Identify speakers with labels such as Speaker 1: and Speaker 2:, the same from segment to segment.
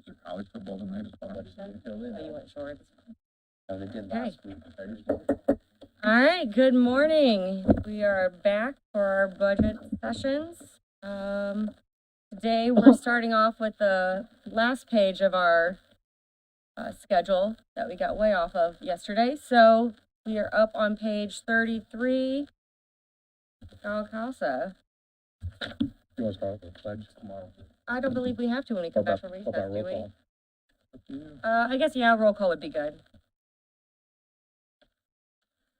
Speaker 1: Is there college football tonight as well?
Speaker 2: Oh, you went short.
Speaker 1: Oh, they did last week.
Speaker 2: All right, good morning. We are back for our budget sessions. Today we're starting off with the last page of our schedule that we got way off of yesterday. So we are up on page 33. Casa.
Speaker 1: You want to start with the pledge tomorrow?
Speaker 2: I don't believe we have to when we come back from recess,
Speaker 1: About
Speaker 2: do
Speaker 1: roll
Speaker 2: we?
Speaker 1: call.
Speaker 2: I guess, yeah, roll call would be good.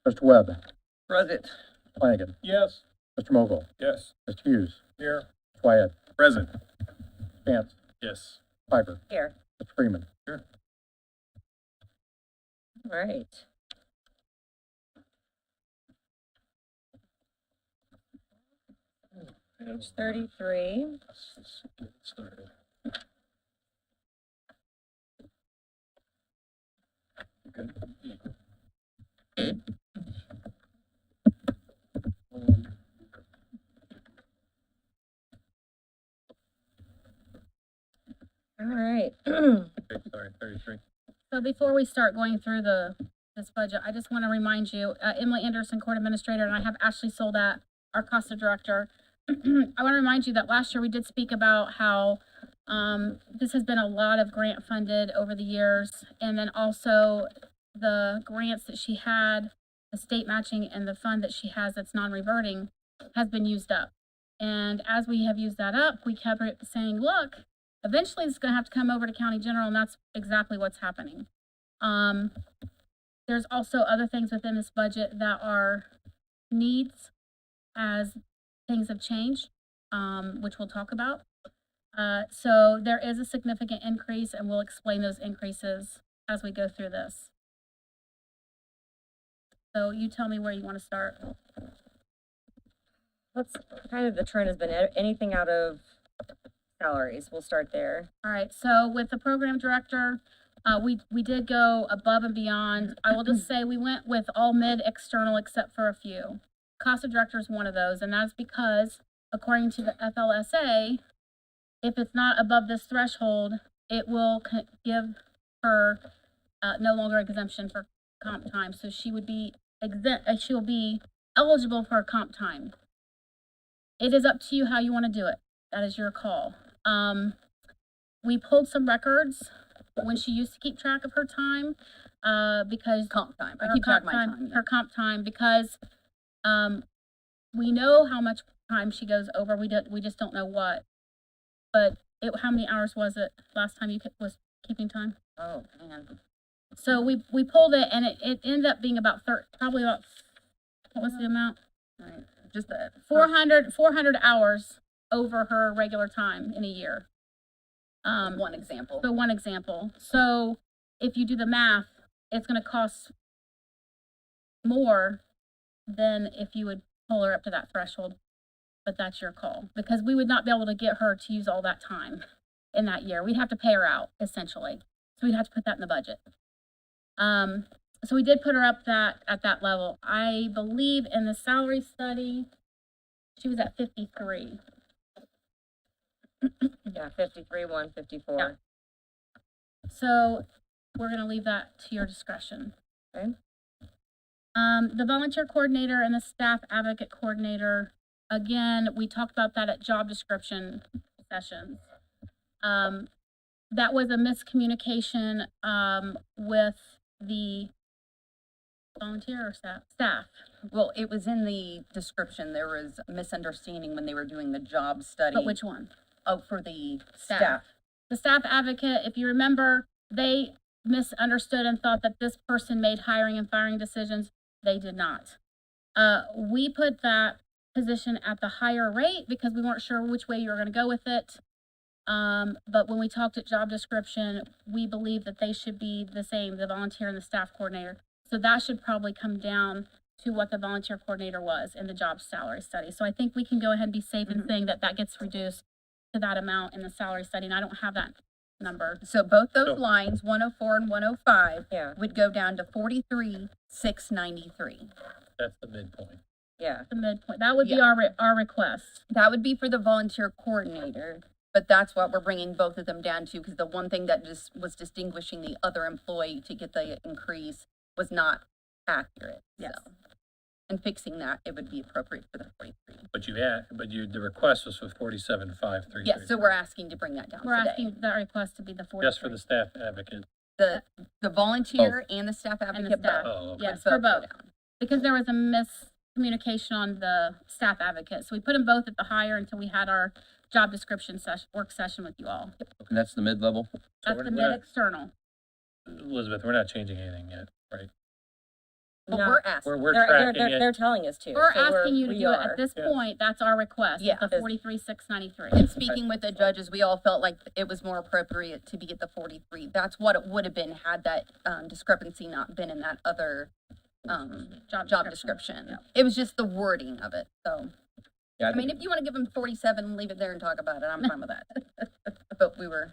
Speaker 1: Mr. Webb.
Speaker 3: Present.
Speaker 1: Flanagan.
Speaker 3: Yes.
Speaker 1: Mr. Mogul.
Speaker 3: Yes.
Speaker 1: Mr. Hughes.
Speaker 3: Here.
Speaker 1: Wyatt.
Speaker 3: Present.
Speaker 1: Vance.
Speaker 3: Yes.
Speaker 1: Piper.
Speaker 2: Here.
Speaker 1: Mr. Freeman.
Speaker 3: Here.
Speaker 2: All right. Page 33.
Speaker 3: Let's get started. Good.
Speaker 2: All right.
Speaker 3: Sorry, 33.
Speaker 4: So before we start going through this budget, I just want to remind you, Emily Anderson, Court Administrator, and I have Ashley Soldat, our CASA Director. I want to remind you that last year we did speak about how this has been a lot of grant funded over the years, and then also the grants that she had, the state matching and the fund that she has that's non-reverting has been used up. And as we have used that up, we kept saying, look, eventually it's going to have to come over to County General, and that's exactly what's happening. There's also other things within this budget that are needs as things have changed, which we'll talk about. So there is a significant increase, and we'll explain those increases as we go through this. So you tell me where you want to start.
Speaker 2: What's kind of the trend has been anything out of salaries. We'll start there.
Speaker 4: All right, so with the program director, we did go above and beyond. I will just say we went with all mid external except for a few. CASA director is one of those, and that's because according to the FLSA, if it's not above this threshold, it will give her no longer exemption for comp time. So she would be she'll be eligible for comp time. It is up to you how you want to do it. That is your call. We pulled some records when she used to keep track of her time, because
Speaker 5: comp time. I keep track of my time.
Speaker 4: Her comp time, because we know how much time she goes over. We just don't know what. But how many hours was it last time you was keeping time?
Speaker 2: Oh, man.
Speaker 4: So we pulled it, and it ended up being about probably about, what was the amount?
Speaker 5: Right. Just
Speaker 4: 400 hours over her regular time in a year.
Speaker 5: One example.
Speaker 4: So one example. So if you do the math, it's going to cost more than if you would pull her up to that threshold. But that's your call, because we would not be able to get her to use all that time in that year. We'd have to pay her out, essentially. So we'd have to put that in the budget. So we did put her up at that level. I believe in the salary study, she was at 53.
Speaker 2: Yeah, 53, 154.
Speaker 4: Yeah. So we're going to leave that to your discretion.
Speaker 2: Okay.
Speaker 4: The volunteer coordinator and the staff advocate coordinator, again, we talked about that at job description sessions. That was a miscommunication with the volunteer or staff.
Speaker 5: Well, it was in the description. There was a misunderstanding when they were doing the job study.
Speaker 4: But which one?
Speaker 5: Oh, for the
Speaker 4: Staff.
Speaker 5: staff.
Speaker 4: The staff advocate, if you remember, they misunderstood and thought that this person made hiring and firing decisions. They did not. We put that position at the higher rate because we weren't sure which way you were going to go with it. But when we talked at job description, we believe that they should be the same, the volunteer and the staff coordinator. So that should probably come down to what the volunteer coordinator was in the job salary study. So I think we can go ahead and be safe in saying that gets reduced to that amount in the salary study. And I don't have that number.
Speaker 5: So both those lines, 104 and 105,
Speaker 2: Yeah.
Speaker 5: would go down to 43,693.
Speaker 3: That's the midpoint.
Speaker 2: Yeah.
Speaker 4: The midpoint. That would be
Speaker 5: Yeah.
Speaker 4: our request.
Speaker 5: That would be for the volunteer coordinator. But that's what we're bringing both of them down to, because the one thing that just was distinguishing the other employee to get the increase was not accurate.
Speaker 2: Yes.
Speaker 5: So. And fixing that, it would be appropriate for the 43.
Speaker 3: The request was for 47,533.
Speaker 5: Yes, so we're asking to bring that down
Speaker 4: We're
Speaker 5: today.
Speaker 4: asking that request to be the 43.
Speaker 3: Just for the staff advocate.
Speaker 5: The volunteer and the staff
Speaker 4: And the
Speaker 5: advocate
Speaker 4: staff.
Speaker 5: both.
Speaker 3: Oh, okay.
Speaker 4: Yes,
Speaker 5: Both
Speaker 4: for
Speaker 5: go
Speaker 4: both.
Speaker 5: down.
Speaker 4: Because there was a miscommunication on the staff advocate. So we put them both at the higher until we had our job description work session with you all.
Speaker 6: And that's the mid-level?
Speaker 4: That's
Speaker 3: we're
Speaker 4: the
Speaker 3: not-
Speaker 4: mid-external.
Speaker 3: Elizabeth, we're not changing anything yet, right?
Speaker 5: But
Speaker 2: No.
Speaker 5: we're asking.
Speaker 3: We're
Speaker 2: They're,
Speaker 3: tracking it.
Speaker 2: they're telling us to.
Speaker 4: We're
Speaker 2: so
Speaker 4: asking you to
Speaker 2: we
Speaker 4: do it
Speaker 2: are.
Speaker 4: at this
Speaker 3: Yeah.
Speaker 4: point. That's our request.
Speaker 5: Yeah.
Speaker 4: The 43,693.
Speaker 5: And speaking with the judges, we all felt like it was more appropriate to be at the 43. That's what it would have been had that discrepancy not been in that other job description. It was just the wording of it. So,
Speaker 6: Yeah,
Speaker 5: I mean, if you want to give them 47, leave it there and talk about it. I'm fine with that. But we were,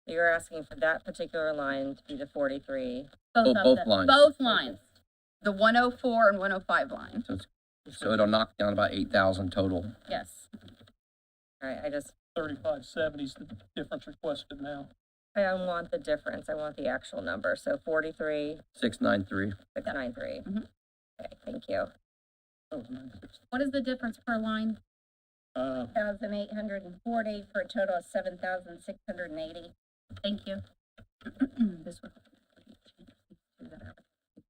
Speaker 2: You're asking for that particular line to be the 43.
Speaker 4: Both of
Speaker 6: both
Speaker 4: them.
Speaker 6: lines.
Speaker 4: Both lines.
Speaker 5: the 104 and 105 line.
Speaker 6: So it'll knock down about 8,000 total.
Speaker 4: Yes.
Speaker 2: All right, I
Speaker 3: 3570 is the difference requested now.
Speaker 2: want the difference. I want the actual number. So 43,693.
Speaker 6: 693.
Speaker 2: Okay, thank you.
Speaker 3: That was 960.
Speaker 4: What is the difference per line?
Speaker 2: 1,840 for a total of 7,680.
Speaker 4: Thank you.
Speaker 5: This one.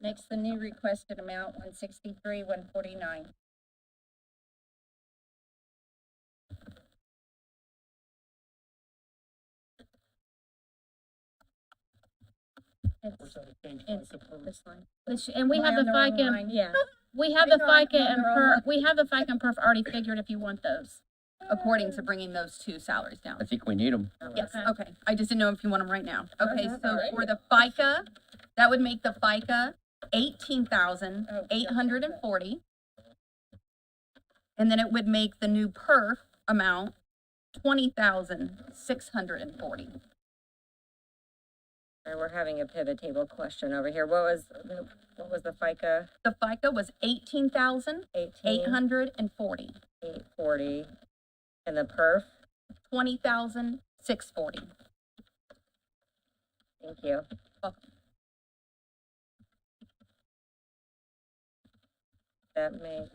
Speaker 2: Next, the new requested amount, 163, 149.
Speaker 3: Where's that change?
Speaker 2: It's this line.
Speaker 4: And we have the FICA,
Speaker 2: Yeah.
Speaker 4: we have the
Speaker 2: They're on-
Speaker 4: FICA and
Speaker 2: they're on
Speaker 4: perf, we have the FICA and perf already figured if you want those.
Speaker 5: According to bringing those two salaries down.
Speaker 6: I think we need them.
Speaker 5: Yes,
Speaker 4: Okay.
Speaker 5: okay. I just didn't know if you want them right now. Okay,
Speaker 2: Uh-huh.
Speaker 5: so for the FICA, that would make the FICA 18,840. And then it would make the new perf amount 20,640.
Speaker 2: All right, we're having a pivot table question over here. What was the FICA?
Speaker 5: The FICA was 18,840.
Speaker 2: 840. And the perf?
Speaker 5: 20,640.
Speaker 2: Thank you. That makes.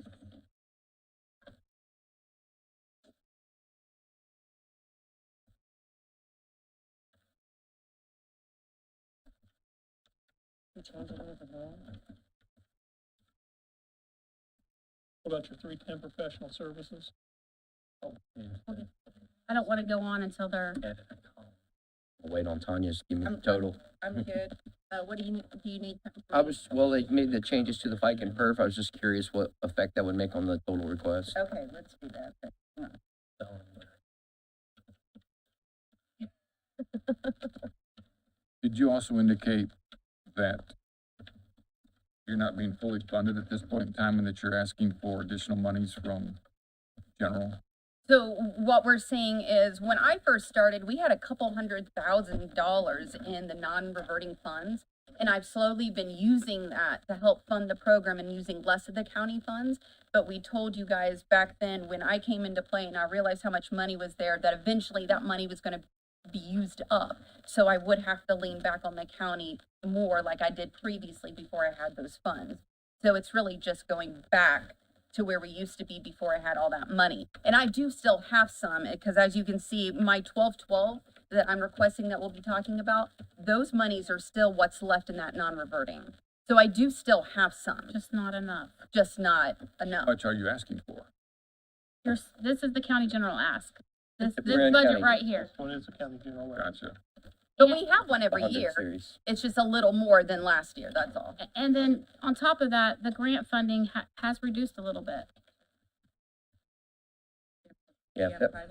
Speaker 2: You change it over there?
Speaker 3: What about your 310 professional services? Oh, yeah.
Speaker 4: I don't want to go on until they're,
Speaker 3: Add a column.
Speaker 6: We'll wait on Tanya to give me the total.
Speaker 2: I'm good.
Speaker 4: what do you need?
Speaker 6: They made the changes to the FICA and perf. I was just curious what effect that would make on the total request.
Speaker 2: Okay, let's do that.
Speaker 7: Did you also indicate that you're not being fully funded at this point in time and that you're asking for additional monies from general?
Speaker 5: So what we're saying is, when I first started, we had a couple $100,000 in the non-reverting funds. And I've slowly been using that to help fund the program and using less of the county funds. But we told you guys back then, when I came into play and I realized how much money was there, that eventually that money was gonna be used up. So I would have to lean back on the county more like I did previously before I had those funds. So it's really just going back to where we used to be before I had all that money. And I do still have some, because as you can see, my 1212 that I'm requesting that we'll be talking about, those monies are still what's left in that non-reverting. So I do still have some,
Speaker 4: Just not enough.
Speaker 5: just not
Speaker 7: How
Speaker 5: enough.
Speaker 7: much are you asking for?
Speaker 4: This is the county general ask. This
Speaker 6: Grand
Speaker 4: budget
Speaker 6: County.
Speaker 4: right here.
Speaker 3: This one is the county general.
Speaker 7: Gotcha.
Speaker 5: But we have one every
Speaker 6: 100
Speaker 5: year.
Speaker 6: series.
Speaker 5: It's just a little more than last year, that's all.
Speaker 4: And then on top of that, the grant funding has reduced a little bit.
Speaker 6: Yeah, if that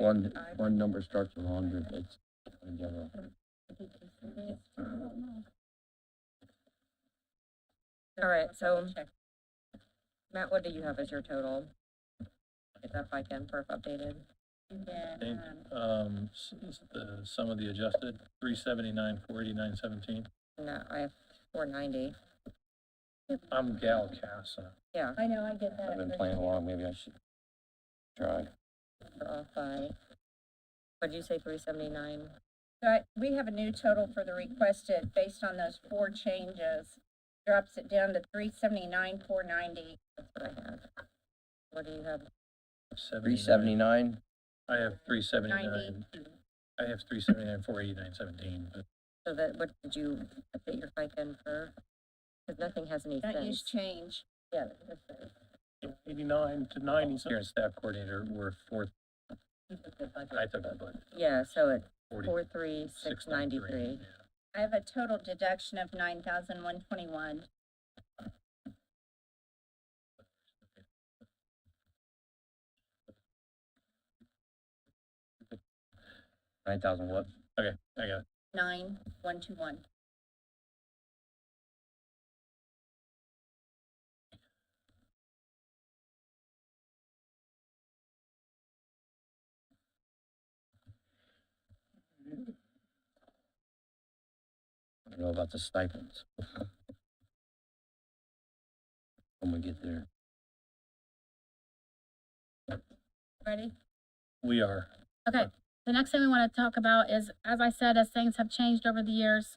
Speaker 6: one number starts with 100, it's in general.
Speaker 2: All right, so Matt, what do you have as your total? Get that FICA and perf updated.
Speaker 3: The sum of the adjusted, 379, 489, 17.
Speaker 2: No, I have 490.
Speaker 3: I'm Gal Casa.
Speaker 2: Yeah,
Speaker 4: I know, I get
Speaker 6: I've been playing along, maybe I should try.
Speaker 2: we're off by What'd you say, 379?
Speaker 8: We have a new total for the requested, based on those 4 changes, drops it down to 379, 490.
Speaker 2: That's what I have. What do you have?
Speaker 6: 379,
Speaker 3: I have 379.
Speaker 8: 90.
Speaker 3: I have 379, 489.17, but
Speaker 2: So that, what did you update your FICA for? Because nothing has any
Speaker 8: Don't use
Speaker 2: sense.
Speaker 8: change.
Speaker 2: Yeah, that's right.
Speaker 3: 89 to 90, so here and staff coordinator were fourth. I took that, but
Speaker 2: Yeah, so it's
Speaker 3: 40,
Speaker 2: 43693.
Speaker 8: I have a total deduction of 9,121.
Speaker 6: 9,000 what?
Speaker 3: Okay, I got it.
Speaker 8: 9,121.
Speaker 6: I don't know about the stipends. When we get there.
Speaker 4: Ready?
Speaker 3: We are.
Speaker 4: Okay, the next thing we want to talk about is, as I said, as things have changed over the years,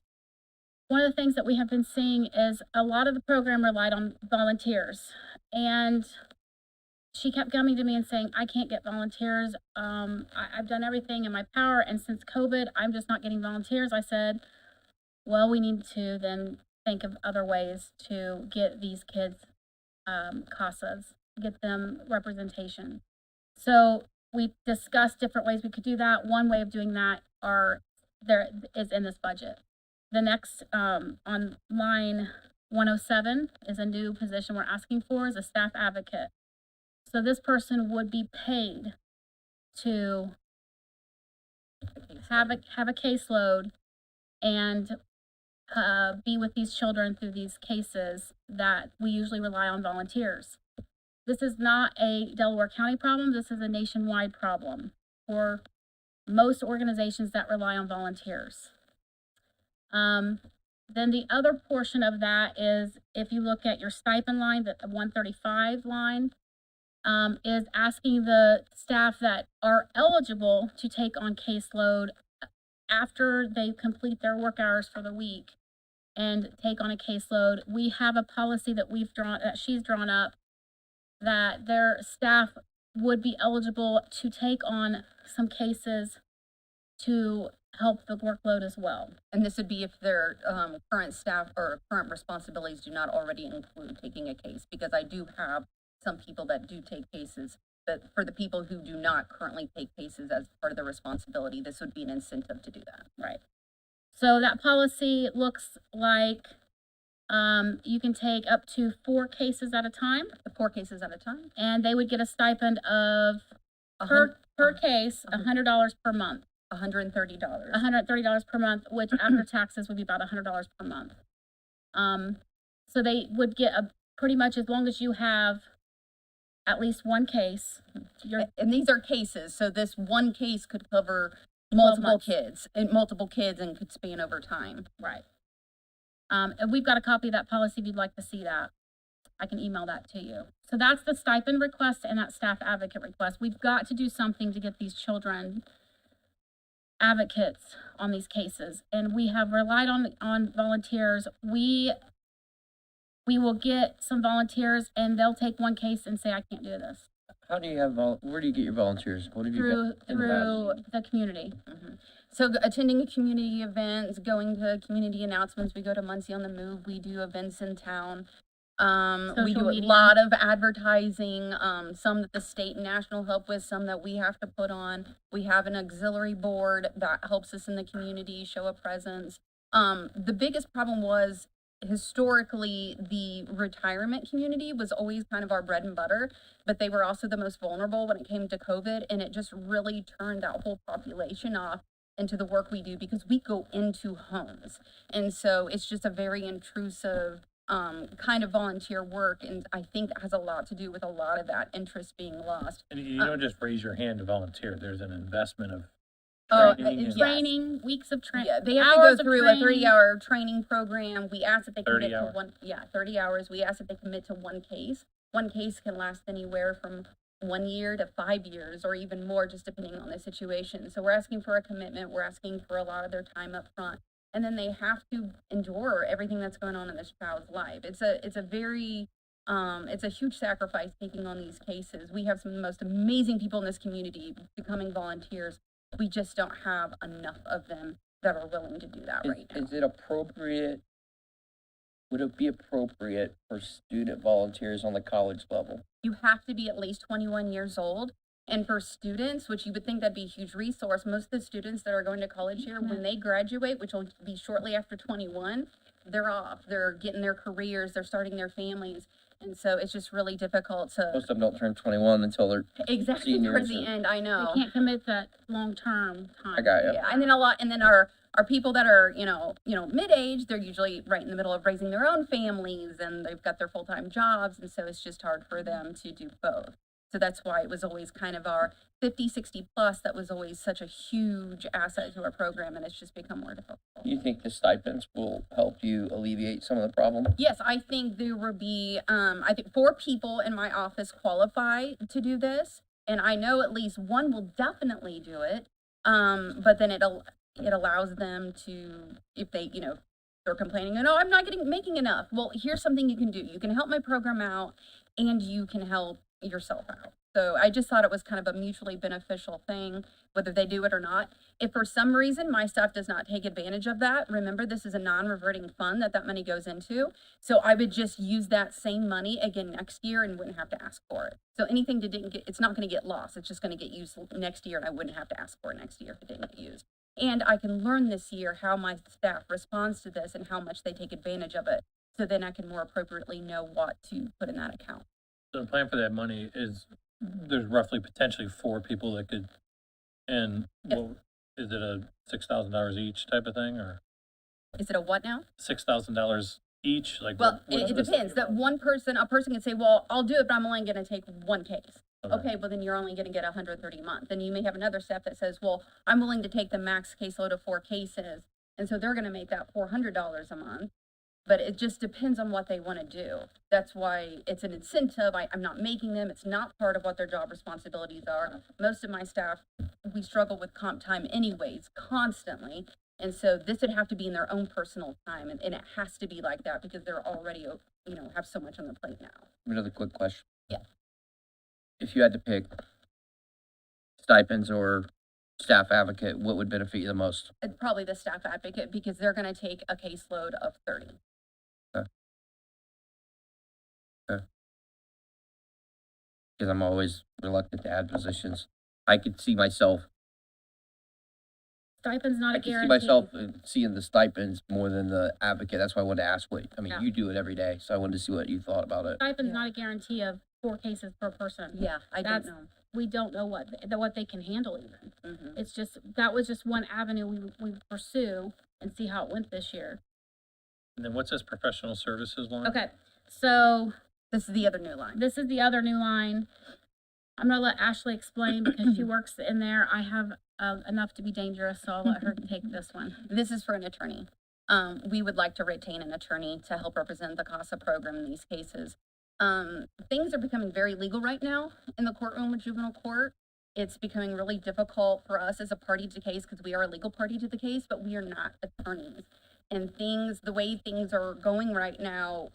Speaker 4: one of the things that we have been seeing is a lot of the program relied on volunteers. And she kept coming to me and saying, I can't get volunteers. I've done everything in my power, and since COVID, I'm just not getting volunteers. I said, well, we need to then think of other ways to get these kids CASAs, get them representation. So we discussed different ways we could do that. One way of doing that is in this budget. The next, on line 107 is a new position we're asking for, is a staff advocate. So this person would be paid to have a caseload and be with these children through these cases that we usually rely on volunteers. This is not a Delaware County problem. This is a nationwide problem for most organizations that rely on volunteers. Then the other portion of that is, if you look at your stipend line, the 135 line, is asking the staff that are eligible to take on caseload after they complete their work hours for the week and take on a caseload. We have a policy that she's drawn up, that their staff would be eligible to take on some cases to help the workload as well.
Speaker 5: And this would be if their current staff or current responsibilities do not already include taking a case, because I do have some people that do take cases, but for the people who do not currently take cases as part of their responsibility, this would be an incentive to do that.
Speaker 4: Right. So that policy looks like you can take up to 4 cases at a time,
Speaker 5: 4 cases at a time.
Speaker 4: and they would get a stipend of per case $100 per month.
Speaker 5: $130.
Speaker 4: $130 per month, which after taxes would be about $100 per month. So they would get pretty much, as long as you have at least one case.
Speaker 5: And these are cases, so this one case could cover
Speaker 4: 12
Speaker 5: multiple kids and could span over time.
Speaker 4: Right. And we've got a copy of that policy if you'd like to see that. I can email that to you. So that's the stipend request and that staff advocate request. We've got to do something to get these children advocates on these cases. And we have relied on volunteers. We will get some volunteers and they'll take one case and say, I can't do this.
Speaker 6: How do you have, where do you get your volunteers? What have you got in the past?
Speaker 4: Through the community.
Speaker 5: So attending community events, going to community announcements, we go to Muncie on the Move, we do events in town. We do
Speaker 4: Social
Speaker 5: a
Speaker 4: media.
Speaker 5: lot of advertising, some that the state and national help with, some that we have to put on. We have an auxiliary board that helps us in the community show a presence. The biggest problem was, historically, the retirement community was always kind of our bread and butter, but they were also the most vulnerable when it came to COVID, and it just really turned that whole population off into the work we do, because we go into homes. And so it's just a very intrusive kind of volunteer work, and I think that has a lot to do with a lot of that interest being lost.
Speaker 3: And you don't just raise your hand to volunteer. There's an investment of
Speaker 5: Training, yes.
Speaker 4: Training, weeks of training.
Speaker 5: Yeah, they have to go through a 30-hour training program. We ask that they
Speaker 3: 30
Speaker 5: commit to
Speaker 3: hours.
Speaker 5: 30 hours. We ask that they commit to one case. One case can last anywhere from 1 year to 5 years or even more, just depending on the situation. So we're asking for a commitment, we're asking for a lot of their time up front. And then they have to endure everything that's going on in this child's life. It's a very, it's a huge sacrifice taking on these cases. We have some of the most amazing people in this community becoming volunteers. We just don't have enough of them that are willing to do that right now.
Speaker 6: Is it appropriate, would it be appropriate for student volunteers on the college level?
Speaker 5: You have to be at least 21 years old. And for students, which you would think that'd be a huge resource, most of the students that are going to college here, when they graduate, which will be shortly after 21, they're off. They're getting their careers, they're starting their families. And so it's just really difficult to,
Speaker 6: Most of them don't turn 21 until they're,
Speaker 5: exactly
Speaker 6: seniors
Speaker 5: towards the
Speaker 6: or-
Speaker 5: end, I
Speaker 4: They
Speaker 5: know.
Speaker 4: can't commit that long-term time.
Speaker 6: I got you.
Speaker 5: Yeah, and then our people that are, mid-age, they're usually right in the middle of raising their own families and they've got their full-time jobs. And so it's just hard for them to do both. So that's why it was always kind of our 50, 60 plus, that was always such a huge asset to our program, and it's just become more difficult.
Speaker 6: Do you think the stipends will help you alleviate some of the problem?
Speaker 5: Yes, I think there will be, I think 4 people in my office qualify to do this, and I know at least one will definitely do it. But then it allows them to, if they, they're complaining, no, I'm not making enough. Well, here's something you can do. You can help my program out, and you can help yourself out. So I just thought it was kind of a mutually beneficial thing, whether they do it or not. If for some reason my staff does not take advantage of that, remember this is a non-reverting fund that money goes into. So I would just use that same money again next year and wouldn't have to ask for it. So anything that didn't get, it's not going to get lost. It's just going to get used next year, and I wouldn't have to ask for it next year if it didn't get used. And I can learn this year how my staff responds to this and how much they take advantage of it. So then I can more appropriately know what to put in that account.
Speaker 3: So the plan for that money is, there's roughly potentially 4 people that could, and what, is it a $6,000 each type of thing, or
Speaker 5: Is it a what now?
Speaker 3: $6,000 each? Like,
Speaker 5: Well,
Speaker 3: what's
Speaker 5: it
Speaker 3: the-
Speaker 5: depends. That a person can say, well, I'll do it, but I'm only going to take 1 case.
Speaker 3: Okay.
Speaker 5: Okay, well, then you're only going to get 130 a month. Then you may have another staff that says, well, I'm willing to take the max caseload of 4 cases. And so they're going to make that $400 a month. But it just depends on what they want to do. That's why it's an incentive. I'm not making them. It's not part of what their job responsibilities are. Most of my staff, we struggle with comp time anyways, constantly. And so this would have to be in their own personal time. And it has to be like that because they're already, have so much on their plate now.
Speaker 6: Another quick question.
Speaker 5: Yeah.
Speaker 6: If you had to pick stipends or staff advocate, what would benefit you the most?
Speaker 5: It's probably the staff advocate because they're going to take a caseload of 30.
Speaker 6: Because I'm always reluctant to add positions. I could see myself,
Speaker 4: Stipend's not
Speaker 6: I
Speaker 4: a
Speaker 6: could see
Speaker 4: guarantee.
Speaker 6: myself seeing the stipends more than the advocate. That's why I wanted to ask
Speaker 4: Yeah.
Speaker 6: you do it every day, so I wanted to see what you thought about it.
Speaker 4: Stipend's not a guarantee of 4 cases per person.
Speaker 5: Yeah, I don't
Speaker 4: That's-
Speaker 5: know.
Speaker 4: We don't know what they can handle even.
Speaker 5: Mhm.
Speaker 4: It's just, that was just one avenue we pursue and see how it went this year.
Speaker 3: And then what's this professional services line?
Speaker 4: Okay, so
Speaker 5: This is the other new line.
Speaker 4: this is the other new line. I'm gonna let Ashley explain because she works in there. I have enough to be dangerous, so I'll let her take this one.
Speaker 5: This is for an attorney. We would like to retain an attorney to help represent the CASA program in these cases. Things are becoming very legal right now in the courtroom with juvenile court. It's becoming really difficult for us as a party to the case because we are a legal party to the case, but we are not attorneys. And the way things are going right now,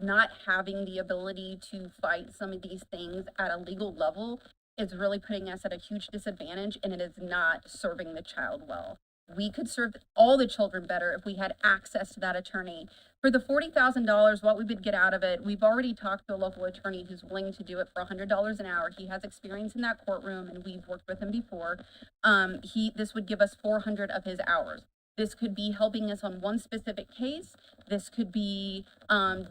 Speaker 5: not having the ability to fight some of these things at a legal level is really putting us at a huge disadvantage, and it is not serving the child well. We could serve all the children better if we had access to that attorney. For the $40,000, what we would get out of it, we've already talked to a local attorney who's willing to do it for $100 an hour. He has experience in that courtroom, and we've worked with him before. This would give us 400 of his hours. This could be helping us on one specific case. This could be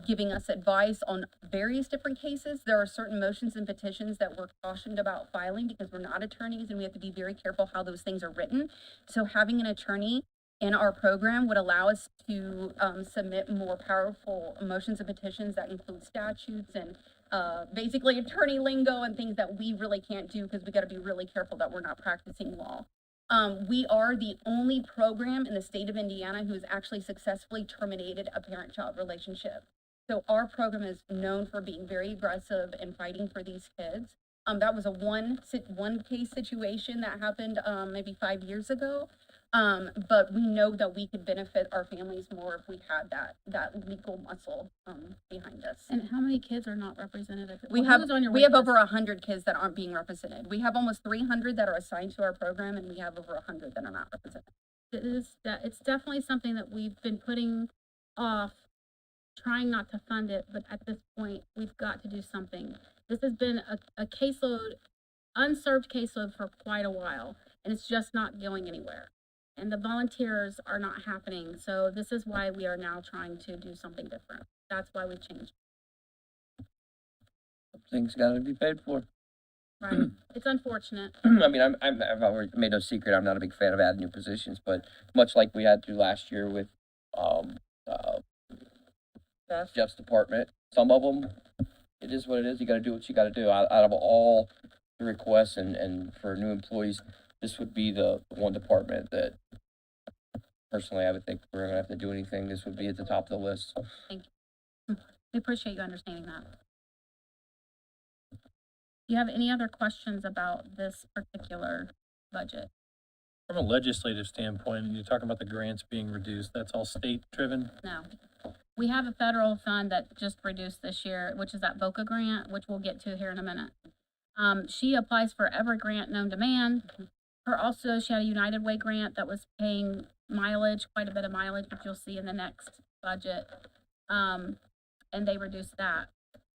Speaker 5: giving us advice on various different cases. There are certain motions and petitions that we're cautioned about filing because we're not attorneys and we have to be very careful how those things are written. So having an attorney in our program would allow us to submit more powerful motions and petitions that include statutes and basically attorney lingo and things that we really can't do because we got to be really careful that we're not practicing law. We are the only program in the state of Indiana who has actually successfully terminated a parent-child relationship. So our program is known for being very aggressive and fighting for these kids. That was a one case situation that happened, maybe 5 years ago. But we know that we could benefit our families more if we had that legal muscle, behind us.
Speaker 4: And how many kids are not represented at the?
Speaker 5: We
Speaker 4: well,
Speaker 5: have,
Speaker 4: who's on your
Speaker 5: we
Speaker 4: wait
Speaker 5: have
Speaker 4: list?
Speaker 5: over 100 kids that aren't being represented. We have almost 300 that are assigned to our program, and we have over 100 that are not represented.
Speaker 4: It's definitely something that we've been putting off, trying not to fund it, but at this point, we've got to do something. This has been a caseload, unserved caseload for quite a while, and it's just not going anywhere. And the volunteers are not happening, so this is why we are now trying to do something different. That's why we changed,
Speaker 6: Things gotta be paid for.
Speaker 4: right? It's unfortunate.
Speaker 6: I mean, I've already made no secret, I'm not a big fan of adding new positions, but much like we had to last year with, Jeff's department, some of them, it is what it is, you gotta do what you gotta do. Out of all the requests and for new employees, this would be the one department that personally, I would think if we're gonna have to do anything, this would be at the top of the list.
Speaker 4: We appreciate you understanding that. Do you have any other questions about this particular budget?
Speaker 3: From a legislative standpoint, you're talking about the grants being reduced, that's all state driven?
Speaker 4: No. We have a federal fund that just reduced this year, which is that VOCA grant, which we'll get to here in a minute. She applies for every grant known to man. She had a United Way grant that was paying mileage, quite a bit of mileage, which you'll see in the next budget. And they reduced that.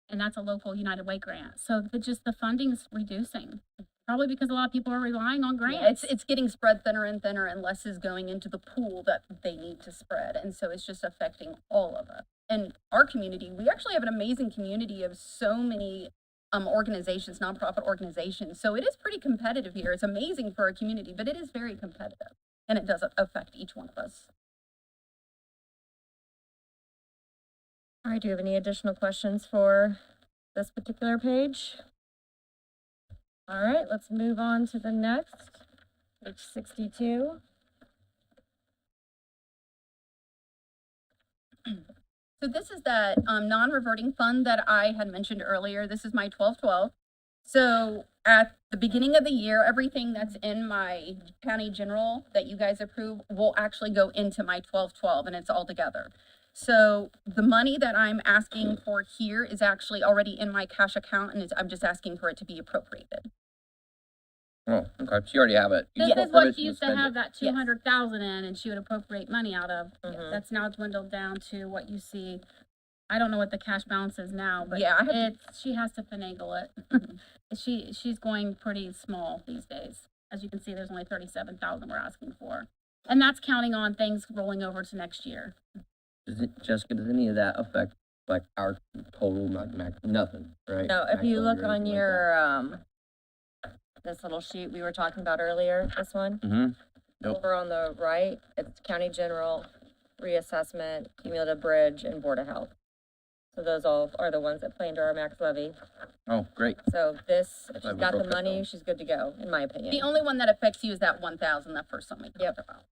Speaker 4: And that's a local United Way grant. So the funding's reducing, probably because a lot of people are relying on
Speaker 5: Yeah,
Speaker 4: grants.
Speaker 5: it's getting spread thinner and thinner, and less is going into the pool that they need to spread, and so it's just affecting all of us. And our community, we actually have an amazing community of so many organizations, nonprofit organizations. So it is pretty competitive here. It's amazing for a community, but it is very competitive, and it does affect each one of us.
Speaker 2: All right, do you have any additional questions for this particular page? All right, let's move on to the next, page 62.
Speaker 5: So this is that non-reverting fund that I had mentioned earlier. This is my 1212. So at the beginning of the year, everything that's in my county general that you guys approve will actually go into my 1212, and it's all together. So the money that I'm asking for here is actually already in my cash account, and I'm just asking for it to be appropriated.
Speaker 6: Oh, okay, so you already have it. You
Speaker 4: This
Speaker 6: just
Speaker 4: is
Speaker 6: want
Speaker 4: what
Speaker 6: permission
Speaker 4: she used to
Speaker 6: spend
Speaker 4: have
Speaker 6: it.
Speaker 4: that 200,000 in, and she would appropriate money out of.
Speaker 2: Mhm.
Speaker 4: That's now dwindled down to what you see. I don't know what the cash balance is now, but
Speaker 5: Yeah, I have
Speaker 4: she has to finagle it. She's going pretty small these days. As you can see, there's only 37,000 we're asking for. And that's counting on things rolling over to next year.
Speaker 6: Jessica, does any of that affect like our total, nothing, right?
Speaker 2: Now, if you
Speaker 6: Maximum
Speaker 2: look
Speaker 6: or
Speaker 2: on
Speaker 6: anything like
Speaker 2: your, this little sheet we were talking about earlier, this one,
Speaker 6: that? Mm-hmm. Nope.
Speaker 2: over on the right, it's county general, reassessment, cumulative bridge, and board of health. So those all are the ones that play into our max levy.
Speaker 6: Oh, great.
Speaker 2: So this, if
Speaker 6: Glad
Speaker 2: she's
Speaker 6: we
Speaker 2: got the
Speaker 6: broke that
Speaker 2: money,
Speaker 6: down.
Speaker 2: she's good to go, in my opinion.
Speaker 5: the only one that affects you is that 1,000, that first one we
Speaker 2: Yep.
Speaker 5: talked about.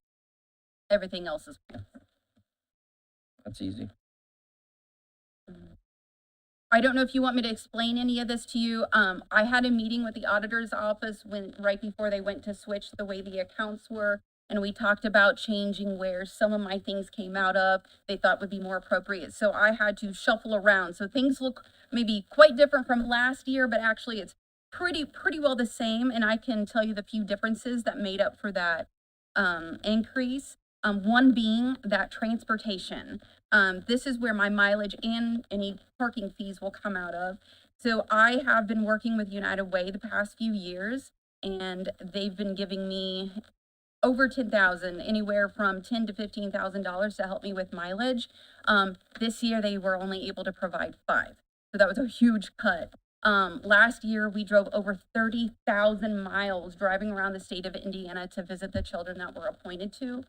Speaker 5: Everything else is.
Speaker 6: That's easy.
Speaker 5: I don't know if you want me to explain any of this to you. I had a meeting with the auditor's office right before they went to switch the way the accounts were. And we talked about changing where some of my things came out of, they thought would be more appropriate. So I had to shuffle around. So things look maybe quite different from last year, but actually it's pretty well the same. And I can tell you the few differences that made up for that increase. One being that transportation. This is where my mileage and any parking fees will come out of. So I have been working with United Way the past few years, and they've been giving me over 10,000, anywhere from $10,000 to $15,000 to help me with mileage. This year they were only able to provide 5, so that was a huge cut. Last year we drove over 30,000 miles driving around the state of Indiana to visit the children that we're appointed to.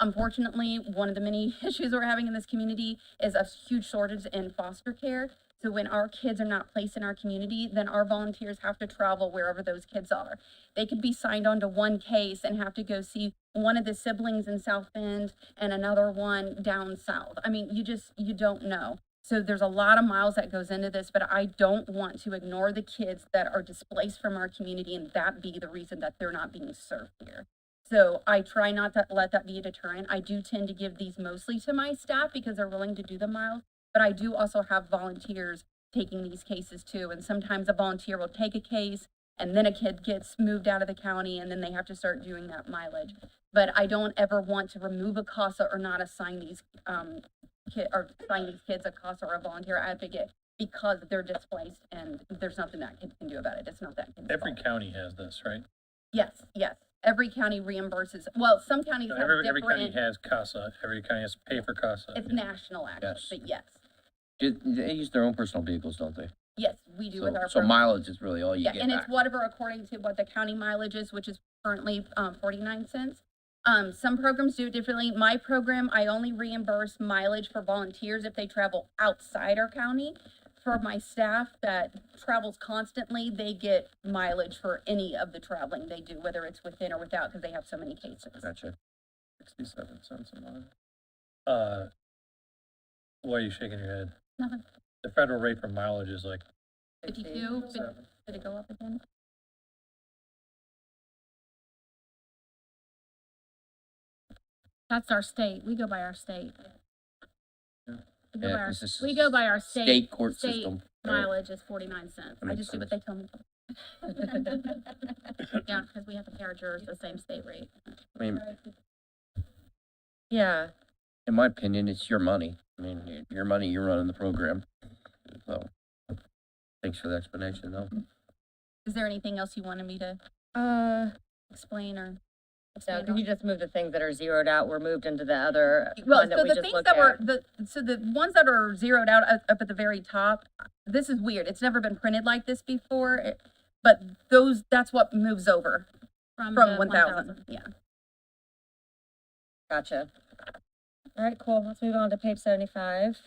Speaker 5: Unfortunately, one of the many issues we're having in this community is a huge shortage in foster care. So when our kids are not placed in our community, then our volunteers have to travel wherever those kids are. They could be signed on to one case and have to go see one of the siblings in South Bend and another one down south. I mean, you don't know. So there's a lot of miles that goes into this, but I don't want to ignore the kids that are displaced from our community and that be the reason that they're not being served here. So I try not to let that be a deterrent. I do tend to give these mostly to my staff because they're willing to do the miles, but I do also have volunteers taking these cases too. And sometimes a volunteer will take a case and then a kid gets moved out of the county and then they have to start doing that mileage. But I don't ever want to remove a CASA or not assign these assign these kids a CASA or a volunteer advocate because they're displaced and there's nothing that kid can do about it. It's not that kid's
Speaker 3: Every
Speaker 5: fault.
Speaker 3: county has this, right?
Speaker 5: Yes, yes. Every county reimburses. Well, some counties
Speaker 3: No,
Speaker 5: have
Speaker 3: every county
Speaker 5: different.
Speaker 3: has CASA, every county has to pay for CASA.
Speaker 5: It's national actually,
Speaker 6: Yes.
Speaker 5: but yes,
Speaker 6: They use their own personal vehicles, don't they?
Speaker 5: yes, we do with
Speaker 6: So,
Speaker 5: our.
Speaker 6: so
Speaker 5: program.
Speaker 6: mileage is really all you
Speaker 5: Yeah,
Speaker 6: get
Speaker 5: and
Speaker 6: back.
Speaker 5: it's whatever according to what the county mileage is, which is currently 49 cents. Some programs do it differently. My program, I only reimburse mileage for volunteers if they travel outside our county. For my staff that travels constantly, they get mileage for any of the traveling they do, whether it's within or without, because they have so many cases.
Speaker 6: Gotcha.
Speaker 3: 67 cents a mile. Why are you shaking your head?
Speaker 5: Nothing.
Speaker 3: The federal rate for mileage is like
Speaker 5: 52, did it go up again?
Speaker 4: That's our state. We go by our state. We go
Speaker 6: Yeah,
Speaker 4: by our,
Speaker 6: 'cause this
Speaker 4: we
Speaker 6: is
Speaker 4: go by our
Speaker 6: State court
Speaker 4: state
Speaker 6: system. right?
Speaker 4: mileage is 49 cents.
Speaker 6: That
Speaker 5: I
Speaker 6: makes
Speaker 5: just do what
Speaker 6: sense.
Speaker 5: they tell me.
Speaker 4: Yeah, because we have to pay our jurors the same state rate.
Speaker 6: I mean,
Speaker 2: Yeah,
Speaker 6: in my opinion, it's your money. I mean, your money, you're running the program. So, thanks for the explanation, though.
Speaker 5: Is there anything else you wanted me to explain or?
Speaker 2: so
Speaker 5: expand
Speaker 2: could
Speaker 5: on?
Speaker 2: you just move the things that are zeroed out, were moved into the other
Speaker 5: Well,
Speaker 2: fund that
Speaker 5: so
Speaker 2: we
Speaker 5: the
Speaker 2: just
Speaker 5: things
Speaker 2: looked
Speaker 5: that were,
Speaker 2: at?
Speaker 5: so the ones that are zeroed out up at the very top, this is weird. It's never been printed like this before, but that's what moves over
Speaker 4: From
Speaker 5: from
Speaker 4: the
Speaker 5: 1,000, yeah.
Speaker 2: Gotcha. All right, cool. Let's move on to page 75.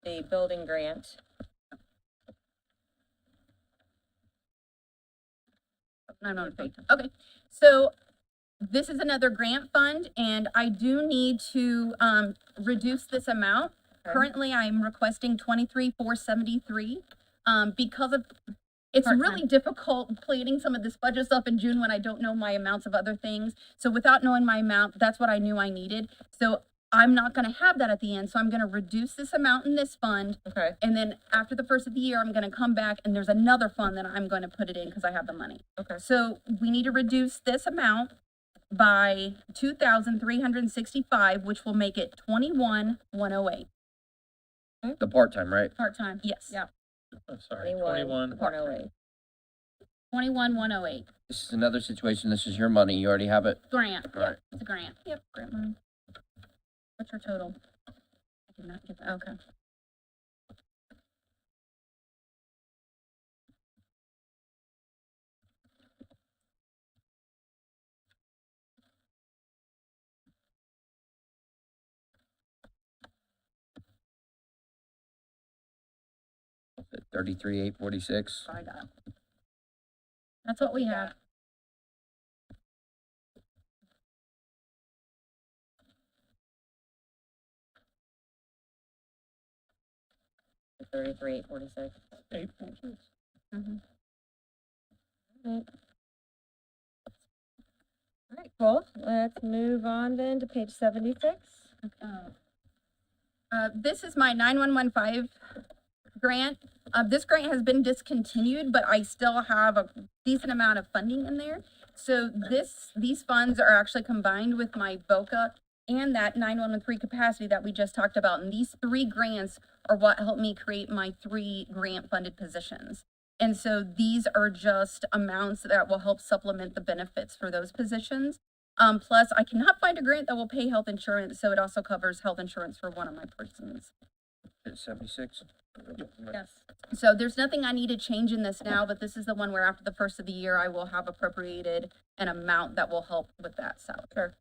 Speaker 2: The building grant.
Speaker 5: No, okay. So this is another grant fund and I do need to, reduce this amount.
Speaker 2: Okay.
Speaker 5: Currently, I'm requesting 23,473, because of, it's
Speaker 4: Part-time.
Speaker 5: really difficult planning some of this budget stuff in June when I don't know my amounts of other things. So without knowing my amount, that's what I knew I needed. So I'm not gonna have that at the end, so I'm gonna reduce this amount in this fund.
Speaker 2: Okay.
Speaker 5: And then after the first of the year, I'm gonna come back and there's another fund that I'm gonna put it in because I have the money.
Speaker 2: Okay.
Speaker 5: So we need to reduce this amount by 2,365, which will make it 21,108.
Speaker 6: The part-time, right?
Speaker 4: Part-time.
Speaker 5: Yes.
Speaker 4: Yeah.
Speaker 3: I'm sorry,
Speaker 2: 21.
Speaker 3: 21.
Speaker 4: 21,108.
Speaker 6: This is another situation. This is your money. You already have it.
Speaker 4: Grant.
Speaker 6: Right.
Speaker 4: It's a grant.
Speaker 5: Yep, grant money.
Speaker 4: What's your total?
Speaker 5: I did not get that.
Speaker 4: Okay.
Speaker 6: $33,846.
Speaker 5: I got it.
Speaker 4: That's what we have.
Speaker 2: $33,846.
Speaker 3: 8.6.
Speaker 2: All right, cool. Let's move on then to page 76.
Speaker 5: This is my 9115 grant. This grant has been discontinued, but I still have a decent amount of funding in there. So these funds are actually combined with my VOCA and that 9113 capacity that we just talked about. And these 3 grants are what helped me create my 3 grant funded positions. And so these are just amounts that will help supplement the benefits for those positions. Plus, I cannot find a grant that will pay health insurance, so it also covers health insurance for one of my persons.
Speaker 6: 76.
Speaker 4: Yes.
Speaker 5: So there's nothing I need to change in this now, but this is the one where after the first of the year, I will have appropriated an amount that will help with that salary.
Speaker 2: Sure.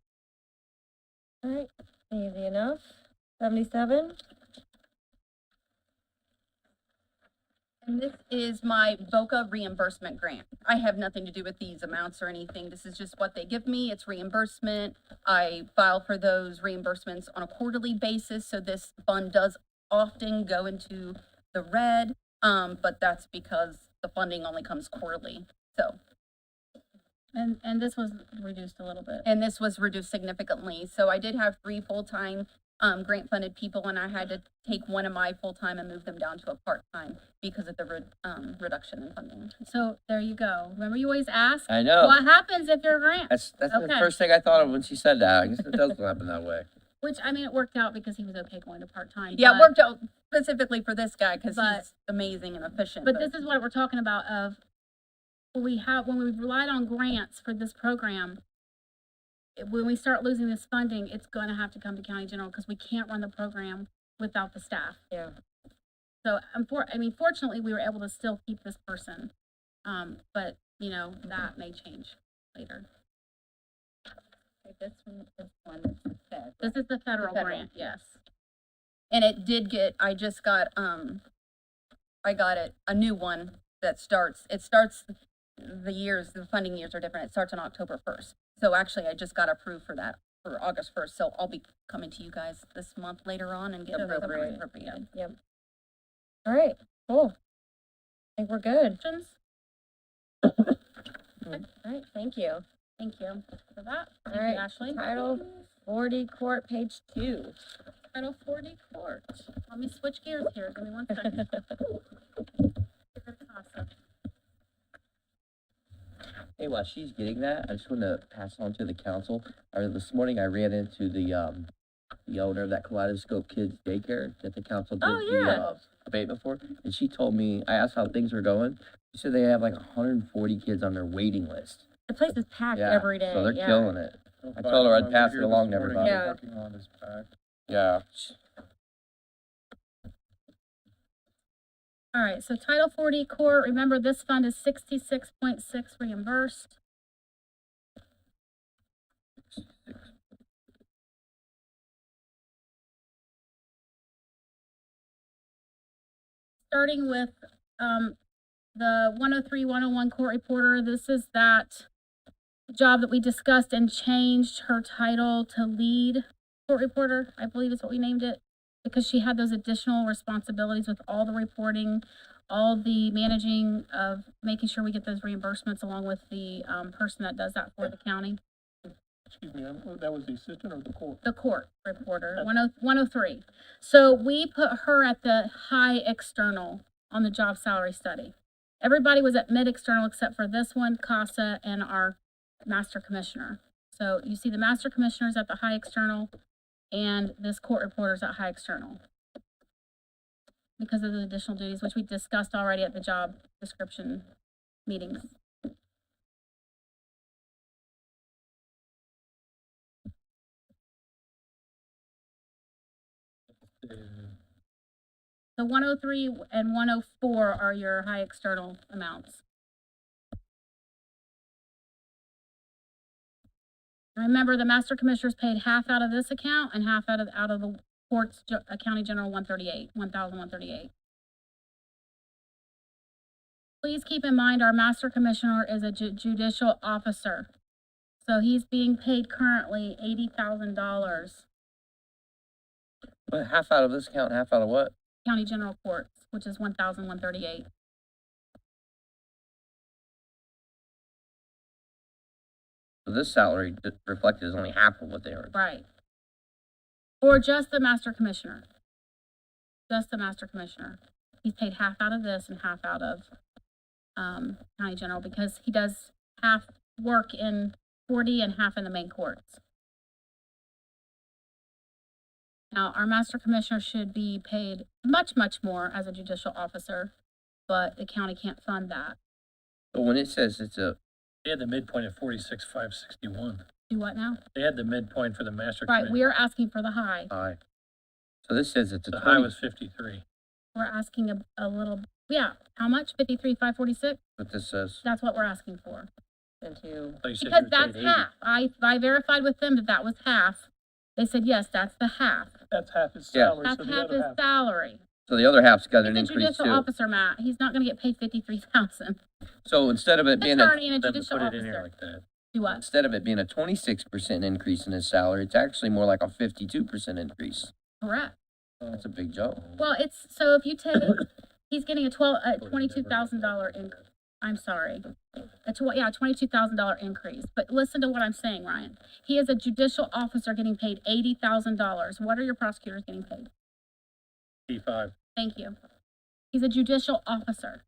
Speaker 2: All right, easy enough. 77.
Speaker 5: And this is my VOCA reimbursement grant. I have nothing to do with these amounts or anything. This is just what they give me. It's reimbursement. I file for those reimbursements on a quarterly basis, so this fund does often go into the red, but that's because the funding only comes quarterly. So,
Speaker 4: And this was reduced a little bit.
Speaker 5: and this was reduced significantly. So I did have 3 full-time, grant funded people, and I had to take one of my full-time and move them down to a part-time because of the reduction in funding.
Speaker 4: So there you go. Remember, you always ask,
Speaker 6: I know.
Speaker 4: what happens if you're a grant?
Speaker 6: That's the
Speaker 4: Okay.
Speaker 6: first thing I thought of when she said that. I guess it doesn't happen that way.
Speaker 4: Which, I mean, it worked out because he was okay going to part-time.
Speaker 5: Yeah, it
Speaker 4: but-
Speaker 5: worked out specifically for this guy because
Speaker 4: but-
Speaker 5: he's amazing and efficient.
Speaker 4: But this is what we're talking about of, when we've relied on grants for this program, when we start losing this funding, it's gonna have to come to county general because we can't run the program without the staff.
Speaker 2: Yeah.
Speaker 4: So, fortunately, we were able to still keep this person. But, you know, that may change later.
Speaker 8: This one is the Fed.
Speaker 4: This is the federal
Speaker 5: federal,
Speaker 4: grant, yes.
Speaker 5: And it did get, I just got, I got it, a new one that starts, the funding years are different. It starts on October 1st. So actually, I just got approved for that for August 1st. So I'll be coming to you guys this month later on and get both of them
Speaker 2: Appropriate.
Speaker 5: appropriated.
Speaker 2: All right, cool. I think we're good.
Speaker 4: Questions?
Speaker 2: All right, thank you.
Speaker 4: Thank you for that.
Speaker 2: All
Speaker 4: Thank you,
Speaker 2: right,
Speaker 4: Ashley.
Speaker 2: Title 40 Court, page 2.
Speaker 4: Title 40 court. Let me switch gears here. Give me one second. Awesome.
Speaker 6: Hey, while she's getting that, I just want to pass on to the council. This morning I ran into the owner of that Kaleidoscope Kids Daycare that the council did
Speaker 2: Oh,
Speaker 6: the
Speaker 2: yeah.
Speaker 6: abatement for, and she told me, I asked how things were going. She said they have like 140 kids on their waiting list.
Speaker 2: The place is packed
Speaker 6: Yeah,
Speaker 2: every day.
Speaker 6: so they're
Speaker 2: yeah.
Speaker 6: killing it. I told her I'd pass it along to everybody.
Speaker 2: Yeah.
Speaker 7: Parking lot is packed.
Speaker 6: Yeah.
Speaker 4: All right, so Title 40 court, remember this fund is 66.6 reimbursed. Starting with, the 103, 101 court reporter, this is that job that we discussed and changed her title to lead court reporter, I believe is what we named it, because she had those additional responsibilities with all the reporting, all the managing of making sure we get those reimbursements along with the, person that does that for the county.
Speaker 3: Excuse me, that was the assistant or the court?
Speaker 4: The court reporter, 103. So we put her at the high external on the job salary study. Everybody was at mid external except for this one, CASA, and our master commissioner. So you see the master commissioner's at the high external and this court reporter's at high external. Because of the additional duties, which we discussed already at the job description meetings. The 103 and 104 are your high external amounts. Remember, the master commissioners paid half out of this account and half out of the court's county general 1,138. Please keep in mind our master commissioner is a judicial officer. So he's being paid currently $80,000
Speaker 6: But half out of this account, half out of what?
Speaker 4: county general courts, which is 1,138.
Speaker 6: So this salary reflected is only half of what they earned.
Speaker 4: Right. Or just the master commissioner. Just the master commissioner. He's paid half out of this and half out of, county general because he does half work in 40 and half in the main courts. Now, our master commissioner should be paid much, much more as a judicial officer, but the county can't fund that.
Speaker 6: But when it says it's a,
Speaker 3: They had the midpoint at 46,561.
Speaker 4: Do what now?
Speaker 3: They had the midpoint for the master
Speaker 4: Right,
Speaker 3: committee.
Speaker 4: we are asking for the high.
Speaker 6: high. So this says it's a
Speaker 3: The high
Speaker 6: 20,
Speaker 3: was 53.
Speaker 4: We're asking a little, yeah, how much? 53,546?
Speaker 6: what this says.
Speaker 4: That's what we're asking for.
Speaker 2: Into
Speaker 3: So you said you
Speaker 4: Because
Speaker 3: were
Speaker 4: that's
Speaker 3: paid 80.
Speaker 4: half. I verified with them that was half. They said, yes, that's the half.
Speaker 3: That's half his
Speaker 6: Yeah.
Speaker 3: salary,
Speaker 4: That's
Speaker 3: so the
Speaker 4: half
Speaker 3: other
Speaker 4: his
Speaker 3: half.
Speaker 4: salary.
Speaker 6: So the other half's got
Speaker 4: He's
Speaker 6: an
Speaker 4: a
Speaker 6: increase
Speaker 4: judicial
Speaker 6: too.
Speaker 4: officer, Matt. He's not gonna get paid 53,000.
Speaker 6: So instead of it being a,
Speaker 4: Attorney and a
Speaker 3: Then
Speaker 4: judicial
Speaker 3: put it in here
Speaker 4: officer.
Speaker 3: like that.
Speaker 4: Do what?
Speaker 6: instead of it being a 26% increase in his salary, it's actually more like a 52% increase.
Speaker 4: Correct.
Speaker 6: That's a big jump.
Speaker 4: Well, it's, so if you take, he's getting a $22,000 increase. I'm sorry. $22,000 increase. But listen to what I'm saying, Ryan. He is a judicial officer getting paid $80,000. What are your prosecutors getting paid?
Speaker 3: P5.
Speaker 4: Thank you. He's a judicial officer.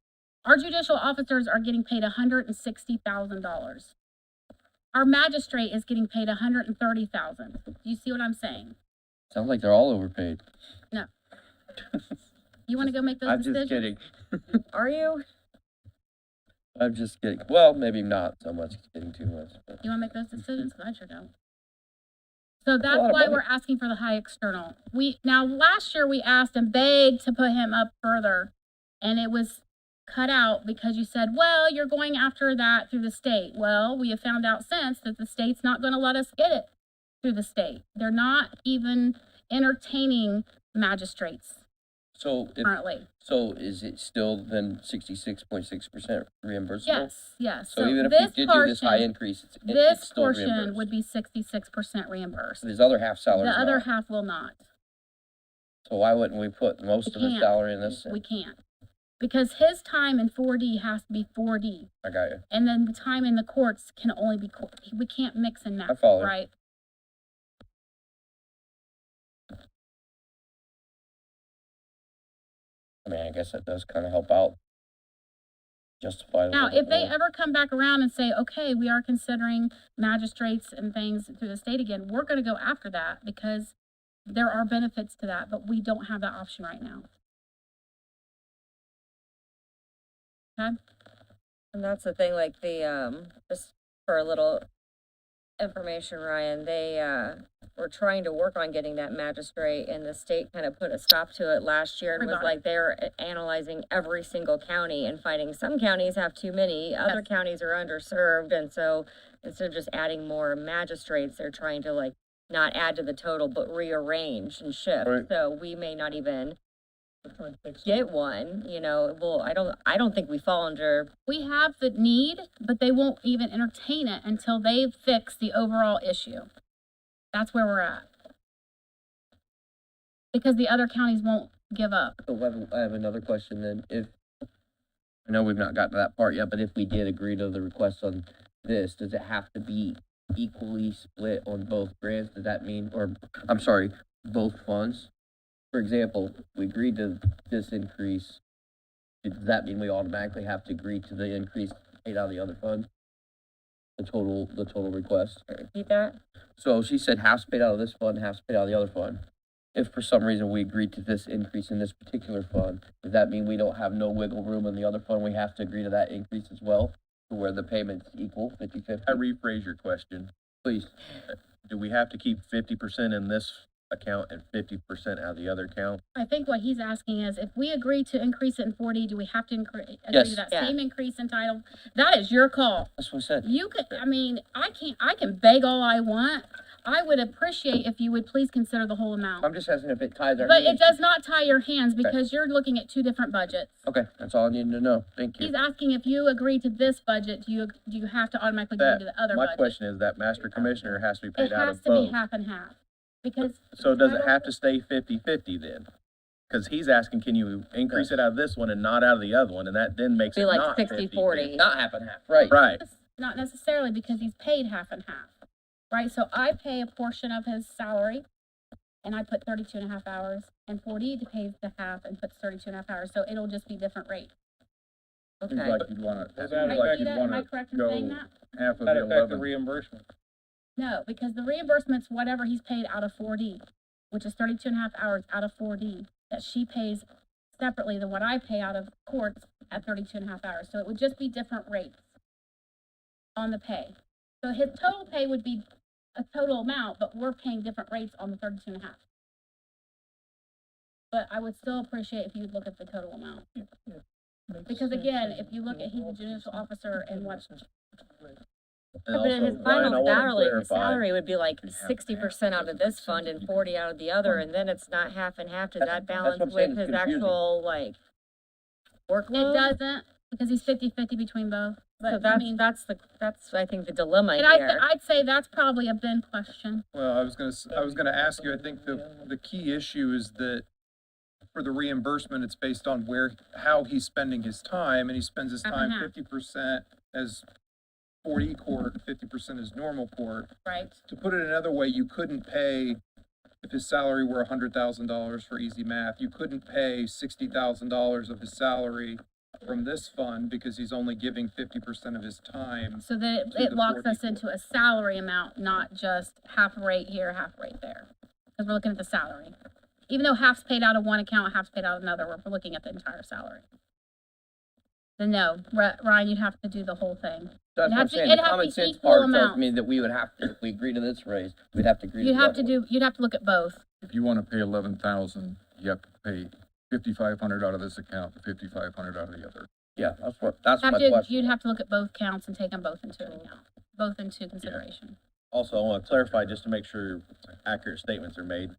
Speaker 4: Our judicial officers are getting paid $160,000. Our magistrate is getting paid $130,000. Do you see what I'm saying?
Speaker 6: Sounds like they're all overpaid.
Speaker 4: You want to go make those
Speaker 6: I'm
Speaker 4: decisions?
Speaker 6: just kidding.
Speaker 2: Are you?
Speaker 6: I'm just kidding. Well, maybe not so much kidding too much. But
Speaker 4: You want to make those decisions? 'Cause I sure don't. So
Speaker 6: a
Speaker 4: that's
Speaker 6: lot of
Speaker 4: why
Speaker 6: money.
Speaker 4: we're asking for the high external. Now last year we asked and begged to put him up further, and it was cut out because you said, well, you're going after that through the state. Well, we have found out since that the state's not going to let us get it through the state. They're not even entertaining magistrates
Speaker 6: So if,
Speaker 4: currently.
Speaker 6: so is it still then 66.6% reimbursable?
Speaker 4: Yes.
Speaker 6: So even if we did do this high increase, it's
Speaker 4: This
Speaker 6: still
Speaker 4: portion
Speaker 6: reimbursed.
Speaker 4: would be 66% reimbursed.
Speaker 6: His other half salary.
Speaker 4: The other half will not.
Speaker 6: So why wouldn't we put most of his
Speaker 4: can't.
Speaker 6: salary in this?
Speaker 4: We can't. Because his time in 4D has to be 4D.
Speaker 6: I got you.
Speaker 4: And then the time in the courts can only be court. We can't mix and match,
Speaker 6: I follow.
Speaker 4: right?
Speaker 6: I mean, I guess that does kind of help out. Justify it a
Speaker 4: Now,
Speaker 6: little
Speaker 4: if
Speaker 6: bit
Speaker 4: they
Speaker 6: more.
Speaker 4: ever come back around and say, okay, we are considering magistrates and things through the state again, we're gonna go after that because there are benefits to that, but we don't have that option right now. Okay?
Speaker 2: And that's the thing, like just for a little information, Ryan, they, were trying to work on getting that magistrate and the state kind of put a stop to it last year and was
Speaker 4: Everybody.
Speaker 2: like, they're analyzing every single county and finding some counties have too many, other
Speaker 4: Yes.
Speaker 2: counties are underserved, and so instead of just adding more magistrates, they're trying to like not add to the total, but rearrange and shift,
Speaker 6: Right.
Speaker 2: so we may not even get one, well, I don't think we fall under.
Speaker 4: We have the need, but they won't even entertain it until they fix the overall issue. That's where we're at. Because the other counties won't give up.
Speaker 6: So I have another question then. I know we've not gotten to that part yet, but if we did agree to the request on this, does it have to be equally split on both grants? Does that mean, both funds? For example, we agreed to this increase. Does that mean we automatically have to agree to the increase paid out of the other fund? The total request?
Speaker 2: Repeat that?
Speaker 6: So she said half's paid out of this fund, half's paid out of the other fund. If for some reason we agreed to this increase in this particular fund, does that mean we don't have no wiggle room in the other fund? We have to agree to that increase as well, to where the payment's equal, 50/50?
Speaker 9: I rephrase your question.
Speaker 6: Please.
Speaker 9: Do we have to keep 50% in this account and 50% out of the other account?
Speaker 4: I think what he's asking is, if we agree to increase it in 4D, do we have to agree
Speaker 6: Yes.
Speaker 4: to that
Speaker 2: Yeah.
Speaker 4: same increase in title? That is your call.
Speaker 6: That's what I said.
Speaker 4: You could, I can beg all I want. I would appreciate if you would please consider the whole amount.
Speaker 6: I'm just asking if it ties our
Speaker 4: But it
Speaker 6: hands.
Speaker 4: does not tie your hands because you're looking at two different budgets.
Speaker 6: Okay, that's all I needed to know. Thank you.
Speaker 4: He's asking if you agree to this budget, do you have to automatically agree to the other
Speaker 9: My
Speaker 4: budget?
Speaker 9: question is that master commissioner has to be
Speaker 4: It
Speaker 9: paid out
Speaker 4: has
Speaker 9: of
Speaker 4: to be
Speaker 9: both.
Speaker 4: half and half. Because
Speaker 9: So does it have to stay 50/50 then? Because he's asking, can you increase it out of this one and not out of the other one? And that then makes
Speaker 2: Be
Speaker 9: it
Speaker 2: like
Speaker 9: not
Speaker 2: 60/40.
Speaker 9: 50/50.
Speaker 6: Not half and half, right?
Speaker 9: Right.
Speaker 4: not necessarily, because he's paid half and half, right? So I pay a portion of his salary and I put 32 and a half hours, and 4D pays the half and puts 32 and a half hours. So it'll just be different rates.
Speaker 7: Seems
Speaker 2: Okay,
Speaker 7: like you'd wanna,
Speaker 3: Does
Speaker 7: seems
Speaker 3: that
Speaker 7: like
Speaker 3: affect-
Speaker 7: you'd
Speaker 4: Am I
Speaker 7: wanna
Speaker 4: correct in saying
Speaker 7: go
Speaker 4: that?
Speaker 7: half of
Speaker 3: That
Speaker 7: the
Speaker 3: affect the
Speaker 7: 11.
Speaker 3: reimbursement?
Speaker 4: No, because the reimbursement's whatever he's paid out of 4D, which is 32 and a half hours out of 4D, that she pays separately than what I pay out of courts at 32 and a half hours. So it would just be different rates on the pay. So his total pay would be a total amount, but we're paying different rates on the 32 and a half. But I would still appreciate if you'd look at the total amount. Because again, if you look at he's a judicial officer and what,
Speaker 9: And
Speaker 2: but then
Speaker 9: also,
Speaker 2: his
Speaker 9: Ryan, I
Speaker 2: final
Speaker 9: wanna
Speaker 2: salary,
Speaker 9: clarify,
Speaker 2: would be like 60% out of this fund and 40 out of the other, and then it's not half and half. Does
Speaker 6: That's-
Speaker 2: that
Speaker 6: that's
Speaker 2: balance
Speaker 6: what I'm saying,
Speaker 2: with
Speaker 6: it's
Speaker 2: his
Speaker 6: confusing.
Speaker 2: actual,
Speaker 4: it
Speaker 2: workload?
Speaker 4: doesn't, because he's 50-50 between both.
Speaker 2: So
Speaker 4: But I mean,
Speaker 2: that's I think the dilemma
Speaker 4: and
Speaker 2: here.
Speaker 4: I'd say that's probably a Ben question.
Speaker 10: Well, I was gonna ask you, I think the key issue is that for the reimbursement, it's based on how he's spending his time, and he spends his
Speaker 4: Half
Speaker 10: time
Speaker 4: and half.
Speaker 10: 50% as 40 court, 50% as normal court.
Speaker 4: Right,
Speaker 10: To put it another way, you couldn't pay, if his salary were $100,000 for easy math, you couldn't pay $60,000 of his salary from this fund because he's only giving 50% of his time.
Speaker 4: so that
Speaker 10: To
Speaker 4: it
Speaker 10: the
Speaker 4: locks us
Speaker 10: 40.
Speaker 4: into a salary amount, not just half rate here, half rate there. Because we're looking at the salary. Even though half's paid out of one account, half's paid out of another, we're looking at the entire salary. Then no, Ryan, you'd have to do the whole thing.
Speaker 6: That's what
Speaker 4: It'd
Speaker 6: I'm
Speaker 4: have to-
Speaker 6: saying,
Speaker 4: it'd
Speaker 6: the
Speaker 4: have to
Speaker 6: common
Speaker 4: be
Speaker 6: sense
Speaker 4: equal
Speaker 6: part tells
Speaker 4: amounts.
Speaker 6: me that we would have to, if we agree to this raise, we'd have to agree to
Speaker 4: You'd
Speaker 6: the
Speaker 4: have
Speaker 6: other
Speaker 4: to
Speaker 6: one.
Speaker 4: you'd have to look at both.
Speaker 7: If you wanna pay 11,000, you have to pay 5,500 out of this account, 5,500 out of the other.
Speaker 6: Yeah, that's
Speaker 4: Have
Speaker 6: my
Speaker 4: to,
Speaker 6: question.
Speaker 4: you'd have to look at both counts and take them both into account, both into consideration.
Speaker 9: Also, I want to clarify, just to make sure accurate statements are made.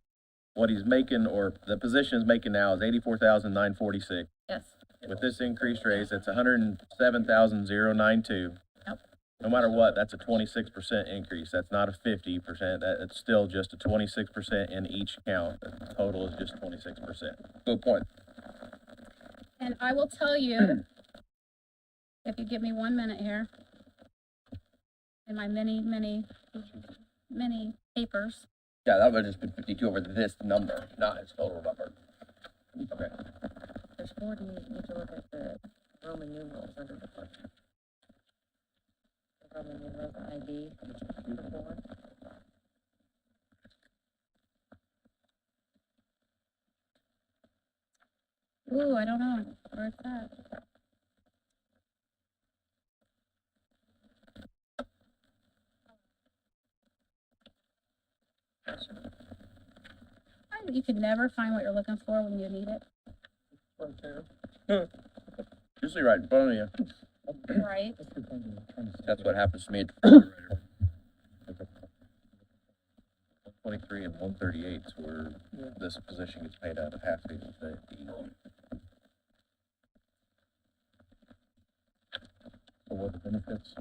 Speaker 9: What he's making, or the position is making now, is 84,946.
Speaker 4: Yes,
Speaker 9: With this increased raise, that's 107,092.
Speaker 4: Yep.
Speaker 9: No matter what, that's a 26% increase. That's not a 50%. It's still just a 26% in each count. The total is just 26%.
Speaker 6: Good point.
Speaker 4: and I will tell you, if you give me 1 minute here, in my many papers.
Speaker 6: Yeah, that would have just been 52 over this number, not his total number. Okay.
Speaker 2: There's 40, you need to look at the Roman numerals under the question. The Roman numerals, ID, before.
Speaker 4: Ooh, I don't know where it's at. You can never find what you're looking for when you need it.
Speaker 6: Usually right in front of you.
Speaker 4: Right.
Speaker 6: That's what happens to me.
Speaker 9: 123 and 138 is where this position gets paid out of half the.
Speaker 1: So what the benefits?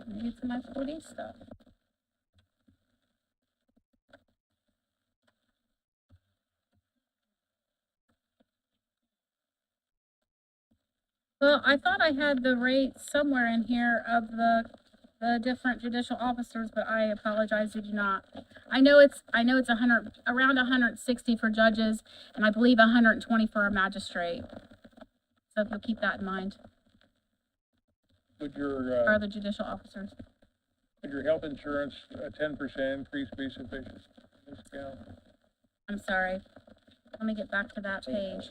Speaker 4: Maybe it's in my 40 stuff. Well, I thought I had the rates somewhere in here of the different judicial officers, but I apologize, I do not. I know it's around 160 for judges, and I believe 120 for a magistrate. So if you'll keep that in mind,
Speaker 11: Would your,
Speaker 4: are the judicial officers.
Speaker 11: would your health insurance, 10% increase be sufficient? Discount?
Speaker 4: I'm sorry. Let me get back to that page.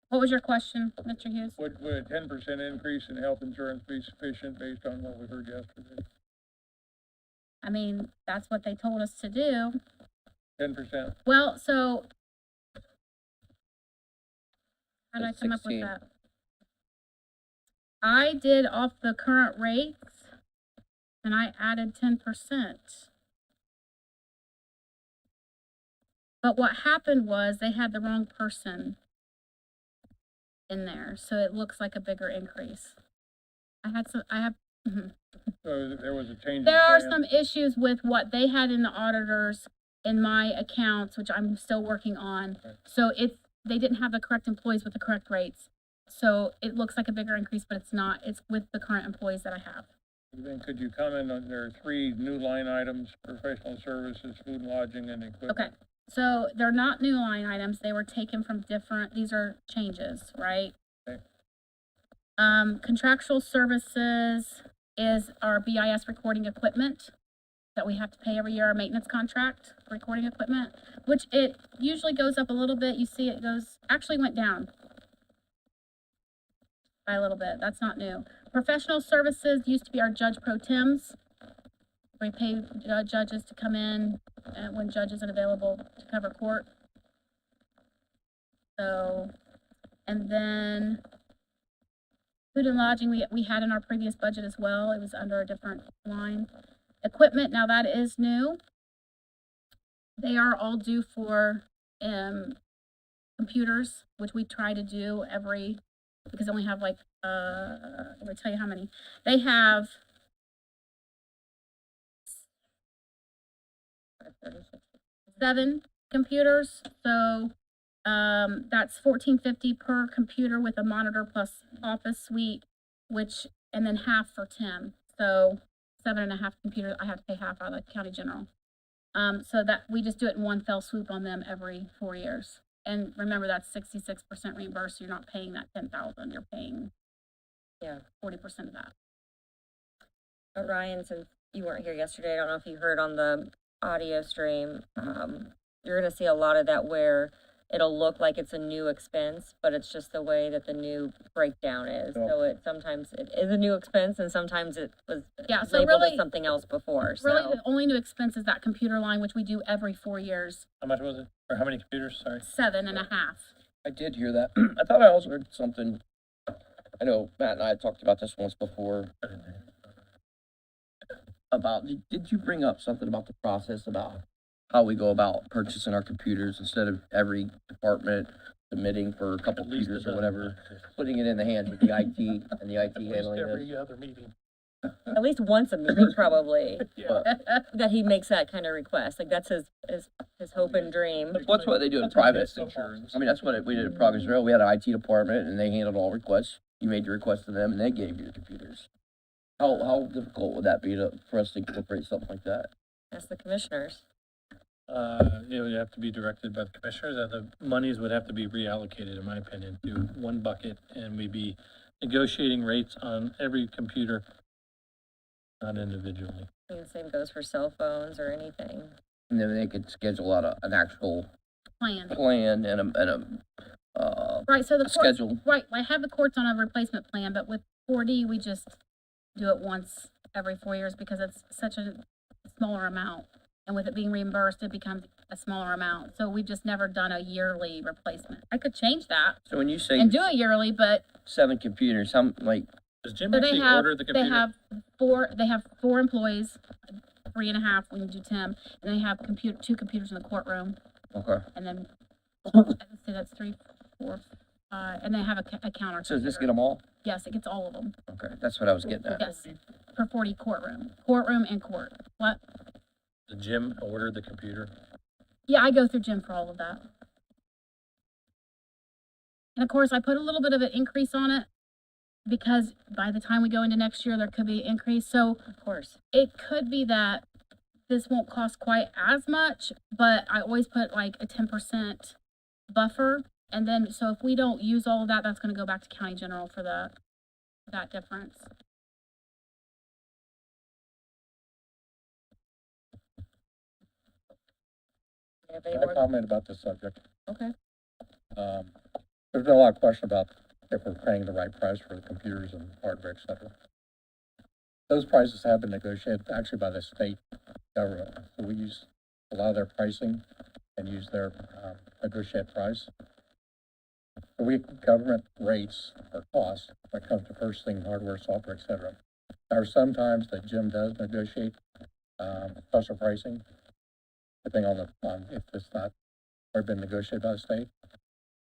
Speaker 4: What was your question, Mr. Hughes?
Speaker 11: Would a 10% increase in health insurance be sufficient based on what we heard yesterday?
Speaker 4: I mean, that's what they told us to do.
Speaker 11: 10%?
Speaker 4: Well, so how did I
Speaker 6: It's
Speaker 4: come up with
Speaker 6: 16.
Speaker 4: that? I did off the current rates and I added 10%. But what happened was they had the wrong person in there, so it looks like a bigger increase. Mhm.
Speaker 11: So there was a change in
Speaker 4: There are
Speaker 11: plan?
Speaker 4: some issues with what they had in the auditors in my accounts, which I'm still working on. So they didn't have the correct employees with the correct rates. So it looks like a bigger increase, but it's not. It's with the current employees that I have.
Speaker 11: Then could you comment on, there are 3 new line items: professional services, food and lodging, and equipment?
Speaker 4: Okay, so they're not new line items. They were taken from these are changes, right?
Speaker 11: Okay.
Speaker 4: Contractual services is our BIS recording equipment that we have to pay every year, our maintenance contract, for recording equipment, which it usually goes up a little bit. You see it actually went down by a little bit. That's not new. Professional services used to be our judge pro tems. We pay judges to come in when judge isn't available to cover court. So, and then food and lodging we had in our previous budget as well. It was under a different line. Equipment, now that is new. They are all due for, computers, which we try to do because they only have like, let me tell you how many. They have 7 computers, so, that's $14.50 per computer with a monitor plus office suite, and then half for Tim. So 7.5 computers, I have to pay half out of the county general. So that, we just do it in one fell swoop on them every 4 years. And remember, that's 66% reimbursed, so you're not paying that 10,000, you're paying,
Speaker 2: Yeah.
Speaker 4: 40% of that.
Speaker 2: Ryan, since you weren't here yesterday, I don't know if you heard on the audio stream, you're gonna see a lot of that where it'll look like it's a new expense, but it's just the way that the new breakdown is. So sometimes it is a new expense and sometimes it was
Speaker 4: Yeah, so
Speaker 2: labeled as
Speaker 4: really-
Speaker 2: something else before,
Speaker 4: Really,
Speaker 2: so.
Speaker 4: the only new expense is that computer line, which we do every 4 years,
Speaker 3: How much was it? Or how many computers? Sorry.
Speaker 4: 7.5.
Speaker 6: I did hear that. I thought I also heard something, I know Matt and I had talked about this once before, about, did you bring up something about the process, about how we go about purchasing our computers instead of every department submitting for a couple
Speaker 3: At least
Speaker 6: computers
Speaker 3: a
Speaker 6: or whatever,
Speaker 3: dozen.
Speaker 6: putting it in the hands of the IT and the IT handling it?
Speaker 3: other meeting.
Speaker 2: At least once a meeting, probably,
Speaker 6: But
Speaker 2: that he makes that kind of request, like that's his hope and dream.
Speaker 6: that's why they do it in private.
Speaker 3: Insurance.
Speaker 6: I mean, that's what we did at Progress Rail. We had an IT department and they handled all requests. You made your request to them and they gave you your computers. How difficult would that be for us to incorporate something like that?
Speaker 2: Ask the commissioners.
Speaker 3: It would have to be directed by the commissioners, and the monies would have to be reallocated, in my opinion, to one bucket, and we'd be negotiating rates on every computer, not individually.
Speaker 2: I think the same goes for cell phones or anything.
Speaker 6: And then they could schedule out an actual
Speaker 4: Plan.
Speaker 6: plan and a
Speaker 4: Right, so the court,
Speaker 6: schedule.
Speaker 4: right, I have the courts on a replacement plan, but with 4D, we just do it once every 4 years because it's such a smaller amount. And with it being reimbursed, it becomes a smaller amount. So we've just never done a yearly replacement. I could change that
Speaker 6: So when you say
Speaker 4: and do it yearly, but
Speaker 6: 7 computers, how, like,
Speaker 3: Does Jim
Speaker 4: so
Speaker 3: actually order the computer?
Speaker 4: they have 4 employees, 3.5 when you do Tim, and they have 2 computers in the courtroom,
Speaker 6: okay.
Speaker 4: and then, let's see, that's 3, 4, 5, and they have a counter.
Speaker 6: So does this get
Speaker 4: computer.
Speaker 6: them all?
Speaker 4: Yes, it gets all of them.
Speaker 6: Okay, that's what I was getting at.
Speaker 4: Yes, for 40 courtroom and court. What?
Speaker 3: Did Jim order the computer?
Speaker 4: Yeah, I go through Jim for all of that. And of course, I put a little bit of an increase on it because by the time we go into next year, there could be an increase. So
Speaker 2: Of course.
Speaker 4: it could be that this won't cost quite as much, but I always put like a 10% buffer. And then, so if we don't use all of that, that's gonna go back to county general for that difference.
Speaker 2: You have any
Speaker 1: Can I
Speaker 2: more?
Speaker 1: comment about this subject?
Speaker 2: Okay.
Speaker 1: There's been a lot of question about if we're paying the right price for the computers and hardware, et cetera. Those prices have been negotiated actually by the state government. So we use a lot of their pricing and use their negotiated price. So we, government rates or costs when it comes to purchasing hardware, software, et cetera. There are some times that Jim does negotiate special pricing, depending on if it's not already been negotiated by the state.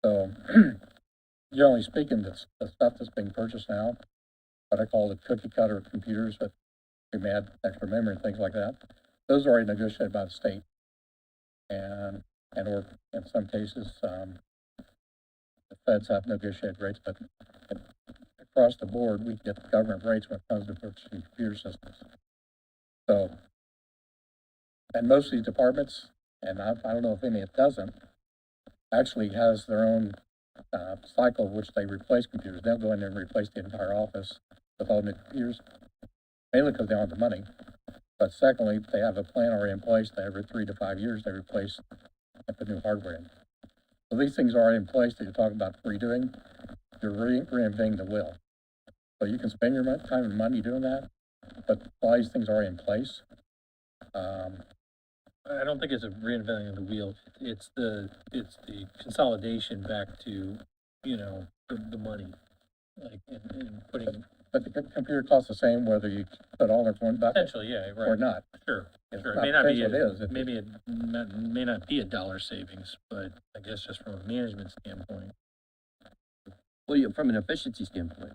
Speaker 1: So generally speaking, the stuff that's being purchased now, what I call the cookie cutter computers that we may add extra memory and things like that, those are already negotiated by the state. Or in some cases, the feds have negotiated rates, but across the board, we get government rates when it comes to purchasing computer systems. So, and most of these departments, and I don't know if any it doesn't, actually has their own cycle which they replace computers. They'll go in there and replace the entire office with all new computers, mainly because they don't have the money. But secondly, they have a plan already in place that every 3 to 5 years they replace and put new hardware in. So these things are already in place that you're talking about redoing. You're reinventing the wheel. So you can spend your time and money doing that, but a lot of these things are already in place.
Speaker 3: I don't think it's a reinventing of the wheel. It's the consolidation back to, the money. Like, and putting
Speaker 1: But the computer costs the same whether you put all in one bucket
Speaker 3: Potentially, yeah,
Speaker 1: or
Speaker 3: right,
Speaker 1: not.
Speaker 3: sure,
Speaker 1: It's
Speaker 3: sure. It
Speaker 1: not
Speaker 3: may not be,
Speaker 1: potential, it is. It-
Speaker 3: maybe it may not be a dollar savings, but I guess just from a management standpoint.
Speaker 6: Well, from an efficiency standpoint,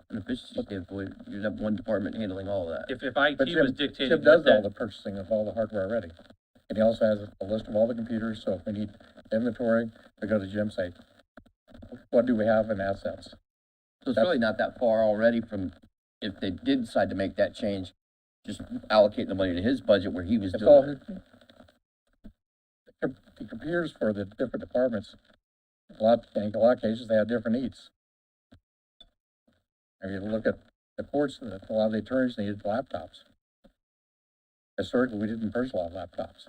Speaker 6: you have one department handling all of that.
Speaker 3: If IT
Speaker 1: But
Speaker 3: was
Speaker 1: Jim
Speaker 3: dictating
Speaker 1: does
Speaker 3: what
Speaker 1: all
Speaker 3: that,
Speaker 1: the purchasing of all the hardware already. And he also has a list of all the computers, so if we need inventory, we go to Jim, say, what do we have in assets?
Speaker 6: So it's really not that far already from, if they did decide to make that change, just allocate the money to his budget where he was
Speaker 1: It's all,
Speaker 6: doing it.
Speaker 1: the computers for the different departments, in a lot of cases, they have different needs. If you look at the courts, a lot of the attorneys needed laptops. Historically, we didn't purchase a lot of laptops,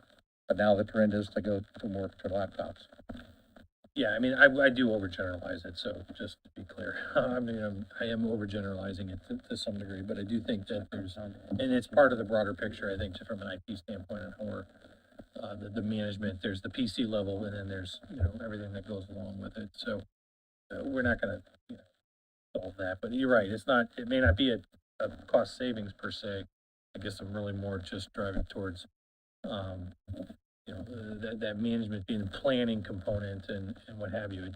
Speaker 1: but now the trend is to go to more to laptops.
Speaker 3: yeah, I mean, I do overgeneralize it, so just to be clear. I mean, I am overgeneralizing it to some degree, but I do think that there's, and it's part of the broader picture, I think, from an IT standpoint and how we're, the management, there's the PC level, and then there's, everything that goes along with it, so we're not gonna, solve that, but you're right, it may not be a cost savings per se. I guess I'm really more just driving towards, that management being the planning component and what have you.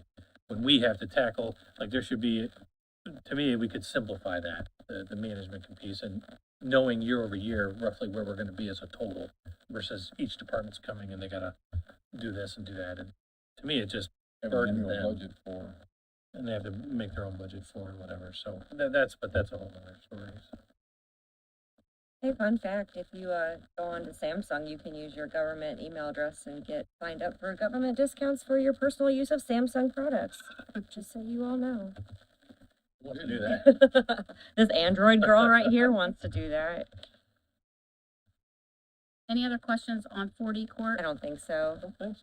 Speaker 3: When we have to tackle, like, there should be, to me, we could simplify that, the management piece, and knowing year over year roughly where we're gonna be as a total versus each department's coming and they gotta do this and do that, and to me, it just
Speaker 7: Have an
Speaker 3: burden
Speaker 7: annual
Speaker 3: them.
Speaker 7: budget for,
Speaker 3: And they have to make their own budget for it, whatever, so that's a whole other story.
Speaker 2: Hey, fun fact, if you, go on to Samsung, you can use your government email address and get signed up for government discounts for your personal use of Samsung products. Just so you all know.
Speaker 3: Want to do that?
Speaker 2: This Android girl right here wants to do that.
Speaker 4: Any other questions on 4D court?
Speaker 2: I don't think so.
Speaker 3: Thanks.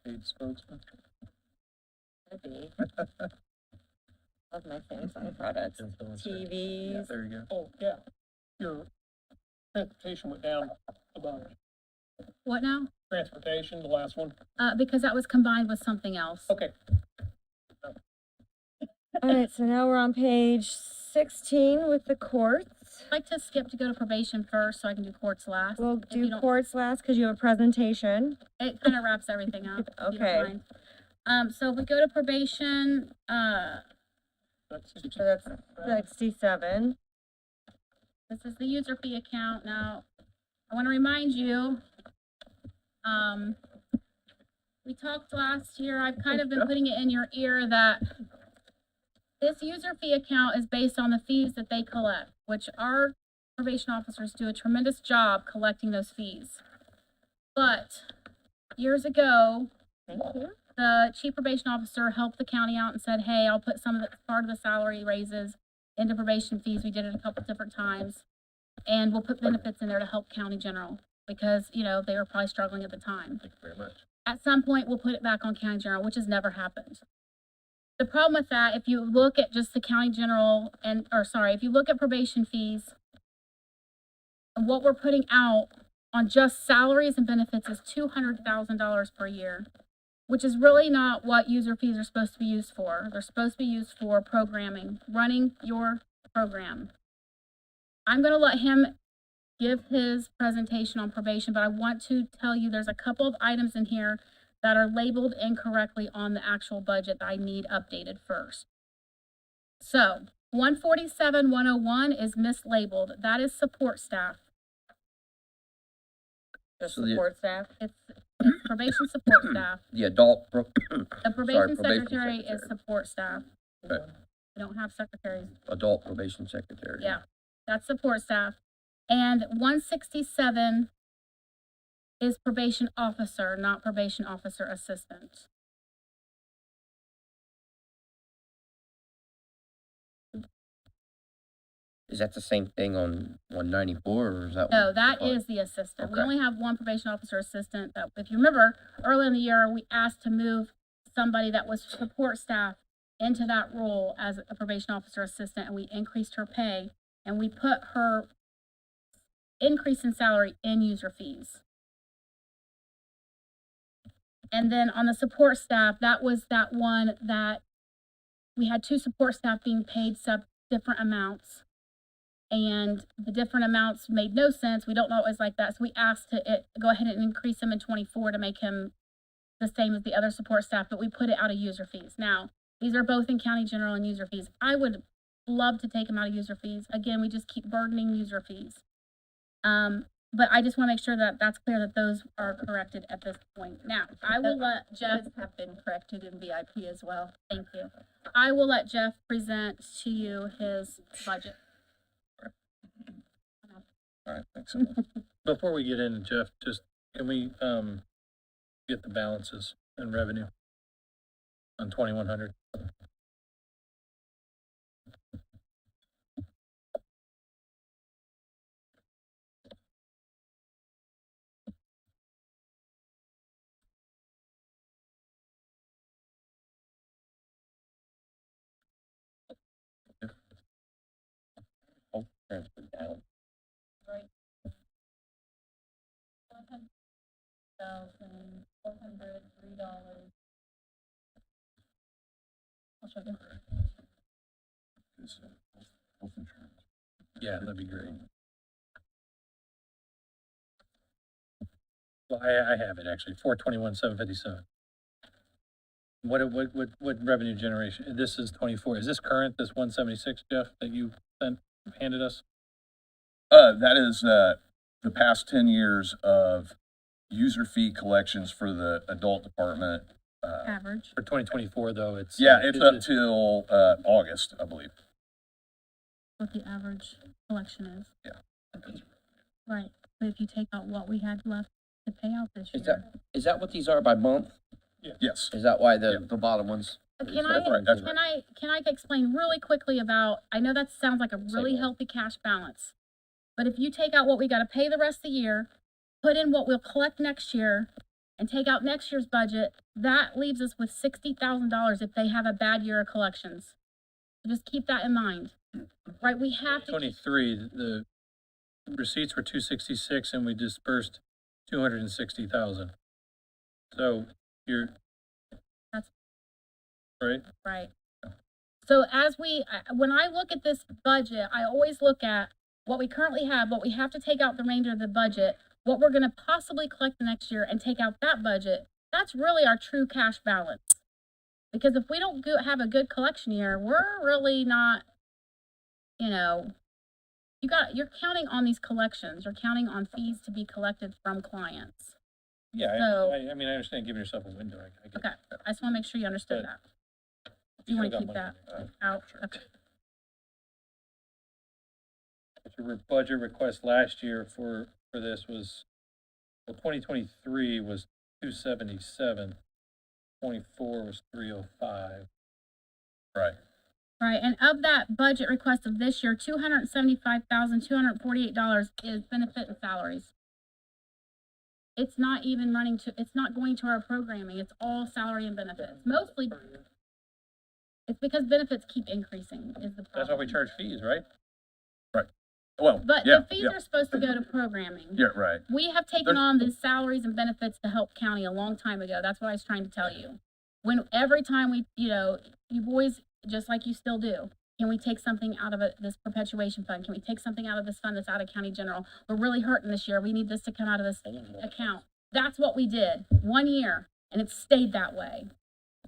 Speaker 7: paid spokesman.
Speaker 2: Could be. Love my Samsung products. TVs.
Speaker 3: There you go.
Speaker 11: Oh, yeah, your transportation went down about,
Speaker 4: What now?
Speaker 11: transportation, the last one,
Speaker 4: Because that was combined with something else.
Speaker 11: okay.
Speaker 2: All right, so now we're on page 16 with the courts.
Speaker 4: I'd like to skip to go to probation first so I can do courts last.
Speaker 2: We'll
Speaker 4: if you
Speaker 2: do
Speaker 4: don't-
Speaker 2: courts last because you have a presentation.
Speaker 4: It kind of wraps everything up. if you don't
Speaker 2: Okay.
Speaker 4: mind. So if we go to probation,
Speaker 2: So that's 67.
Speaker 4: this is the user fee account. Now, I want to remind you, we talked last year, I've kind of been putting it in your ear that this user fee account is based on the fees that they collect, which our probation officers do a tremendous job collecting those fees. But years ago,
Speaker 2: Thank you.
Speaker 4: the chief probation officer helped the county out and said, hey, I'll put some of the part of the salary raises into probation fees. We did it a couple different times. And we'll put benefits in there to help county general because, they were probably struggling at the time.
Speaker 3: Thank you very much.
Speaker 4: At some point, we'll put it back on county general, which has never happened. The problem with that, if you look at just the county general if you look at probation fees, and what we're putting out on just salaries and benefits is $200,000 per year, which is really not what user fees are supposed to be used for. They're supposed to be used for programming, running your program. I'm going to let him give his presentation on probation, but I want to tell you there's a couple of items in here that are labeled incorrectly on the actual budget that I need updated first. So 147-101 is mislabeled. That is support staff.
Speaker 2: Just
Speaker 6: So the-
Speaker 2: support staff.
Speaker 4: It's probation support staff.
Speaker 6: The adult,
Speaker 4: The probation
Speaker 6: probation
Speaker 4: secretary is
Speaker 6: secretary.
Speaker 4: support staff.
Speaker 6: Okay.
Speaker 4: We don't have secretaries.
Speaker 6: adult probation secretary.
Speaker 4: Yeah, that's support staff. And 167 is probation officer, not probation officer assistant.
Speaker 6: Is that the same thing on 194, or is that?
Speaker 4: No,
Speaker 6: one
Speaker 4: that
Speaker 6: different?
Speaker 4: is the assistant. We
Speaker 6: Okay.
Speaker 4: only have one probation officer assistant. That, if you remember, early in the year, we asked to move somebody that was support staff into that role as a probation officer assistant, and we increased her pay, and we put her increase in salary in user fees. And then on the support staff, that was that one that we had two support staff being paid different amounts. And the different amounts made no sense. We don't know it was like that. So we asked to go ahead and increase him in 24 to make him the same as the other support staff, but we put it out of user fees. Now, these are both in county general and user fees. I would love to take them out of user fees. Again, we just keep burdening user fees. But I just want to make sure that that's clear that those are corrected at this point. Now, I will let Jeff
Speaker 8: Have been corrected in VIP as well.
Speaker 4: Thank you. I will let Jeff present to you his budget.
Speaker 7: All right, thanks.
Speaker 3: Before we get in, Jeff, just, can we, get the balances and revenue on 2100?
Speaker 6: Oh, transfer down.
Speaker 4: $403. I'll show you.
Speaker 7: Health insurance.
Speaker 3: Yeah, that'd be great. Well, I have it actually, 421,757. What revenue generation? This is 24. Is this current, this 176, Jeff, that you handed us?
Speaker 9: That is, the past 10 years of user fee collections for the adult department.
Speaker 4: Average.
Speaker 3: For 2024 though, it's.
Speaker 9: Yeah, it's up till, August, I believe.
Speaker 4: What the average collection is.
Speaker 9: Yeah.
Speaker 4: Right, but if you take out what we had left to pay out this
Speaker 6: Is
Speaker 4: year.
Speaker 6: is that what these are by month?
Speaker 9: Yes.
Speaker 6: Is that why
Speaker 9: Yeah.
Speaker 6: the bottom ones?
Speaker 4: Can
Speaker 9: That's right, that's right.
Speaker 4: can I explain really quickly about, I know that sounds like a really
Speaker 6: one.
Speaker 4: healthy cash balance. But if you take out what we gotta pay the rest of the year, put in what we'll collect next year, and take out next year's budget, that leaves us with $60,000 if they have a bad year of collections. So just keep that in mind, right? We have to.
Speaker 3: 23, the receipts were 266 and we dispersed 260,000. So you're.
Speaker 4: That's-
Speaker 3: Right?
Speaker 4: Right. So when I look at this budget, I always look at what we currently have, what we have to take out the remainder of the budget, what we're gonna possibly collect the next year and take out that budget. That's really our true cash balance. Because if we don't have a good collection year, we're really not, you're counting on these collections. You're counting on fees to be collected from clients.
Speaker 3: Yeah,
Speaker 4: So-
Speaker 3: I mean, I understand giving yourself a window. I get
Speaker 4: Okay, I just wanna make sure you understood
Speaker 3: But-
Speaker 4: that. You wanna
Speaker 3: still
Speaker 4: keep
Speaker 3: got
Speaker 4: that
Speaker 3: money.
Speaker 4: out?
Speaker 3: Sure.
Speaker 4: Okay.
Speaker 3: Your budget request last year for this was, well, 2023 was 277, 24 was 305.
Speaker 9: Right.
Speaker 4: Right, and of that budget request of this year, $275,248 is benefit and salaries. It's not even it's not going to our programming, it's all salary and benefits, mostly. It's because benefits keep increasing is the problem.
Speaker 3: That's why we charge fees, right?
Speaker 9: Well,
Speaker 4: But
Speaker 9: yeah,
Speaker 4: the fees
Speaker 9: yeah,
Speaker 4: are supposed to go to programming.
Speaker 9: yeah, right.
Speaker 4: We have taken on the salaries and benefits to help county a long time ago. That's what I was trying to tell you. Every time you've always, just like you still do, can we take something out of this perpetuation fund? Can we take something out of this fund that's out of county general? We're really hurting this year. We need this to come out of this account. That's what we did 1 year, and it stayed that way.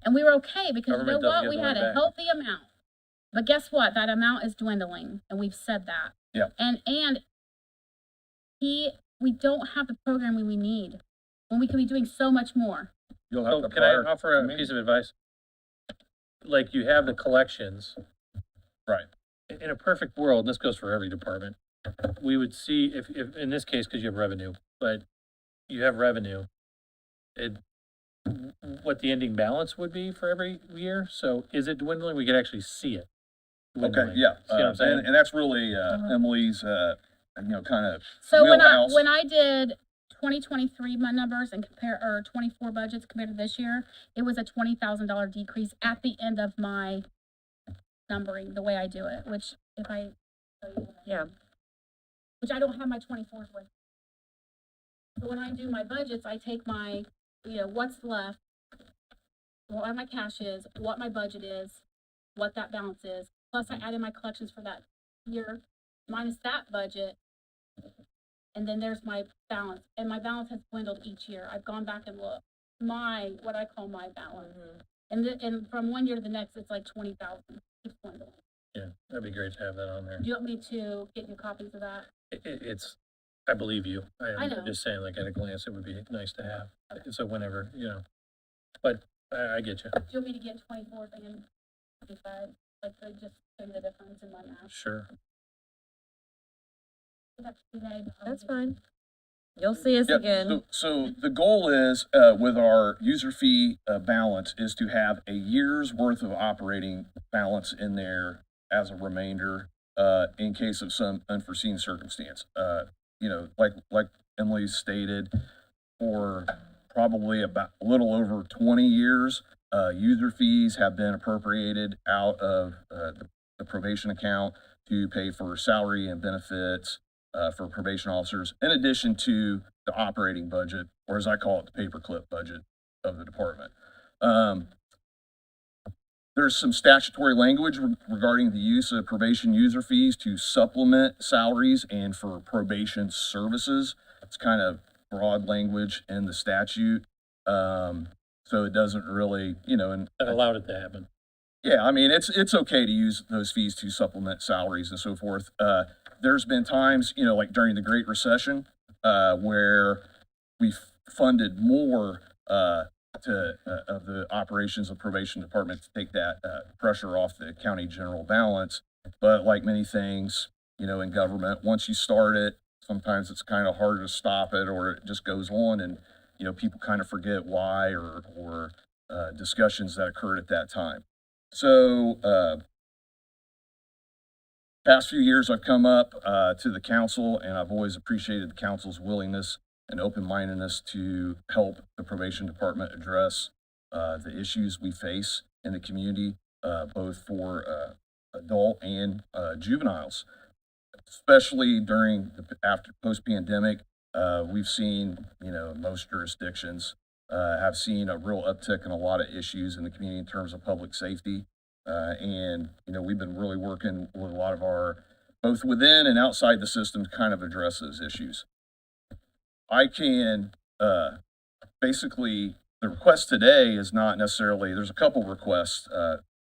Speaker 4: And we were okay because
Speaker 3: Government
Speaker 4: you know
Speaker 3: doesn't
Speaker 4: what?
Speaker 3: get
Speaker 4: We
Speaker 3: the
Speaker 4: had
Speaker 3: money
Speaker 4: a
Speaker 3: back.
Speaker 4: healthy amount. But guess what? That amount is dwindling, and we've said that.
Speaker 9: Yeah.
Speaker 4: And we don't have the programming we need when we could be doing so much more.
Speaker 7: You'll have
Speaker 3: So
Speaker 7: to
Speaker 3: can I
Speaker 7: fire
Speaker 3: offer a
Speaker 7: me.
Speaker 3: piece of advice? Like you have the collections.
Speaker 9: Right.
Speaker 3: In a perfect world, and this goes for every department, we would see if in this case, because you have revenue, but you have revenue, what the ending balance would be for every year. So is it dwindling? We could actually see it.
Speaker 9: Okay,
Speaker 3: dwindling.
Speaker 9: yeah.
Speaker 3: See what I'm saying?
Speaker 9: And that's really, Emily's, kind of
Speaker 4: So
Speaker 9: wheelhouse.
Speaker 4: when I did 2023 numbers and 24 budgets compared to this year, it was a $20,000 decrease at the end of my numbering, the way I do it, which if I,
Speaker 2: Yeah.
Speaker 4: which I don't have my 24s with. So when I do my budgets, I take my, what's left, what my cash is, what my budget is, what that balance is. Plus I added my collections for that year, minus that budget. And then there's my balance, and my balance has dwindled each year. I've gone back and looked. What I call my balance. And from one year to the next, it's like 20,000. It's dwindling.
Speaker 3: Yeah, that'd be great to have that on there.
Speaker 4: Do you want me to get you copies of that?
Speaker 3: I believe you.
Speaker 4: I
Speaker 3: I'm
Speaker 4: know.
Speaker 3: just saying, like, at a glance, it would be nice to have. So whenever, but I get you.
Speaker 4: Do you want me to get 24 and 25? Like, just show you the difference in my math?
Speaker 3: Sure.
Speaker 2: That's fine. You'll see us
Speaker 9: Yep,
Speaker 2: again.
Speaker 9: so the goal is, with our user fee, balance is to have a year's worth of operating balance in there as a remainder, in case of some unforeseen circumstance. Like Emily stated, for probably about a little over 20 years, user fees have been appropriated out of, the probation account to pay for salary and benefits, for probation officers, in addition to the operating budget, or as I call it, the paperclip budget of the department. There's some statutory language regarding the use of probation user fees to supplement salaries and for probation services. It's kind of broad language in the statute. So it doesn't really, and
Speaker 3: That allowed it to happen.
Speaker 9: yeah, I mean, it's okay to use those fees to supplement salaries and so forth. There's been times, like during the Great Recession, where we funded more of the operations of probation department to take that pressure off the county general balance. But like many things, in government, once you start it, sometimes it's kind of hard to stop it, or it just goes on, and people kind of forget why or discussions that occurred at that time. So, past few years, I've come up to the council, and I've always appreciated the council's willingness and open-mindedness to help the probation department address the issues we face in the community, both for adult and juveniles. Especially during after post-pandemic, we've seen, most jurisdictions have seen a real uptick in a lot of issues in the community in terms of public safety. And we've been really working with a lot of our, both within and outside the system, to kind of address those issues. I can, basically, the request today is not necessarily, there's a couple requests,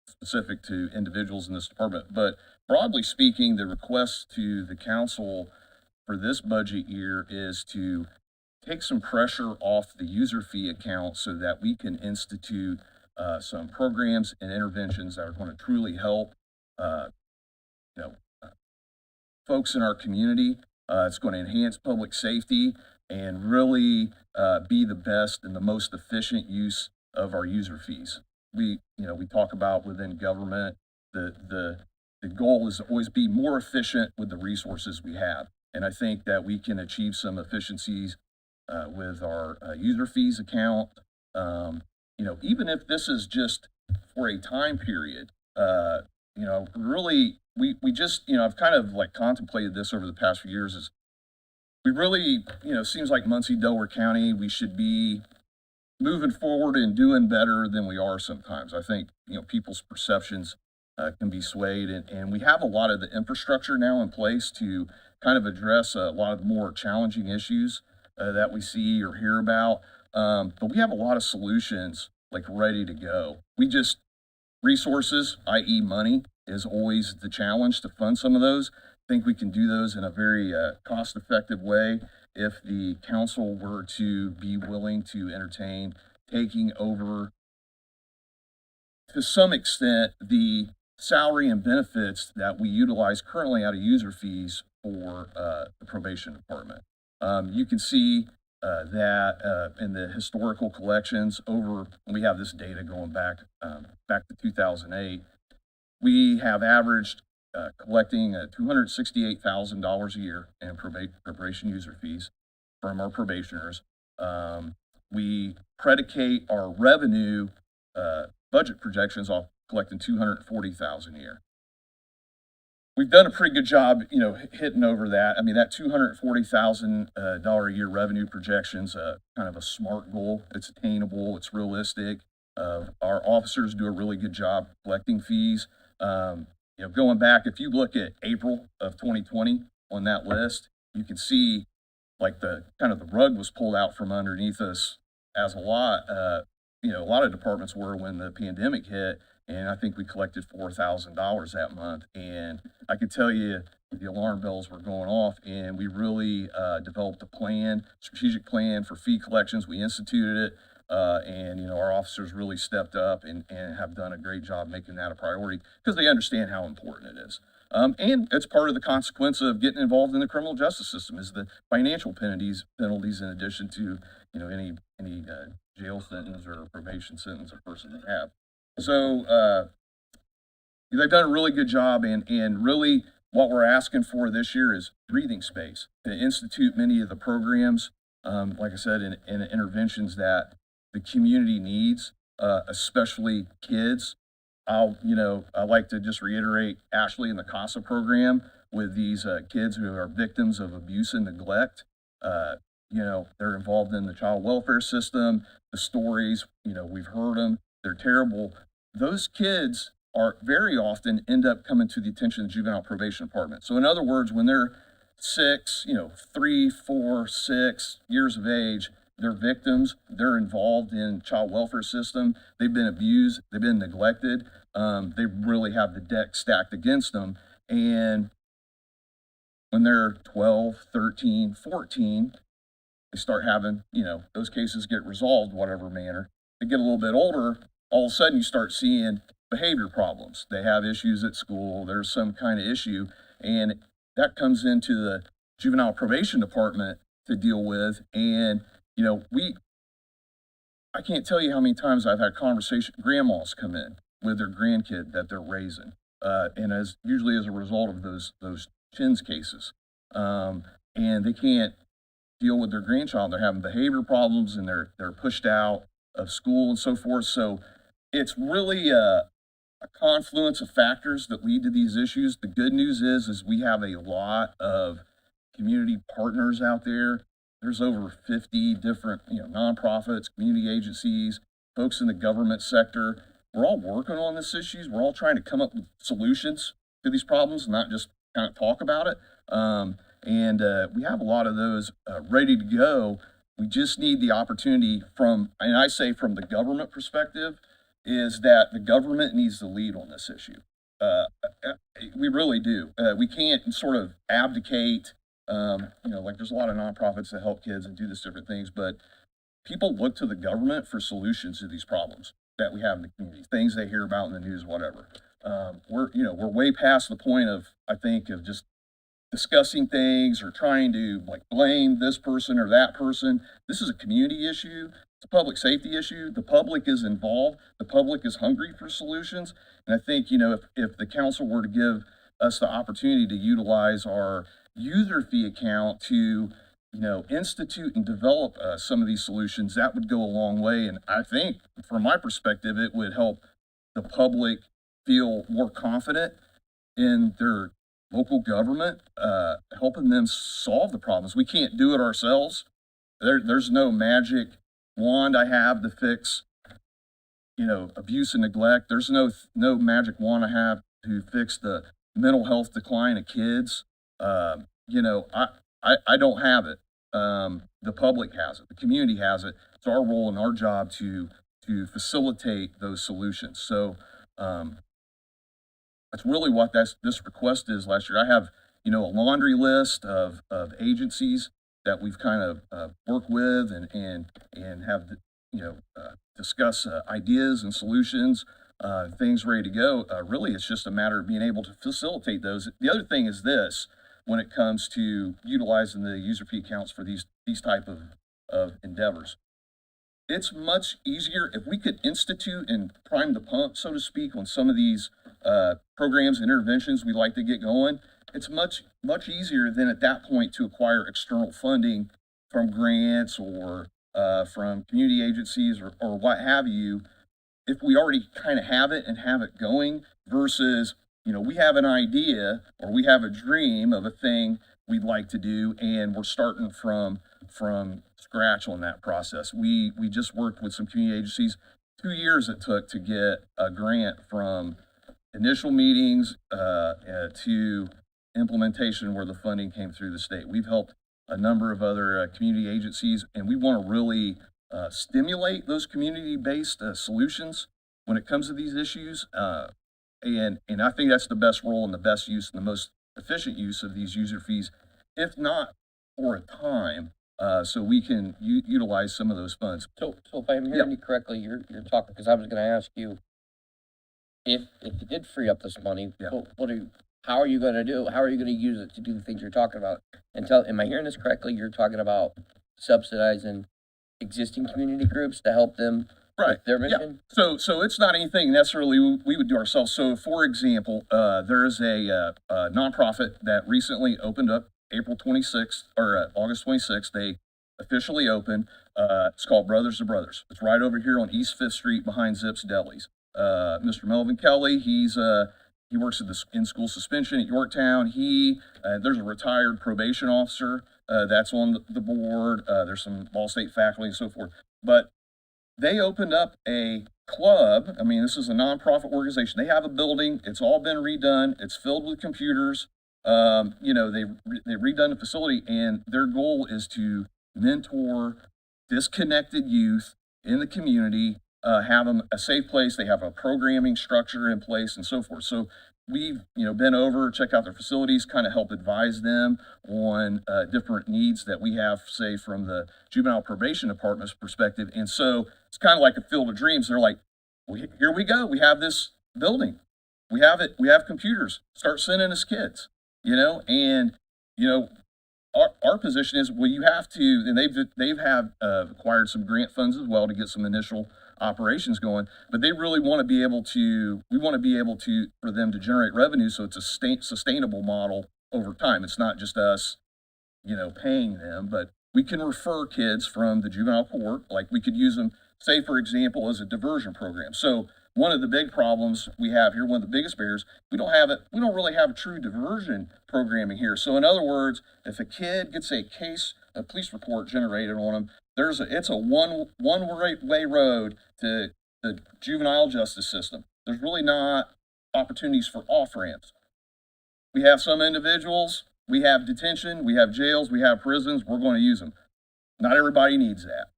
Speaker 9: specific to individuals in this department, but broadly speaking, the request to the council for this budget year is to take some pressure off the user fee account so that we can institute some programs and interventions that are going to truly help, folks in our community. It's going to enhance public safety and really be the best and the most efficient use of our user fees. We talk about within government, the goal is to always be more efficient with the resources we have. And I think that we can achieve some efficiencies with our user fees account. Even if this is just for a time period, really, we just, I've kind of like contemplated this over the past few years, is we really, seems like Muncie, Delaware County, we should be moving forward and doing better than we are sometimes. I think, people's perceptions can be swayed, and we have a lot of the infrastructure now in place to kind of address a lot of more challenging issues that we see or hear about. But we have a lot of solutions like ready to go. Resources, i.e. money, is always the challenge to fund some of those. I think we can do those in a very cost-effective way if the council were to be willing to entertain taking over, to some extent, the salary and benefits that we utilize currently out of user fees for the probation department. You can see that in the historical collections we have this data going back to 2008, we have averaged collecting $268,000 a year in probation user fees from our probationers. We predicate our revenue budget projections off collecting $240,000 a year. We've done a pretty good job, hitting over that. I mean, that $240,000 a year revenue projection's kind of a SMART goal. It's attainable. It's realistic. Our officers do a really good job collecting fees. Going back, if you look at April of 2020 on that list, you can see like the kind of the rug was pulled out from underneath us as a lot of departments were when the pandemic hit. And I think we collected $4,000 that month. And I can tell you the alarm bells were going off, and we really developed a strategic plan for fee collections. We instituted it. And our officers really stepped up and have done a great job making that a priority because they understand how important it is. And it's part of the consequence of getting involved in the criminal justice system is the financial penalties in addition to, any jail sentence or probation sentence a person may have. So, they've done a really good job, and really what we're asking for this year is breathing space to institute many of the programs, like I said, in interventions that the community needs, especially kids. I like to just reiterate Ashley and the CASA program with these kids who are victims of abuse and neglect. They're involved in the child welfare system. The stories, we've heard them. They're terrible. Those kids are very often end up coming to the attention of the juvenile probation department. So in other words, when they're 3, 4, 6 years of age, they're victims. They're involved in child welfare system. They've been abused. They've been neglected. They really have the deck stacked against them. And when they're 12, 13, 14, they start having, those cases get resolved, whatever manner. They get a little bit older, all of a sudden you start seeing behavior problems. They have issues at school. There's some kind of issue. And that comes into the juvenile probation department to deal with. And I can't tell you how many times I've had grandmas come in with their grandkid that they're raising, and usually as a result of those CHINS cases, and they can't deal with their grandchild. They're having behavior problems, and they're pushed out of school and so forth. So it's really a confluence of factors that lead to these issues. The good news is we have a lot of community partners out there. There's over 50 different, nonprofits, community agencies, folks in the government sector. We're all working on these issues. We're all trying to come up with solutions to these problems, not just kind of talk about it. And we have a lot of those ready to go. We just need the opportunity from the government perspective, is that the government needs to lead on this issue. We really do. We can't sort of abdicate. There's a lot of nonprofits that help kids and do these different things, but people look to the government for solutions to these problems that we have in the community, things they hear about in the news, whatever. We're way past the point of just discussing things or trying to blame this person or that person. This is a community issue. It's a public safety issue. The public is involved. The public is hungry for solutions. And I think, if the council were to give us the opportunity to utilize our user fee account to, institute and develop some of these solutions, that would go a long way. And I think from my perspective, it would help the public feel more confident in their local government, helping them solve the problems. We can't do it ourselves. There's no magic wand I have to fix, abuse and neglect. There's no magic wand I have to fix the mental health decline of kids. I don't have it. The public has it. The community has it. It's our role and our job to facilitate those solutions. So that's really what this request is last year. I have, a laundry list of agencies that we've kind of worked with and have, discuss ideas and solutions, things ready to go. Really, it's just a matter of being able to facilitate those. The other thing is this, when it comes to utilizing the user fee accounts for these type of endeavors. It's much easier if we could institute and prime the pump, so to speak, on some of these programs and interventions we like to get going. It's much easier than at that point to acquire external funding from grants or from community agencies or what have you, if we already kind of have it and have it going, versus, we have an idea or we have a dream of a thing we'd like to do, and we're starting from scratch on that process. We just worked with some community agencies. 2 years it took to get a grant from initial meetings, to implementation where the funding came through the state. We've helped a number of other community agencies, and we want to really stimulate those community-based solutions when it comes to these issues. And I think that's the best role and the best use and the most efficient use of these user fees, if not for a time, so we can utilize some of those funds.
Speaker 6: So if I'm hearing you correctly, you're talking, because I was gonna ask you, if you did free up this money,
Speaker 9: Yeah.
Speaker 6: how are you gonna use it to do the things you're talking about? Am I hearing this correctly? You're talking about subsidizing existing community groups to help them
Speaker 9: Right.
Speaker 6: with their
Speaker 9: Yeah.
Speaker 6: mission?
Speaker 9: So it's not anything necessarily we would do ourselves. So for example, there's a nonprofit that recently opened up April 26th or August 26th. They officially opened. It's called Brothers to Brothers. It's right over here on East 5th Street behind Zips Delis. Mr. Melvin Kelly, he works at the in-school suspension at Yorktown. There's a retired probation officer that's on the board. There's some Ball State faculty and so forth. But they opened up a club. I mean, this is a nonprofit organization. They have a building. It's all been redone. It's filled with computers. They've redone the facility, and their goal is to mentor disconnected youth in the community, have them a safe place. They have a programming structure in place and so forth. So we've, been over, check out their facilities, kind of help advise them on different needs that we have, say, from the juvenile probation department's perspective. And so it's kind of like a field of dreams. They're like, well, here we go. We have this building. We have it. We have computers. Start sending us kids, our position is, well, you have to, and they've acquired some grant funds as well to get some initial operations going, but they really want to be able to, for them to generate revenue, so it's a sustainable model over time. It's not just us, paying them, but we can refer kids from the juvenile court, like we could use them, say, for example, as a diversion program. So one of the big problems we have here, one of the biggest barriers, we don't really have a true diversion programming here. So in other words, if a kid gets a police report generated on them, it's a one-way road to the juvenile justice system. There's really not opportunities for off-ramps. We have some individuals, we have detention, we have jails, we have prisons, we're going to use them. Not everybody needs that.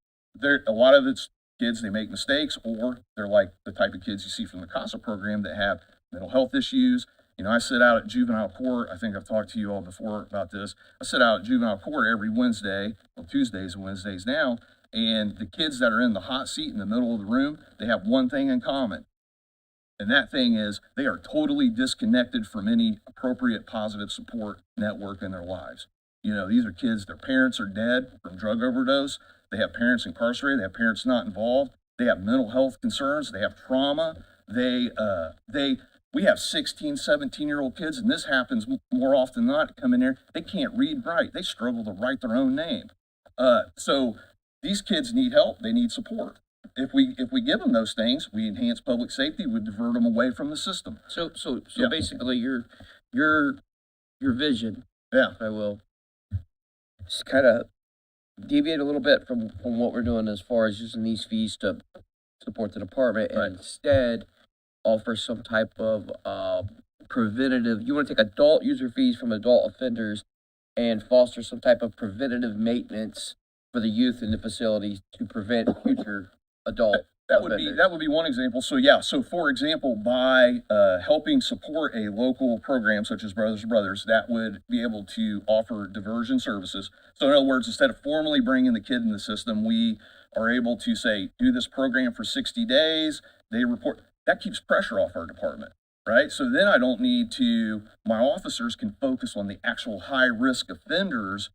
Speaker 9: A lot of it's kids, they make mistakes, or they're like the type of kids you see from the CASA program that have mental health issues. I sit out at juvenile court. I think I've talked to you all before about this. I sit out at juvenile court every Wednesday, Tuesdays and Wednesdays now, and the kids that are in the hot seat in the middle of the room, they have one thing in common. And that thing is they are totally disconnected from any appropriate positive support network in their lives. These are kids, their parents are dead from drug overdose. They have parents incarcerated. They have parents not involved. They have mental health concerns. They have trauma. We have 16, 17-year-old kids, and this happens more often than not, come in there. They can't read and write. They struggle to write their own name. So these kids need help. They need support. If we give them those things, we enhance public safety. We divert them away from the system.
Speaker 6: So
Speaker 9: Yeah.
Speaker 6: basically, your vision,
Speaker 9: Yeah.
Speaker 6: if I will, just kind of deviate a little bit from what we're doing as far as using these fees to support the department, and
Speaker 9: Right.
Speaker 6: instead offer some type of preventative. You want to take adult user fees from adult offenders and foster some type of preventative maintenance for the youth in the facilities to prevent future adult
Speaker 9: That
Speaker 6: offenders.
Speaker 9: would be one example. So for example, by helping support a local program such as Brothers to Brothers, that would be able to offer diversion services. So in other words, instead of formally bringing the kid in the system, we are able to say, do this program for 60 days. They report. That keeps pressure off our department, right? So then my officers can focus on the actual high risk offenders,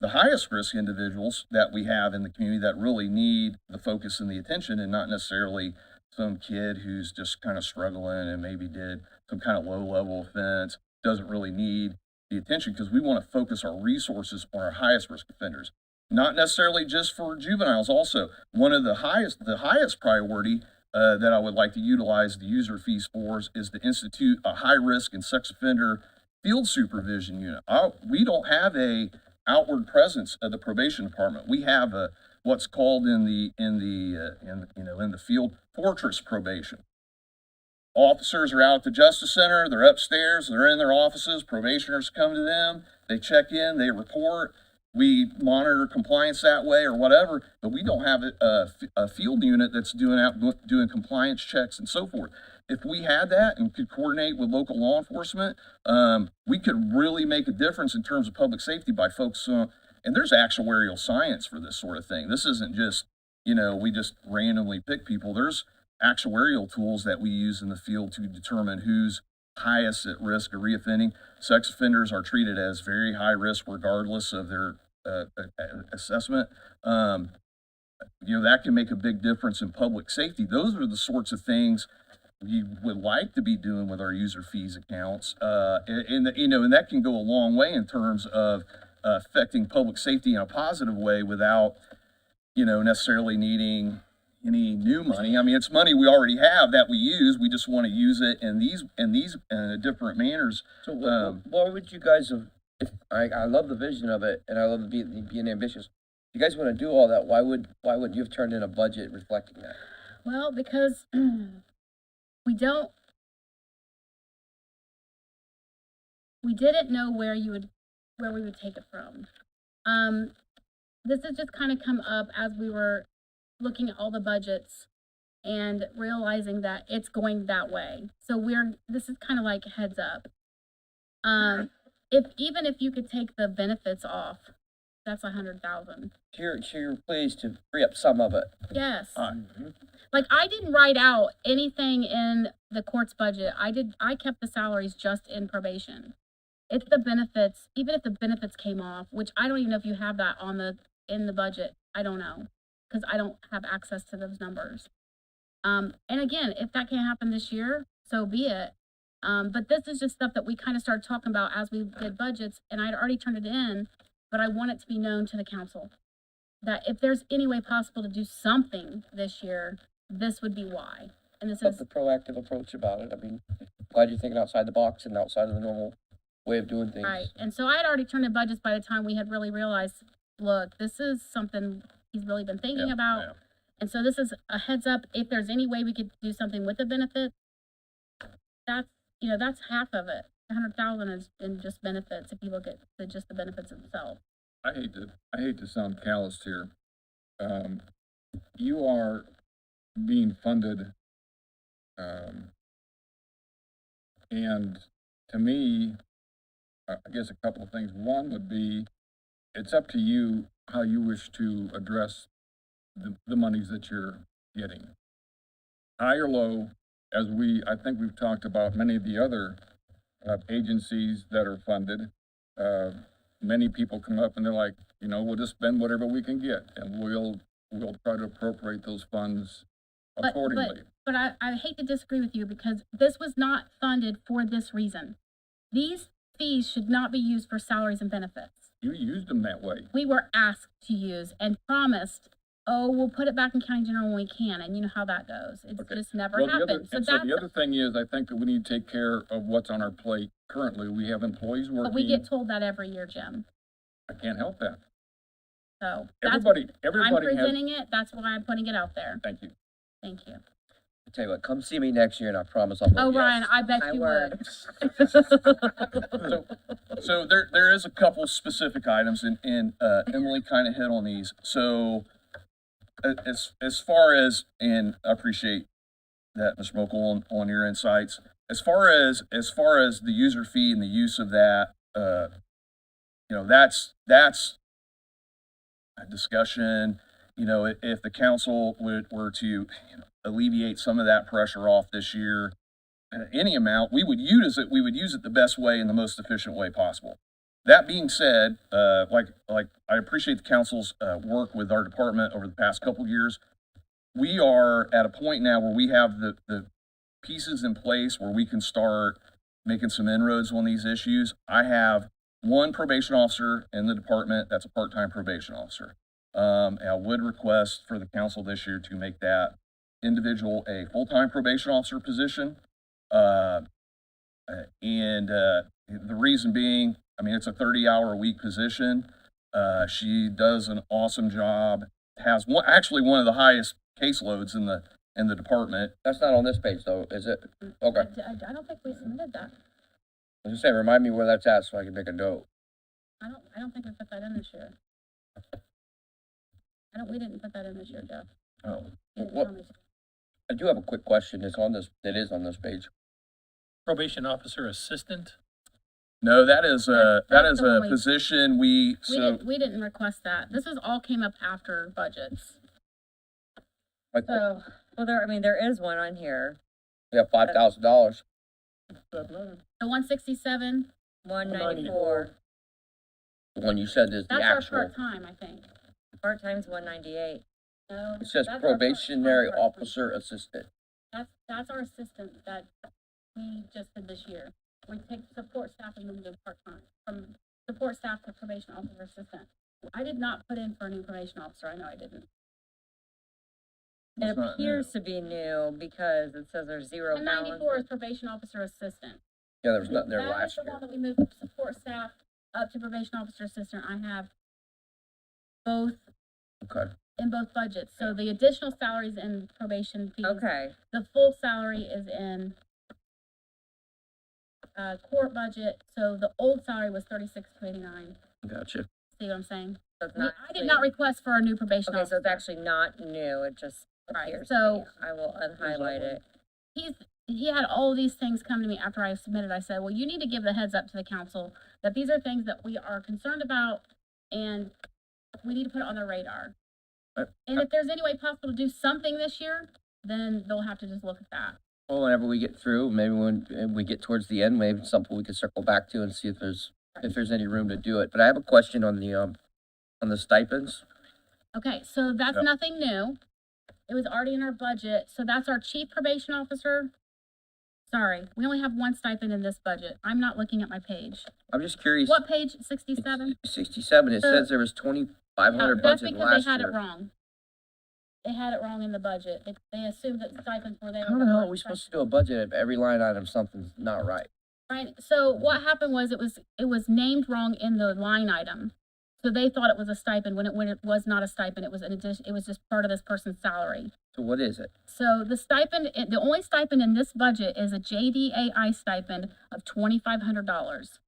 Speaker 9: the highest risk individuals that we have in the community that really need the focus and the attention, and not necessarily some kid who's just kind of struggling and maybe did some kind of low level offense, doesn't really need the attention, because we want to focus our resources on our highest risk offenders. Not necessarily just for juveniles. Also, one of the highest priority that I would like to utilize the user fees for is to institute a high risk and sex offender field supervision unit. We don't have a outward presence of the probation department. We have what's called in the field fortress probation. officers are out at the Justice Center, they're upstairs, they're in their offices, probationers come to them, they check in, they report. We monitor compliance that way or whatever, but we don't have a field unit that's doing compliance checks and so forth. If we had that and could coordinate with local law enforcement, we could really make a difference in terms of public safety by focusing on, and there's actuarial science for this sort of thing. This isn't just, we just randomly pick people. There's actuarial tools that we use in the field to determine who's highest at risk of reoffending. Sex offenders are treated as very high risk regardless of their assessment. That can make a big difference in public safety. Those are the sorts of things we would like to be doing with our user fees accounts. And that can go a long way in terms of affecting public safety in a positive way without, necessarily needing any new money. I mean, it's money we already have that we use. We just want to use it in these different manners.
Speaker 6: So why would you guys have, I love the vision of it and I love being ambitious. If you guys want to do all that, why would you have turned in a budget reflecting that?
Speaker 4: Well, because we didn't know where we would take it from. This has just kind of come up as we were looking at all the budgets and realizing that it's going that way. So this is kind of like heads up. Even if you could take the benefits off, that's $100,000.
Speaker 6: So you're pleased to free up some of it.
Speaker 4: Yes. Like I didn't write out anything in the court's budget. I kept the salaries just in probation. It's the benefits, even if the benefits came off, which I don't even know if you have that in the budget. I don't know, because I don't have access to those numbers. And again, if that can't happen this year, so be it. But this is just stuff that we kind of started talking about as we did budgets, and I'd already turned it in, but I want it to be known to the council that if there's any way possible to do something this year, this would be why. And this
Speaker 6: Love
Speaker 4: is
Speaker 6: the proactive approach about it. I mean, glad you're thinking outside the box and outside of the normal way of doing things.
Speaker 4: right. And so I had already turned in budgets by the time we had really realized, look, this is something he's really been thinking about.
Speaker 9: Yeah.
Speaker 4: And so this is a heads up. If there's any way we could do something with the benefits, that's half of it. 100,000 is in just benefits. If you look at just the benefits themselves.
Speaker 7: I hate to sound calloused here. You are being funded, and to me, I guess a couple of things. One would be, it's up to you how you wish to address the monies that you're getting. High or low, I think we've talked about many of the other agencies that are funded. Many people come up and they're like, we'll just spend whatever we can get, and we'll try to appropriate those funds accordingly.
Speaker 4: But I hate to disagree with you because this was not funded for this reason. These fees should not be used for salaries and benefits.
Speaker 7: You used them that way.
Speaker 4: We were asked to use and promised, we'll put it back in county general when we can, and you know how that goes. It just never happened.
Speaker 7: So the other thing is, I think that we need to take care of what's on our plate currently. We have employees working.
Speaker 4: But we get told that every year, Jim.
Speaker 7: I can't help that.
Speaker 4: So
Speaker 7: Everybody
Speaker 4: I'm
Speaker 7: has.
Speaker 4: presenting it. That's why I'm putting it out there.
Speaker 7: Thank you.
Speaker 4: Thank you.
Speaker 6: I tell you what, come see me next year and I promise I'll vote
Speaker 4: Oh,
Speaker 6: yes.
Speaker 4: Ryan, I bet
Speaker 8: My
Speaker 4: you
Speaker 8: word.
Speaker 4: would.
Speaker 9: So there is a couple specific items, and Emily kind of hit on these. So as far as, and I appreciate that, Ms. Mokel, on your insights. As far as the user fee and the use of that, that's a discussion. If the council were to alleviate some of that pressure off this year, any amount, we would use it the best way and the most efficient way possible. That being said, like I appreciate the council's work with our department over the past couple years. We are at a point now where we have the pieces in place where we can start making some inroads on these issues. I have one probation officer in the department that's a part-time probation officer. And I would request for the council this year to make that individual a full-time probation officer position. And the reason being, it's a 30-hour-a-week position. She does an awesome job, has one of the highest caseloads in the in the department.
Speaker 6: That's not on this page though, is it? Okay.
Speaker 4: I don't think we submitted that.
Speaker 6: I was just saying, remind me where that's at so I can make a note.
Speaker 4: I don't think we put that in this year. We didn't put that in this year, Jeff.
Speaker 6: Oh.
Speaker 4: You didn't
Speaker 6: What-
Speaker 4: tell me to.
Speaker 6: I do have a quick question. It is on this page.
Speaker 3: Probation officer assistant,
Speaker 9: No, that is
Speaker 4: That's the
Speaker 9: a
Speaker 4: one we-
Speaker 9: position
Speaker 4: We didn't request that. This is all came up after budgets.
Speaker 6: Like,
Speaker 2: So, well, there is one on here,
Speaker 6: we have $5,000.
Speaker 4: The 167,
Speaker 2: 194,
Speaker 6: The one you said is the
Speaker 4: that's our
Speaker 6: actual.
Speaker 4: part-time, I think.
Speaker 2: part-time's 198.
Speaker 4: No,
Speaker 6: It says
Speaker 4: that's our
Speaker 6: probationary
Speaker 4: part-time.
Speaker 6: officer assistant.
Speaker 4: That's our assistant that we just did this year. We take support staff and move them part-time, from support staff to probation officer assistant. I did not put in for a new probation officer, I know I didn't.
Speaker 2: It
Speaker 7: It's not new.
Speaker 2: appears to be new because it says there's zero
Speaker 4: And
Speaker 2: balance.
Speaker 4: 94 is probation officer assistant.
Speaker 6: Yeah, there was nothing there
Speaker 4: That is
Speaker 6: last
Speaker 4: the
Speaker 6: year.
Speaker 4: one that we moved from support staff up to probation officer assistant. I have both
Speaker 6: Okay.
Speaker 4: in both budgets. So the additional salaries in probation fees.
Speaker 2: Okay,
Speaker 4: The full salary is in court budget. So the old salary was 36,289.
Speaker 6: Gotcha.
Speaker 4: See what I'm saying?
Speaker 2: so it's
Speaker 4: I
Speaker 2: not.
Speaker 4: did not request for a new probation
Speaker 2: Okay, so
Speaker 4: officer.
Speaker 2: it's actually not new, it just
Speaker 4: Right,
Speaker 2: appears.
Speaker 4: so-
Speaker 2: to be. I will unhighlight it.
Speaker 4: He had all these things come to me after I submitted. I said, well, you need to give the heads up to the council that these are things that we are concerned about and we need to put it on their radar. And if there's any way possible to do something this year, then they'll have to just look at that.
Speaker 6: Well, whenever we get through, maybe when we get towards the end, maybe it's something we can circle back to and see if there's any room to do it. But I have a question on the stipends.
Speaker 4: Okay, so that's
Speaker 6: Yep.
Speaker 4: nothing new. It was already in our budget. So that's our chief probation officer. Sorry, we only have one stipend in this budget. I'm not looking at my page.
Speaker 6: I'm just curious.
Speaker 4: What page? 67?
Speaker 6: 67, it
Speaker 4: So-
Speaker 6: says there was 2,500
Speaker 4: That's
Speaker 6: budget
Speaker 4: because
Speaker 6: last
Speaker 4: they had it
Speaker 6: year.
Speaker 4: wrong. They had it wrong in the budget. They assumed that stipends were there.
Speaker 6: How the hell are we supposed to do a budget if every line item something's not right?
Speaker 4: Right, so what happened was it was named wrong in the line item. So they thought it was a stipend when it was not a stipend. It was an addition, it was just part of this person's salary.
Speaker 6: So what is it?
Speaker 4: So the stipend, the only stipend in this budget is a JDAI stipend of $2,500.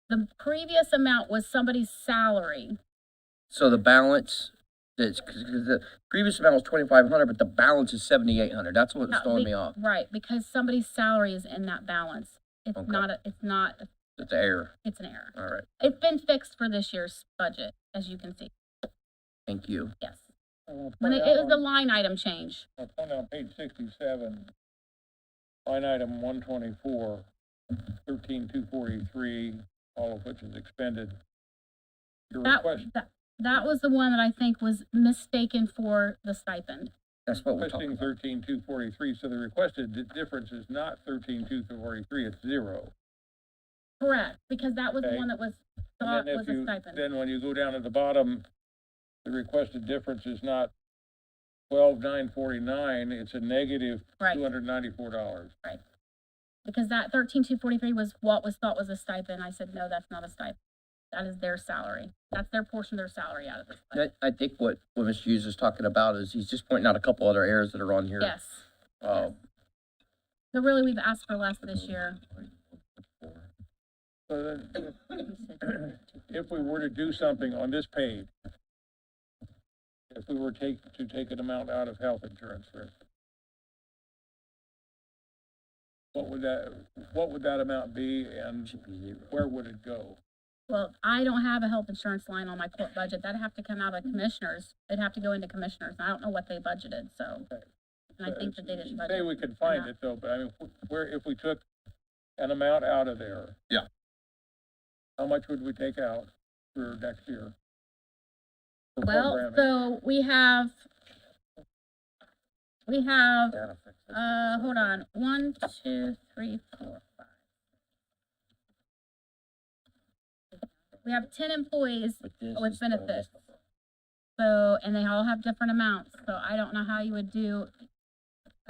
Speaker 4: The previous amount was somebody's salary.
Speaker 6: So the balance, cause the previous amount was 2,500, but the balance is 7,800. That's what's throwing me off.
Speaker 4: Right, because somebody's salary is in that balance. It's
Speaker 6: Okay.
Speaker 4: not,
Speaker 6: It's an error.
Speaker 4: it's an error.
Speaker 6: All right,
Speaker 4: It's been fixed for this year's budget, as you can see,
Speaker 6: thank you.
Speaker 4: yes.
Speaker 11: I wanna
Speaker 4: When
Speaker 11: point
Speaker 4: it
Speaker 11: out
Speaker 4: was the
Speaker 11: on-
Speaker 4: line item change.
Speaker 11: I'll point out page 67, line item 124, 13,243, all of which is expended. Your request,
Speaker 4: That was the one that I think was mistaken for the stipend.
Speaker 6: That's what we're talking
Speaker 11: requesting
Speaker 6: about.
Speaker 11: 13,243, so the requested difference is not 13,243, it's zero.
Speaker 4: Correct, because that was the
Speaker 11: Okay.
Speaker 4: one that was
Speaker 11: And
Speaker 4: thought
Speaker 11: then
Speaker 4: was
Speaker 11: if
Speaker 4: a
Speaker 11: you,
Speaker 4: stipend.
Speaker 11: then when you go down at the bottom, the requested difference is not 12,949, it's a negative
Speaker 4: Right.
Speaker 11: $294.
Speaker 4: Because that 13,243 was what was thought was a stipend. I said, no, that's not a stipend. That is their salary. That's their portion of their salary out of this budget.
Speaker 6: I think what Mr. Hughes is talking about is he's just pointing out a couple other errors that are on here.
Speaker 4: Yes.
Speaker 6: Um,
Speaker 4: So really, we've asked for less this year.
Speaker 11: So then, if we were to do something on this page, if we were to take an amount out of health insurance, for instance, what would that amount be and where would it go?
Speaker 4: Well, I don't have a health insurance line on my court budget. That'd have to come out of commissioners. It'd have to go into commissioners. I don't know what they budgeted, so. And I think that they didn't budget.
Speaker 11: Say we could find it though, but I mean, if we took an amount out of there.
Speaker 9: Yeah.
Speaker 11: How much would we take out for next year? For
Speaker 4: Well,
Speaker 11: programming?
Speaker 4: so we have, hold on, 1, 2, 3, 4, 5. We have 10 employees with benefits. So, and they all have different amounts, so I don't know how you would do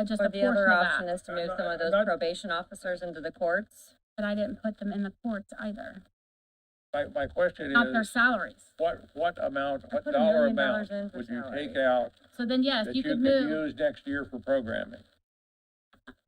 Speaker 4: just a
Speaker 2: Or the
Speaker 4: portion
Speaker 2: other
Speaker 4: of
Speaker 2: option
Speaker 4: that.
Speaker 2: is to move some of those
Speaker 11: Not-
Speaker 2: probation officers into the courts.
Speaker 4: But I didn't put them in the courts either.
Speaker 11: my question
Speaker 4: not their
Speaker 11: is,
Speaker 4: salaries.
Speaker 11: what amount, what
Speaker 2: put $1
Speaker 11: dollar
Speaker 2: million
Speaker 11: amount
Speaker 2: in for
Speaker 11: would you
Speaker 2: salary.
Speaker 11: take out
Speaker 4: So then, yes,
Speaker 11: that
Speaker 4: you
Speaker 11: you
Speaker 4: could
Speaker 11: could
Speaker 4: move,
Speaker 11: use next year for programming?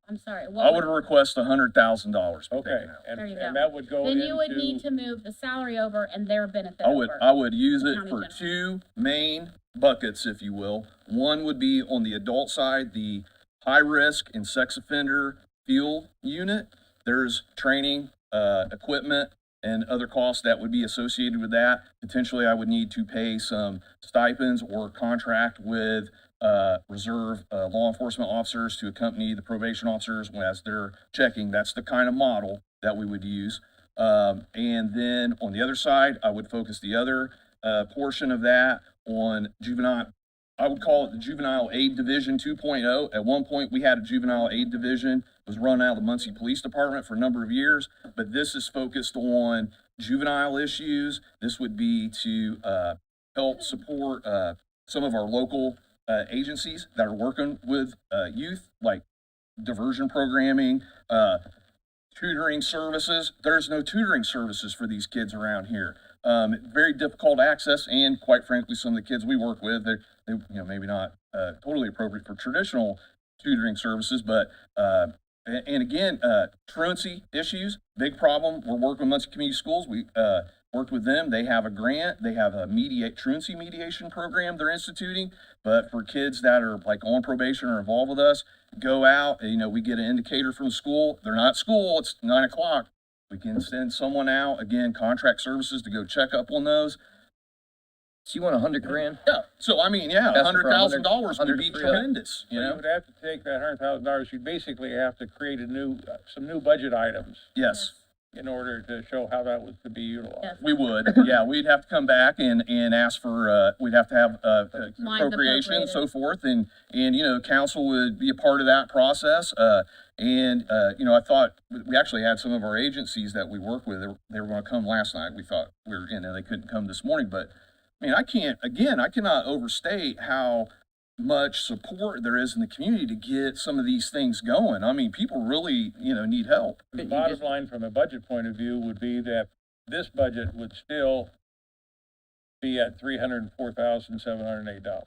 Speaker 4: I'm sorry,
Speaker 9: I
Speaker 4: what
Speaker 9: would
Speaker 4: would,
Speaker 9: request $100,000.
Speaker 11: Okay, and,
Speaker 4: There you
Speaker 11: and
Speaker 4: go.
Speaker 11: that would go
Speaker 4: then you would need
Speaker 11: into,
Speaker 4: to move the salary over and their benefit
Speaker 9: I would,
Speaker 4: over.
Speaker 9: I would use it
Speaker 4: County
Speaker 9: for
Speaker 4: general.
Speaker 9: two main buckets, if you will. One would be on the adult side, the high risk and sex offender field unit. There's training, equipment, and other costs that would be associated with that. Potentially, I would need to pay some stipends or contract with reserve law enforcement officers to accompany the probation officers as they're checking. That's the kind of model that we would use. And then on the other side, I would focus the other portion of that on juvenile. I would call it the Juvenile Aid Division 2.0. At one point, we had a Juvenile Aid Division. It was run out of the Muncie Police Department for a number of years, but this is focused on juvenile issues. This would be to help support some of our local agencies that are working with youth, like diversion programming, tutoring services. There's no tutoring services for these kids around here. Very difficult access, and quite frankly, some of the kids we work with, they maybe not totally appropriate for traditional tutoring services, but and again, truancy issues, big problem. We're working with Muncie Community Schools. We worked with them. They have a grant. They have a truancy mediation program they're instituting. But for kids that are like on probation or involved with us, go out, we get an indicator from the school. They're not at school. It's 9 o'clock. We can send someone out, again, contract services to go check up on those.
Speaker 6: So you want $100,000?
Speaker 9: Yeah, so I mean, yeah,
Speaker 6: That's for
Speaker 9: $100,000 would be
Speaker 6: 100
Speaker 9: tremendous,
Speaker 11: so you would have to take that $100,000, you'd basically have to create some new budget items
Speaker 9: Yes,
Speaker 11: in order to show how that was to be utilized.
Speaker 4: Yes.
Speaker 9: we would. Yeah, we'd have to come back and ask for, we'd have to have
Speaker 4: Lines
Speaker 9: appropriation and so
Speaker 4: appropriated.
Speaker 9: forth. And, council would be a part of that process. I thought, we actually had some of our agencies that we work with, they were gonna come last night. We thought they couldn't come this morning, but I mean, I cannot overstate how much support there is in the community to get some of these things going. I mean, people really, need help.
Speaker 11: The bottom line from a budget point of view would be that this budget would still be at $304,708.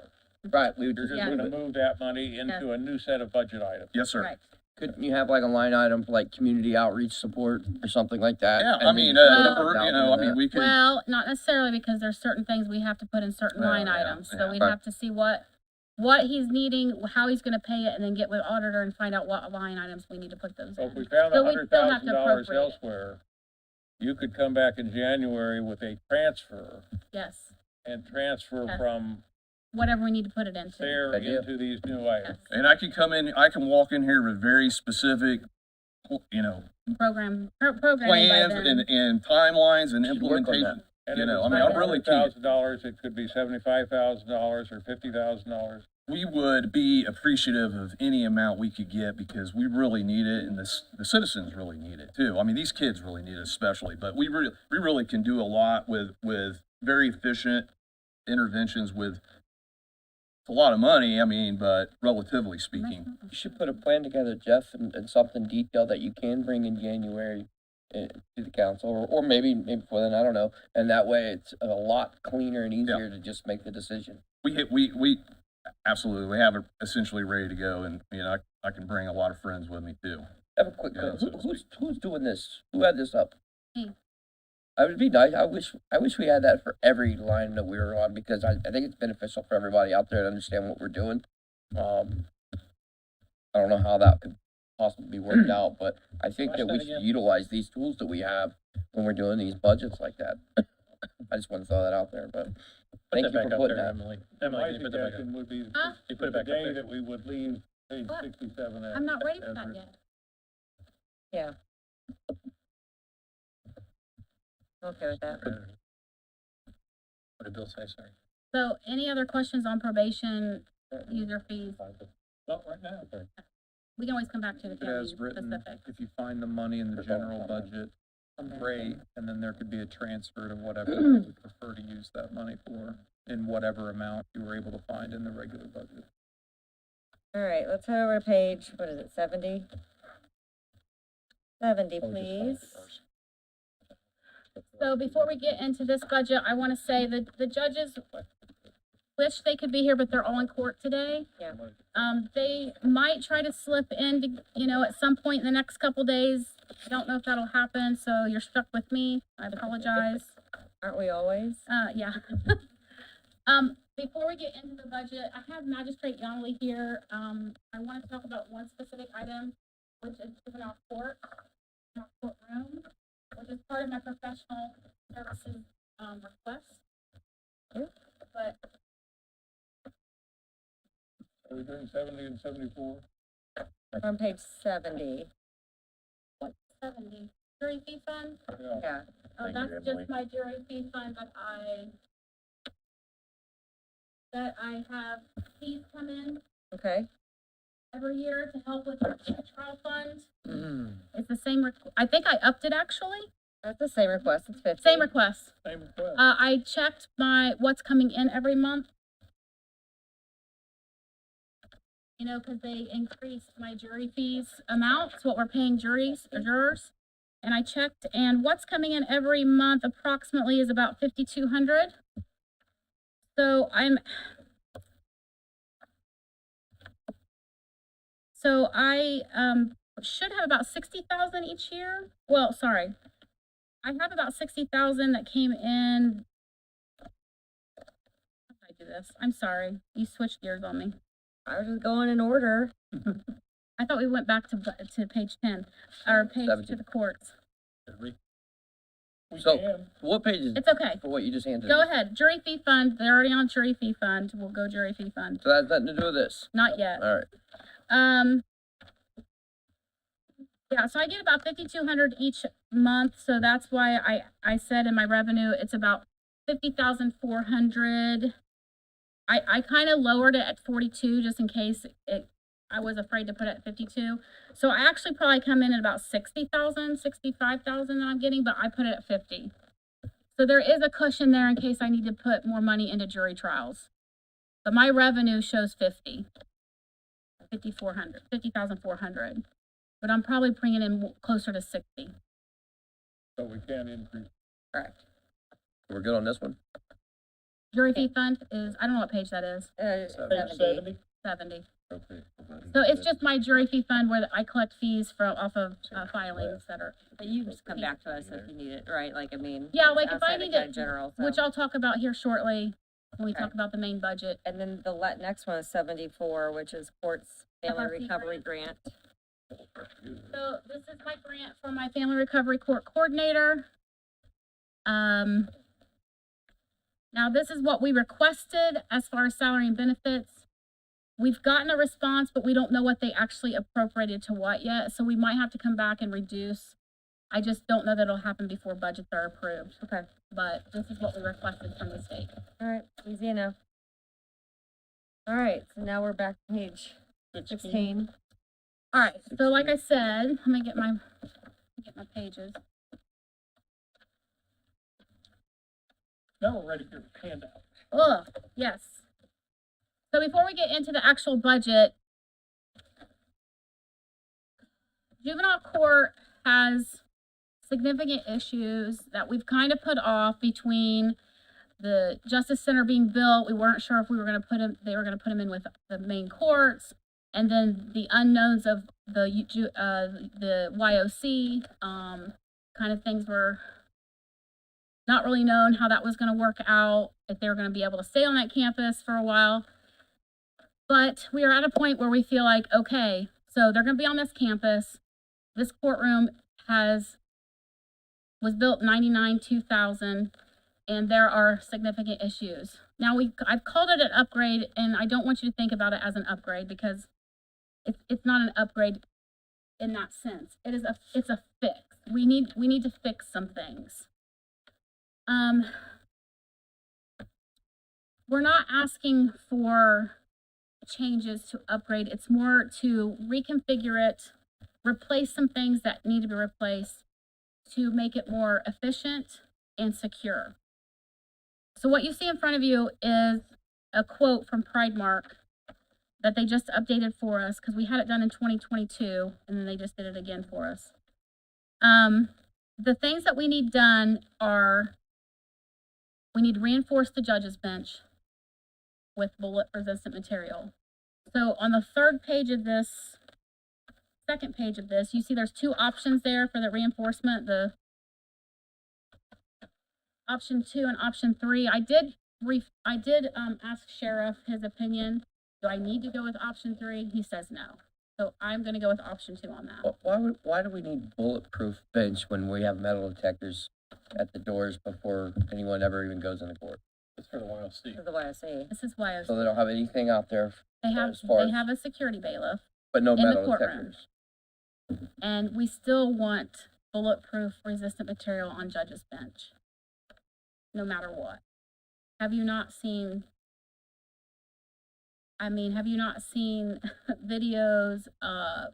Speaker 6: Right, we would
Speaker 11: You're
Speaker 6: just
Speaker 11: just
Speaker 6: move
Speaker 11: gonna
Speaker 6: it.
Speaker 11: move that money into a new set of budget items.
Speaker 9: Yes, sir.
Speaker 4: Right.
Speaker 6: Couldn't you have like a line item for like community outreach support or something like that?
Speaker 9: Yeah,
Speaker 6: And
Speaker 9: I
Speaker 6: then
Speaker 9: mean,
Speaker 6: put
Speaker 4: Well-
Speaker 6: $100,000
Speaker 9: we could.
Speaker 4: Well, not necessarily, because there's certain things we have to put in certain
Speaker 9: Well,
Speaker 4: line
Speaker 9: yeah,
Speaker 4: items, so
Speaker 9: yeah.
Speaker 4: we'd
Speaker 6: Right.
Speaker 4: have to see what he's needing, how he's gonna pay it, and then get with auditor and find out what line items we need to put those
Speaker 11: So if we
Speaker 4: in.
Speaker 11: found
Speaker 4: So we'd still have to
Speaker 11: $100,000
Speaker 4: appropriate it.
Speaker 11: elsewhere, you could come back in January with a transfer
Speaker 4: Yes,
Speaker 11: and transfer
Speaker 4: Yes.
Speaker 11: from
Speaker 4: whatever we need to put it into.
Speaker 11: there
Speaker 6: Idea.
Speaker 11: into these new items.
Speaker 4: Yes.
Speaker 9: And I can walk in here with very specific,
Speaker 4: Programming by
Speaker 9: plans
Speaker 4: then.
Speaker 9: and timelines and
Speaker 6: Should work on
Speaker 9: implementation.
Speaker 11: And
Speaker 9: You
Speaker 11: if
Speaker 9: know,
Speaker 11: it's
Speaker 9: I mean,
Speaker 11: not
Speaker 9: I'm really keen.
Speaker 11: $100,000, it could be $75,000 or $50,000.
Speaker 9: We would be appreciative of any amount we could get because we really need it and the citizens really need it too. I mean, these kids really need it especially, but we really can do a lot with very efficient interventions with a lot of money, I mean, but relatively speaking.
Speaker 6: You should put a plan together, Jeff, and something detailed that you can bring in January to the council, or maybe before then, I don't know. And that way it's a lot cleaner and easier to just make the decision.
Speaker 9: We absolutely, we have it essentially ready to go and, I can bring a lot of friends with me too.
Speaker 6: I have a quick
Speaker 9: Yeah,
Speaker 6: question.
Speaker 9: so
Speaker 6: Who's doing this? Who had this up?
Speaker 4: Me.
Speaker 6: I would be nice. I wish we had that for every line that we were on, because I think it's beneficial for everybody out there to understand what we're doing. I don't know how that could possibly be worked out, but I think that we
Speaker 11: Question
Speaker 6: should
Speaker 11: again?
Speaker 6: utilize these tools that we have when we're doing these budgets like that. I just want to throw that out there, but thank you for putting that.
Speaker 11: Emily,
Speaker 3: Emily,
Speaker 11: my
Speaker 3: can you put that back
Speaker 11: suggestion would be
Speaker 4: Huh?
Speaker 3: You put it
Speaker 11: the
Speaker 3: back up
Speaker 11: day
Speaker 3: there.
Speaker 11: that we would leave page
Speaker 4: What?
Speaker 11: 67 as.
Speaker 4: I'm not ready for
Speaker 11: as
Speaker 4: that
Speaker 11: written.
Speaker 4: yet.
Speaker 2: Yeah. Okay with that.
Speaker 3: What did Bill say, sorry?
Speaker 4: So, any other questions on probation, user fees?
Speaker 11: Not right now.
Speaker 4: We can always come back to the
Speaker 10: It
Speaker 4: county
Speaker 10: as written,
Speaker 4: specific.
Speaker 10: if you find the money in the general budget, great, and then there could be a transfer to whatever you would prefer to use that money for, in whatever amount you were able to find in the regular budget.
Speaker 2: All right, let's head over to page, what is it, 70? 70, please.
Speaker 4: So before we get into this budget, I want to say that the judges wish they could be here, but they're all in court today.
Speaker 2: Yeah.
Speaker 4: They might try to slip in, at some point in the next couple days. I don't know if that'll happen, so you're stuck with me. I apologize.
Speaker 2: Aren't we always?
Speaker 4: Yeah. Before we get into the budget, I have Magistrate Youngley here. I want to talk about one specific item, which is juvenile court, courtroom, which is part of my professional services, request.
Speaker 2: Yeah.
Speaker 4: But
Speaker 11: Are we doing 70 and 74?
Speaker 2: On page 70.
Speaker 4: what's 70? Jury fee fund?
Speaker 11: Yeah.
Speaker 2: Yeah.
Speaker 4: Oh, that's just my jury fee fund that I have fees come in
Speaker 2: Okay.
Speaker 4: every year to help with our trial fund.
Speaker 2: Mm.
Speaker 4: It's the same, I think I upped it actually.
Speaker 2: That's the same request. It's 50.
Speaker 4: Same request.
Speaker 11: Same request.
Speaker 4: I checked what's coming in every month. Cause they increased my jury fees amounts, what we're paying jurors. And I checked, and what's coming in every month approximately is about 5,200. So I should have about 60,000 each year. Well, sorry. I have about 60,000 that came in. How did I do this? I'm sorry. You switched gears on me.
Speaker 2: I was just going in order.
Speaker 4: I thought we went back to page 10, or page
Speaker 6: 17.
Speaker 4: to the courts.
Speaker 11: We
Speaker 6: So,
Speaker 11: can.
Speaker 6: what page is,
Speaker 4: It's okay.
Speaker 6: for what you just handed?
Speaker 4: Go
Speaker 6: me?
Speaker 4: ahead. Jury fee fund. They're already on jury fee fund. We'll go jury fee fund.
Speaker 6: So that has nothing to do with this?
Speaker 4: Not yet.
Speaker 6: All right.
Speaker 4: Yeah, so I get about 5,200 each month, so that's why I said in my revenue, it's about 50,400. I kind of lowered it at 42 just in case I was afraid to put it at 52. So I actually probably come in at about 60,000, 65,000 that I'm getting, but I put it at 50. So there is a cushion there in case I need to put more money into jury trials. But my revenue shows 50,400. But I'm probably bringing in closer to 60.
Speaker 11: So we can increase.
Speaker 2: Correct.
Speaker 6: We're good on this one?
Speaker 4: Jury fee fund is, I don't know what page that is,
Speaker 11: Page
Speaker 2: 70.
Speaker 4: 70.
Speaker 6: Okay.
Speaker 4: So it's just my jury fee fund where I collect fees off of filings that are,
Speaker 2: But you just come back to us if you need it, right? Like, I mean.
Speaker 4: Yeah,
Speaker 2: it's
Speaker 4: like if I
Speaker 2: outside of
Speaker 4: need
Speaker 2: kinda
Speaker 4: it,
Speaker 2: General,
Speaker 4: which
Speaker 2: so.
Speaker 4: I'll talk about here shortly when we
Speaker 2: Okay.
Speaker 4: talk about the main budget.
Speaker 2: And then the next one is 74, which is courts family
Speaker 4: FRC
Speaker 2: recovery grant.
Speaker 4: So this is my grant for my family recovery court coordinator. Now this is what we requested as far as salary and benefits. We've gotten a response, but we don't know what they actually appropriated to what yet, so we might have to come back and reduce. I just don't know that it'll happen before budgets are approved.
Speaker 2: Okay.
Speaker 4: But this is what we requested from the state.
Speaker 2: All right, easy enough. All right, so now we're back to page 16.
Speaker 4: All right, so like I said, let me get my pages.
Speaker 11: Now we're ready for your handout.
Speaker 4: Ugh, yes. So before we get into the actual budget, juvenile court has significant issues that we've kind of put off between the Justice Center being built. We weren't sure if they were going to put them in with the main courts, and then the unknowns of the YOC, kind of things were not really known how that was going to work out, if they were going to be able to stay on that campus for a while. But we are at a point where we feel like, okay, so they're going to be on this campus. This courtroom was built 99, 2000, and there are significant issues. Now I've called it an upgrade, and I don't want you to think about it as an upgrade because it's not an upgrade in that sense. It's a fix. We need to fix some things. We're not asking for changes to upgrade. It's more to reconfigure it, replace some things that need to be replaced to make it more efficient and secure. So what you see in front of you is a quote from Pridemark that they just updated for us because we had it done in 2022 and then they just did it again for us. the things that we need done are, we need to reinforce the judge's bench with bullet resistant material. So on the third page of this, second page of this, you see there's two options there for the reinforcement, the option 2 and option 3. I did ask Sheriff his opinion. Do I need to go with option 3? He says no. So I'm gonna go with option 2 on that.
Speaker 6: Why do we need bulletproof bench when we have metal detectors at the doors before anyone ever even goes into court?
Speaker 3: It's for the YLC.
Speaker 2: For the YSA.
Speaker 4: This is why I was,
Speaker 6: So they don't have anything out there,
Speaker 4: they
Speaker 6: as far as-
Speaker 4: have a security bailiff,
Speaker 6: but no
Speaker 4: in the
Speaker 6: metal
Speaker 4: courtroom.
Speaker 6: detectors.
Speaker 4: and we still want bulletproof resistant material on judge's bench, no matter what. Have you not seen videos of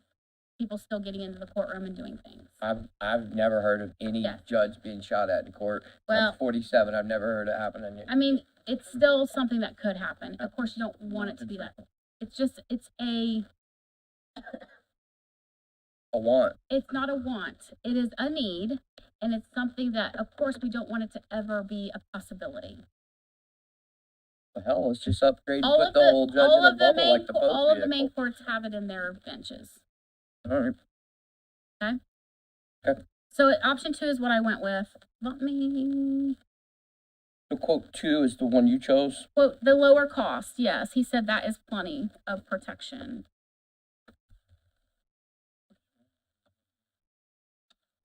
Speaker 4: people still getting into the courtroom and doing things?
Speaker 6: I've never heard of any
Speaker 4: Yes.
Speaker 6: judge being shot at in court.
Speaker 4: Well-
Speaker 6: I'm 47, I've never heard it happen in
Speaker 4: I mean, it's still something that could happen. Of course, you don't want it to be that. It's
Speaker 6: a want.
Speaker 4: it's not a want. It is a need, and it's something that, of course, we don't want it to ever be a possibility.
Speaker 6: Well, hell, let's just upgrade and
Speaker 4: All
Speaker 6: put
Speaker 4: of
Speaker 6: the whole judge
Speaker 4: all
Speaker 6: in a
Speaker 4: of the
Speaker 6: bubble
Speaker 4: main,
Speaker 6: like the post
Speaker 4: all of the main
Speaker 6: vehicle.
Speaker 4: courts have it in their benches.
Speaker 6: All right.
Speaker 4: So option 2 is what I went with. Let me
Speaker 6: So quote 2 is the one you chose?
Speaker 4: quote the lower cost. Yes, he said that is plenty of protection.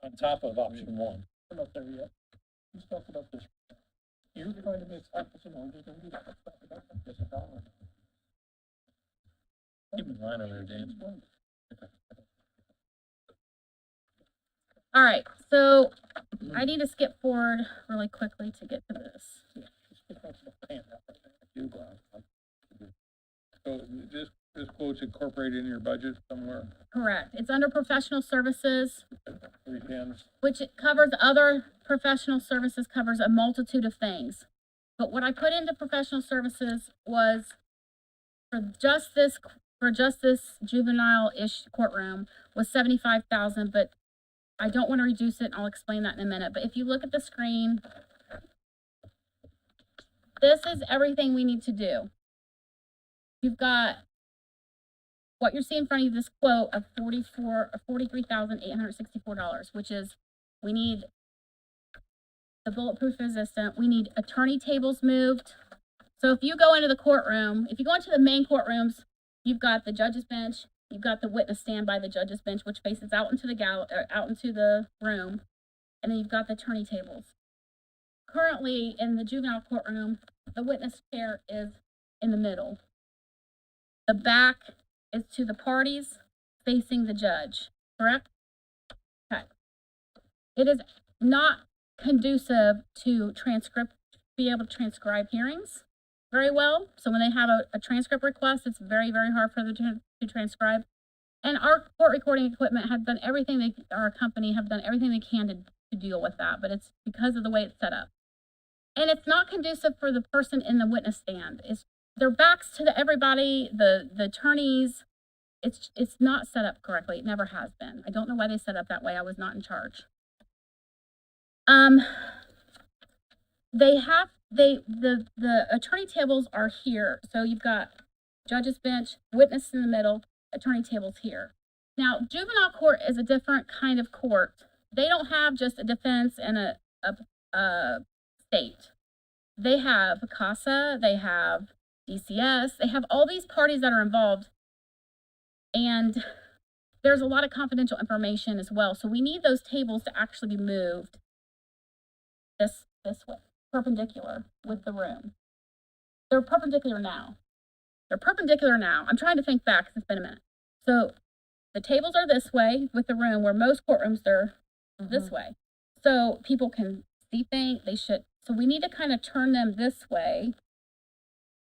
Speaker 3: On top of option 1. I'm not there yet. Let's talk about this. You're trying to make apples and oranges, and we don't talk about this at all. Keep in line over there, Dan.
Speaker 4: All right, so I need to skip forward really quickly to get to this.
Speaker 11: So this quote's incorporated in your budget somewhere,
Speaker 4: Correct. It's under professional services,
Speaker 11: 310.
Speaker 4: which it covers other professional services, covers a multitude of things. But what I put into professional services was for just this juvenile-ish courtroom was $75,000, but I don't want to reduce it, and I'll explain that in a minute. But if you look at the screen, this is everything we need to do. You've got what you're seeing in front of you, this quote of $43,864, which is, we need the bulletproof resistant, we need attorney tables moved. So if you go into the courtroom, if you go into the main courtrooms, you've got the judge's bench, you've got the witness stand by the judge's bench, which faces out into the out into the room, and then you've got the attorney tables. Currently, in the juvenile courtroom, the witness chair is in the middle. The back is to the parties facing the judge, correct? Okay. It is not conducive to be able to transcribe hearings very well. So when they have a transcript request, it's very, very hard for them to transcribe. And our court recording equipment has done everything our company have done everything they can to deal with that, but it's because of the way it's set up. And it's not conducive for the person in the witness stand. It's their backs to everybody, the attorneys. It's not set up correctly. It never has been. I don't know why they set up that way. I was not in charge. The attorney tables are here. So you've got judge's bench, witness in the middle, attorney tables here. Now, juvenile court is a different kind of court. They don't have just a defense and a state. They have CASA, they have DCS, they have all these parties that are involved. And there's a lot of confidential information as well. So we need those tables to actually be moved this way, perpendicular with the room. They're perpendicular now. I'm trying to think back, it's been a minute. So the tables are this way with the room, where most courtrooms they're this way. So people can see things, so we need to kind of turn them this way.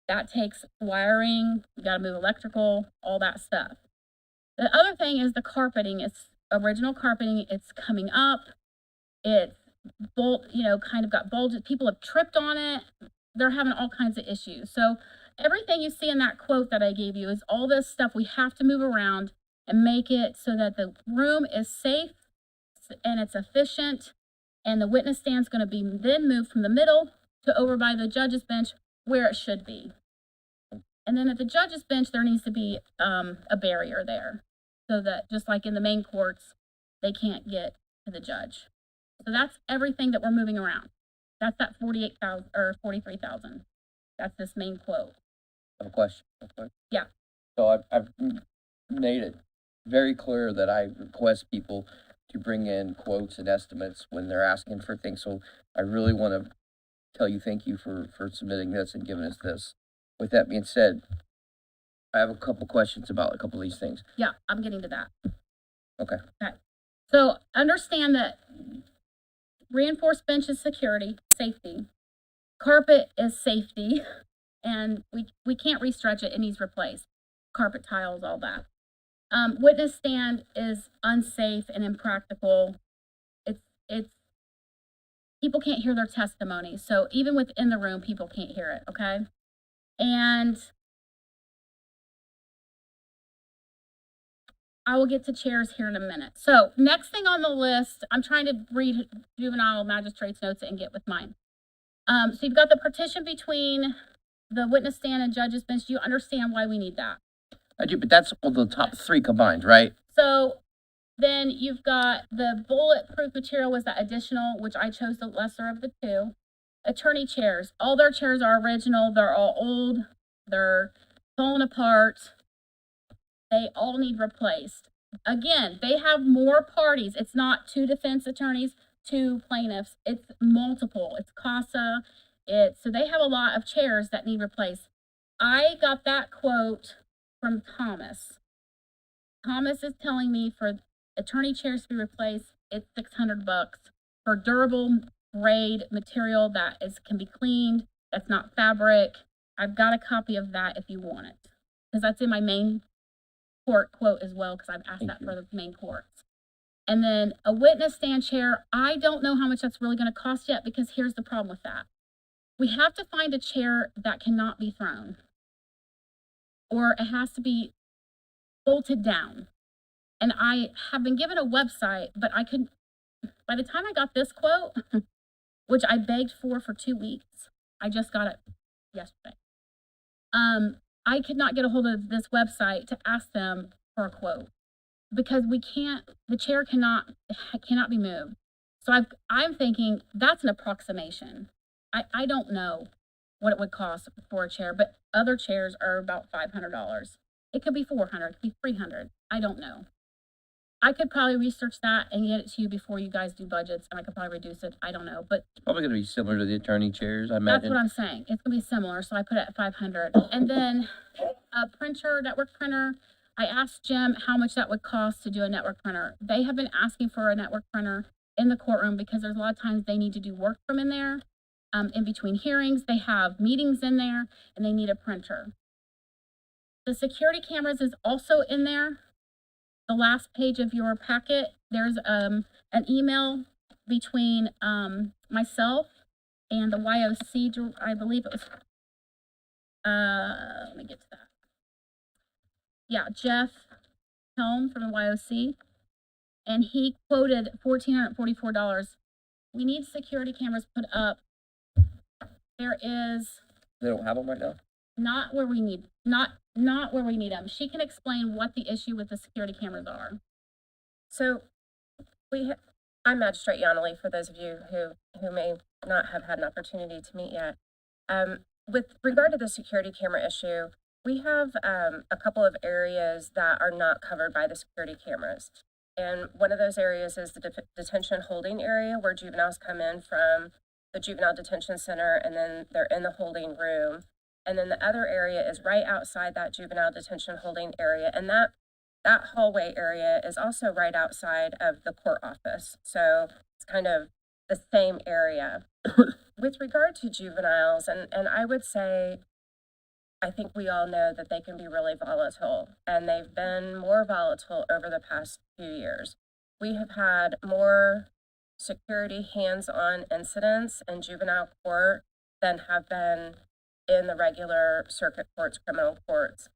Speaker 4: That takes wiring, you gotta move electrical, all that stuff. The other thing is the carpeting. It's original carpeting. It's coming up. It's kind of got bulges. People have tripped on it. They're having all kinds of issues. So everything you see in that quote that I gave you is all this stuff we have to move around and make it so that the room is safe and it's efficient, and the witness stand's gonna be then moved from the middle to over by the judge's bench where it should be. And then at the judge's bench, there needs to be, a barrier there, so that, just like in the main courts, they can't get to the judge. So that's everything that we're moving around. That's that 48,000, or 43,000. That's this main quote.
Speaker 6: I have a question.
Speaker 4: Yeah.
Speaker 6: So I've made it very clear that I request people to bring in quotes and estimates when they're asking for things. So I really want to tell you thank you for submitting this and giving us this. With that being said, I have a couple questions about a couple of these things.
Speaker 4: Yeah, I'm getting to that.
Speaker 6: Okay.
Speaker 4: Okay. So understand that reinforced bench is security, safety. Carpet is safety, and we can't restretch it, it needs replaced. Carpet tiles, all that. Witness stand is unsafe and impractical. It's people can't hear their testimony, so even within the room, people can't hear it, okay? And I will get to chairs here in a minute. So next thing on the list, I'm trying to read juvenile magistrate's notes and get with mine. So you've got the partition between the witness stand and judge's bench. Do you understand why we need that?
Speaker 6: I do, but that's all the top three combined, right?
Speaker 4: So then you've got the bulletproof material was that additional, which I chose the lesser of the two. Attorney chairs, all their chairs are original. They're all old. They're falling apart. They all need replaced. Again, they have more parties. It's not 2 defense attorneys, 2 plaintiffs. It's multiple. It's CASA. So they have a lot of chairs that need replaced. I got that quote from Thomas. Thomas is telling me for attorney chairs to be replaced, it's $600 for durable grade material that can be cleaned. That's not fabric. I've got a copy of that if you want it, because that's in my main court quote as well, because I've asked that for the main courts. And then a witness stand chair, I don't know how much that's really going to cost yet, because here's the problem with that. We have to find a chair that cannot be thrown, or it has to be bolted down. And I have been given a website, but I could, by the time I got this quote, which I begged for 2 weeks, I just got it yesterday. I could not get a hold of this website to ask them for a quote, because the chair cannot be moved. So I'm thinking that's an approximation. I don't know what it would cost for a chair, but other chairs are about $500. It could be $400, it could be $300. I don't know. I could probably research that and get it to you before you guys do budgets, and I could probably reduce it. I don't know, but
Speaker 6: It's probably going to be similar to the attorney chairs, I
Speaker 4: that's
Speaker 6: imagine.
Speaker 4: what I'm saying. It's gonna be similar, so I put it at 500. And then a printer, network printer. I asked Jim how much that would cost to do a network printer. They have been asking for a network printer in the courtroom because there's a lot of times they need to do work from in there. In between hearings, they have meetings in there, and they need a printer. The security cameras is also in there. The last page of your packet, there's an email between myself and the YOC, I believe it was, let me get to that. Yeah, Jeff Helm from the YOC, and he quoted $1,444. We need security cameras put up. There is
Speaker 6: They don't have them right now?
Speaker 4: not where we need, not where we need them. She can explain what the issue with the security cameras are.
Speaker 2: So I'm Magistrate Yonley, for those of you who may not have had an opportunity to meet yet. With regard to the security camera issue, we have a couple of areas that are not covered by the security cameras. And one of those areas is the detention holding area, where juveniles come in from the juvenile detention center and then they're in the holding room. And then the other area is right outside that juvenile detention holding area. And that hallway area is also right outside of the court office. So it's kind of the same area. With regard to juveniles, and I would say, I think we all know that they can be really volatile, and they've been more volatile over the past few years. We have had more security hands-on incidents in juvenile court than have been in the regular circuit courts, criminal courts.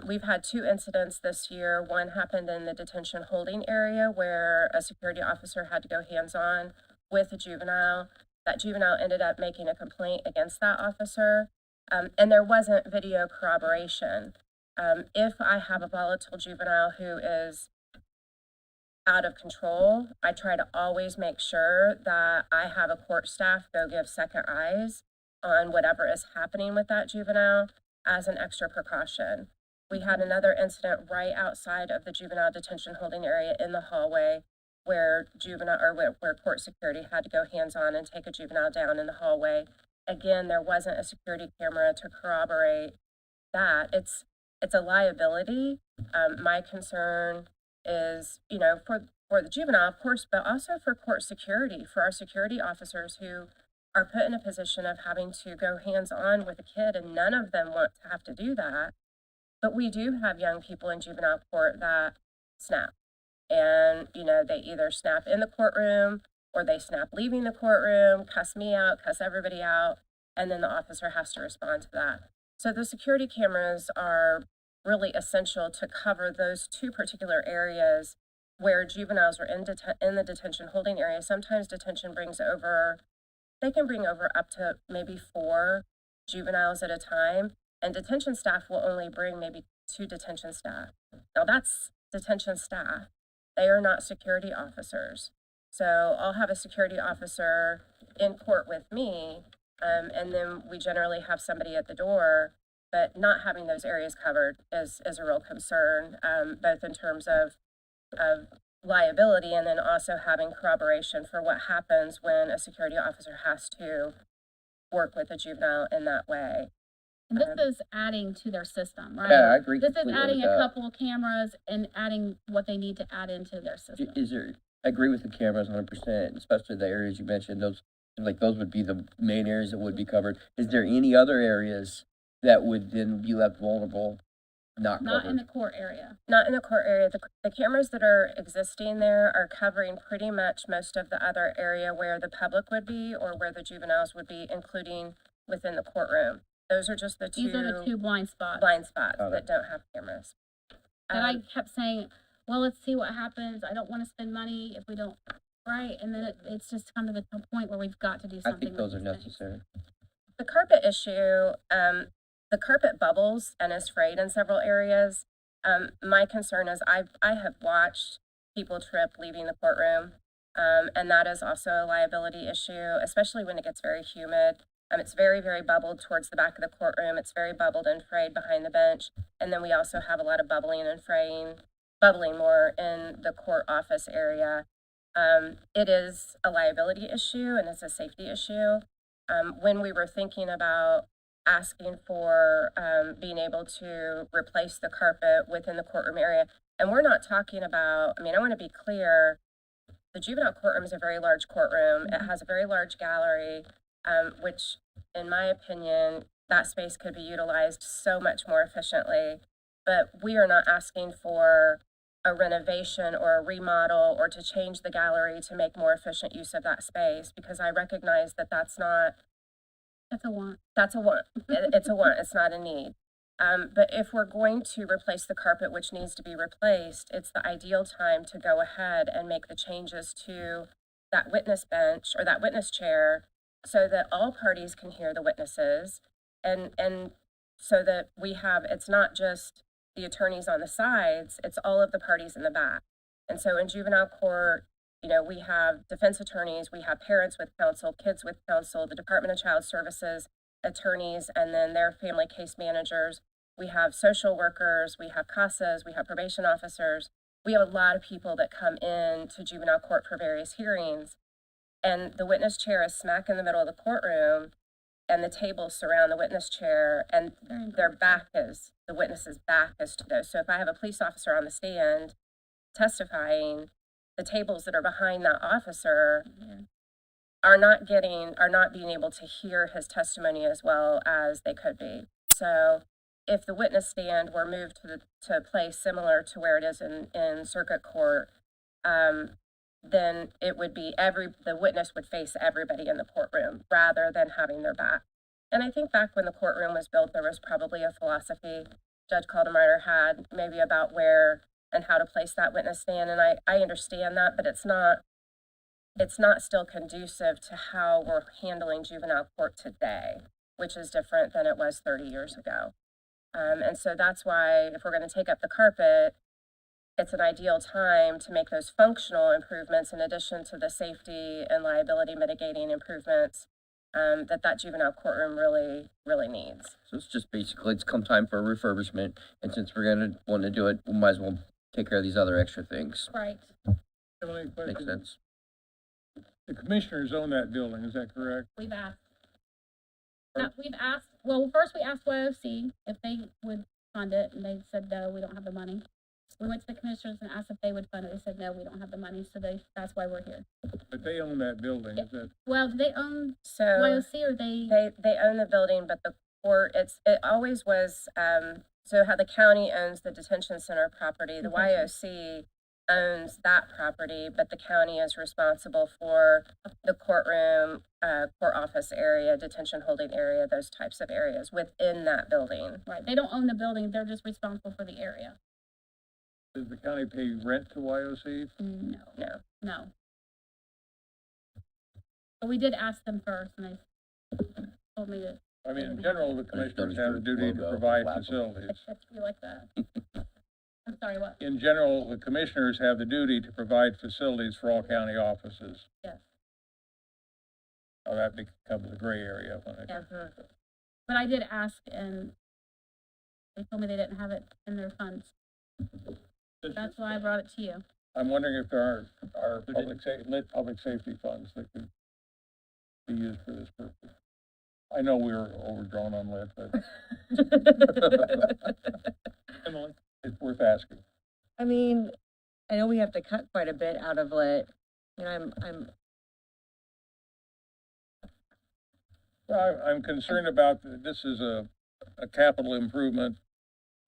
Speaker 2: We've had 2 incidents this year. One happened in the detention holding area where a security officer had to go hands-on with a juvenile. That juvenile ended up making a complaint against that officer, and there wasn't video corroboration. If I have a volatile juvenile who is out of control, I try to always make sure that I have a court staff go give second eyes on whatever is happening with that juvenile as an extra precaution. We had another incident right outside of the juvenile detention holding area in the hallway where where court security had to go hands-on and take a juvenile down in the hallway. Again, there wasn't a security camera to corroborate that. It's a liability. My concern is, for the juvenile, of course, but also for court security, for our security officers who are put in a position of having to go hands-on with a kid, and none of them want to have to do that. But we do have young people in juvenile court that snap. And, they either snap in the courtroom or they snap leaving the courtroom, cuss me out, cuss everybody out, and then the officer has to respond to that. So the security cameras are really essential to cover those 2 particular areas where juveniles are in the detention holding area. Sometimes detention they can bring over up to maybe 4 juveniles at a time, and detention staff will only bring maybe 2 detention staff. Now that's detention staff. They are not security officers. So I'll have a security officer in court with me, and then we generally have somebody at the door, but not having those areas covered is a real concern, both in terms of liability and then also having corroboration for what happens when a security officer has to work with a juvenile in that way.
Speaker 4: And this is adding to their system, right?
Speaker 6: Yeah, I agree
Speaker 4: This is
Speaker 6: completely
Speaker 4: adding
Speaker 6: with
Speaker 4: a
Speaker 6: that.
Speaker 4: couple of cameras and adding what they need to add into their system.
Speaker 6: I agree with the cameras 100%, especially the areas you mentioned. Those would be the main areas that would be covered. Is there any other areas that would then be left vulnerable, not
Speaker 4: Not in
Speaker 6: covered?
Speaker 4: the court area.
Speaker 2: Not in the court area. The cameras that are existing there are covering pretty much most of the other area where the public would be or where the juveniles would be, including within the courtroom. Those are just the 2
Speaker 4: These are the 2 blind spots.
Speaker 2: blind spots
Speaker 6: Got it.
Speaker 2: that don't have cameras.
Speaker 4: And I kept saying, well, let's see what happens. I don't want to spend money if we don't, right? And then it's just come to the point where we've got to do
Speaker 6: I
Speaker 4: something.
Speaker 6: think those are
Speaker 4: with these things.
Speaker 6: necessary.
Speaker 2: The carpet issue, the carpet bubbles and is frayed in several areas. My concern is I have watched people trip leaving the courtroom, and that is also a liability issue, especially when it gets very humid. It's very, very bubbled towards the back of the courtroom. It's very bubbled and frayed behind the bench. And then we also have a lot of bubbling and bubbling more in the court office area. It is a liability issue and it's a safety issue. When we were thinking about asking for being able to replace the carpet within the courtroom area, and we're not talking about, I want to be clear, the juvenile courtroom is a very large courtroom. It has a very large gallery, which in my opinion, that space could be utilized so much more efficiently. But we are not asking for a renovation or a remodel or to change the gallery to make more efficient use of that space, because I recognize that that's a want. It's a want. It's not a need. But if we're going to replace the carpet, which needs to be replaced, it's the ideal time to go ahead and make the changes to that witness bench or that witness chair so that all parties can hear the witnesses and so that it's not just the attorneys on the sides, it's all of the parties in the back. And so in juvenile court, we have defense attorneys, we have parents with counsel, kids with counsel, the Department of Child Services attorneys, and then their family case managers. We have social workers, we have CASAs, we have probation officers. We have a lot of people that come in to juvenile court for various hearings. And the witness chair is smack in the middle of the courtroom, and the tables surround the witness chair, and the witness's back is to those. So if I have a police officer on the stand testifying, the tables that are behind that officer are not being able to hear his testimony as well as they could be. So if the witness stand were moved to a place similar to where it is in circuit court, then it would be the witness would face everybody in the courtroom rather than having their back. And I think back when the courtroom was built, there was probably a philosophy Judge Caldemeyer had, maybe about where and how to place that witness stand, and I understand that, but it's not still conducive to how we're handling juvenile court today, which is different than it was 30 years ago. And so that's why if we're gonna take up the carpet, it's an ideal time to make those functional improvements in addition to the safety and liability mitigating improvements that juvenile courtroom really needs.
Speaker 6: So it's just basically, it's come time for a refurbishment, and since we're gonna want to do it, we might as well take care of these other extra things.
Speaker 4: Right.
Speaker 11: Emily,
Speaker 6: Makes
Speaker 11: question.
Speaker 6: sense.
Speaker 11: The commissioners own that building, is that correct?
Speaker 4: We've asked. Well, first we asked YOC if they would fund it, and they said, no, we don't have the money. We went to the commissioners and asked if they would fund it. They said, no, we don't have the money, so that's why we're here.
Speaker 11: But they own that building, is that,
Speaker 4: Well, do they own
Speaker 2: So
Speaker 4: YOC or they?
Speaker 2: they own the building, but the court, it always was, so how the county owns the detention center property, the YOC owns that property, but the county is responsible for the courtroom, court office area, detention holding area, those types of areas within that building.
Speaker 4: Right, they don't own the building, they're just responsible for the area.
Speaker 11: does the county pay rent to YOC?
Speaker 4: No.
Speaker 2: No.
Speaker 4: No. But we did ask them first, and they told me that,
Speaker 11: I mean, in general, the commissioners have a
Speaker 6: Registered
Speaker 11: duty to
Speaker 6: logo,
Speaker 11: provide
Speaker 6: lapel.
Speaker 11: facilities.
Speaker 4: you like that. I'm sorry, what?
Speaker 11: In general, the commissioners have the duty to provide facilities for all county offices.
Speaker 4: Yes.
Speaker 11: Now, that becomes a gray area when it.
Speaker 4: Yeah. But I did ask, and they told me they didn't have it in their funds. That's why I brought it to you.
Speaker 11: I'm wondering if there are lit public safety funds that could be used for this purpose. I know we're overdrawn on lit, but Emily, it's worth asking.
Speaker 2: I mean, I know we have to cut quite a bit out of lit, and
Speaker 11: Well, I'm concerned about, this is a capital improvement,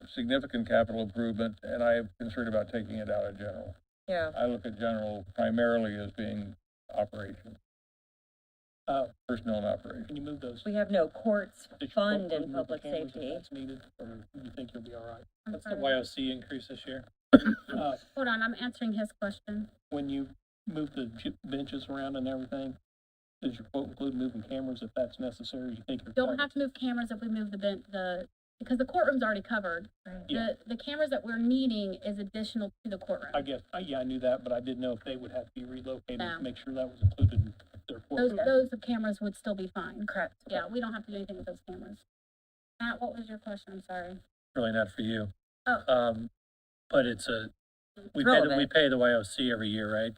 Speaker 11: a significant capital improvement, and I am concerned about taking it out of general.
Speaker 2: yeah.
Speaker 11: I look at general primarily as being operation. Personnel and operation.
Speaker 3: Can you move those?
Speaker 2: We have no courts
Speaker 3: Did you
Speaker 2: fund in
Speaker 3: move the
Speaker 2: public
Speaker 3: cameras if
Speaker 2: safety.
Speaker 3: that's needed, or you think you'll be all right?
Speaker 4: I'm
Speaker 3: That's the
Speaker 4: sorry.
Speaker 3: YOC increase this year.
Speaker 4: Hold on, I'm answering his question.
Speaker 3: When you move the benches around and everything, does your quote include moving cameras if that's necessary? You think you're
Speaker 4: Don't
Speaker 3: covered?
Speaker 4: have to move cameras if we move because the courtroom's already covered.
Speaker 3: Yeah.
Speaker 4: The cameras that we're needing is additional to the courtroom.
Speaker 3: I guess, yeah, I knew that, but I didn't know if they would have to be relocated
Speaker 4: No.
Speaker 3: to make sure that was included in their quote.
Speaker 4: Those cameras would still be fine.
Speaker 2: Correct.
Speaker 4: Yeah, we don't have to do anything with those cameras. Matt, what was your question? I'm sorry.
Speaker 3: Really not for you.
Speaker 4: Oh.
Speaker 3: But it's we
Speaker 2: relevant.
Speaker 3: pay the YOC every year, right?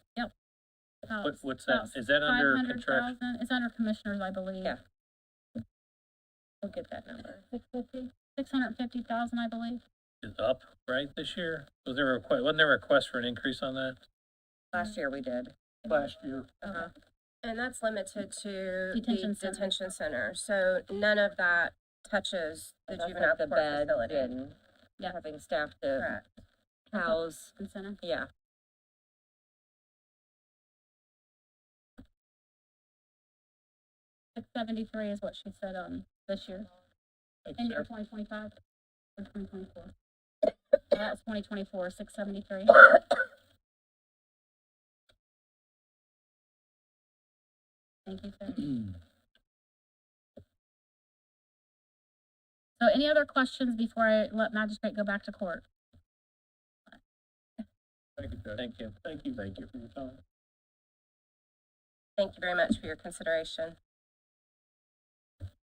Speaker 3: What's that? Is that under contract?
Speaker 4: It's under commissioners, I believe.
Speaker 2: Yeah. We'll get that number.
Speaker 4: 650,000, I believe.
Speaker 3: Is up, right, this year? Was there a wasn't there a request for an increase on that?
Speaker 2: Last year we did.
Speaker 11: Last year.
Speaker 2: Uh-huh. And that's limited to
Speaker 4: Detention
Speaker 2: the
Speaker 4: center.
Speaker 2: detention center, so none of that touches the
Speaker 8: That's
Speaker 2: juvenile
Speaker 8: like the
Speaker 2: court
Speaker 8: bed
Speaker 2: facility.
Speaker 8: and
Speaker 4: Yeah.
Speaker 8: having staff to
Speaker 2: Correct.
Speaker 8: house,
Speaker 4: Center.
Speaker 8: yeah.
Speaker 4: $673 is what she said on this year.
Speaker 3: Thanks,
Speaker 4: In year
Speaker 3: Sarah.
Speaker 4: 2025 or 2024. That's 2024, 673. Thank you, sir. So any other questions before I let magistrate go back to court?
Speaker 11: Thank you, Judge.
Speaker 3: Thank you. Thank you. Thank you for your time.
Speaker 2: Thank you very much for your consideration.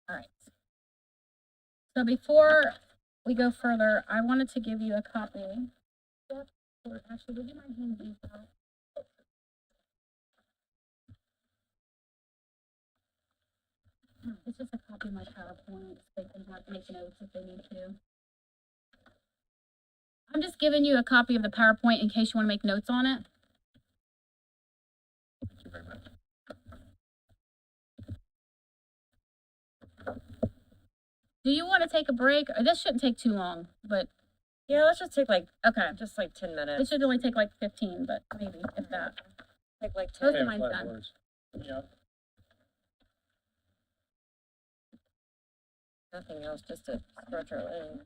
Speaker 4: All right. So before we go further, I wanted to give you a copy. Or actually, would you mind handing these out? It's just a copy of my PowerPoint. They can make notes if they need to. I'm just giving you a copy of the PowerPoint in case you want to make notes on it.
Speaker 11: Thank you very much.
Speaker 4: Do you want to take a break? Or this shouldn't take too long, but
Speaker 8: Yeah, let's just take like,
Speaker 4: okay.
Speaker 8: just like 10
Speaker 4: It
Speaker 8: minutes,
Speaker 4: should only take like 15, but maybe if that.
Speaker 8: take like
Speaker 4: Those
Speaker 8: 10.
Speaker 4: are mine's done.
Speaker 3: Yeah.
Speaker 8: Nothing else, just to stretch our legs.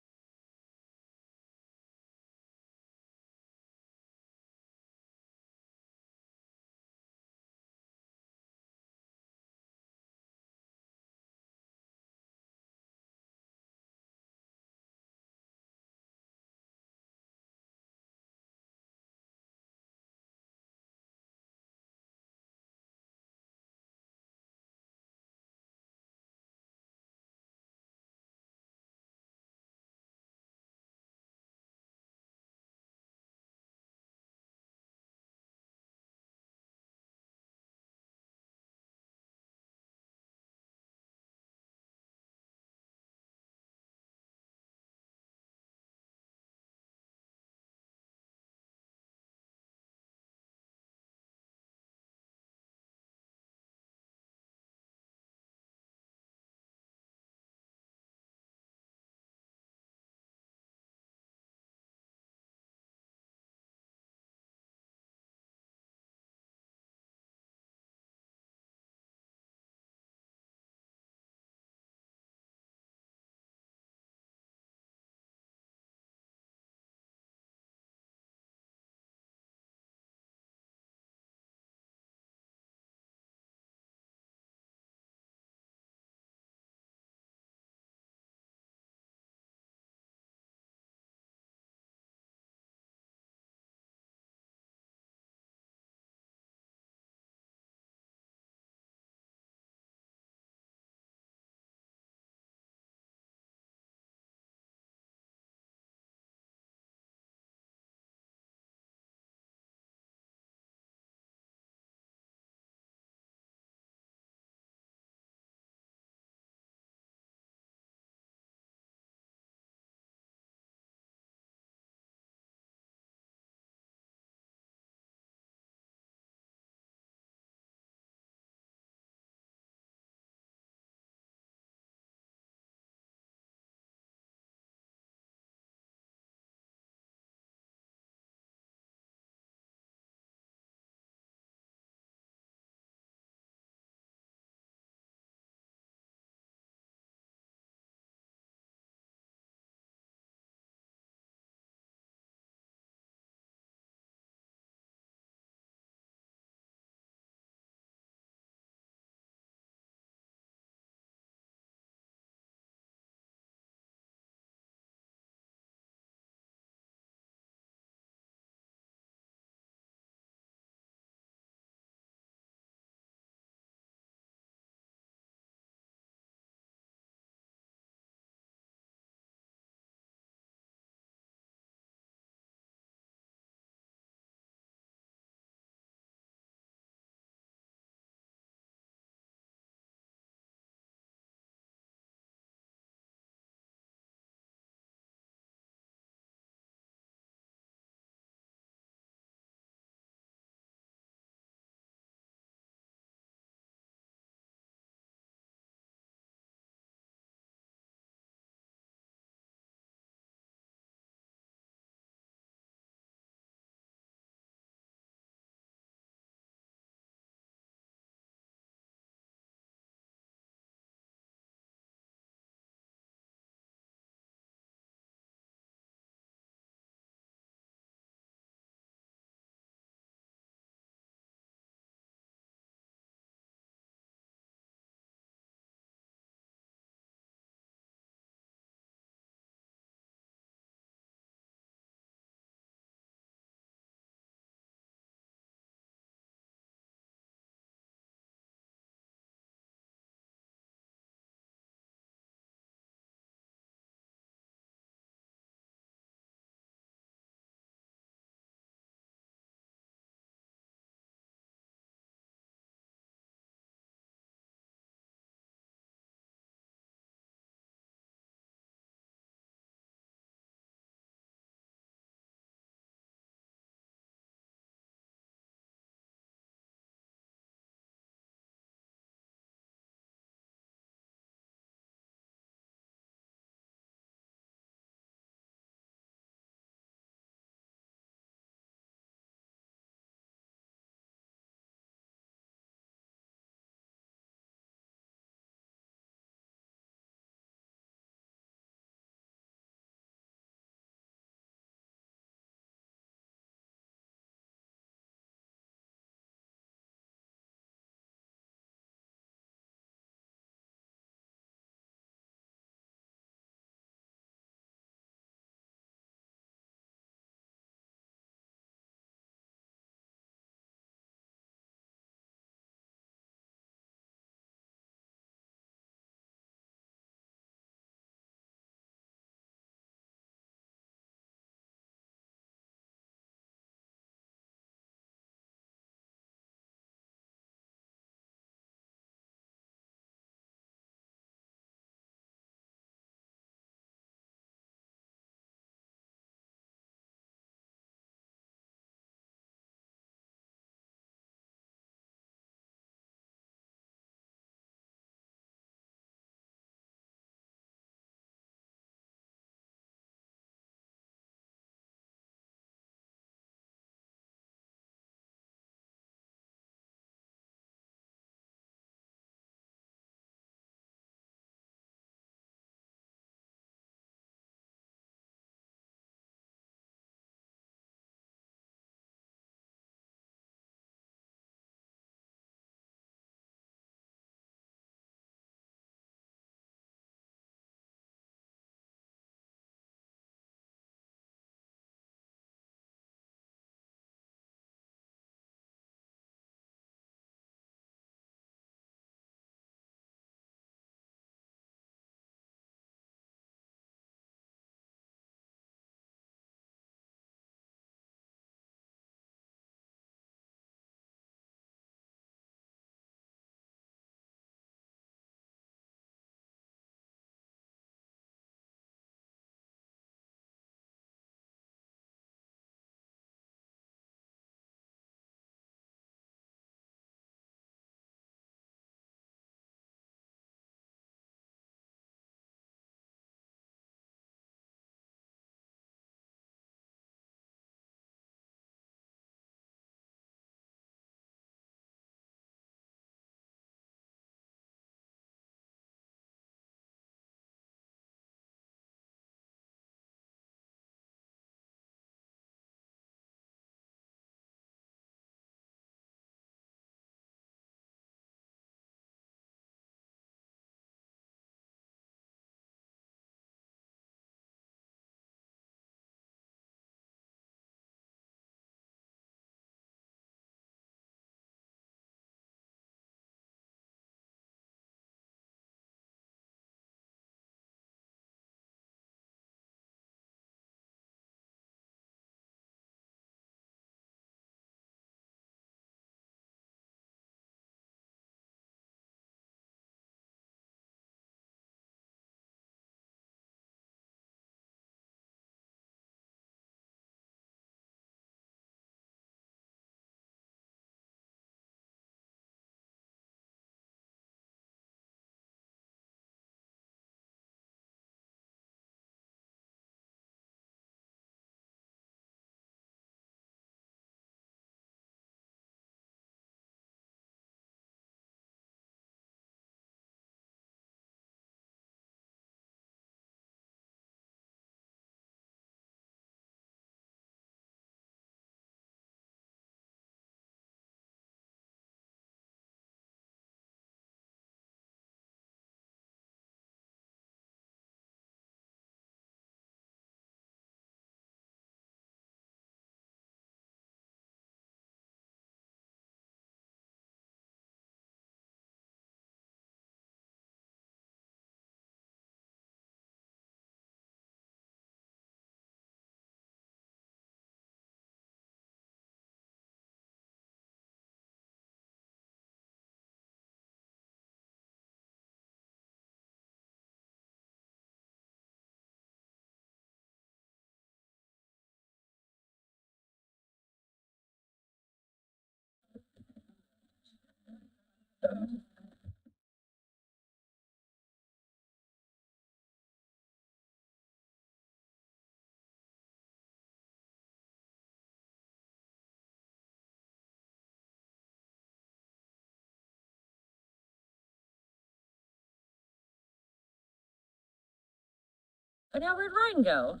Speaker 2: But now where'd Ryan go?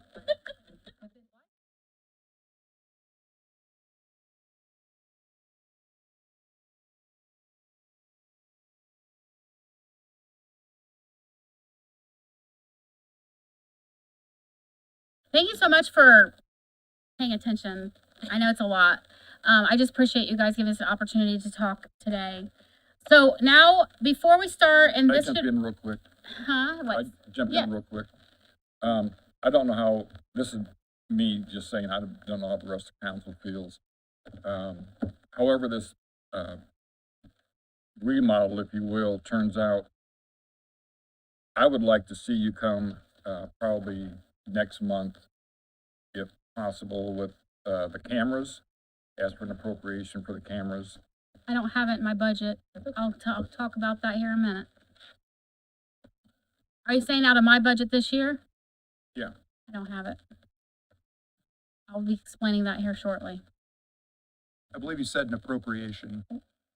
Speaker 4: Thank you so much for paying attention. I know it's a lot. I just appreciate you guys giving us the opportunity to talk today. So now, before we start, and
Speaker 7: I
Speaker 4: this
Speaker 7: jump
Speaker 4: should,
Speaker 7: in real quick.
Speaker 4: huh? What?
Speaker 7: I jump
Speaker 4: Yeah.
Speaker 7: in real quick. I don't know how, this is me just saying, I don't know how the rest of council feels. However, this, remodel, if you will, turns out, I would like to see you come, probably next month, if possible, with, the cameras, ask for an appropriation for the cameras.
Speaker 4: I don't have it in my budget. I'll talk about that here in a minute. Are you saying out of my budget this year?
Speaker 7: Yeah.
Speaker 4: I don't have it. I'll be explaining that here shortly.
Speaker 10: I believe you said an appropriation.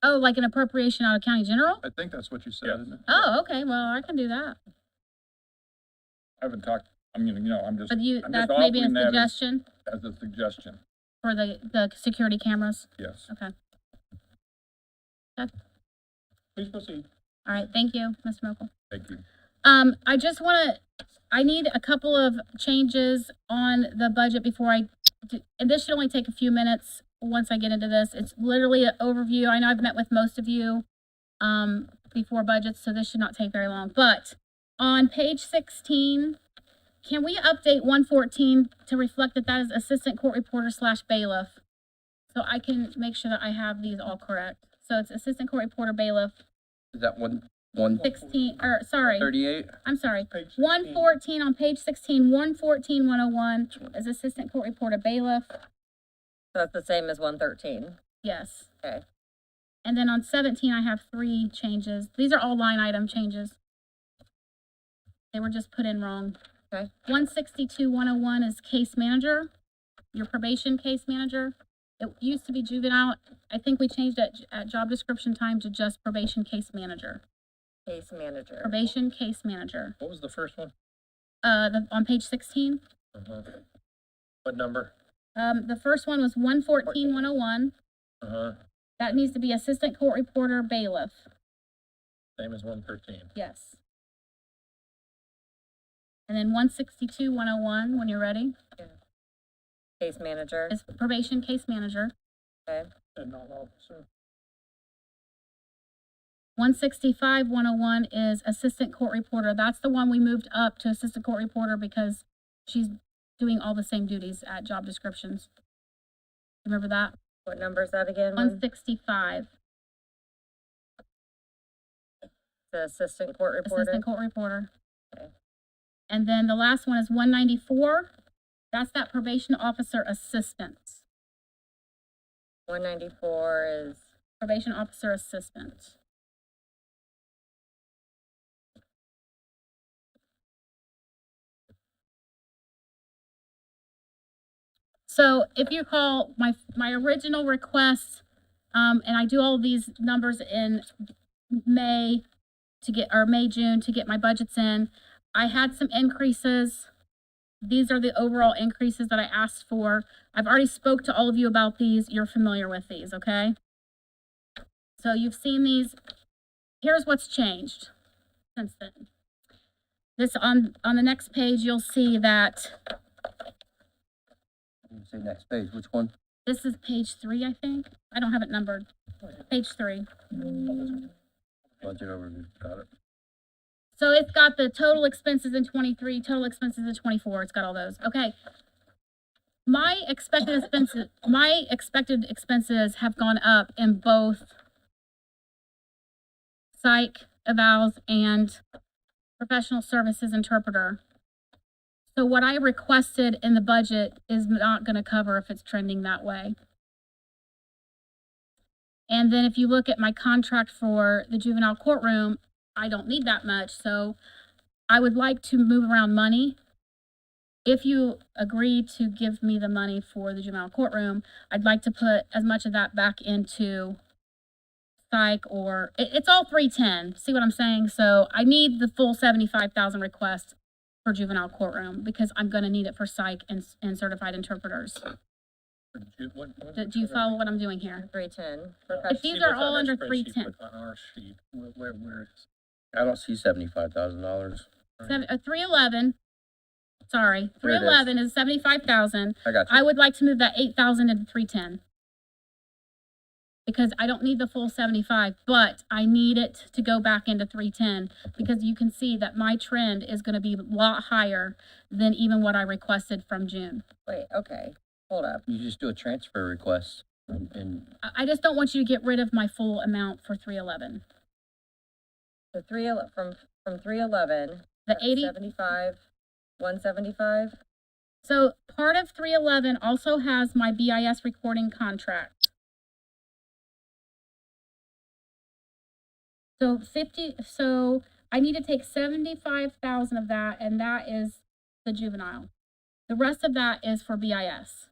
Speaker 4: Oh, like an appropriation out of county general?
Speaker 10: I think that's what you said,
Speaker 7: Yeah.
Speaker 10: isn't it?
Speaker 4: Oh, okay, well, I can do that.
Speaker 7: I haven't talked, I mean, I'm just,
Speaker 4: But you,
Speaker 7: I'm
Speaker 4: that's
Speaker 7: just
Speaker 4: maybe a
Speaker 7: offering that
Speaker 4: suggestion
Speaker 7: as a suggestion,
Speaker 4: for the security cameras?
Speaker 7: yes.
Speaker 4: Okay,
Speaker 11: Please proceed.
Speaker 4: all right, thank you, Mr. Mokel.
Speaker 7: Thank you.
Speaker 4: I need a couple of changes on the budget before and this should only take a few minutes once I get into this. It's literally an overview. I know I've met with most of you, before budgets, so this should not take very long. But on page 16, can we update 114 to reflect that that is assistant court reporter / bailiff? So I can make sure that I have these all correct. So it's assistant court reporter bailiff,
Speaker 6: Is that
Speaker 4: 38. I'm sorry.
Speaker 11: Page
Speaker 4: 114 on page 16, 114, 101 is assistant court reporter bailiff.
Speaker 2: So that's the same as 113.
Speaker 4: Yes.
Speaker 2: Okay.
Speaker 4: And then on 17, I have 3 changes. These are all line item changes. They were just put in wrong.
Speaker 2: Okay.
Speaker 4: 162, 101 is case manager, your probation case manager. It used to be juvenile. I think we changed it at job description time to just probation case manager.
Speaker 2: Case manager.
Speaker 4: Probation case manager.
Speaker 3: What was the first one?
Speaker 4: On page 16.
Speaker 3: What number?
Speaker 4: The first one was 114, 101. That needs to be assistant court reporter bailiff.
Speaker 3: Same as 113.
Speaker 4: Yes. And then 162, 101, when you're ready,
Speaker 2: Case manager.
Speaker 4: is probation case manager.
Speaker 2: Okay.
Speaker 11: And non-officer.
Speaker 4: 165, 101 is assistant court reporter. That's the one we moved up to assistant court reporter because she's doing all the same duties at job descriptions. Remember that?
Speaker 2: What number is that again?
Speaker 4: 165,
Speaker 2: The assistant court reporter.
Speaker 4: assistant court reporter.
Speaker 2: Okay.
Speaker 4: And then the last one is 194. That's that probation officer assistant.
Speaker 2: 194 is
Speaker 4: Probation officer assistant. So if you recall, my original request, and I do all of these numbers in May, June to get my budgets in. I had some increases. These are the overall increases that I asked for. I've already spoke to all of you about these. You're familiar with these, okay? So you've seen these. Here's what's changed since then. This on the next page, you'll see that
Speaker 6: Say next page, which one?
Speaker 4: this is page 3, I think. I don't have it numbered. Page 3.
Speaker 6: Budget overview, got it.
Speaker 4: So it's got the total expenses in 23, total expenses in 24. It's got all those. Okay. My expected expenses have gone up in both psych evals and professional services interpreter. So what I requested in the budget is not going to cover if it's trending that way. And then if you look at my contract for the juvenile courtroom, I don't need that much, so I would like to move around money. If you agree to give me the money for the juvenile courtroom, I'd like to put as much of that back into psych, or it's all 310. See what I'm saying? So I need the full 75,000 request for juvenile courtroom because I'm gonna need it for psych and certified interpreters. Do you follow what I'm doing here?
Speaker 2: 310.
Speaker 4: If these are all under 310,
Speaker 3: On our sheet, where is?
Speaker 6: I don't see $75,000.
Speaker 4: 311, sorry,
Speaker 6: There it is.
Speaker 4: 311 is 75,000.
Speaker 6: I got you.
Speaker 4: I would like to move that 8,000 into 310. Because I don't need the full 75, but I need it to go back into 310 because you can see that my trend is gonna be a lot higher than even what I requested from June.
Speaker 2: Wait, okay, hold up.
Speaker 6: You just do a transfer request and
Speaker 4: I just don't want you to get rid of my full amount for 311.
Speaker 2: So from 311,
Speaker 4: The 80,
Speaker 2: 75, 175.
Speaker 4: so part of 311 also has my BIS recording contract. So I need to take 75,000 of that, and that is the juvenile. The rest of that is for BIS.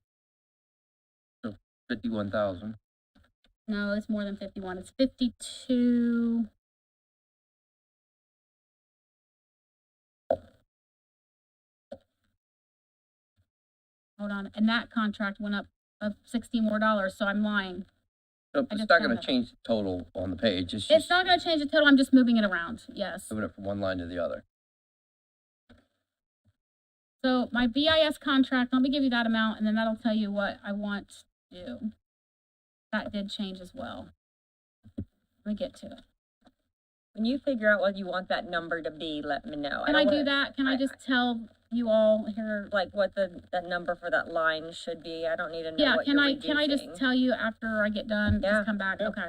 Speaker 6: 51,000.
Speaker 4: No, it's more than 51. It's 52. Hold on, and that contract went up of $60 more, so I'm lying.
Speaker 6: So
Speaker 4: I
Speaker 6: it's
Speaker 4: just
Speaker 6: not
Speaker 4: found
Speaker 6: gonna
Speaker 4: it.
Speaker 6: change the total on the page. It's
Speaker 4: It's
Speaker 6: just
Speaker 4: not gonna change the total, I'm just moving it around, yes.
Speaker 6: moving it from one line to the other.
Speaker 4: So my BIS contract, let me give you that amount, and then that'll tell you what I want to do. That did change as well. Let me get to it.
Speaker 2: When you figure out what you want that number to be, let me know.
Speaker 4: Can
Speaker 2: don't
Speaker 4: I do
Speaker 2: wanna-
Speaker 4: that? Can I just tell you all here?
Speaker 2: Like what that number for that line should be? I don't need to know
Speaker 4: Yeah,
Speaker 2: what
Speaker 4: can
Speaker 2: you're
Speaker 4: I just
Speaker 2: reducing.
Speaker 4: tell you after I get done?
Speaker 2: Yeah.
Speaker 4: Just come back, okay.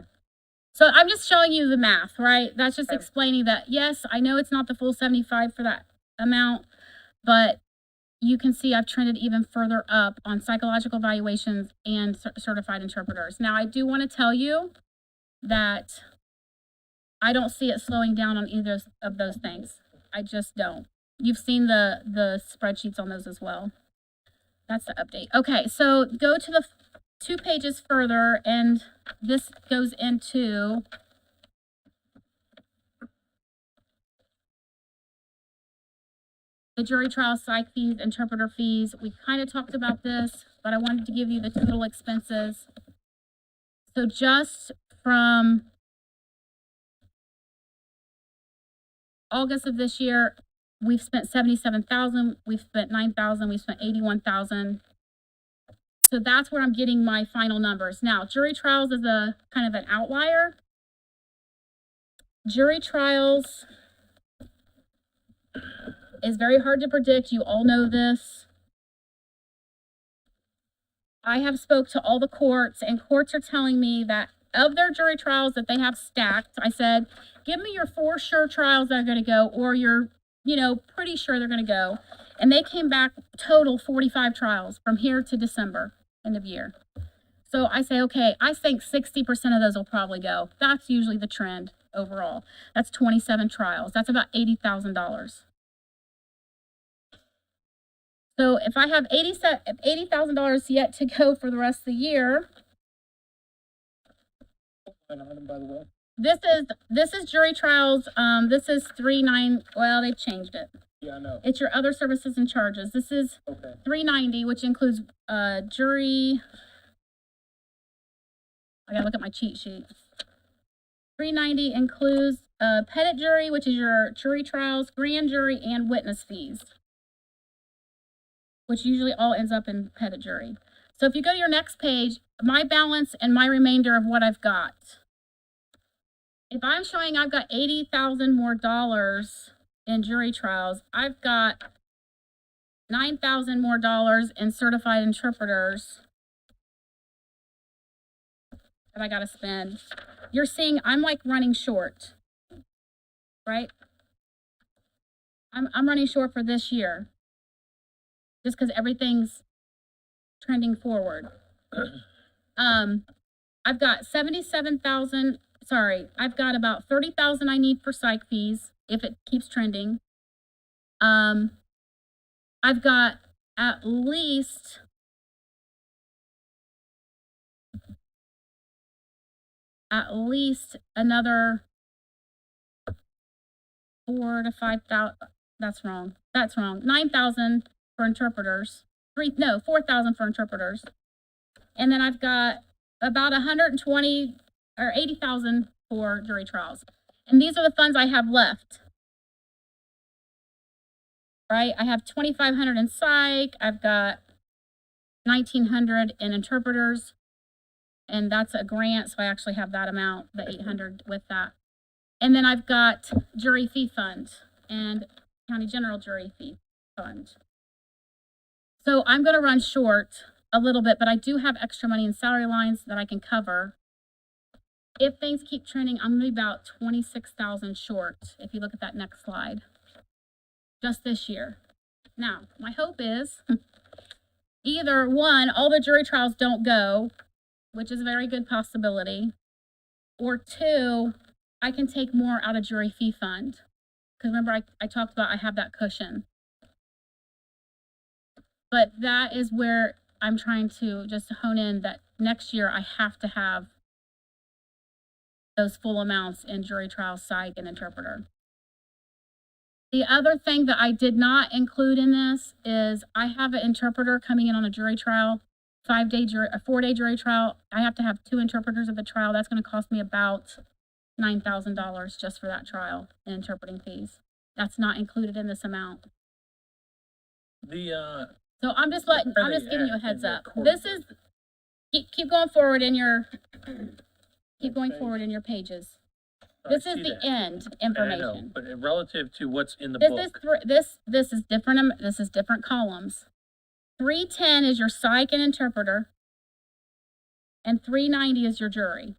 Speaker 4: So I'm just showing you the math, right? That's just
Speaker 2: Okay.
Speaker 4: explaining that, yes, I know it's not the full 75 for that amount, but you can see I've trended even further up on psychological evaluations and certified interpreters. Now, I do want to tell you that I don't see it slowing down on either of those things. I just don't. You've seen the spreadsheets on those as well. That's the update. Okay, so go to the 2 pages further, and this goes into the jury trial psych fees, interpreter fees. We kind of talked about this, but I wanted to give you the total expenses. So just from August of this year, we've spent 77,000, we've spent 9,000, we've spent 81,000. So that's where I'm getting my final numbers. Now, jury trials is a kind of an outlier. Jury trials is very hard to predict. You all know this. I have spoke to all the courts, and courts are telling me that of their jury trials that they have stacked, I said, give me your 4 sure trials that are going to go, or you're, pretty sure they're going to go. And they came back total 45 trials from here to December, end of year. So I say, okay, I think 60% of those will probably go. That's usually the trend overall. That's 27 trials. That's about $80,000. So if I have $80,000 yet to go for the rest of the year,
Speaker 11: Line item, by the way.
Speaker 4: this is jury trials. This is 3.9. Well, they've changed it.
Speaker 11: Yeah, I know.
Speaker 4: It's your other services and charges. This is
Speaker 11: Okay.
Speaker 4: 390, which includes jury. I gotta look at my cheat sheet. 390 includes petit jury, which is your jury trials, grand jury, and witness fees, which usually all ends up in petit jury. So if you go to your next page, my balance and my remainder of what I've got. If I'm showing I've got $80,000 more in jury trials, I've got $9,000 more in certified interpreters that I gotta spend. You're seeing I'm like running short, right? I'm running short for this year, just because everything's trending forward. I've got 77,000, sorry, I've got about 30,000 I need for psych fees, if it keeps trending. I've got at least another 4,000 to 5,000, that's wrong, 9,000 for interpreters, 4,000 for interpreters. And then I've got about 120 or 80,000 for jury trials. And these are the funds I have left. Right, I have 2,500 in psych, I've got 1,900 in interpreters, and that's a grant, so I actually have that amount, the 800 with that. And then I've got jury fee fund and county general jury fee fund. So I'm gonna run short a little bit, but I do have extra money in salary lines that I can cover. If things keep trending, I'm gonna be about 26,000 short, if you look at that next slide. Just this year. Now, my hope is either one, all the jury trials don't go, which is a very good possibility, or two, I can take more out of jury fee fund. Because remember, I talked about I have that cushion. But that is where I'm trying to just hone in that next year I have to have those full amounts in jury trial, psych, and interpreter. The other thing that I did not include in this is I have an interpreter coming in on a jury trial, 4-day jury trial. I have to have 2 interpreters of the trial. That's going to cost me about $9,000 just for that trial and interpreting fees. That's not included in this amount. So I'm just giving you a heads up. This is, keep going forward in your, pages. This is the end information.
Speaker 3: I know, but relative to what's in the
Speaker 4: This
Speaker 3: book.
Speaker 4: is different. This is different columns. 310 is your psych and interpreter, and 390 is your jury.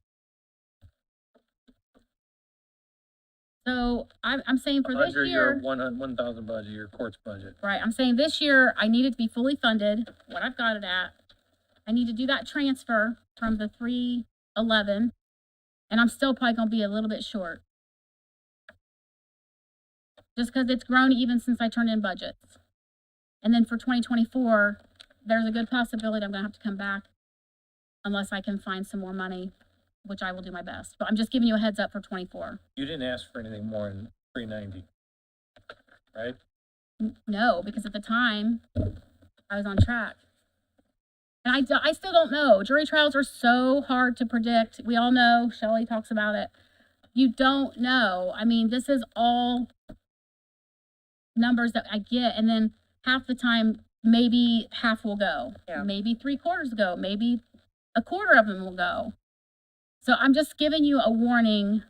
Speaker 4: So I'm saying for this
Speaker 3: Under
Speaker 4: year,
Speaker 3: your 1,000 budget, your court's budget.
Speaker 4: right? I'm saying this year I need it to be fully funded. What I've got it at. I need to do that transfer from the 311. And I'm still probably going to be a little bit short. Just because it's grown even since I turned in budgets. And then for 2024, there's a good possibility I'm going to have to come back unless I can find some more money, which I will do my best. But I'm just giving you a heads up for 24.
Speaker 3: You didn't ask for anything more than 390, right?
Speaker 4: No, because at the time, I was on track. And I still don't know. Jury trials are so hard to predict. We all know, Shelley talks about it. You don't know. I mean, this is all numbers that I get, and then half the time, maybe half will go.
Speaker 8: Yeah.
Speaker 4: Maybe 3/4 go. Maybe a quarter of them will go. So I'm just giving you a warning.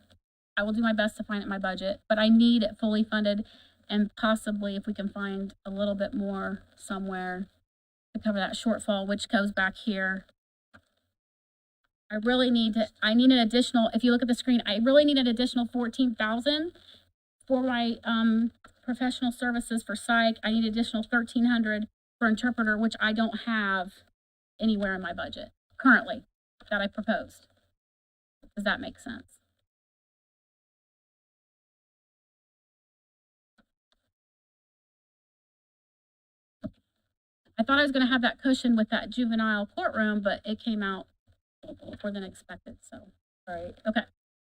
Speaker 4: I will do my best to find it in my budget, but I need it fully funded, and possibly if we can find a little bit more somewhere to cover that shortfall, which goes back here. I need an additional, if you look at the screen, I really need an additional 14,000 for my professional services for psych. I need an additional 1,300 for interpreter, which I don't have anywhere in my budget currently that I proposed. Does that make sense? I thought I was going to have that cushion with that juvenile courtroom, but it came out more than expected, so.
Speaker 8: Right.
Speaker 4: Okay.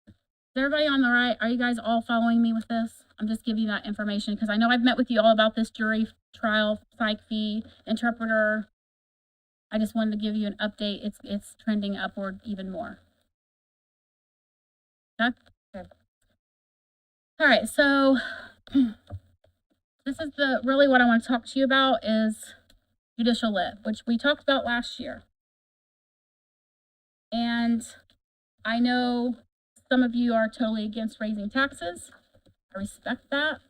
Speaker 4: Is everybody on the right? Are you guys all following me with this? I'm just giving you that information because I know I've met with you all about this jury trial, psych fee, interpreter. I just wanted to give you an update. It's trending upward even more. Okay? Okay. All right, so this is really what I want to talk to you about is Judicial LIT, which we talked about last year. And I know some of you are totally against raising taxes. I respect that.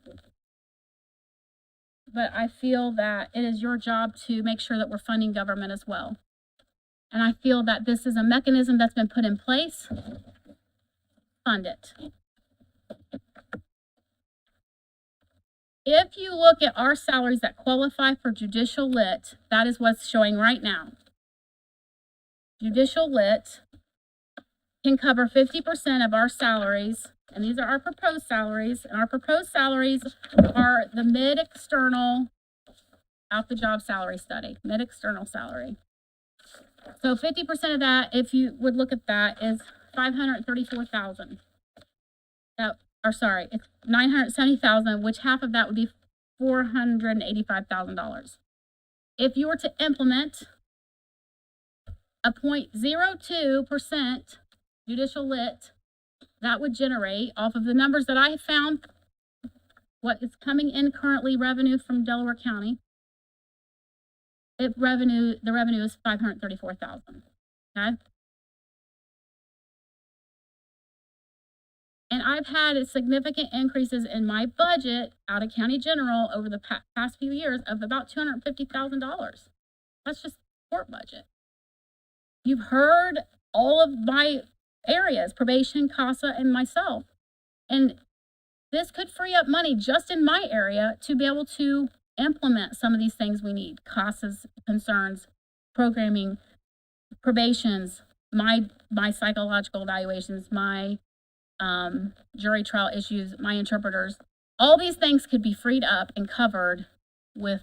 Speaker 4: But I feel that it is your job to make sure that we're funding government as well. And I feel that this is a mechanism that's been put in place. Fund it. If you look at our salaries that qualify for Judicial LIT, that is what's showing right now. Judicial LIT, can cover 50% of our salaries, and these are our proposed salaries, and our proposed salaries are the mid-external out the job salary study, mid-external salary. So 50% of that, if you would look at that, is 534,000. It's 970,000, which half of that would be $485,000. If you were to implement a 0.02% judicial lit, that would generate, off of the numbers that I have found, what is coming in currently revenue from Delaware County. The revenue is 534,000. Okay. And I've had significant increases in my budget out of county general over the past few years of about $250,000. That's just court budget. You've heard all of my areas, probation, CASA, and myself. And this could free up money just in my area to be able to implement some of these things we need. CASA's concerns, programming, probations, my psychological evaluations, my jury trial issues, my interpreters. All these things could be freed up and covered with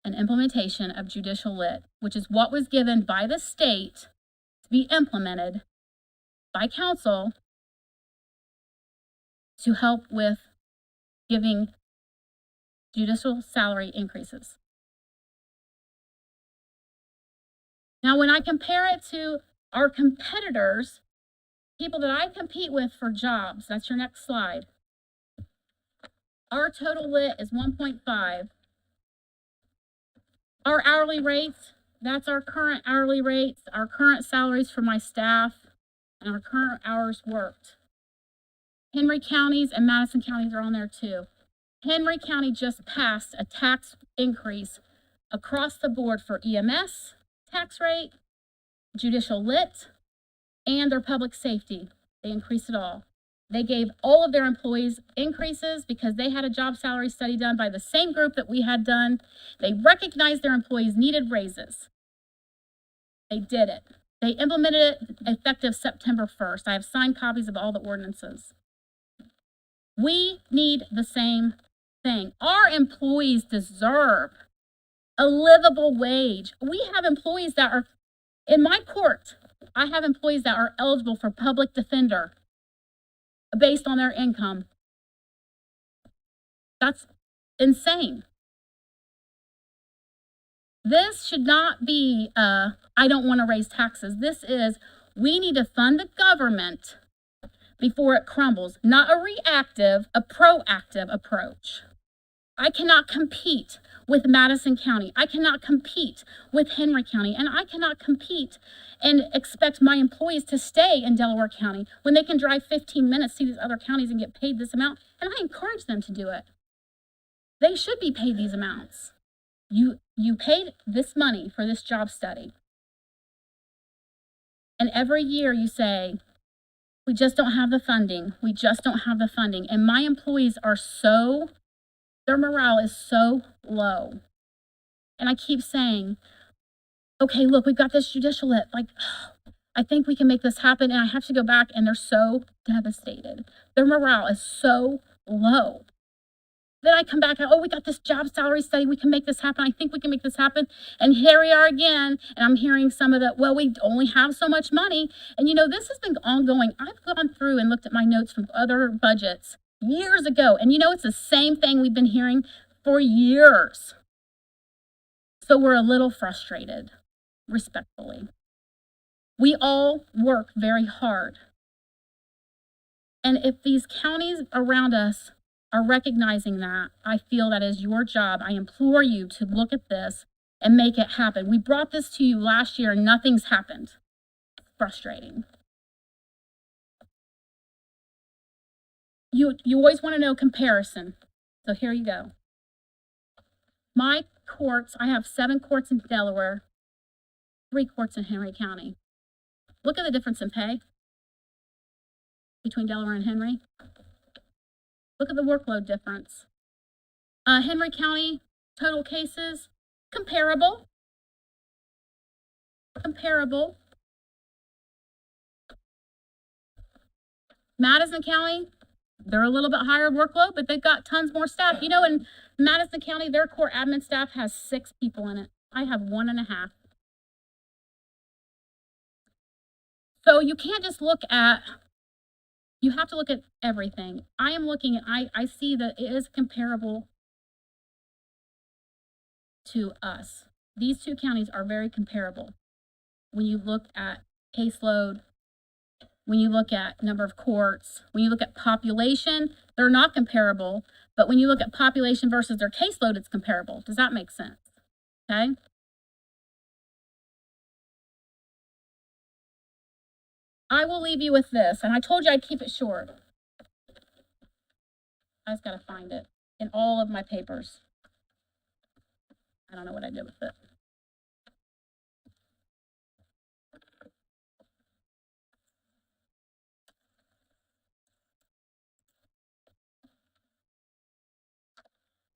Speaker 4: an implementation of judicial lit, which is what was given by the state to be implemented by council to help with giving judicial salary increases. Now, when I compare it to our competitors, people that I compete with for jobs, that's your next slide. Our total lit is 1.5. Our hourly rates, that's our current hourly rates, our current salaries for my staff, and our current hours worked. Henry counties and Madison counties are on there too. Henry County just passed a tax increase across the board for EMS tax rate, judicial lit, and their public safety. They increased it all. They gave all of their employees increases because they had a job salary study done by the same group that we had done. They recognized their employees needed raises. They did it. They implemented it effective September 1st. I have signed copies of all the ordinances. We need the same thing. Our employees deserve a livable wage. We have employees that are, in my court, I have employees that are eligible for public defender based on their income. That's insane. This should not be, I don't want to raise taxes. This is, we need to fund the government before it crumbles, not a reactive, a proactive approach. I cannot compete with Madison County. I cannot compete with Henry County, and I cannot compete and expect my employees to stay in Delaware County when they can drive 15 minutes to these other counties and get paid this amount, and I encourage them to do it. They should be paid these amounts. You paid this money for this job study, and every year you say, we just don't have the funding. We just don't have the funding. And my employees are so, their morale is so low. And I keep saying, okay, look, we've got this judicial lit. Like, I think we can make this happen. And I have to go back and they're so devastated. Their morale is so low. Then I come back and, oh, we got this job salary study. We can make this happen. I think we can make this happen. And here we are again. And I'm hearing some of the, well, we only have so much money. And you know, this has been ongoing. I've gone through and looked at my notes from other budgets years ago. And you know, it's the same thing we've been hearing for years. So we're a little frustrated, respectfully. We all work very hard. And if these counties around us are recognizing that, I feel that is your job. I implore you to look at this and make it happen. We brought this to you last year and nothing's happened. Frustrating. You always want to know comparison. So here you go. My courts, I have 7 courts in Delaware, 3 courts in Henry County. Look at the difference in pay between Delaware and Henry. Look at the workload difference. Henry County, total cases, comparable. Madison County, they're a little bit higher workload, but they've got tons more staff. You know, in Madison County, their court admin staff has 6 people in it. I have 1.5. So you can't just look at, you have to look at everything. I am looking at, I see that it is comparable to us. These 2 counties are very comparable. When you look at caseload, when you look at number of courts, when you look at population, they're not comparable. But when you look at population versus their caseload, it's comparable. Does that make sense? Okay. I will leave you with this, and I told you I'd keep it short. I just gotta find it in all of my papers. I don't know what I did with it.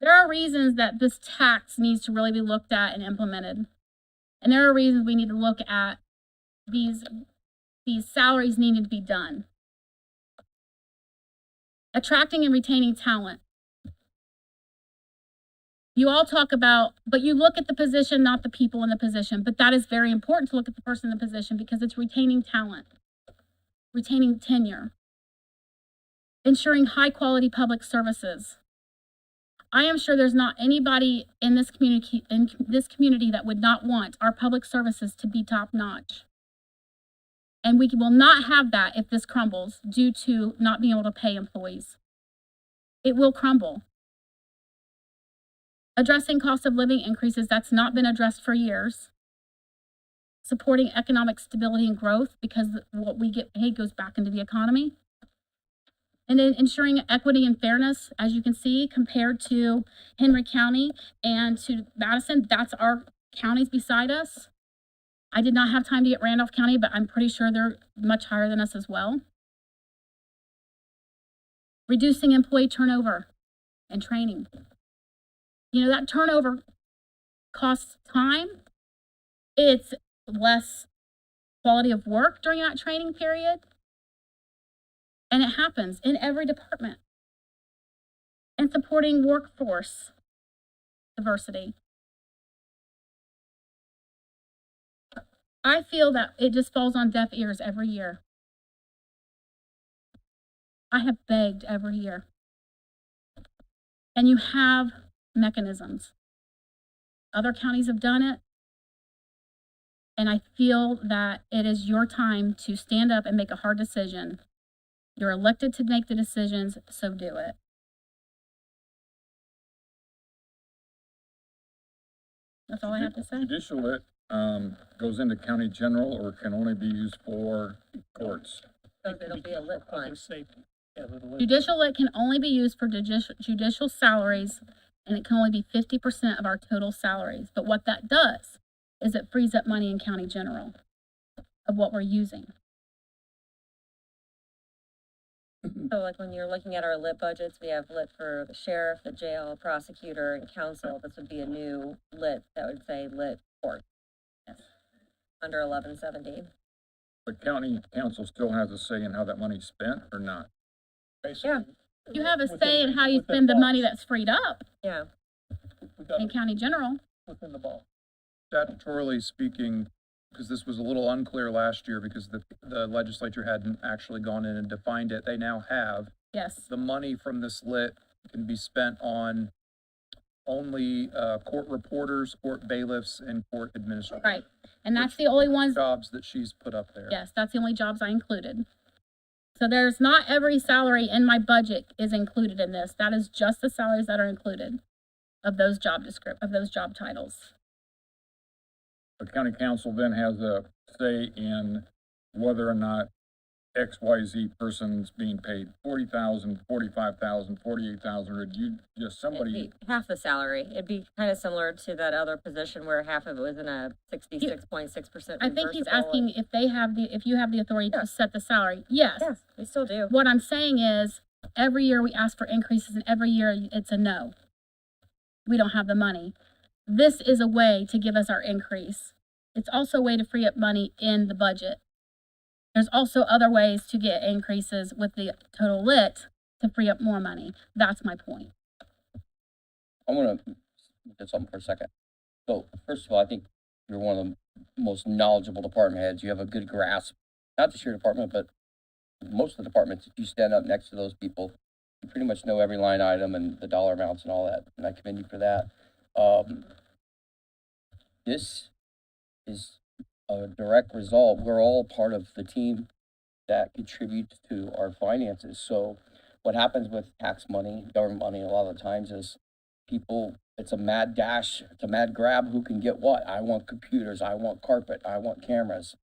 Speaker 4: There are reasons that this tax needs to really be looked at and implemented. And there are reasons we need to look at these salaries needing to be done. Attracting and retaining talent. You all talk about, but you look at the position, not the people in the position. But that is very important to look at the person in the position because it's retaining talent, retaining tenure, ensuring high quality public services. I am sure there's not anybody in this community that would not want our public services to be top notch. And we will not have that if this crumbles due to not being able to pay employees. It will crumble. Addressing cost of living increases, that's not been addressed for years. Supporting economic stability and growth because what we get paid goes back into the economy. And then ensuring equity and fairness, as you can see, compared to Henry County and to Madison, that's our counties beside us. I did not have time to get Randolph County, but I'm pretty sure they're much higher than us as well. Reducing employee turnover and training. You know, that turnover costs time. It's less quality of work during that training period. And it happens in every department. And supporting workforce diversity. I feel that it just falls on deaf ears every year. I have begged every year. And you have mechanisms. Other counties have done it. And I feel that it is your time to stand up and make a hard decision. You're elected to make the decisions, so do it. That's all I have to say.
Speaker 7: Judicial lit, goes into county general or can only be used for courts?
Speaker 2: It'll be a lit fund.
Speaker 4: Judicial lit can only be used for judicial salaries, and it can only be 50% of our total salaries. But what that does is it frees up money in county general of what we're using.
Speaker 2: So like when you're looking at our lit budgets, we have lit for the sheriff, the jail, prosecutor, and counsel. This would be a new lit that would say lit court. Yes. Under 1170.
Speaker 7: The county council still has a say in how that money's spent or not?
Speaker 2: Yeah.
Speaker 4: You have a say in how you spend the money that's freed up
Speaker 2: Yeah.
Speaker 4: in county general.
Speaker 11: Within the ball.
Speaker 10: Statutorily speaking, because this was a little unclear last year because the legislature hadn't actually gone in and defined it, they now have.
Speaker 4: Yes.
Speaker 10: The money from this lit can be spent on only court reporters, court bailiffs, and court administrators.
Speaker 4: Right. And that's the only ones.
Speaker 10: Jobs that she's put up there.
Speaker 4: Yes, that's the only jobs I included. So there's not every salary in my budget is included in this. That is just the salaries that are included of those job titles.
Speaker 7: The county council then has a say in whether or not XYZ person's being paid 40,000, 45,000, 48,000, or you just somebody.
Speaker 2: Half the salary. It'd be kind of similar to that other position where half of it was in a 66.6%.
Speaker 4: I think he's asking if you have the authority to set the salary. Yes.
Speaker 2: Yes, we still do.
Speaker 4: What I'm saying is every year we ask for increases and every year it's a no. We don't have the money. This is a way to give us our increase. It's also a way to free up money in the budget. There's also other ways to get increases with the total lit to free up more money. That's my point.
Speaker 6: I wanna look at something for a second. So, first of all, I think you're one of the most knowledgeable department heads. You have a good grasp, not just your department, but most of the departments. If you stand up next to those people, you pretty much know every line item and the dollar amounts and all that, and I commend you for that. This is a direct result. We're all part of the team that contributes to our finances. So what happens with tax money, government money, a lot of the times is people, it's a mad dash, it's a mad grab, who can get what? I want computers, I want carpet, I want cameras,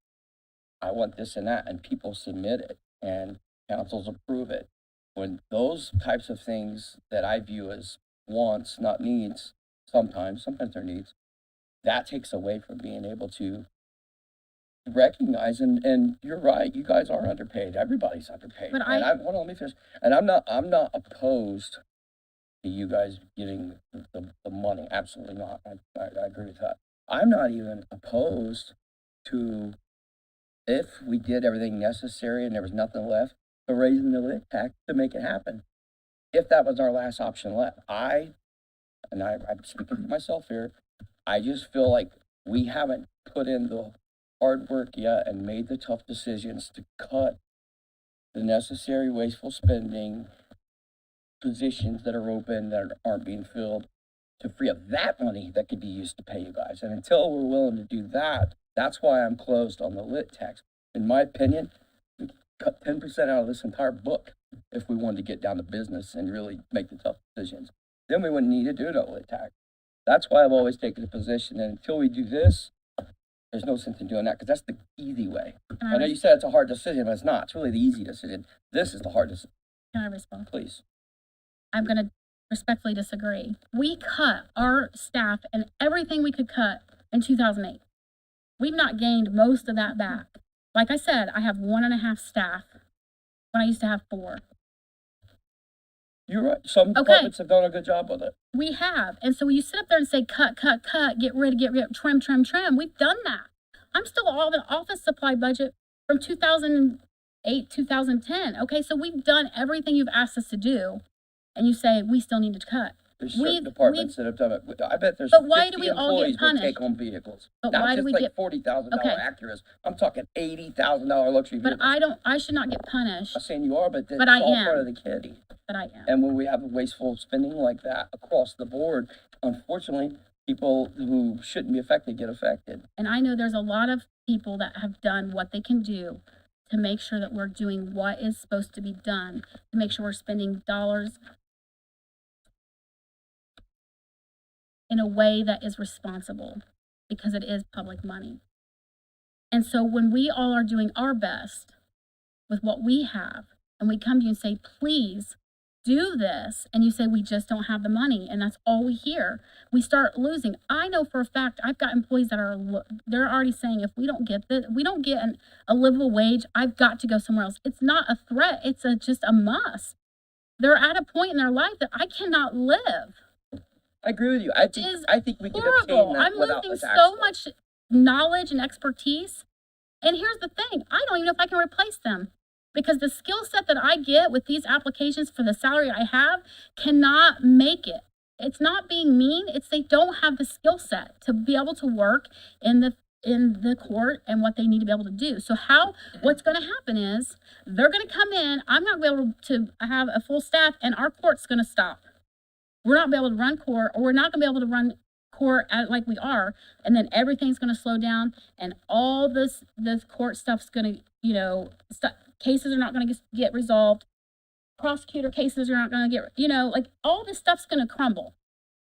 Speaker 6: I want this and that, and people submit it, and councils approve it. When those types of things that I view as wants, not needs, sometimes they're needs, that takes away from being able to recognize, and you're right, you guys are underpaid, everybody's underpaid.
Speaker 4: But
Speaker 6: And hold on, let me finish. And I'm not opposed to you guys getting the money, absolutely not, I agree with that. I'm not even opposed to, if we did everything necessary and there was nothing left, to raising the lit tax to make it happen. If that was our last option left, I'm speaking for myself here, I just feel like we haven't put in the hard work yet and made the tough decisions to cut the necessary wasteful spending, positions that are open that aren't being filled, to free up that money that could be used to pay you guys. And until we're willing to do that, that's why I'm closed on the lit tax. In my opinion, we could cut 10% out of this entire book if we wanted to get down to business and really make the tough decisions. Then we wouldn't need to do no lit tax. That's why I've always taken the position that until we do this, there's no sense in doing that, because that's the easy way. I know you said it's a hard decision, but it's not. It's really the easy decision. This is the hard decision.
Speaker 4: Can I respond?
Speaker 6: Please.
Speaker 4: I'm going to respectfully disagree. We cut our staff and everything we could cut in 2008. We've not gained most of that back. Like I said, I have 1.5 staff when I used to have 4.
Speaker 6: You're right. Some departments have done a good job with it.
Speaker 4: We have. And so when you sit up there and say, cut, get rid, trim, we've done that. I'm still all the office supply budget from 2008, 2010. Okay, so we've done everything you've asked us to do. And you say, we still need to cut.
Speaker 6: There's certain departments that have done it. I bet there's
Speaker 4: But why do
Speaker 6: 50
Speaker 4: we all get
Speaker 6: employees with
Speaker 4: punished?
Speaker 6: take-home vehicles.
Speaker 4: But
Speaker 6: Not
Speaker 4: why do
Speaker 6: just
Speaker 4: we
Speaker 6: like
Speaker 4: get
Speaker 6: $40,000
Speaker 4: Okay.
Speaker 6: Acuras. I'm talking $80,000 luxury
Speaker 4: But
Speaker 6: vehicles.
Speaker 4: I should not get punished.
Speaker 6: I'm not saying you are, but that's
Speaker 4: But I
Speaker 6: all
Speaker 4: am.
Speaker 6: part of the kitty.
Speaker 4: But I am.
Speaker 6: And when we have wasteful spending like that across the board, unfortunately, people who shouldn't be affected get affected.
Speaker 4: And I know there's a lot of people that have done what they can do to make sure that we're doing what is supposed to be done, to make sure we're spending dollars in a way that is responsible, because it is public money. And so when we all are doing our best with what we have, and we come to you and say, please do this, and you say, we just don't have the money, and that's all we hear, we start losing. I know for a fact, I've got employees that they're already saying, if we don't get this, we don't get a livable wage, I've got to go somewhere else. It's not a threat, it's just a must. They're at a point in their life that I cannot live.
Speaker 6: I agree with you. I think we can obtain
Speaker 4: Horrible.
Speaker 6: that
Speaker 4: I'm
Speaker 6: without
Speaker 4: losing
Speaker 6: the tax
Speaker 4: so
Speaker 6: law.
Speaker 4: much knowledge and expertise. And here's the thing, I don't even know if I can replace them, because the skill set that I get with these applications for the salary I have cannot make it. It's not being mean, it's they don't have the skill set to be able to work in the court and what they need to be able to do. So what's going to happen is they're going to come in, I'm not going to be able to have a full staff, and our court's going to stop. We're not going to be able to run court, or we're not going to be able to run court like we are, and then everything's going to slow down, and all this court stuff's going to, cases are not going to get resolved, prosecutor cases are not going to get, all this stuff's going to crumble.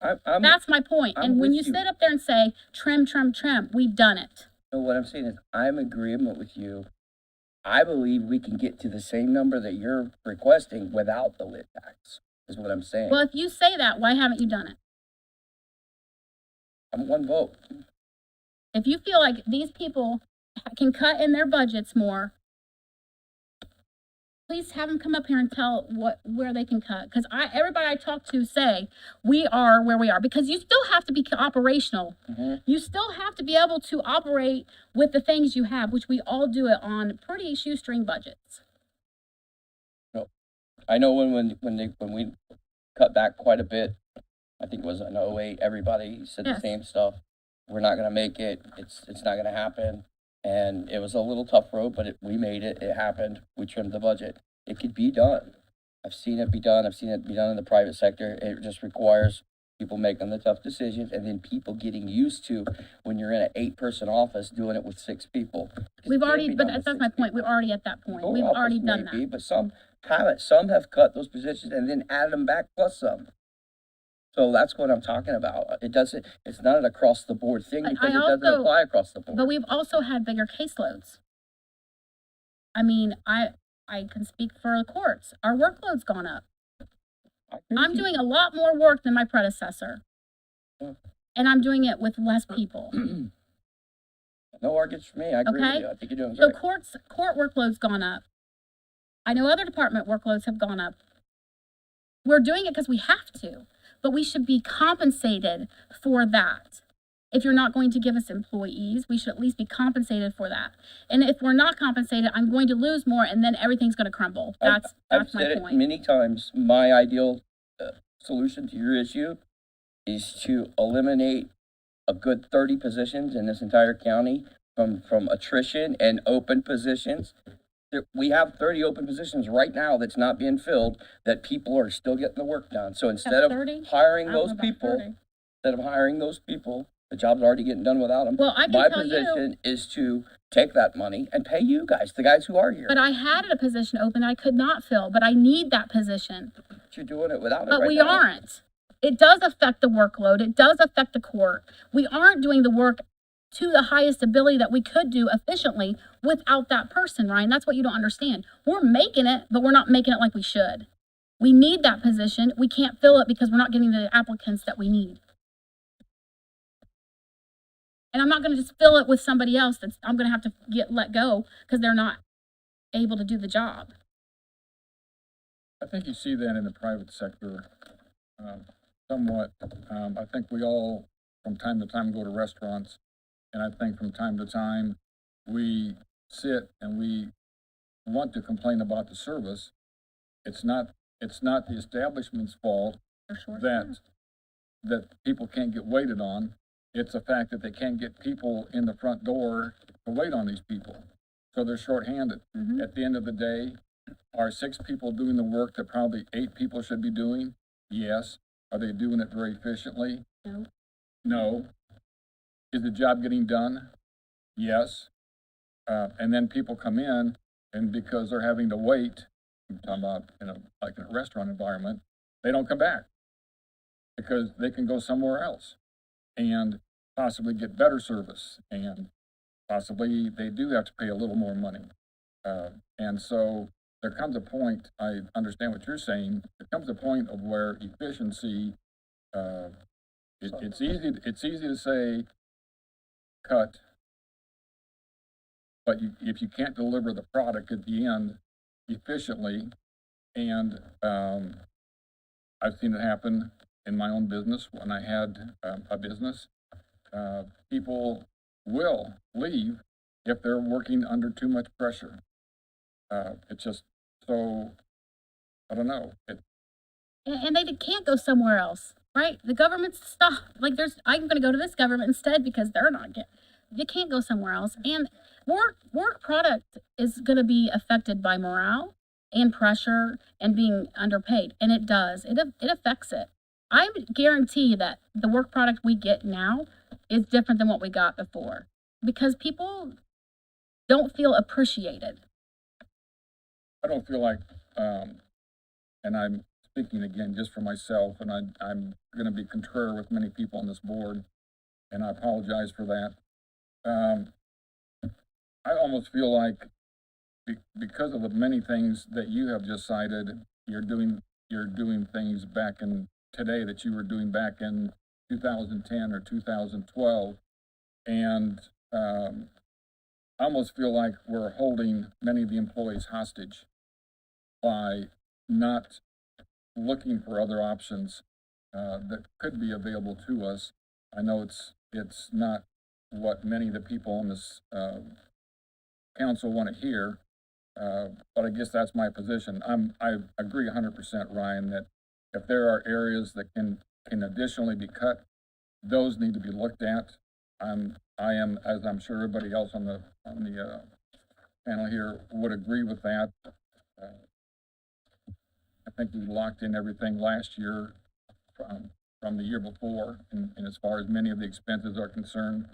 Speaker 4: That's my point.
Speaker 6: I'm
Speaker 4: And when you
Speaker 6: with you.
Speaker 4: sit up there and say, trim, we've done it.
Speaker 6: So what I'm saying is, I'm in agreement with you. I believe we can get to the same number that you're requesting without the lit tax, is what I'm saying.
Speaker 4: Well, if you say that, why haven't you done it?
Speaker 6: I'm one vote.
Speaker 4: If you feel like these people can cut in their budgets more, please have them come up here and tell where they can cut. Cause everybody I talk to say, we are where we are, because you still have to be operational.
Speaker 6: Mhm.
Speaker 4: You still have to be able to operate with the things you have, which we all do it on pretty shoestring budgets.
Speaker 6: I know when we cut back quite a bit, I think it was in '08, everybody said the
Speaker 4: Yes.
Speaker 6: same stuff. We're not gonna make it, it's not gonna happen. And it was a little tough road, but we made it, it happened, we trimmed the budget. It could be done. I've seen it be done, I've seen it be done in the private sector. It just requires people making the tough decisions and then people getting used to when you're in an 8-person office doing it with 6 people. 'Cause it
Speaker 4: We've
Speaker 6: can't
Speaker 4: already,
Speaker 6: be
Speaker 4: but
Speaker 6: done with
Speaker 4: that's my
Speaker 6: 6
Speaker 4: point.
Speaker 6: people.
Speaker 4: We're already at that point.
Speaker 6: Your
Speaker 4: We've
Speaker 6: office
Speaker 4: already
Speaker 6: may
Speaker 4: done that.
Speaker 6: be, but some haven't. Some have cut those positions and then added them back plus some. So that's what I'm talking about. It's not an across the board thing
Speaker 4: But
Speaker 6: because
Speaker 4: I
Speaker 6: it doesn't
Speaker 4: also-
Speaker 6: apply across the board.
Speaker 4: But we've also had bigger caseloads. I mean, I can speak for the courts. Our workload's gone up.
Speaker 6: I agree
Speaker 4: I'm
Speaker 6: with you.
Speaker 4: doing a lot more work than my predecessor.
Speaker 6: Yeah.
Speaker 4: And I'm doing it with less people.
Speaker 6: No arguments for me. I agree with
Speaker 4: Okay.
Speaker 6: you. I think you're doing
Speaker 4: So
Speaker 6: great.
Speaker 4: court workload's gone up. I know other department workloads have gone up. We're doing it because we have to, but we should be compensated for that. If you're not going to give us employees, we should at least be compensated for that. And if we're not compensated, I'm going to lose more and then everything's gonna crumble.
Speaker 6: I've
Speaker 4: That's my
Speaker 6: said it
Speaker 4: point.
Speaker 6: many times. My ideal solution to your issue is to eliminate a good 30 positions in this entire county from attrition and open positions. We have 30 open positions right now that's not being filled, that people are still getting the work done. So instead of
Speaker 4: 30?
Speaker 6: hiring
Speaker 4: I don't know
Speaker 6: those
Speaker 4: about
Speaker 6: people,
Speaker 4: 30.
Speaker 6: the job's already getting done without them.
Speaker 4: Well, I can
Speaker 6: My
Speaker 4: tell you,
Speaker 6: position is to take that money and pay you guys, the guys who are here.
Speaker 4: but I had a position open I could not fill, but I need that position.
Speaker 6: But you're doing it without it
Speaker 4: But
Speaker 6: right
Speaker 4: we
Speaker 6: now.
Speaker 4: aren't. It does affect the workload. It does affect the court. We aren't doing the work to the highest ability that we could do efficiently without that person, Ryan. That's what you don't understand. We're making it, but we're not making it like we should. We need that position. We can't fill it because we're not getting the applicants that we need. And I'm not gonna just fill it with somebody else I'm gonna have to let go because they're not able to do the job.
Speaker 7: I think you see that in the private sector, somewhat. I think we all, from time to time, go to restaurants, and I think from time to time, we sit and we want to complain about the service. It's not the establishment's fault
Speaker 4: For sure.
Speaker 7: that people can't get waited on. It's the fact that they can't get people in the front door to wait on these people. So they're shorthanded.
Speaker 4: Mhm.
Speaker 7: At the end of the day, are 6 people doing the work that probably 8 people should be doing? Yes. Are they doing it very efficiently?
Speaker 4: No.
Speaker 7: No. Is the job getting done? Yes. And then people come in, and because they're having to wait, I'm talking about, like in a restaurant environment, they don't come back because they can go somewhere else and possibly get better service, and possibly they do have to pay a little more money. And so there comes a point, I understand what you're saying, there comes a point of where efficiency, it's easy to say, cut, but if you can't deliver the product at the end efficiently, and I've seen it happen in my own business when I had a business, people will leave if they're working under too much pressure. It's just so, I don't know.
Speaker 4: And they can't go somewhere else, right? The government's stuff, like I'm gonna go to this government instead because they're not they can't go somewhere else. And work product is gonna be affected by morale and pressure and being underpaid. And it does, it affects it. I guarantee that the work product we get now is different than what we got before because people don't feel appreciated.
Speaker 7: I don't feel like, and I'm speaking again just for myself, and I'm gonna be contrary with many people on this board, and I apologize for that. I almost feel like because of the many things that you have just cited, you're doing things back in today that you were doing back in 2010 or 2012, and I almost feel like we're holding many of the employees hostage. by not looking for other options, that could be available to us. I know it's not what many of the people on this, council want to hear, but I guess that's my position. I agree 100%, Ryan, that if there are areas that can additionally be cut, those need to be looked at. I am, as I'm sure everybody else on the panel here would agree with that. I think we locked in everything last year from the year before, and as far as many of the expenses are concerned.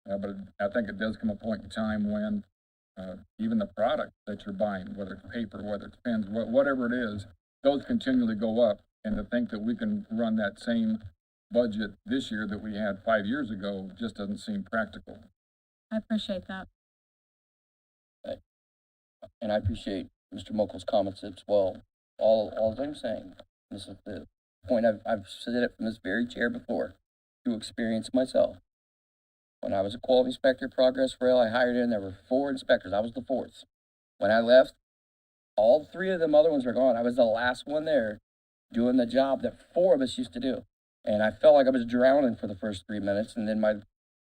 Speaker 7: But I think it does come a point in time when even the product that you're buying, whether it's paper, whether it's pens, whatever it is, those continually go up. And to think that we can run that same budget this year that we had 5 years ago just doesn't seem practical.
Speaker 4: I appreciate that.
Speaker 6: And I appreciate Mr. Mokel's comments as well. All I'm saying, this is the point, I've said it from this very chair before, through experience myself. When I was a quality inspector at Progress Rail, I hired in, there were 4 inspectors, I was the 4th. When I left, all 3 of them other ones were gone. I was the last one there doing the job that 4 of us used to do. And I felt like I was drowning for the first 3 minutes, and then my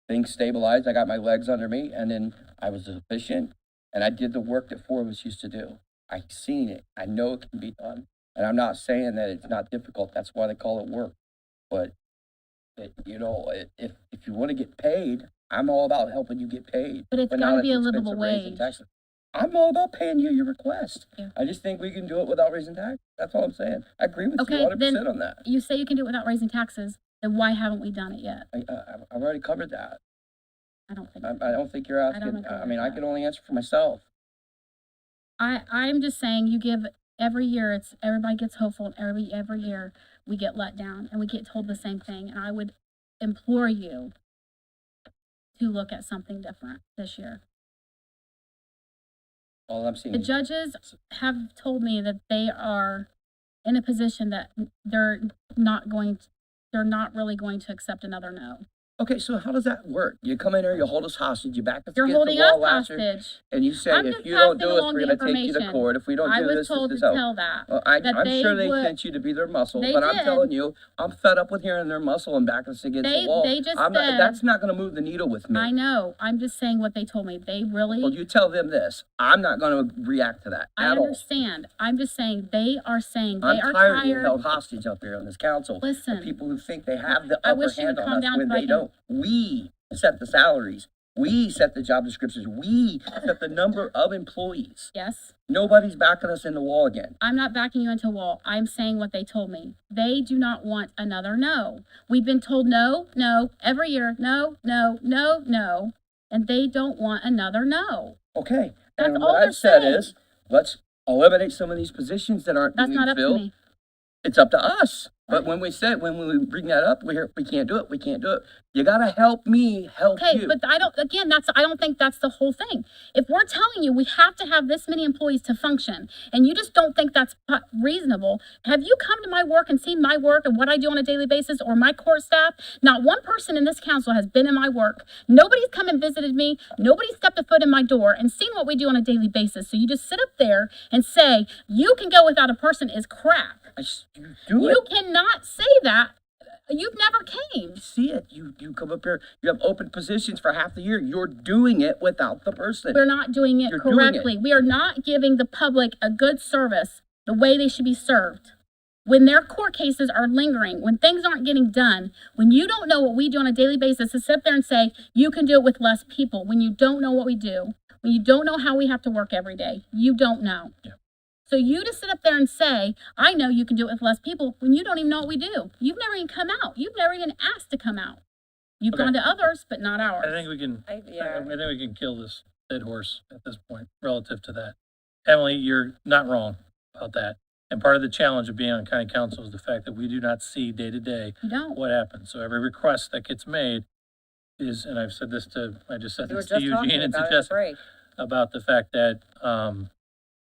Speaker 6: thing stabilized, I got my legs under me, and then I was efficient, and I did the work that 4 of us used to do. I've seen it, I know it can be done, and I'm not saying that it's not difficult, that's why they call it work. But, if you wanna get paid, I'm all about helping you get paid.
Speaker 4: But it's
Speaker 6: not
Speaker 4: gotta
Speaker 6: at
Speaker 4: be
Speaker 6: the
Speaker 4: a
Speaker 6: expense
Speaker 4: livable
Speaker 6: of raising
Speaker 4: wage.
Speaker 6: taxes. I'm all about paying you your request.
Speaker 4: Yeah.
Speaker 6: I just think we can do it without raising taxes, that's all I'm saying. I agree with you
Speaker 4: Okay,
Speaker 6: 100% on that.
Speaker 4: You say you can do it without raising taxes, then why haven't we done it yet?
Speaker 6: I've already covered that.
Speaker 4: I don't think.
Speaker 6: I don't think you're asking,
Speaker 4: agree
Speaker 6: I
Speaker 4: with
Speaker 6: mean, I
Speaker 4: that.
Speaker 6: can only answer for myself.
Speaker 4: I'm just saying you give every year, everybody gets hopeful, and every year we get let down and we get told the same thing. And I would implore you to look at something different this year.
Speaker 6: All I'm seeing
Speaker 4: The
Speaker 6: is
Speaker 4: judges have told me that they are in a position that they're not really going to accept another no.
Speaker 6: okay, so how does that work? You come in here, you hold us hostage, you back us
Speaker 4: You're
Speaker 6: against
Speaker 4: holding
Speaker 6: the
Speaker 4: us
Speaker 6: wall last year,
Speaker 4: hostage.
Speaker 6: and you say,
Speaker 4: I'm
Speaker 6: if
Speaker 4: just
Speaker 6: you don't
Speaker 4: passing
Speaker 6: do it,
Speaker 4: along
Speaker 6: we're
Speaker 4: the
Speaker 6: gonna take you to
Speaker 4: information.
Speaker 6: court. If we don't
Speaker 4: I
Speaker 6: do
Speaker 4: was
Speaker 6: this,
Speaker 4: told
Speaker 6: this
Speaker 4: to
Speaker 6: is how.
Speaker 4: tell that.
Speaker 6: Well,
Speaker 4: that
Speaker 6: I'm
Speaker 4: they
Speaker 6: sure they
Speaker 4: would-
Speaker 6: sent you to be their muscle,
Speaker 4: They
Speaker 6: but I'm
Speaker 4: did.
Speaker 6: telling you, I'm fed up with hearing their muscle and backing us against the wall.
Speaker 4: They just
Speaker 6: That's
Speaker 4: said-
Speaker 6: not gonna move the needle with me.
Speaker 4: I know. I'm just saying what they told me. They really.
Speaker 6: Well, you tell them this. I'm not gonna react to that
Speaker 4: I
Speaker 6: at all.
Speaker 4: understand. I'm just saying they are saying
Speaker 6: I'm
Speaker 4: they are
Speaker 6: tired of being
Speaker 4: tired.
Speaker 6: held hostage up here on this council.
Speaker 4: Listen.
Speaker 6: The people who think they have the
Speaker 4: I
Speaker 6: upper
Speaker 4: wish you would
Speaker 6: hand on
Speaker 4: calm
Speaker 6: us
Speaker 4: down
Speaker 6: when
Speaker 4: so I
Speaker 6: they
Speaker 4: can-
Speaker 6: don't. We set the salaries. We set the job descriptions. We set the number of employees.
Speaker 4: Yes.
Speaker 6: Nobody's backing us in the wall again.
Speaker 4: I'm not backing you into a wall. I'm saying what they told me. They do not want another no. We've been told no, every year, no, and they don't want another no.
Speaker 6: Okay.
Speaker 4: That's
Speaker 6: and
Speaker 4: all
Speaker 6: what
Speaker 4: they're
Speaker 6: I've said
Speaker 4: saying.
Speaker 6: is, let's eliminate some of these positions that aren't
Speaker 4: That's
Speaker 6: being
Speaker 4: not up to
Speaker 6: filled.
Speaker 4: me.
Speaker 6: It's up to us. But when we bring that up, we can't do it. We can't do it. You gotta help me help
Speaker 4: Okay,
Speaker 6: you.
Speaker 4: but I don't think that's the whole thing. If we're telling you we have to have this many employees to function, and you just don't think that's reasonable, have you come to my work and seen my work and what I do on a daily basis, or my court staff? Not one person in this council has been in my work. Nobody's come and visited me. Nobody's stepped a foot in my door and seen what we do on a daily basis. So you just sit up there and say, you can go without a person is crap.
Speaker 6: You do it.
Speaker 4: You cannot say that. You've never came.
Speaker 6: See it. You come up here. You have open positions for half the year. You're doing it without the person.
Speaker 4: We're not doing it
Speaker 6: You're doing it.
Speaker 4: correctly. We are not giving the public a good service the way they should be served. When their court cases are lingering, when things aren't getting done, when you don't know what we do on a daily basis, to sit there and say, you can do it with less people, when you don't know what we do, when you don't know how we have to work every day, you don't know.
Speaker 6: Yeah.
Speaker 4: So you just sit up there and say, I know you can do it with less people, when you don't even know what we do. You've never even come out. You've never even asked to come out. You've
Speaker 3: Okay.
Speaker 4: gone to others, but not ours.
Speaker 3: I think we can, I
Speaker 8: Yeah.
Speaker 3: think we can kill this dead horse at this point relative to that. Emily, you're not wrong about that. And part of the challenge of being on county council is the fact that we do not see day to day
Speaker 4: You don't.
Speaker 3: what happens. So every request that gets made is, and I've said this to, I just said this to Eugene and to Jessica, about the fact that,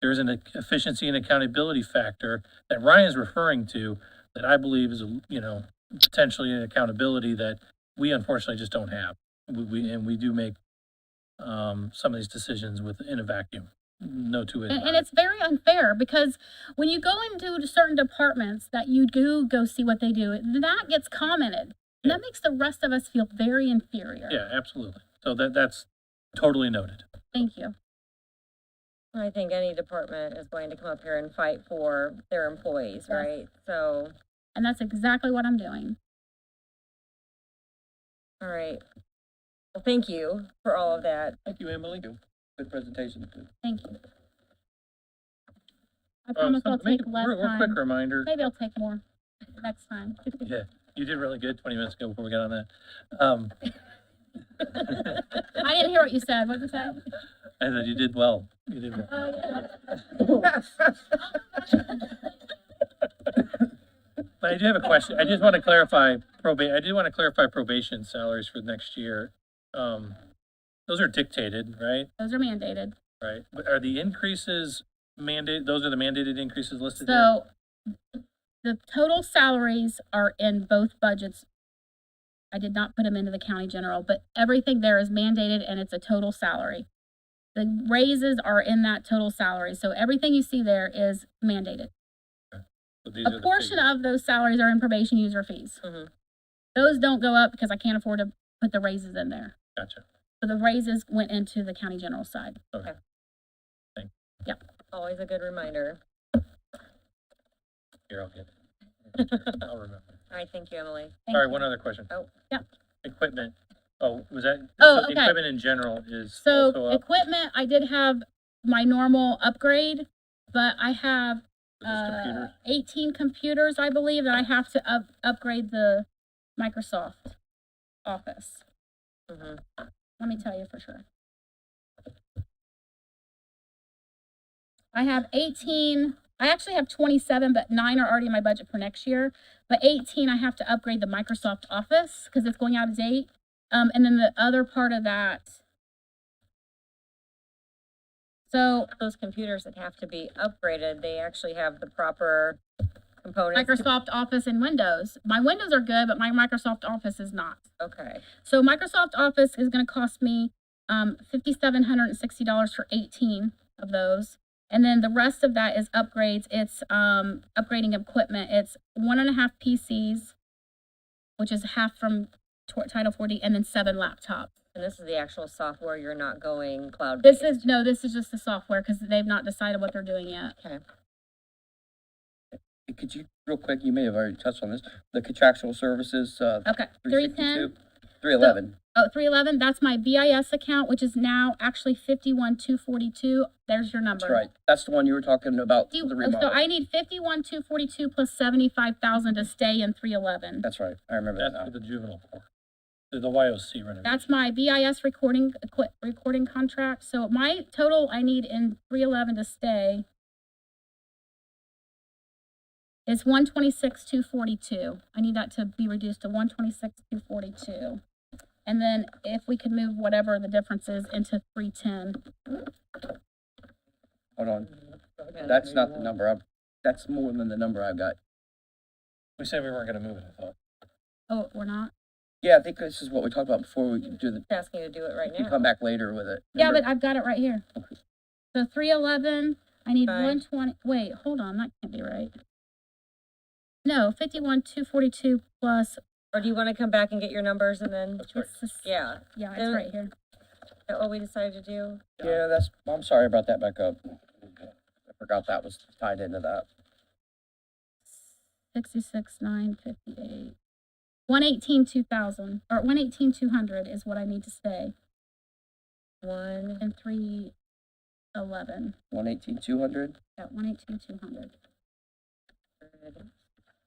Speaker 3: there is an efficiency and accountability factor that Ryan's referring to that I believe is, potentially an accountability that we unfortunately just don't have. We do make some of these decisions in a vacuum. no two ways.
Speaker 4: And it's very unfair because when you go into certain departments that you do go see what they do, that gets commented. And that makes the rest of us feel very inferior.
Speaker 3: Yeah, absolutely. So that's totally noted.
Speaker 4: Thank you.
Speaker 2: I think any department is going to come up here and fight for their employees,
Speaker 4: Yes.
Speaker 2: right? So,
Speaker 4: And that's exactly what I'm doing.
Speaker 2: all right. Well, thank you for all of that.
Speaker 3: Thank you, Emily.
Speaker 6: Good presentation.
Speaker 4: Thank you. I promise I'll take less
Speaker 3: Real quick
Speaker 4: time.
Speaker 3: reminder.
Speaker 4: Maybe I'll take more next time.
Speaker 3: Yeah, you did really good 20 minutes ago before we got on that.
Speaker 4: I didn't hear what you said. What did you say?
Speaker 3: I said you did well. You did well.
Speaker 4: Oh, yeah.
Speaker 3: But I do have a question. I just want to clarify probation salaries for next year. Those are dictated, right?
Speaker 4: Those are mandated.
Speaker 3: Right. But are the increases those are the mandated increases listed here?
Speaker 4: So the total salaries are in both budgets. I did not put them into the county general, but everything there is mandated and it's a total salary. The raises are in that total salary. So everything you see there is mandated.
Speaker 3: So these are
Speaker 4: A
Speaker 3: the
Speaker 4: portion
Speaker 3: figures.
Speaker 4: of those salaries are in probation user fees.
Speaker 2: Mhm.
Speaker 4: Those don't go up because I can't afford to put the raises in there.
Speaker 3: Gotcha.
Speaker 4: So the raises went into the county general side.
Speaker 3: Okay.
Speaker 2: Always a good reminder.
Speaker 3: Here, I'll get it. I'll remember.
Speaker 2: All right, thank you, Emily.
Speaker 4: Thank
Speaker 3: Sorry,
Speaker 4: you.
Speaker 3: one other question.
Speaker 2: Oh.
Speaker 4: Yeah.
Speaker 3: Equipment. Oh, was that?
Speaker 4: Oh,
Speaker 3: so
Speaker 4: okay.
Speaker 3: Equipment in general is
Speaker 4: So
Speaker 3: also up.
Speaker 4: equipment, I did have my normal upgrade, but I have
Speaker 3: Is this computers?
Speaker 4: 18 computers, I believe, that I have to upgrade the Microsoft Office.
Speaker 2: Mhm.
Speaker 4: Let me tell you for sure. I have 18, I actually have 27, but 9 are already in my budget for next year. But 18, I have to upgrade the Microsoft Office because it's going out of date. And then the other part of that. So
Speaker 2: Those computers that have to be upgraded, they actually have the proper components.
Speaker 4: Microsoft Office and Windows. My Windows are good, but my Microsoft Office is not.
Speaker 2: Okay.
Speaker 4: So Microsoft Office is going to cost me $5,760 for 18 of those. And then the rest of that is upgrades. It's upgrading equipment. It's 1.5 PCs, which is half from Title 40, and then 7 laptops.
Speaker 2: And this is the actual software, you're not going cloud.
Speaker 4: This is just the software because they've not decided what they're doing yet.
Speaker 2: Okay.
Speaker 6: Could you, real quick, you may have already touched on this, the contractual services,
Speaker 4: Okay, 310.
Speaker 6: 311.
Speaker 4: Oh, 311, that's my BIS account, which is now actually 51,242. There's your number.
Speaker 6: That's right. That's the one you were talking about, the
Speaker 4: So
Speaker 6: remodel.
Speaker 4: I need 51,242 plus 75,000 to stay in 311.
Speaker 6: That's right. I remember that
Speaker 3: That's
Speaker 6: now.
Speaker 3: for the juvenile court. The YOC renovation.
Speaker 4: That's my BIS recording contract. So my total I need in 311 to stay is 126,242. I need that to be reduced to 126,242. And then if we could move whatever the difference is into 310.
Speaker 6: Hold on. That's not the number. That's more than the number I've got.
Speaker 3: We said we weren't gonna move it, I thought.
Speaker 4: Oh, we're not?
Speaker 6: Yeah, I think this is what we talked about before we do the,
Speaker 2: Just asking you to do it right
Speaker 6: you
Speaker 2: now.
Speaker 6: come back later with it.
Speaker 4: Yeah,
Speaker 6: Remember?
Speaker 4: but I've got it right here. So 311, I need
Speaker 2: Fine.
Speaker 4: 120, wait, hold on, that can't be right. No, 51,242 plus,
Speaker 2: Or do you want to come back and get your numbers and then? Yeah.
Speaker 4: yeah, it's right here.
Speaker 2: Is that what we decided to do?
Speaker 6: Yeah, I'm sorry about that back up. I forgot that was tied into that.
Speaker 4: 66,958. 118,200, or 118,200 is what I need to stay,
Speaker 2: One.
Speaker 4: and 311,
Speaker 6: 118,200.
Speaker 4: yeah, 118,200.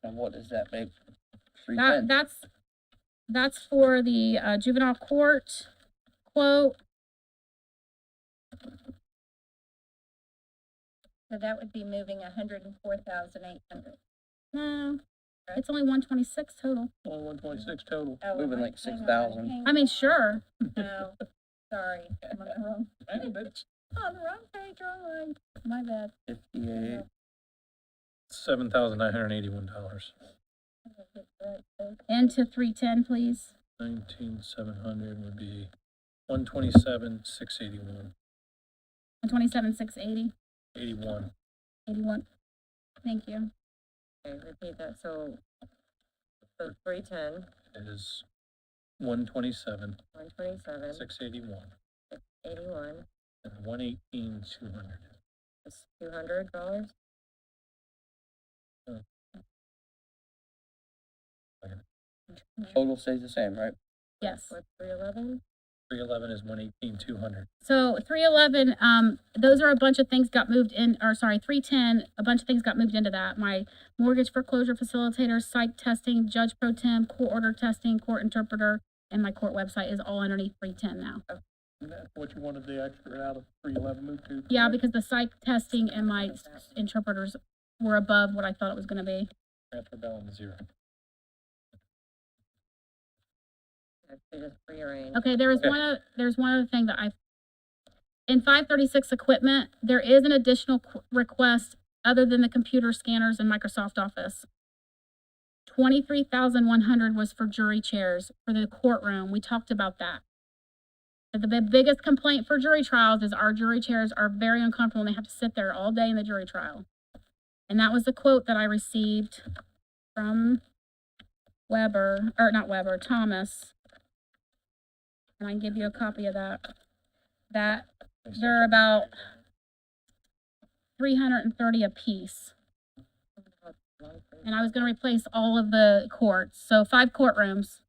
Speaker 6: And what does that make?
Speaker 4: That,
Speaker 6: 310.
Speaker 4: that's for the juvenile court quote.
Speaker 8: So that would be moving 104,800.
Speaker 4: No, it's only 126 total.
Speaker 3: Only 126 total.
Speaker 8: Oh,
Speaker 6: Moving like
Speaker 8: hang on,
Speaker 6: 6,000.
Speaker 8: hang
Speaker 4: I mean,
Speaker 8: on.
Speaker 4: sure.
Speaker 8: No, sorry, I'm on the wrong, on the wrong page, wrong line. My bad.
Speaker 6: 58.
Speaker 3: $7,981.
Speaker 4: Into 310, please.
Speaker 3: 19,700 would be 127,681.
Speaker 4: 127, 680,
Speaker 3: 81.
Speaker 4: 81. Thank you.
Speaker 2: Okay, repeat that, so 310,
Speaker 3: Is 127,
Speaker 2: 127,
Speaker 3: 681,
Speaker 2: 81,
Speaker 3: and 118, 200.
Speaker 2: is $200?
Speaker 6: Total stays the same, right?
Speaker 4: Yes.
Speaker 2: What, 311?
Speaker 3: 311 is 118, 200.
Speaker 4: So 311, those are a bunch of things got moved in, or sorry, 310, a bunch of things got moved into that. My mortgage foreclosure facilitator, psych testing, judge pro tem, court order testing, court interpreter, and my court website is all underneath 310 now.
Speaker 11: And that's what you wanted the extra out of 311 move to?
Speaker 4: Yeah, because the psych testing and my interpreters were above what I thought it was gonna be.
Speaker 3: Transfer balance 0.
Speaker 2: Okay, just rearrange.
Speaker 4: Okay, there's one other thing that in 536 equipment, there is an additional request other than the computer scanners in Microsoft Office. 23,100 was for jury chairs for the courtroom. We talked about that. The biggest complaint for jury trials is our jury chairs are very uncomfortable and they have to sit there all day in the jury trial. And that was the quote that I received from Thomas. And I can give you a copy of that. They're about 330 a piece. And I was gonna replace all of the courts, so 5 courtrooms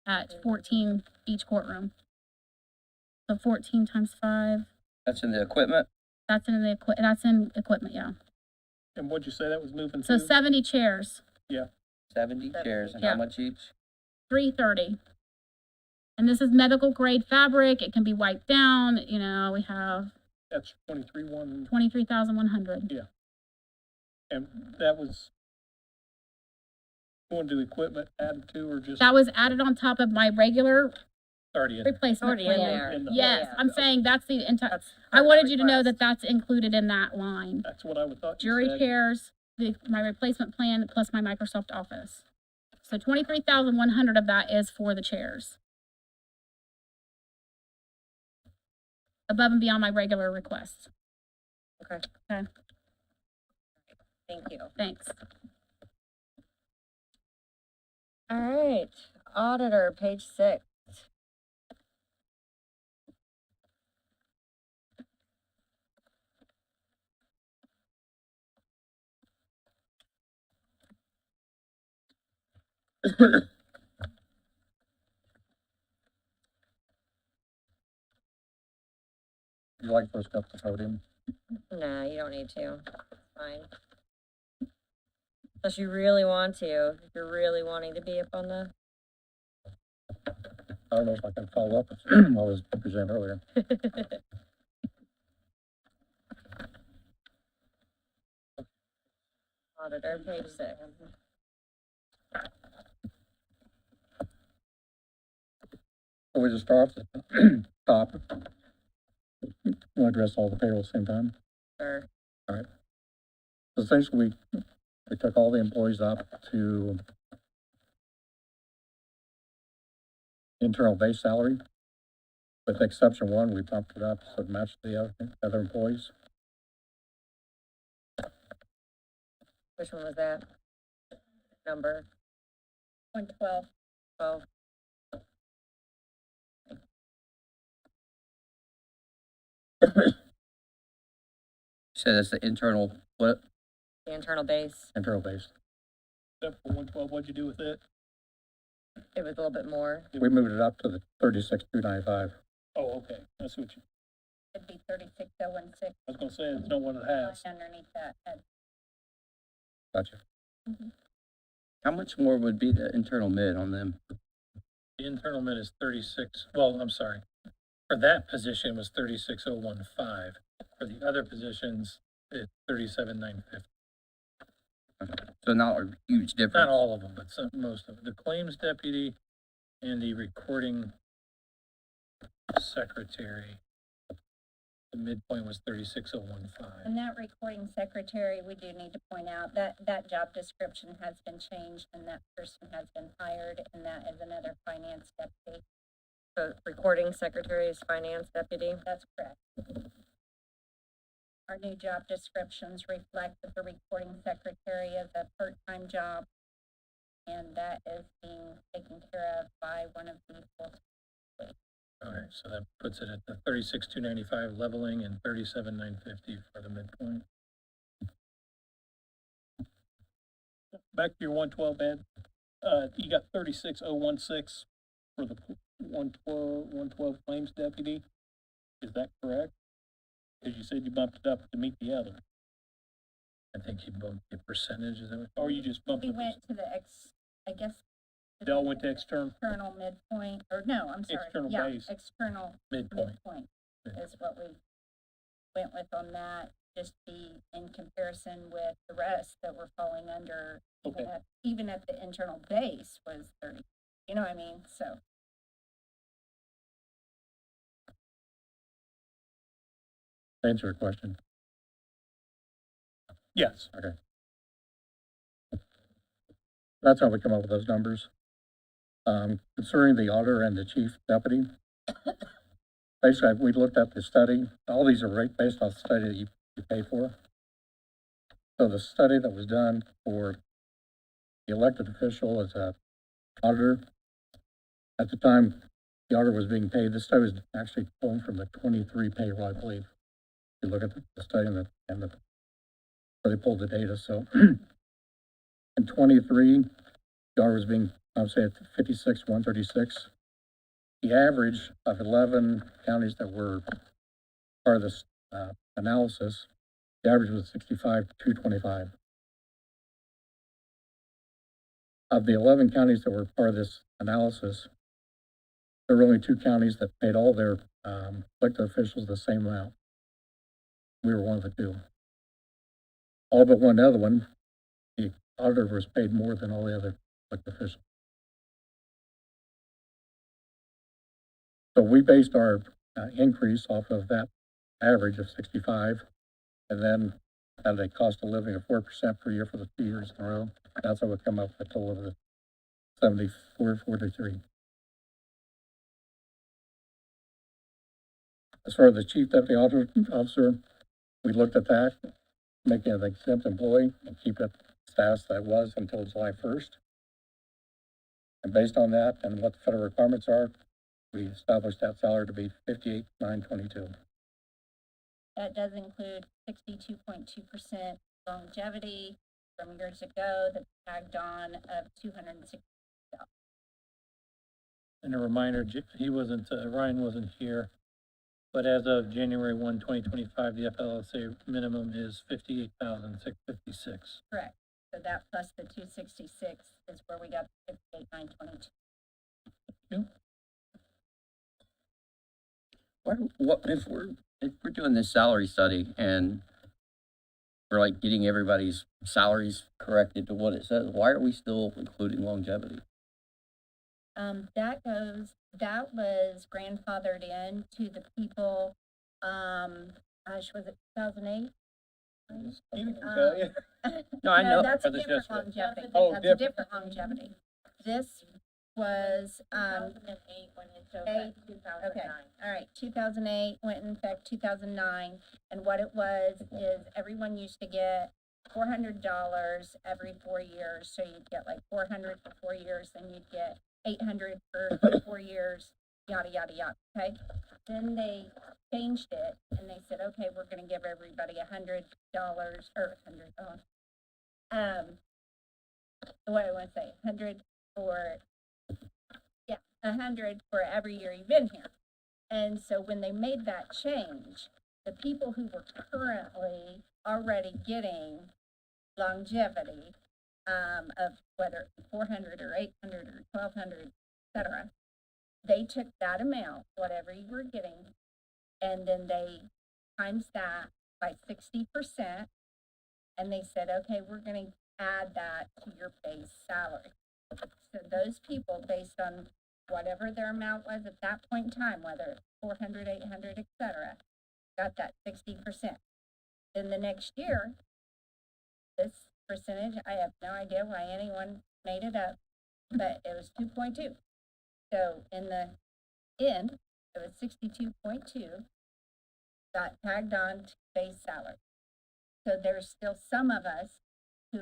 Speaker 4: at 14 each courtroom. So 14 times 5,
Speaker 6: That's in the equipment.
Speaker 4: that's in equipment, yeah.
Speaker 11: And what'd you say that was moving
Speaker 4: So
Speaker 11: to?
Speaker 4: 70 chairs,
Speaker 6: 70 chairs, and
Speaker 4: Yeah.
Speaker 6: how much each?
Speaker 4: 330. And this is medical grade fabric, it can be wiped down, you know, we have
Speaker 11: That's 23,100.
Speaker 4: 23,100.
Speaker 11: And that was going to equipment added to, or just
Speaker 4: That was added on top of my regular
Speaker 3: Already in.
Speaker 4: replacement
Speaker 2: Already in
Speaker 4: plan.
Speaker 2: there.
Speaker 11: in the-
Speaker 4: Yes, I'm saying that's the entire,
Speaker 2: That's
Speaker 4: I wanted you to know
Speaker 2: request.
Speaker 4: that that's included in that line.
Speaker 11: That's what I would thought you
Speaker 4: Jury
Speaker 11: said.
Speaker 4: chairs, my replacement plan plus my Microsoft Office. So 23,100 of that is for the chairs. Above and beyond my regular requests.
Speaker 2: Okay.
Speaker 4: Okay,
Speaker 2: Thank you.
Speaker 4: thanks.
Speaker 2: All right, auditor, page 6.
Speaker 1: You like first up the podium?
Speaker 2: Nah, you don't need to. It's fine. Unless you really want to, if you're really wanting to be up on the.
Speaker 1: I don't know if I can follow up with what was presented earlier.
Speaker 2: Auditor, page 6.
Speaker 1: So we just start off at the top. We'll address all the payroll at the same time.
Speaker 2: Sure.
Speaker 1: Essentially, we took all the employees up to internal base salary. With exception one, we bumped it up so it matched the other employees.
Speaker 2: Which one was that? Number
Speaker 8: 112.
Speaker 2: 12.
Speaker 6: So that's the internal, what?
Speaker 2: The internal base,
Speaker 1: Internal base.
Speaker 11: Except for 112, what'd you do with it?
Speaker 2: it was a little bit more.
Speaker 1: We moved it up to the 36,295.
Speaker 11: Oh, okay, that's what you,
Speaker 8: It'd be 36,016
Speaker 11: I was gonna say, it's not one it has.
Speaker 8: underneath that head.
Speaker 1: Gotcha.
Speaker 6: How much more would be the internal mid on them?
Speaker 3: The internal mid is 36, well, I'm sorry. For that position was 36,015. For the other positions, it's 37,950.
Speaker 6: So not a huge difference.
Speaker 3: Not all of them, but most of them. The claims deputy and the recording secretary, the midpoint was 36,015.
Speaker 8: And that recording secretary, we do need to point out that that job description has been changed and that person has been hired and that is another finance deputy.
Speaker 2: So recording secretary is finance deputy.
Speaker 8: That's correct. our new job descriptions reflect that the recording secretary is a part-time job, and that is being taken care of by one of the full.
Speaker 3: Okay, so that puts it at the 36,295 leveling and 37,950 for the midpoint.
Speaker 11: Back to your 112, Ed, you got 36,016 for the 112 claims deputy. Is that correct? Because you said you bumped it up to meet the other,
Speaker 3: I think you bumped the percentage, is that what?
Speaker 11: or you just bumped
Speaker 8: We
Speaker 11: it?
Speaker 8: went to the I guess.
Speaker 11: Dell went to external
Speaker 8: External midpoint, or no, I'm sorry.
Speaker 11: External
Speaker 8: Yeah,
Speaker 11: base.
Speaker 8: external
Speaker 3: Midpoint.
Speaker 8: midpoint is what we went with on that, just be in comparison with the rest that were falling under,
Speaker 11: Okay.
Speaker 8: even at the internal base was 30, you know what I mean? So,
Speaker 1: Answer your question.
Speaker 11: Yes.
Speaker 1: Okay. That's how we come up with those numbers. Concerning the auditor and the chief deputy, basically, we looked at the study. All these are based off the study that you pay for. So the study that was done for the elected official as a auditor, at the time the auditor was being paid, this study was actually pulling from the 23 payroll, I believe. You look at the study and the so they pulled the data. So in 23, the auditor was being, I would say, at 56,136. The average of 11 counties that were part of this analysis, the average was 65,225. Of the 11 counties that were part of this analysis, there were only 2 counties that paid all their elected officials the same amount. We were one of the 2. All but one other one, the auditor was paid more than all the other elected officials. So we based our increase off of that average of 65, and then had a cost of living of 4% per year for the 2 years in a row. That's how we come up with a total of the 74.43. As far as the chief deputy officer, we looked at that, making it an exempt employee and keep it status that it was until July 1st. And based on that and what the federal requirements are, we established that salary to be 58,922.
Speaker 8: that does include 62.2% longevity from years ago that's tagged on of 260.
Speaker 3: And a reminder, Ryan wasn't here, but as of January 1, 2025, the FLSA minimum is 58,656.
Speaker 8: Correct. So that plus the 266 is where we got the 58,922.
Speaker 6: What if we're doing this salary study and we're like getting everybody's salaries corrected to what it says, why are we still including longevity?
Speaker 8: That was grandfathered in to the people, gosh, was it 2008?
Speaker 6: No, I know.
Speaker 8: That's a
Speaker 3: Or the
Speaker 8: different
Speaker 3: just-
Speaker 8: longevity.
Speaker 11: Oh,
Speaker 8: That's a different longevity. This was,
Speaker 2: 2008 when it showed
Speaker 8: okay,
Speaker 2: 2009.
Speaker 8: all right, 2008, went in effect 2009, and what it was is everyone used to get $400 every 4 years, so you'd get like 400 for 4 years, then you'd get 800 for 4 years, yada, yada, yada, okay? Then they changed it, and they said, okay, we're gonna give everybody $100, or $100, what do I wanna say, 100 for, yeah, 100 for every year you've been here. And so when they made that change, the people who were currently already getting longevity, of whether 400 or 800 or 1,200, et cetera, they took that amount, whatever you were getting, and then they times that by 60%, and they said, okay, we're gonna add that to your base salary. So those people, based on whatever their amount was at that point in time, whether it's 400, 800, et cetera, got that 60%. Then the next year, this percentage, I have no idea why anyone made it up, but it was 2.2. So in the end, it was 62.2. got tagged on to base salary. So there's still some of us who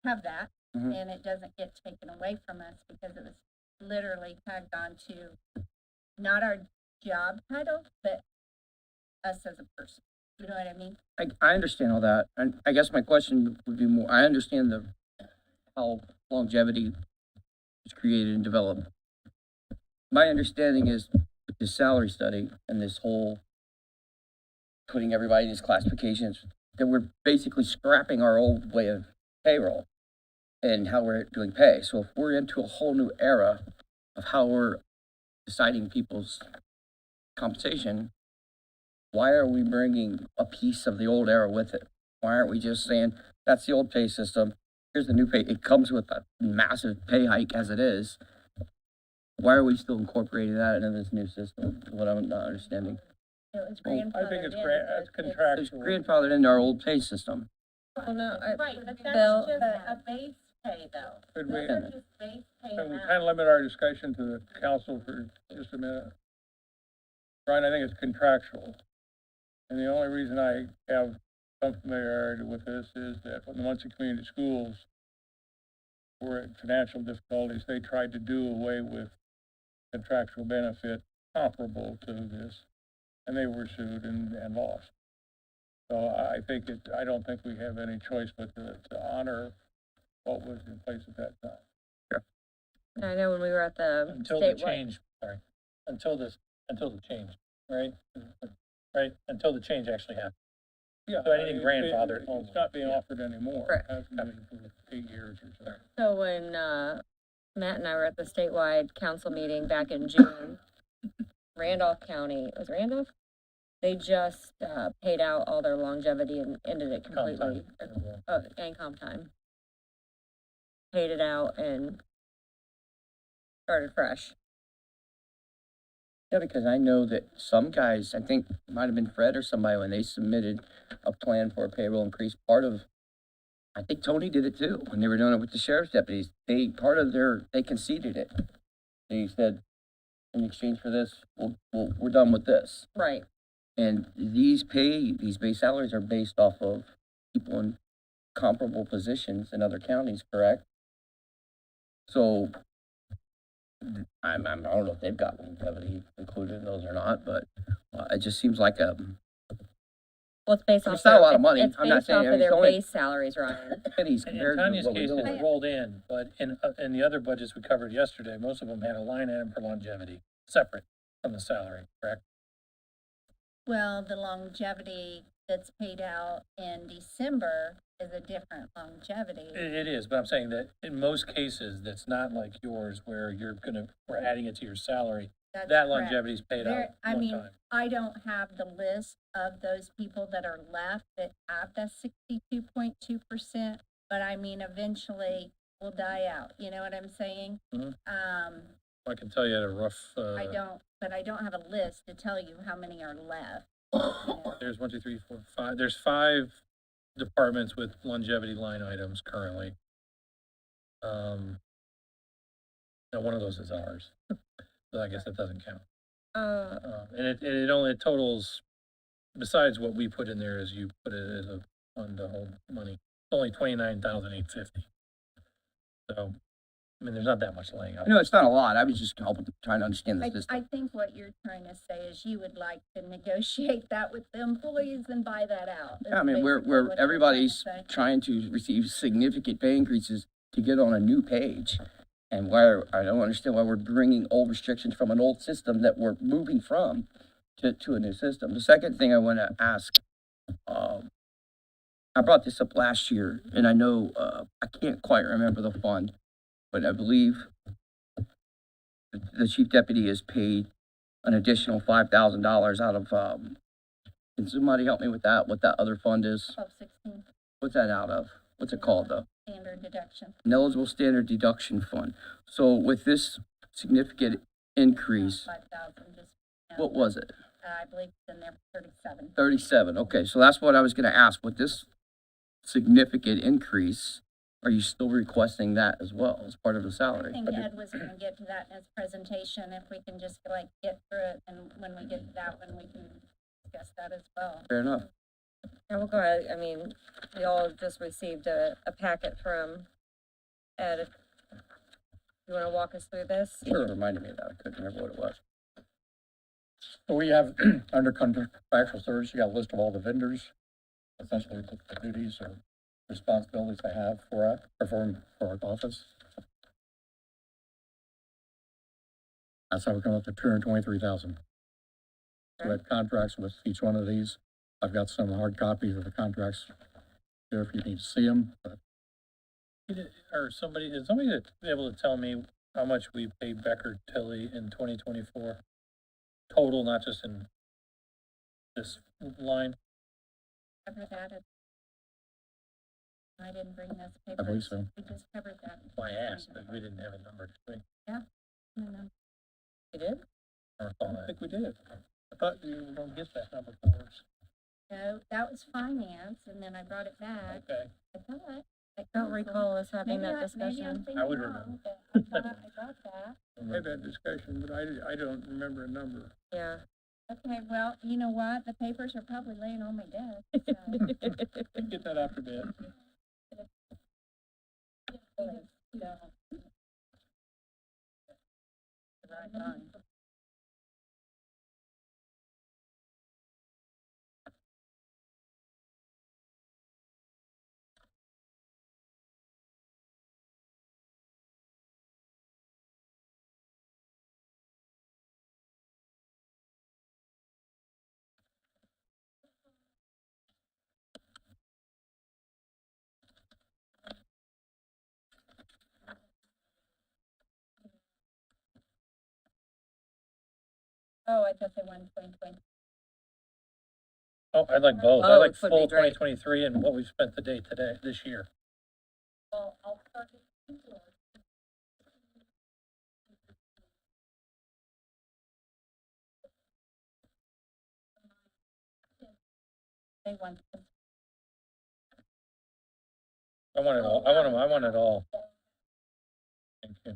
Speaker 8: have that,
Speaker 6: Mhm.
Speaker 8: and it doesn't get taken away from us because it was literally tagged on to not our job title, but us as a person. You know what I mean?
Speaker 6: I understand all that, and I guess my question would be more, I understand how longevity is created and developed. My understanding is with this salary study and this whole putting everybody in these classifications, that we're basically scrapping our old way of payroll and how we're doing pay. So if we're into a whole new era of how we're deciding people's compensation, why are we bringing a piece of the old era with it? Why aren't we just saying, that's the old pay system, here's the new pay, it comes with a massive pay hike as it is. Why are we still incorporating that into this new system, is what I'm not understanding.
Speaker 8: It was
Speaker 6: Well,
Speaker 8: grandfathered
Speaker 11: I think it's
Speaker 8: in,
Speaker 11: it's
Speaker 8: but
Speaker 6: It's
Speaker 11: contractual.
Speaker 6: grandfathered into our old pay system.
Speaker 2: Oh, no,
Speaker 8: Right, but
Speaker 2: Bill-
Speaker 8: that's just a base pay though.
Speaker 11: Could we,
Speaker 8: Those are just base pay
Speaker 11: can we
Speaker 8: amounts.
Speaker 11: kind of limit our discussion to the council for just a minute? Brian, I think it's contractual. And the only reason I have some familiarity with this is that when the Muncie Community Schools were in financial difficulties, they tried to do away with contractual benefit comparable to this, and they were sued and lost. So I think I don't think we have any choice but to honor what was in place at that time.
Speaker 2: I know when we were at the
Speaker 3: Until the
Speaker 2: statewide.
Speaker 3: change, sorry, until the change, right? Right, until the change actually happened.
Speaker 11: Yeah.
Speaker 3: So anything
Speaker 11: I mean,
Speaker 3: grandfathered
Speaker 11: It's not being
Speaker 3: yeah.
Speaker 11: offered anymore.
Speaker 2: Correct.
Speaker 11: It hasn't been for 8 years or so.
Speaker 2: So when, Matt and I were at the statewide council meeting back in June, Randolph County, was it Randolph? They just, paid out all their longevity and ended it
Speaker 3: Comp
Speaker 2: completely,
Speaker 3: time.
Speaker 2: and comp time. Paid it out and started fresh.
Speaker 6: Yeah, because I know that some guys, I think it might have been Fred or somebody, when they submitted a plan for a payroll increase, part of, I think Tony did it too, when they were doing it with the sheriff's deputies, they conceded it. They said, in exchange for this, we're done with this.
Speaker 2: Right.
Speaker 6: And these base salaries are based off of people in comparable positions in other counties, correct? So, I don't know if they've got longevity included in those or not, but it just seems like
Speaker 2: Well, it's based off.
Speaker 6: It's not a
Speaker 2: their-
Speaker 6: lot of money.
Speaker 2: It's
Speaker 6: I'm not
Speaker 2: based
Speaker 6: saying
Speaker 2: off of
Speaker 6: it's
Speaker 2: their
Speaker 6: only-
Speaker 2: base salaries, Ryan.
Speaker 6: pennies
Speaker 3: In
Speaker 6: compared to
Speaker 3: Tanya's
Speaker 6: what we're
Speaker 3: case,
Speaker 6: doing.
Speaker 3: it rolled in, but in the other budgets we covered yesterday, most of them had a line item for longevity, separate from the salary, correct?
Speaker 8: Well, the longevity that's paid out in December is a different longevity.
Speaker 3: It is, but I'm saying that in most cases, that's not like yours where we're adding it to your salary.
Speaker 8: That's
Speaker 3: That
Speaker 8: correct.
Speaker 3: longevity is paid out
Speaker 8: I
Speaker 3: one
Speaker 8: mean,
Speaker 3: time.
Speaker 8: I don't have the list of those people that are left that have that 62.2%, but I mean, eventually will die out. You know what I'm saying?
Speaker 3: Mhm. I can tell you at a rough,
Speaker 8: I don't have a list to tell you how many are left. You know?
Speaker 3: there's 1, 2, 3, 4, 5, there's 5 departments with longevity line items currently. Now one of those is ours, so I guess that doesn't count. And it only totals, besides what we put in there, as you put it as a fund to hold money, it's only 29,850. So, I mean, there's not that much laying out.
Speaker 6: No, it's not a lot. I was just trying to understand the
Speaker 8: I
Speaker 6: system.
Speaker 8: think what you're trying to say is you would like to negotiate that with the employees and buy that out.
Speaker 6: Yeah, I mean,
Speaker 8: Is basically what you're trying to
Speaker 6: everybody's
Speaker 8: say.
Speaker 6: trying to receive significant pay increases to get on a new page. And I don't understand why we're bringing old restrictions from an old system that we're moving from to a new system. The second thing I want to ask, I brought this up last year, and I know, I can't quite remember the fund, but I believe the chief deputy is paid an additional $5,000 out of, can somebody help me with that, what that other fund is?
Speaker 8: 1216
Speaker 6: What's that out of? What's it called though?
Speaker 8: standard deduction.
Speaker 6: Ineligible standard deduction fund. So with this significant increase,
Speaker 8: 5,000, just.
Speaker 6: what was it?
Speaker 8: I believe it's in there, 37.
Speaker 6: 37, okay, so that's what I was gonna ask. With this significant increase, are you still requesting that as well as part of the
Speaker 8: I
Speaker 6: salary?
Speaker 8: think Ed was gonna get to that in his presentation, if we can just like get through it, and when we get to that one, we can discuss that as well.
Speaker 6: Fair enough.
Speaker 2: Yeah, we'll go ahead, I mean, we all just received a packet from Ed. You wanna walk us through this?
Speaker 6: Sure. Reminded me of that. I couldn't remember what it was.
Speaker 1: So we have, under contractual service, you got a list of all the vendors, essentially the duties or responsibilities they have for perform for our office. That's how we come up to 223,000. So we have contracts with each one of these. I've got some hard copies of the contracts here if you need to see them, but
Speaker 3: Or is somebody able to tell me how much we paid Becker Tilly in 2024? Total, not just in this line.
Speaker 8: Cover that. I didn't bring those papers.
Speaker 1: I believe so.
Speaker 8: We just covered that.
Speaker 3: Well, I asked, but we didn't have a number, did we?
Speaker 8: No.
Speaker 2: You did?
Speaker 3: I recall
Speaker 11: I
Speaker 3: that.
Speaker 11: think we did. I thought you were gonna get that number for us.
Speaker 8: No, that was finance, and then I brought it back.
Speaker 3: Okay.
Speaker 8: I thought.
Speaker 2: I don't recall us having
Speaker 8: Maybe
Speaker 2: that
Speaker 8: maybe I'm
Speaker 2: discussion.
Speaker 8: thinking
Speaker 3: I would
Speaker 8: wrong, but I thought I got that.
Speaker 11: We had that discussion, but I don't remember a number.
Speaker 2: Yeah.
Speaker 8: Okay, well, you know what? The papers are probably laying on my desk, so.
Speaker 11: We can get that after bed.
Speaker 8: Right on. Oh, I thought they wanted 2020.
Speaker 3: Oh, I'd like both.
Speaker 2: Oh,
Speaker 3: I'd like
Speaker 2: it would be
Speaker 3: full
Speaker 2: great.
Speaker 3: 2023 and what we've spent this year.
Speaker 8: Well, I'll start it. They want.
Speaker 3: I want it all. I want it all. Thank you.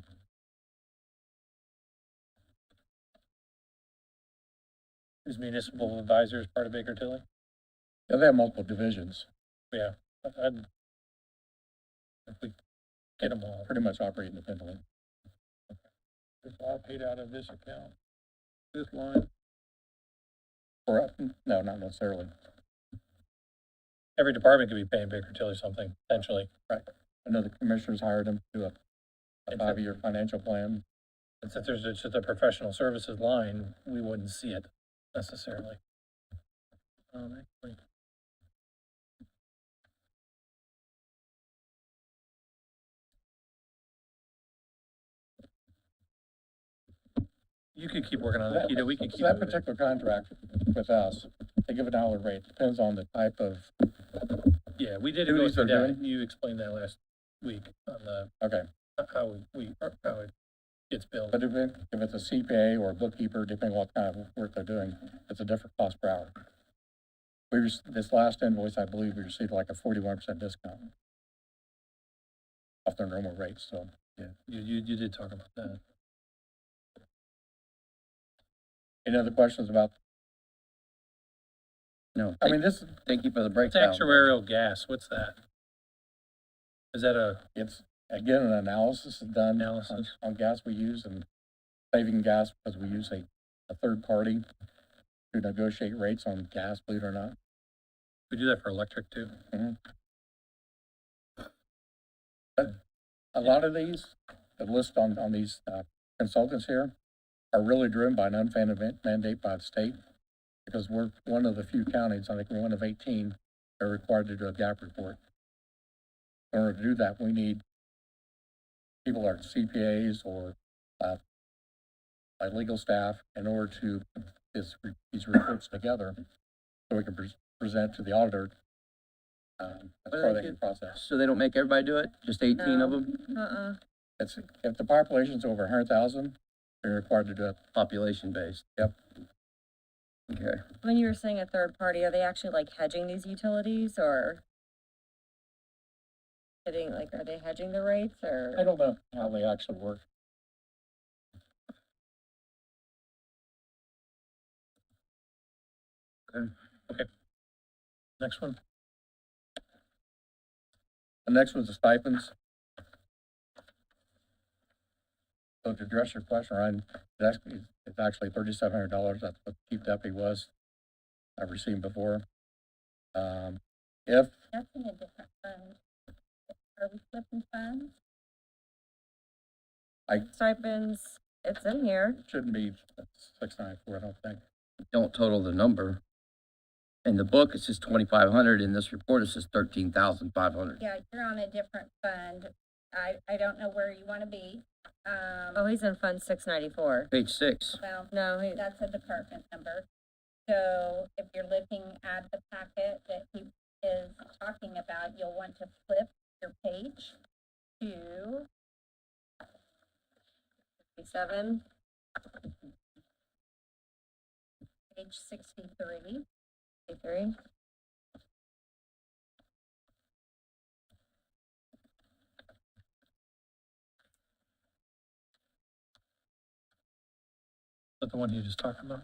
Speaker 3: Is municipal advisors part of Baker Tilly?
Speaker 1: yeah, they have multiple divisions,
Speaker 3: Yeah. I'd, if we get them all.
Speaker 1: pretty much operate independently.
Speaker 11: It's all paid out of this account, this line.
Speaker 1: Or, no, not necessarily.
Speaker 3: Every department could be paying Baker Tilly something, potentially.
Speaker 1: I know the commissioners hired them to do a
Speaker 3: It's a-
Speaker 1: 5-year financial plan.
Speaker 3: And since there's just a professional services line, we wouldn't see it necessarily. Actually, you could keep working on that, Keita. We could
Speaker 1: So
Speaker 3: keep
Speaker 1: that
Speaker 3: moving.
Speaker 1: particular contract with us, they give an hourly rate, depends on the type of,
Speaker 3: Yeah, we did go
Speaker 1: duties
Speaker 3: through
Speaker 1: they're
Speaker 3: that. You explained that last week on the,
Speaker 1: okay.
Speaker 3: how how it gets billed.
Speaker 1: But if it's a CPA or a bookkeeper, depending on what kind of work they're doing, it's a different cost per hour. This last invoice, I believe we received like a 41% discount off their normal rates, so.
Speaker 3: Yeah, you did talk about that.
Speaker 1: Any other questions about,
Speaker 6: No.
Speaker 1: I mean, this,
Speaker 6: Thank you for the
Speaker 3: It's
Speaker 6: breakdown.
Speaker 3: actuarial gas. What's that? Is that a,
Speaker 1: it's, again, an analysis is done
Speaker 3: Analysis.
Speaker 1: on gas we use and saving gas because we use a third party to negotiate rates on gas, believe it or not.
Speaker 3: we do that for electric too?
Speaker 1: A lot of these, the list on these consultants here are really driven by an unfunded mandate by the state. Because we're one of the few counties, I think we're one of 18, that are required to do a gap report. In order to do that, we need people like CPAs or like legal staff in order to put these reports together so we can present to the auditor as part of the process.
Speaker 6: So they don't make everybody do it? Just 18 of
Speaker 2: No.
Speaker 6: them?
Speaker 1: It's, if the population's over 100,000, they're required to do it.
Speaker 6: Population based?
Speaker 1: Yep.
Speaker 6: Okay.
Speaker 2: When you were saying a third party, are they actually like hedging these utilities or? Are they hedging the rates or?
Speaker 1: I don't know how they actually work.
Speaker 3: Next one.
Speaker 1: The next one's the stipends. So to address your question, Ryan, it's actually $3,700. That's what the chief deputy was. I've received before. If
Speaker 8: That's in a different fund. Are we flipping funds?
Speaker 2: Stipends, it's in here.
Speaker 1: it shouldn't be 694, I don't think.
Speaker 6: Don't total the number. In the book, it says 2,500. In this report, it says 13,500.
Speaker 8: Yeah, you're on a different fund. I don't know where you wanna be.
Speaker 2: Oh, he's in Fund 694.
Speaker 6: Page 6.
Speaker 8: Well,
Speaker 2: No, he,
Speaker 8: that's a department number. So if you're looking at the packet that he is talking about, you'll want to flip your page to
Speaker 2: 57.
Speaker 8: page 63.
Speaker 2: 63.
Speaker 3: Is that the one you just talked about?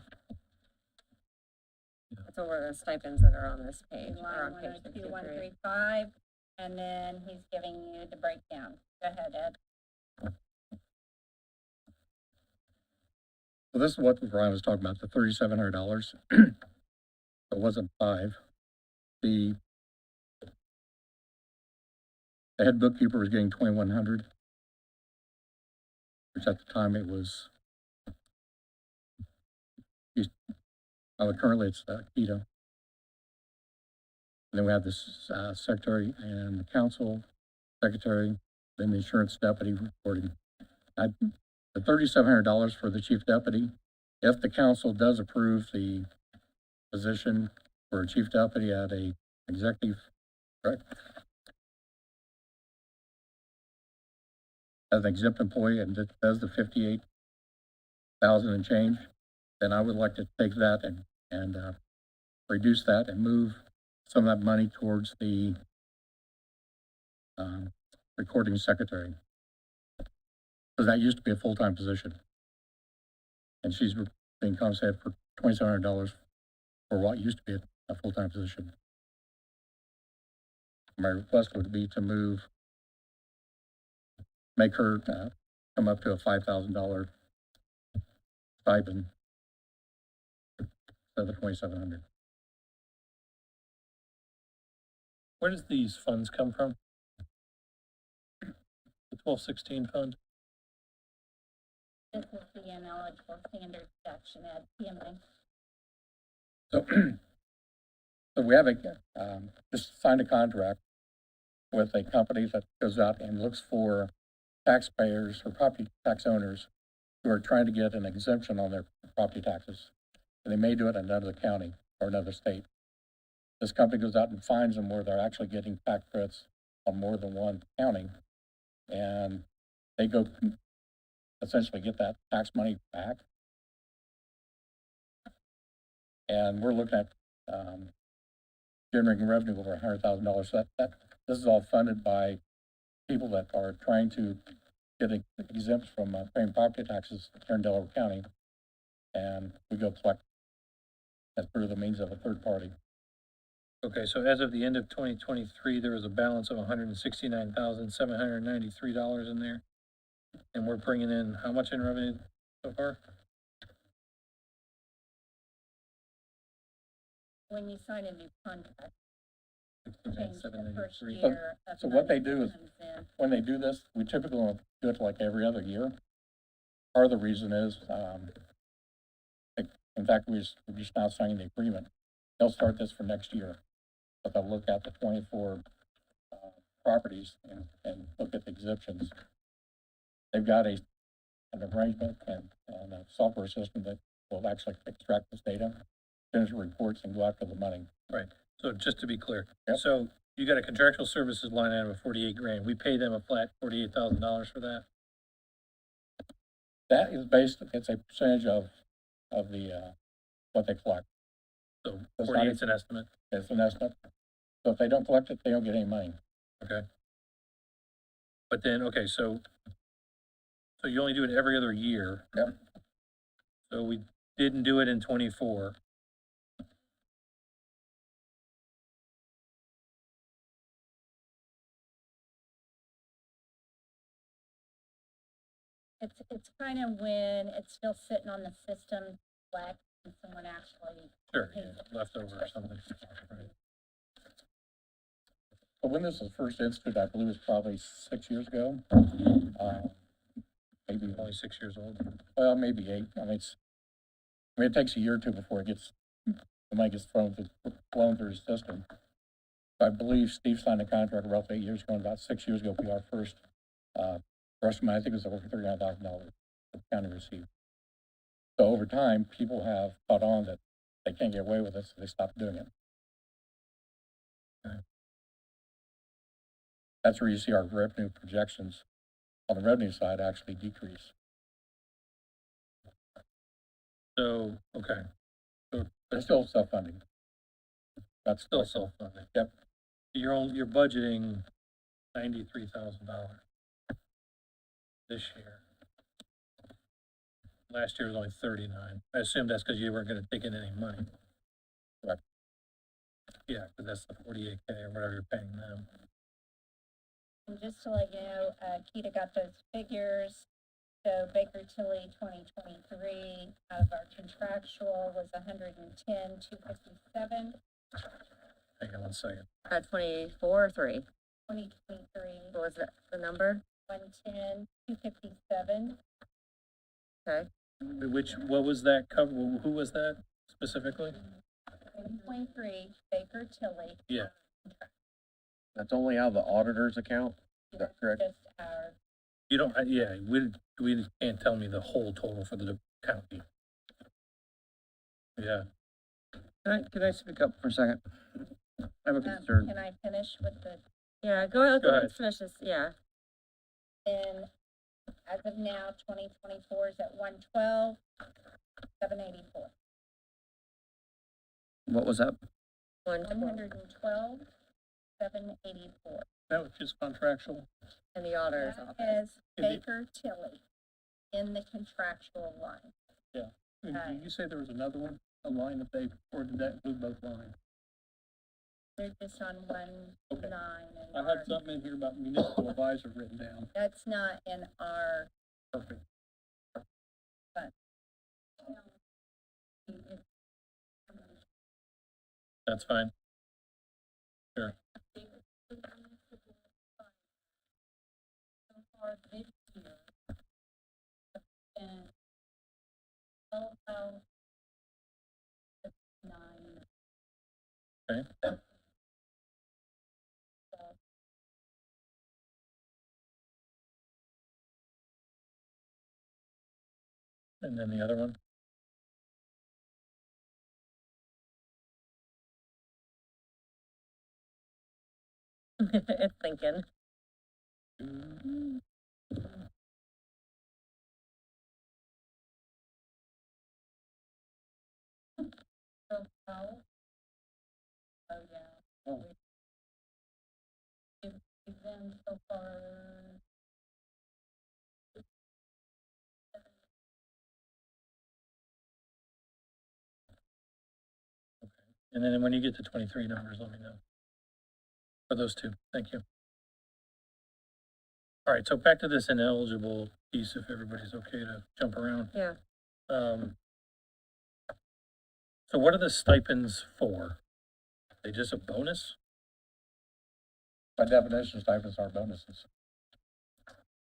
Speaker 2: That's over the stipends that are on this page, or on
Speaker 8: Line
Speaker 2: page
Speaker 8: 102,
Speaker 2: 63.
Speaker 8: 135, and then he's giving you the breakdown. Go ahead, Ed.
Speaker 1: So this is what Brian was talking about, the $3,700. It wasn't 5. The head bookkeeper was getting 2,100, which at the time it was, currently it's Keto. And then we have this secretary and the council secretary, then the insurance deputy reporting. The $3,700 for the chief deputy, if the council does approve the position for a chief deputy at a executive, correct? As an exempt employee and it does the 58,000 and change, then I would like to take that and reduce that and move some of that money towards the recording secretary. Because that used to be a full-time position. And she's being compensated for $2,700 for what used to be a full-time position. My request would be to make her come up to a $5,000 stipend instead of the $2,700.
Speaker 3: Where does these funds come from? The 1216 fund?
Speaker 8: This is the ineligible standard deduction at PMA.
Speaker 1: So we have just signed a contract with a company that goes out and looks for taxpayers or property tax owners who are trying to get an exemption on their property taxes. And they may do it in another county or another state. This company goes out and finds them where they're actually getting tax credits on more than one county. And they go essentially get that tax money back. And we're looking at generating revenue over $100,000. So this is all funded by people that are trying to get exempt from paying property taxes here in Delaware County. And we go collect that through the means of a third party.
Speaker 3: Okay, so as of the end of 2023, there was a balance of $169,793 in there. And we're bringing in how much in revenue so far?
Speaker 8: When you sign a new contract, change the first
Speaker 3: 69,793.
Speaker 8: year of
Speaker 1: So what they
Speaker 8: money
Speaker 1: do is,
Speaker 8: comes in.
Speaker 1: when they do this, we typically don't do it like every other year. Part of the reason is, in fact, we're just now signing the agreement. They'll start this for next year, but they'll look at the 24 properties and look at the exemptions. They've got an arrangement and a software system that will actually extract this data, finish the reports, and go after the money.
Speaker 3: So just to be clear,
Speaker 1: Yep.
Speaker 3: so you got a contractual services line item of 48 grand. We pay them a flat $48,000 for that.
Speaker 1: That is it's a percentage of the, what they collect.
Speaker 3: So
Speaker 1: That's
Speaker 3: 48 is an estimate.
Speaker 1: It's an estimate. So if they don't collect it, they don't get any money.
Speaker 3: Okay. But then, okay, so you only do it every other year.
Speaker 1: Yep.
Speaker 3: So we didn't do it in 24.
Speaker 8: it's kind of when it's still sitting on the system, black, and someone actually
Speaker 3: Sure,
Speaker 8: pays
Speaker 3: yeah,
Speaker 8: it.
Speaker 3: leftover or something. Right.
Speaker 1: But when this was first instituted, I believe it was probably 6 years ago. Maybe,
Speaker 3: Only 6 years old.
Speaker 1: well, maybe 8. It takes a year or two before the money gets flown through the system. I believe Steve signed a contract roughly 8 years ago, and about 6 years ago, we got our first money. I think it was over $39,000 the county received. So over time, people have caught on that they can't get away with it, so they stopped doing it. That's where you see our revenue projections on the revenue side actually decrease.
Speaker 3: So, okay,
Speaker 1: They're still self-funding. That's
Speaker 3: still
Speaker 1: correct.
Speaker 3: self-funding.
Speaker 1: Yep.
Speaker 3: You're budgeting $93,000 this year. Last year was only 39. I assume that's because you weren't gonna take in any money.
Speaker 1: Correct.
Speaker 3: Yeah, because that's the 48K or whatever you're paying them.
Speaker 8: And just to let you know, Keita got those figures. So Baker Tilly 2023 out of our contractual was 110,257.
Speaker 3: Hang on one second.
Speaker 2: 24 or 3?
Speaker 8: 2023
Speaker 2: What was the number?
Speaker 8: 110,257.
Speaker 2: Okay.
Speaker 3: What was that cover, who was that specifically?
Speaker 8: 2023 Baker Tilly.
Speaker 3: Yeah.
Speaker 6: That's only out of the auditor's account, is that
Speaker 8: That's
Speaker 6: correct?
Speaker 8: just our,
Speaker 3: You don't, yeah, we can't tell me the whole total for the county. Yeah,
Speaker 6: Can I speak up for a second? I have a concern.
Speaker 8: can I finish with the,
Speaker 2: Yeah, go ahead,
Speaker 3: Go ahead.
Speaker 2: let's finish this, yeah.
Speaker 8: then, as of now, 2024 is at 112,784.
Speaker 6: What was that?
Speaker 8: 112,784.
Speaker 11: That was just contractual.
Speaker 2: In the auditor's
Speaker 8: That
Speaker 2: office.
Speaker 8: is Baker Tilly in the contractual line.
Speaker 11: And did you say there was another one, a line that they, or did that include both lines?
Speaker 8: They're just on one
Speaker 11: Okay.
Speaker 8: line. And
Speaker 11: I had something in here about municipal advisor written down.
Speaker 8: that's not in our,
Speaker 11: Perfect.
Speaker 3: that's fine.
Speaker 8: so far this year, and 12,009.
Speaker 3: Okay. And then the other one?
Speaker 2: It's thinking.
Speaker 8: So, oh, yeah.
Speaker 11: Oh.
Speaker 8: We've been so far.
Speaker 3: And then when you get to 23 numbers, let me know. For those two, thank you. All right, so back to this ineligible piece, if everybody's okay to jump around.
Speaker 2: Yeah.
Speaker 3: So what are the stipends for? They just a bonus?
Speaker 1: By definition, stipends are bonuses.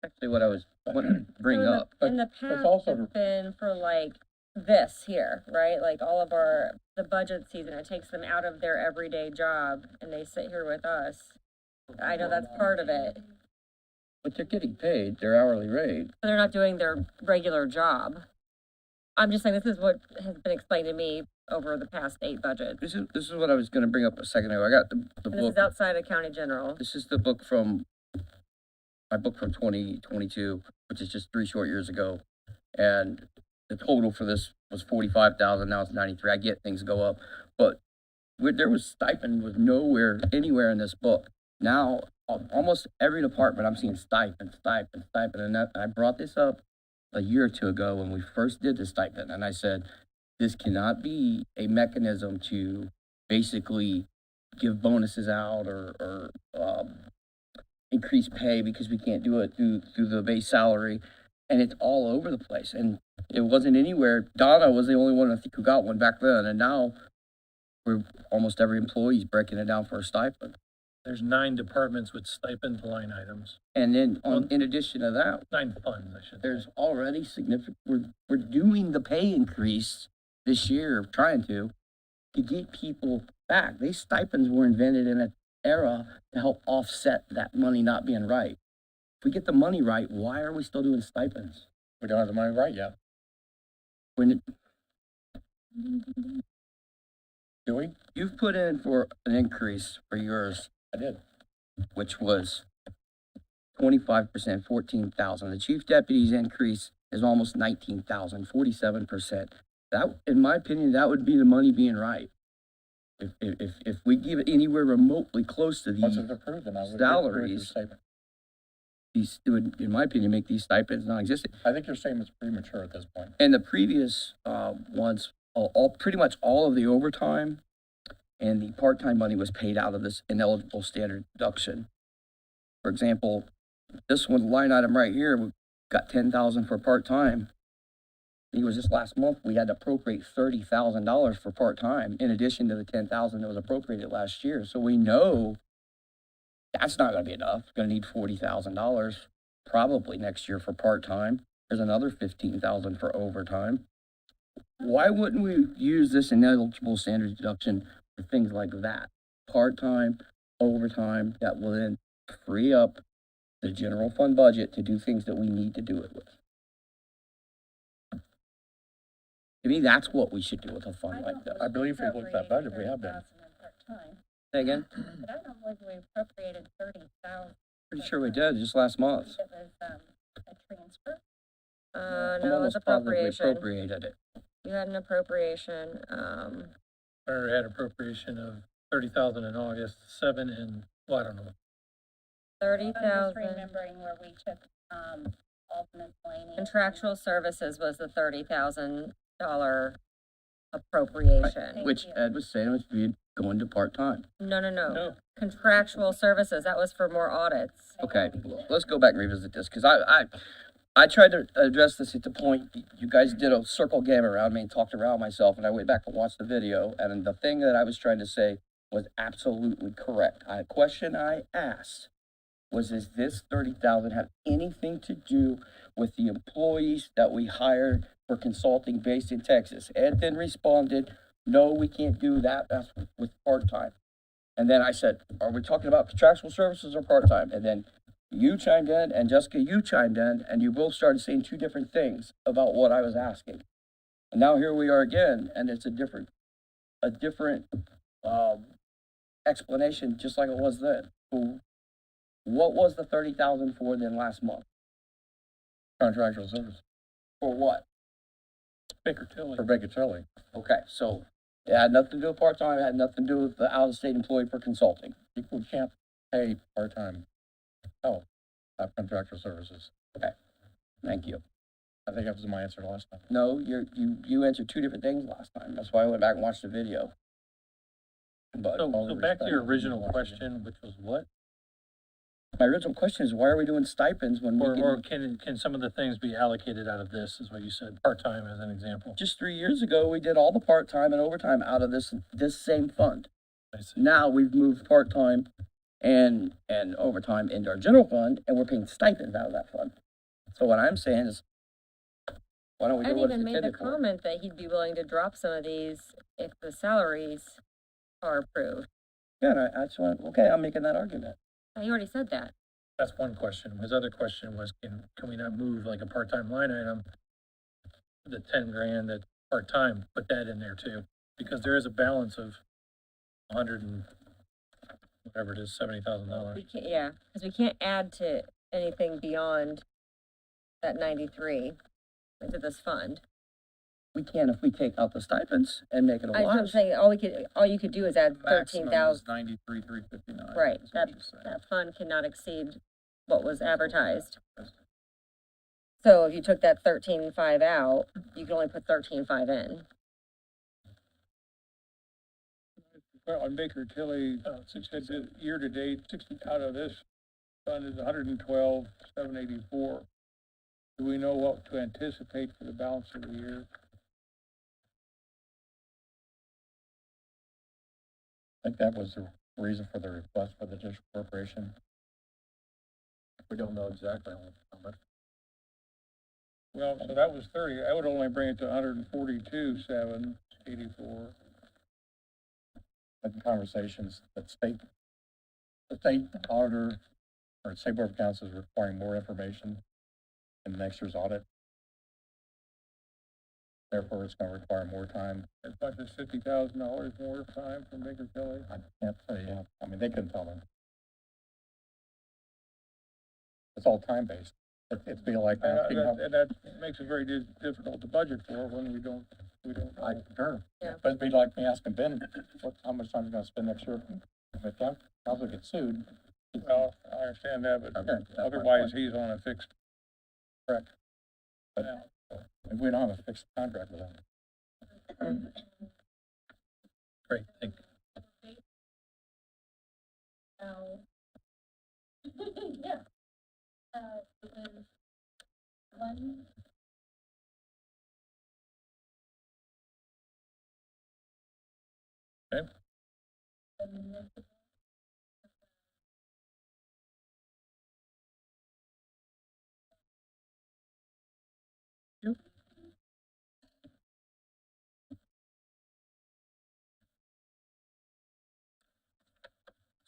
Speaker 6: Actually, what I was wanting to bring
Speaker 2: So in the-
Speaker 6: up.
Speaker 2: In the
Speaker 1: But it's
Speaker 2: past,
Speaker 1: also-
Speaker 2: it's been for like this here, right? Like all of the budget season, it takes them out of their everyday job and they sit here with us. I know that's part of it.
Speaker 6: But they're getting paid their hourly rate.
Speaker 2: So they're not doing their regular job. I'm just saying, this is what has been explained to me over the past 8 budgets.
Speaker 6: This is what I was gonna bring up a second ago. I got the
Speaker 2: And this
Speaker 6: book.
Speaker 2: is outside of county general.
Speaker 6: This is the book from, my book from 2022, which is just 3 short years ago. And the total for this was 45,000, now it's 93. I get things go up, but there was stipend was anywhere in this book. Now, almost every department, I'm seeing stipend. And I brought this up a year or two ago when we first did the stipend, and I said, this cannot be a mechanism to basically give bonuses out or increase pay because we can't do it through the base salary. And it's all over the place, and it wasn't anywhere. Donna was the only one, I think, who got one back then, and now we're, almost every employee's breaking it down for a stipend.
Speaker 3: There's 9 departments with stipend line items,
Speaker 6: And then in addition to that,
Speaker 3: 9 funds, I should say.
Speaker 6: there's already significant, we're doing the pay increase this year, trying to get people back. These stipends were invented in an era to help offset that money not being right. If we get the money right, why are we still doing stipends?
Speaker 1: We don't have the money right yet,
Speaker 6: When
Speaker 1: do we?
Speaker 6: you've put in for an increase for yours,
Speaker 1: I did.
Speaker 6: which was 25%, 14,000. The chief deputy's increase is almost 19,000, 47%. That, in my opinion, that would be the money being right. If we give it anywhere remotely close to
Speaker 1: Once
Speaker 6: these
Speaker 1: it's approved, then I would.
Speaker 6: salaries, it would, in my opinion, make these stipends non-existent.
Speaker 1: I think your statement's premature at this point.
Speaker 6: And the previous ones, pretty much all of the overtime and the part-time money was paid out of this ineligible standard deduction. For example, this one line item right here, we got 10,000 for part-time. I think it was just last month, we had to appropriate $30,000 for part-time in addition to the 10,000 that was appropriated last year. So we know that's not gonna be enough. Gonna need $40,000 probably next year for part-time. There's another 15,000 for overtime. Why wouldn't we use this ineligible standard deduction for things like that? Part-time, overtime, that will then free up the general fund budget to do things that we need to do it with. To me, that's what we should do with a fund like this.
Speaker 1: I believe if you look at that budget, we have been.
Speaker 6: Say again?
Speaker 8: But I don't believe we appropriated 30,000.
Speaker 6: Pretty sure we did, just last month.
Speaker 8: It was, a transfer.
Speaker 6: I'm
Speaker 2: No, it was
Speaker 6: almost positive we
Speaker 2: appropriation.
Speaker 6: appropriated it.
Speaker 2: You had an appropriation,
Speaker 3: Or had appropriation of 30,000 in August, 7 in, well, I don't know.
Speaker 2: 30,000.
Speaker 8: I'm just remembering where we took, alternate planning.
Speaker 2: Contractual services was the $30,000 appropriation.
Speaker 6: Which Ed was saying was being going to part-time.
Speaker 2: No.
Speaker 3: No.
Speaker 2: Contractual services, that was for more audits.
Speaker 6: Okay, let's go back and revisit this, because I tried to address this at the point, you guys did a circle game around me and talked around myself, and I went back and watched the video, and the thing that I was trying to say was absolutely correct. A question I asked was, does this 30,000 have anything to do with the employees that we hired for consulting based in Texas? Ed then responded, no, we can't do that, that's with part-time. And then I said, are we talking about contractual services or part-time? And then you chimed in, and Jessica, you chimed in, and you both started saying 2 different things about what I was asking. And now here we are again, and it's a different explanation, just like it was then. So what was the 30,000 for then last month?
Speaker 1: Contractual service
Speaker 6: For what?
Speaker 11: Baker Tilly.
Speaker 1: for Baker Tilly.
Speaker 6: Okay, so it had nothing to do with part-time, it had nothing to do with the out-of-state employee for consulting.
Speaker 1: We can't pay part-time help, contractual services.
Speaker 6: Thank you.
Speaker 1: I think that was my answer last time.
Speaker 6: No, you answered 2 different things last time. That's why I went back and watched the video. But
Speaker 3: So back to your original question, which was what?
Speaker 6: my original question is, why are we doing stipends when we
Speaker 3: Or
Speaker 6: can,
Speaker 3: can some of the things be allocated out of this, is what you said, part-time as an example?
Speaker 6: just 3 years ago, we did all the part-time and overtime out of this same fund.
Speaker 3: I see.
Speaker 6: Now we've moved part-time and overtime into our general fund, and we're paying stipends out of that fund. So what I'm saying is, why don't we do
Speaker 2: Ed
Speaker 6: what it's
Speaker 2: even made the
Speaker 6: intended for?
Speaker 2: comment that he'd be willing to drop some of these if the salaries are approved.
Speaker 6: Yeah, and I just went, okay, I'm making that argument.
Speaker 2: He already said that.
Speaker 3: That's one question. His other question was, can we not move like a part-time line item? The 10 grand that's part-time, put that in there too, because there is a balance of 100 and whatever it is, $70,000.
Speaker 2: We can't, yeah, because we can't add to anything beyond that 93 into this fund.
Speaker 6: We can if we take out the stipends and make it a
Speaker 2: I'm
Speaker 6: wash.
Speaker 2: saying, all you could do is add 13,000.
Speaker 10: 93,359.
Speaker 2: Right, that fund cannot exceed what was advertised. So if you took that 13.5 out, you can only put 13.5 in.
Speaker 11: Well, on Baker Tilly, year to date, 60 out of this fund is 112,784. Do we know what to anticipate for the balance of the year?
Speaker 1: I think that was the reason for the request for the judicial corporation. We don't know exactly how much.
Speaker 11: Well, so that was 30, I would only bring it to 142,784.
Speaker 1: In conversations, the state auditor or state board of accounts is requiring more information in next year's audit. Therefore, it's gonna require more time.
Speaker 11: As much as $50,000 more time from Baker Tilly.
Speaker 1: I can't say, yeah, I mean, they couldn't tell me. It's all time-based. It'd be like asking,
Speaker 11: And that makes it very difficult to budget for when we don't
Speaker 1: I
Speaker 11: know.
Speaker 1: concur.
Speaker 2: Yeah.
Speaker 1: But it'd be like me asking Ben, how much time he's gonna spend next year. If the council gets sued.
Speaker 11: Well, I understand that, but
Speaker 1: Okay, that's my
Speaker 11: otherwise
Speaker 1: point.
Speaker 11: he's on a fixed.
Speaker 1: Correct. But
Speaker 11: Yeah.
Speaker 1: if we don't have a fixed contract with them.
Speaker 3: Great, thank you.
Speaker 8: Yeah. It was one.
Speaker 3: Okay.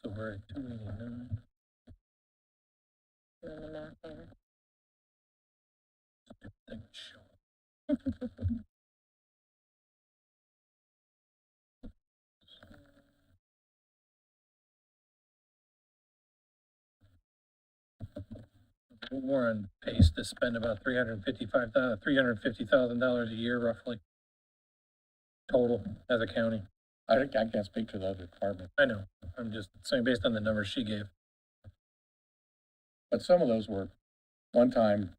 Speaker 3: So we're at 289.
Speaker 2: Doing the math there.
Speaker 3: Thank you. We're on pace to spend about $350,000 a year roughly. Total as a county.
Speaker 1: I can't speak to the other department,
Speaker 3: I know, I'm just saying based on the numbers she gave.
Speaker 1: but some of those were one-time,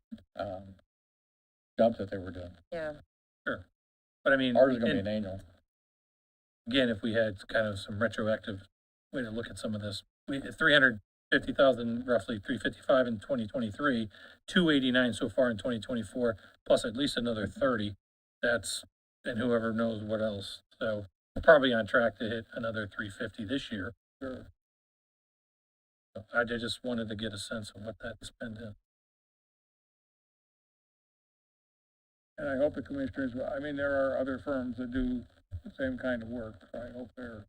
Speaker 1: jobs that they were doing.
Speaker 2: Yeah,
Speaker 3: But I mean,
Speaker 1: Ours is gonna be
Speaker 3: and
Speaker 1: an annual.
Speaker 3: again, if we had kind of some retroactive way to look at some of this, we, 350,000, roughly 355 in 2023, 289 so far in 2024, plus at least another 30. That's, and whoever knows what else. So we're probably on track to hit another 350 this year. Sure. So I just wanted to get a sense of what that spend is.
Speaker 11: And I hope the commissioners, I mean, there are other firms that do the same kind of work, so I hope they're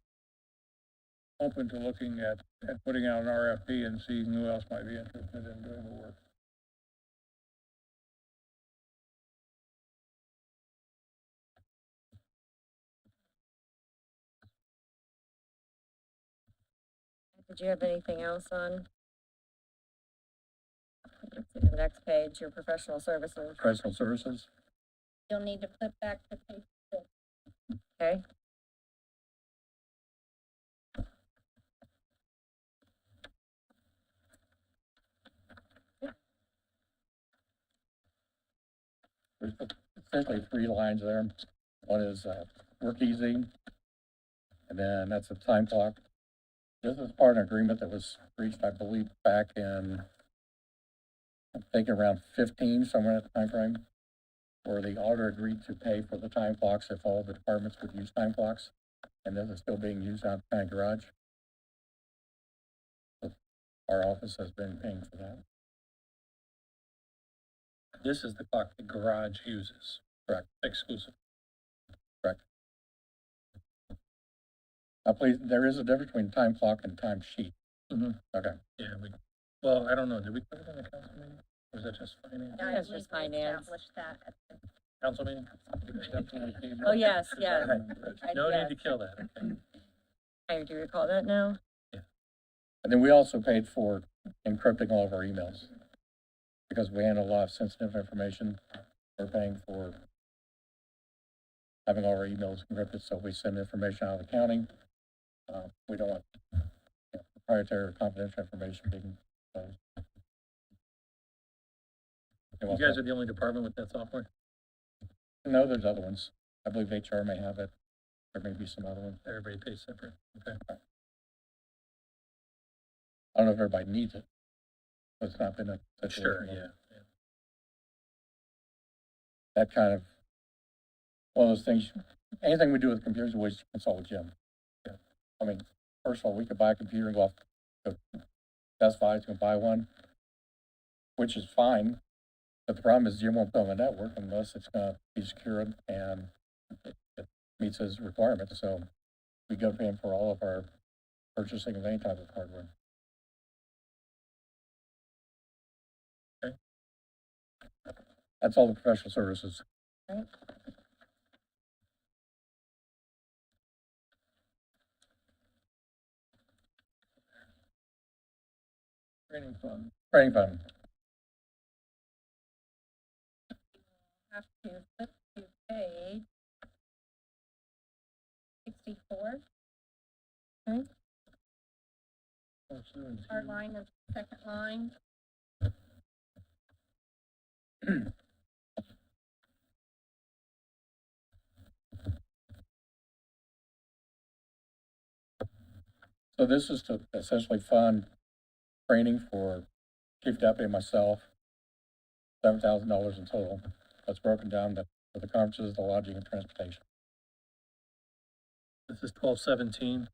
Speaker 11: open to looking at putting out an RFP and seeing who else might be interested in doing the work.
Speaker 2: did you have anything else on? Let's see, the next page, your professional services,
Speaker 1: Professional services,
Speaker 8: You'll need to flip back to page 6.
Speaker 2: okay?
Speaker 1: there's essentially 3 lines there. One is, work easy, and then that's a time clock. This is part of an agreement that was reached, I believe, back in, I'm thinking around 15, somewhere in that time frame, where the auditor agreed to pay for the time clocks if all the departments would use time clocks, and this is still being used out in the county garage. So our office has been paying for that.
Speaker 3: This is the clock the garage uses.
Speaker 1: Correct.
Speaker 3: Exclusive.
Speaker 1: Please, there is a difference between time clock and time sheet.
Speaker 3: Mhm.
Speaker 1: Okay.
Speaker 3: Yeah, well, I don't know, did we put it in the council meeting? Or is that just finance?
Speaker 2: Yeah, it's just finance.
Speaker 8: Established that at the
Speaker 3: Council meeting?
Speaker 2: Oh, yes, yes.
Speaker 3: No need
Speaker 2: Yes.
Speaker 3: to kill that, okay.
Speaker 2: I do recall that now.
Speaker 1: And then we also paid for encrypting all of our emails. Because we handle a lot of sensitive information, we're paying for having all our emails encrypted, so we send information out of the county. We don't want proprietary or confidential information being,
Speaker 3: You guys are the only department with that software?
Speaker 1: No, there's other ones. I believe HR may have it. There may be some other ones.
Speaker 3: Everybody pays separate, okay.
Speaker 1: I don't know if everybody needs it, but it's not been a situation.
Speaker 3: Sure,
Speaker 1: where-
Speaker 3: yeah.
Speaker 1: that kind of, one of those things, anything we do with computers, we always consult with Jim. I mean, first of all, we could buy a computer and go off to Best Buy to buy one, which is fine. But the problem is Jim won't put on the network unless it's gonna be secured and it meets his requirements, so we go to him for all of our purchasing of any type of hardware.
Speaker 3: Okay.
Speaker 1: That's all the professional services.
Speaker 3: Training fund.
Speaker 1: Training fund,
Speaker 8: Have to flip to page 64, our line of second line.
Speaker 1: so this is to essentially fund training for chief deputy and myself, $7,000 in total. That's broken down for the conferences, the lodging, and transportation.
Speaker 3: This is 1217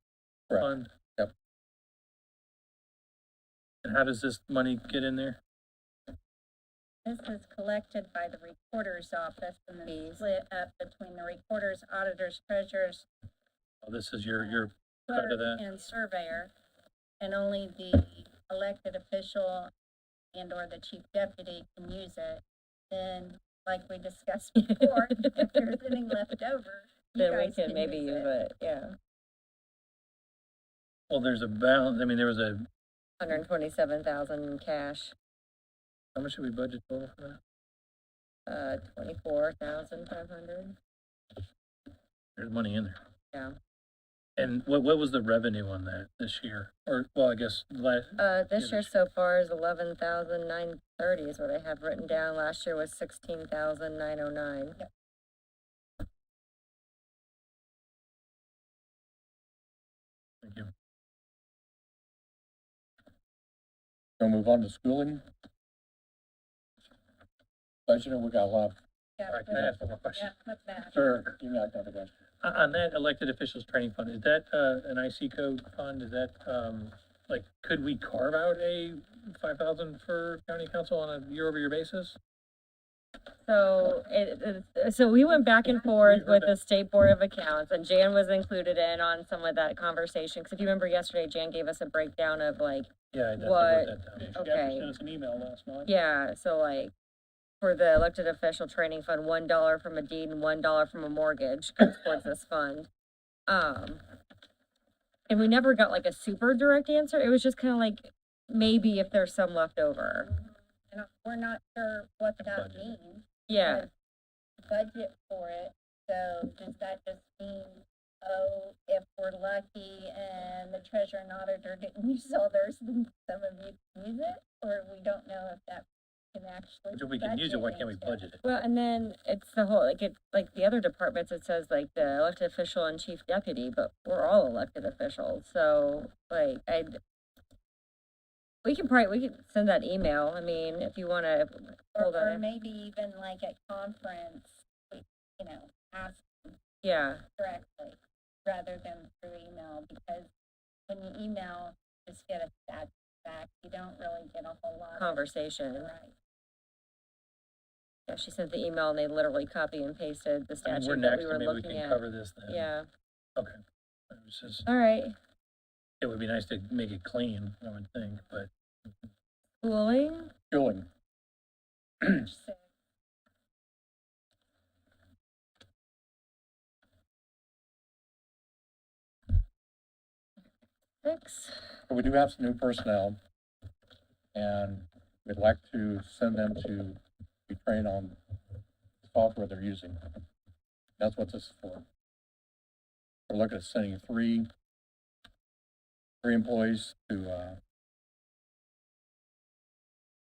Speaker 1: Correct.
Speaker 3: fund?
Speaker 1: Yep.
Speaker 3: And how does this money get in there?
Speaker 8: This is collected by the recorder's office and then split up between the recorders, auditors, treasurers,
Speaker 3: Oh, this is your cut of
Speaker 8: clerk,
Speaker 3: that?
Speaker 8: and surveyor. And only the elected official and or the chief deputy can use it. Then, like we discussed before, if there's anything left over, you
Speaker 2: Then we
Speaker 8: guys
Speaker 2: can maybe use it, yeah.
Speaker 3: Well, there's a balance, I mean, there was a,
Speaker 2: 127,000 in cash,
Speaker 3: how much did we budget total for that?
Speaker 2: 24,500,
Speaker 3: There's money in there.
Speaker 2: yeah.
Speaker 3: And what was the revenue on that this year? Or, well, I guess last,
Speaker 2: This year so far is 11,930 is what I have written down. Last year was 16,909.
Speaker 3: thank you.
Speaker 1: Gonna move on to schooling. Budget, we got a lot.
Speaker 8: Yeah,
Speaker 3: All right, can I ask one more question?
Speaker 8: yeah, flip that.
Speaker 1: Sure, you got another question.
Speaker 3: On that elected officials training fund, is that, an IC code fund? Is that, like, could we carve out a 5,000 for county council on a year-over-year basis?
Speaker 2: So so we went back and forth
Speaker 3: heard
Speaker 2: with the State Board of Accounts, and Jan was included in on some of that conversation. Because if you remember yesterday, Jan gave us a breakdown of like,
Speaker 3: Yeah, I definitely
Speaker 2: What?
Speaker 3: wrote that down.
Speaker 11: She
Speaker 2: Okay.
Speaker 11: actually sent us an email last night.
Speaker 2: yeah, so like for the elected official training fund, $1 from a deed and $1 from a mortgage goes towards this fund. And we never got like a super direct answer. It was just kind of like, maybe if there's some left over.
Speaker 8: And we're not sure what that
Speaker 3: Budget.
Speaker 8: means.
Speaker 2: Yeah,
Speaker 8: Budget for it, so does that just mean, oh, if we're lucky and the treasurer and auditor didn't use all theirs, then some of you can use it? Or we don't know if that can actually.
Speaker 3: If we can use it, why can't we
Speaker 8: into
Speaker 3: budget it?
Speaker 2: well, and then it's the whole, like the other departments, it says like the elected official and chief deputy, but we're all elected officials, so like we can send that email, I mean, if you wanna hold
Speaker 8: Or
Speaker 2: on,
Speaker 8: maybe even like at conference, you know, ask
Speaker 2: yeah,
Speaker 8: directly rather than through email, because when you email, you just get a stat back, you don't really get a whole lot of.
Speaker 2: conversation.
Speaker 8: Right.
Speaker 2: Yeah, she sent the email and they literally copy and pasted the
Speaker 3: I mean, we're
Speaker 2: statute that
Speaker 3: next,
Speaker 2: we
Speaker 3: and
Speaker 2: were
Speaker 3: maybe we
Speaker 2: looking
Speaker 3: can
Speaker 2: at.
Speaker 3: cover this then.
Speaker 2: Yeah,
Speaker 3: Okay. It was just,
Speaker 2: all right,
Speaker 3: it would be nice to make it clean, I would think, but
Speaker 2: schooling,
Speaker 1: Schooling,
Speaker 8: So,
Speaker 2: 6,
Speaker 1: but we do have some new personnel, and we'd like to send them to be trained on the software they're using. That's what this is for. We're looking at sending three employees to,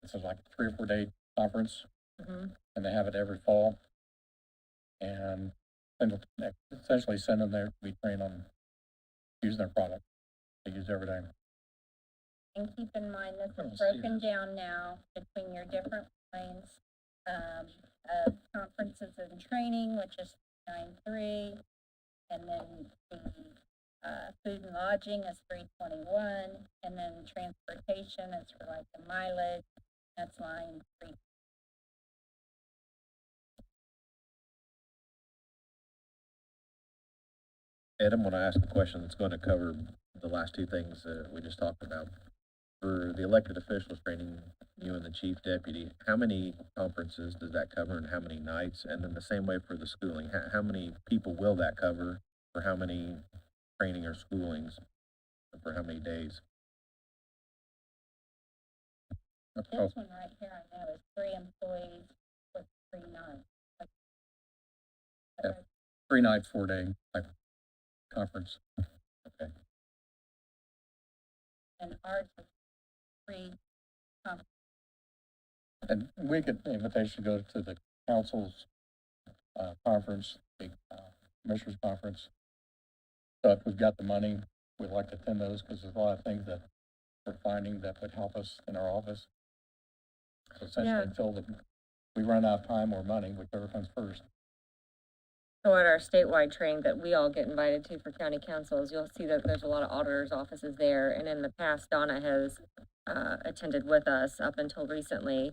Speaker 1: this is like a 3 or 4 day conference, and they have it every fall. And essentially send them there to be trained on using their product they use every day.
Speaker 8: and keep in mind, this
Speaker 3: I don't
Speaker 8: is
Speaker 3: see
Speaker 8: broken down now between your different lines. of conferences and training, which is 9.3, and then the, food and lodging is 321, and then transportation is for like the mileage, that's line 3.
Speaker 12: Ed, I'm gonna ask a question that's gonna cover the last two things that we just talked about. For the elected officials training, you and the chief deputy, how many conferences does that cover and how many nights? And then the same way for the schooling, how many people will that cover? For how many training or schoolings? And for how many days?
Speaker 8: This one right here, I know, is 3 employees with 3 nights.
Speaker 1: Yeah. 3 night, 4 day type conference.
Speaker 8: And ours is 3
Speaker 1: And we could, the invitation go to the council's, conference, the, commissioners conference. So if we've got the money, we'd like to attend those, because there's a lot of things that we're finding that would help us in our office. So essentially,
Speaker 2: Yeah.
Speaker 1: until we run out of time or money, whichever comes first.
Speaker 2: So at our statewide training that we all get invited to for county councils, you'll see that there's a lot of auditors' offices there. And in the past, Donna has attended with us up until recently.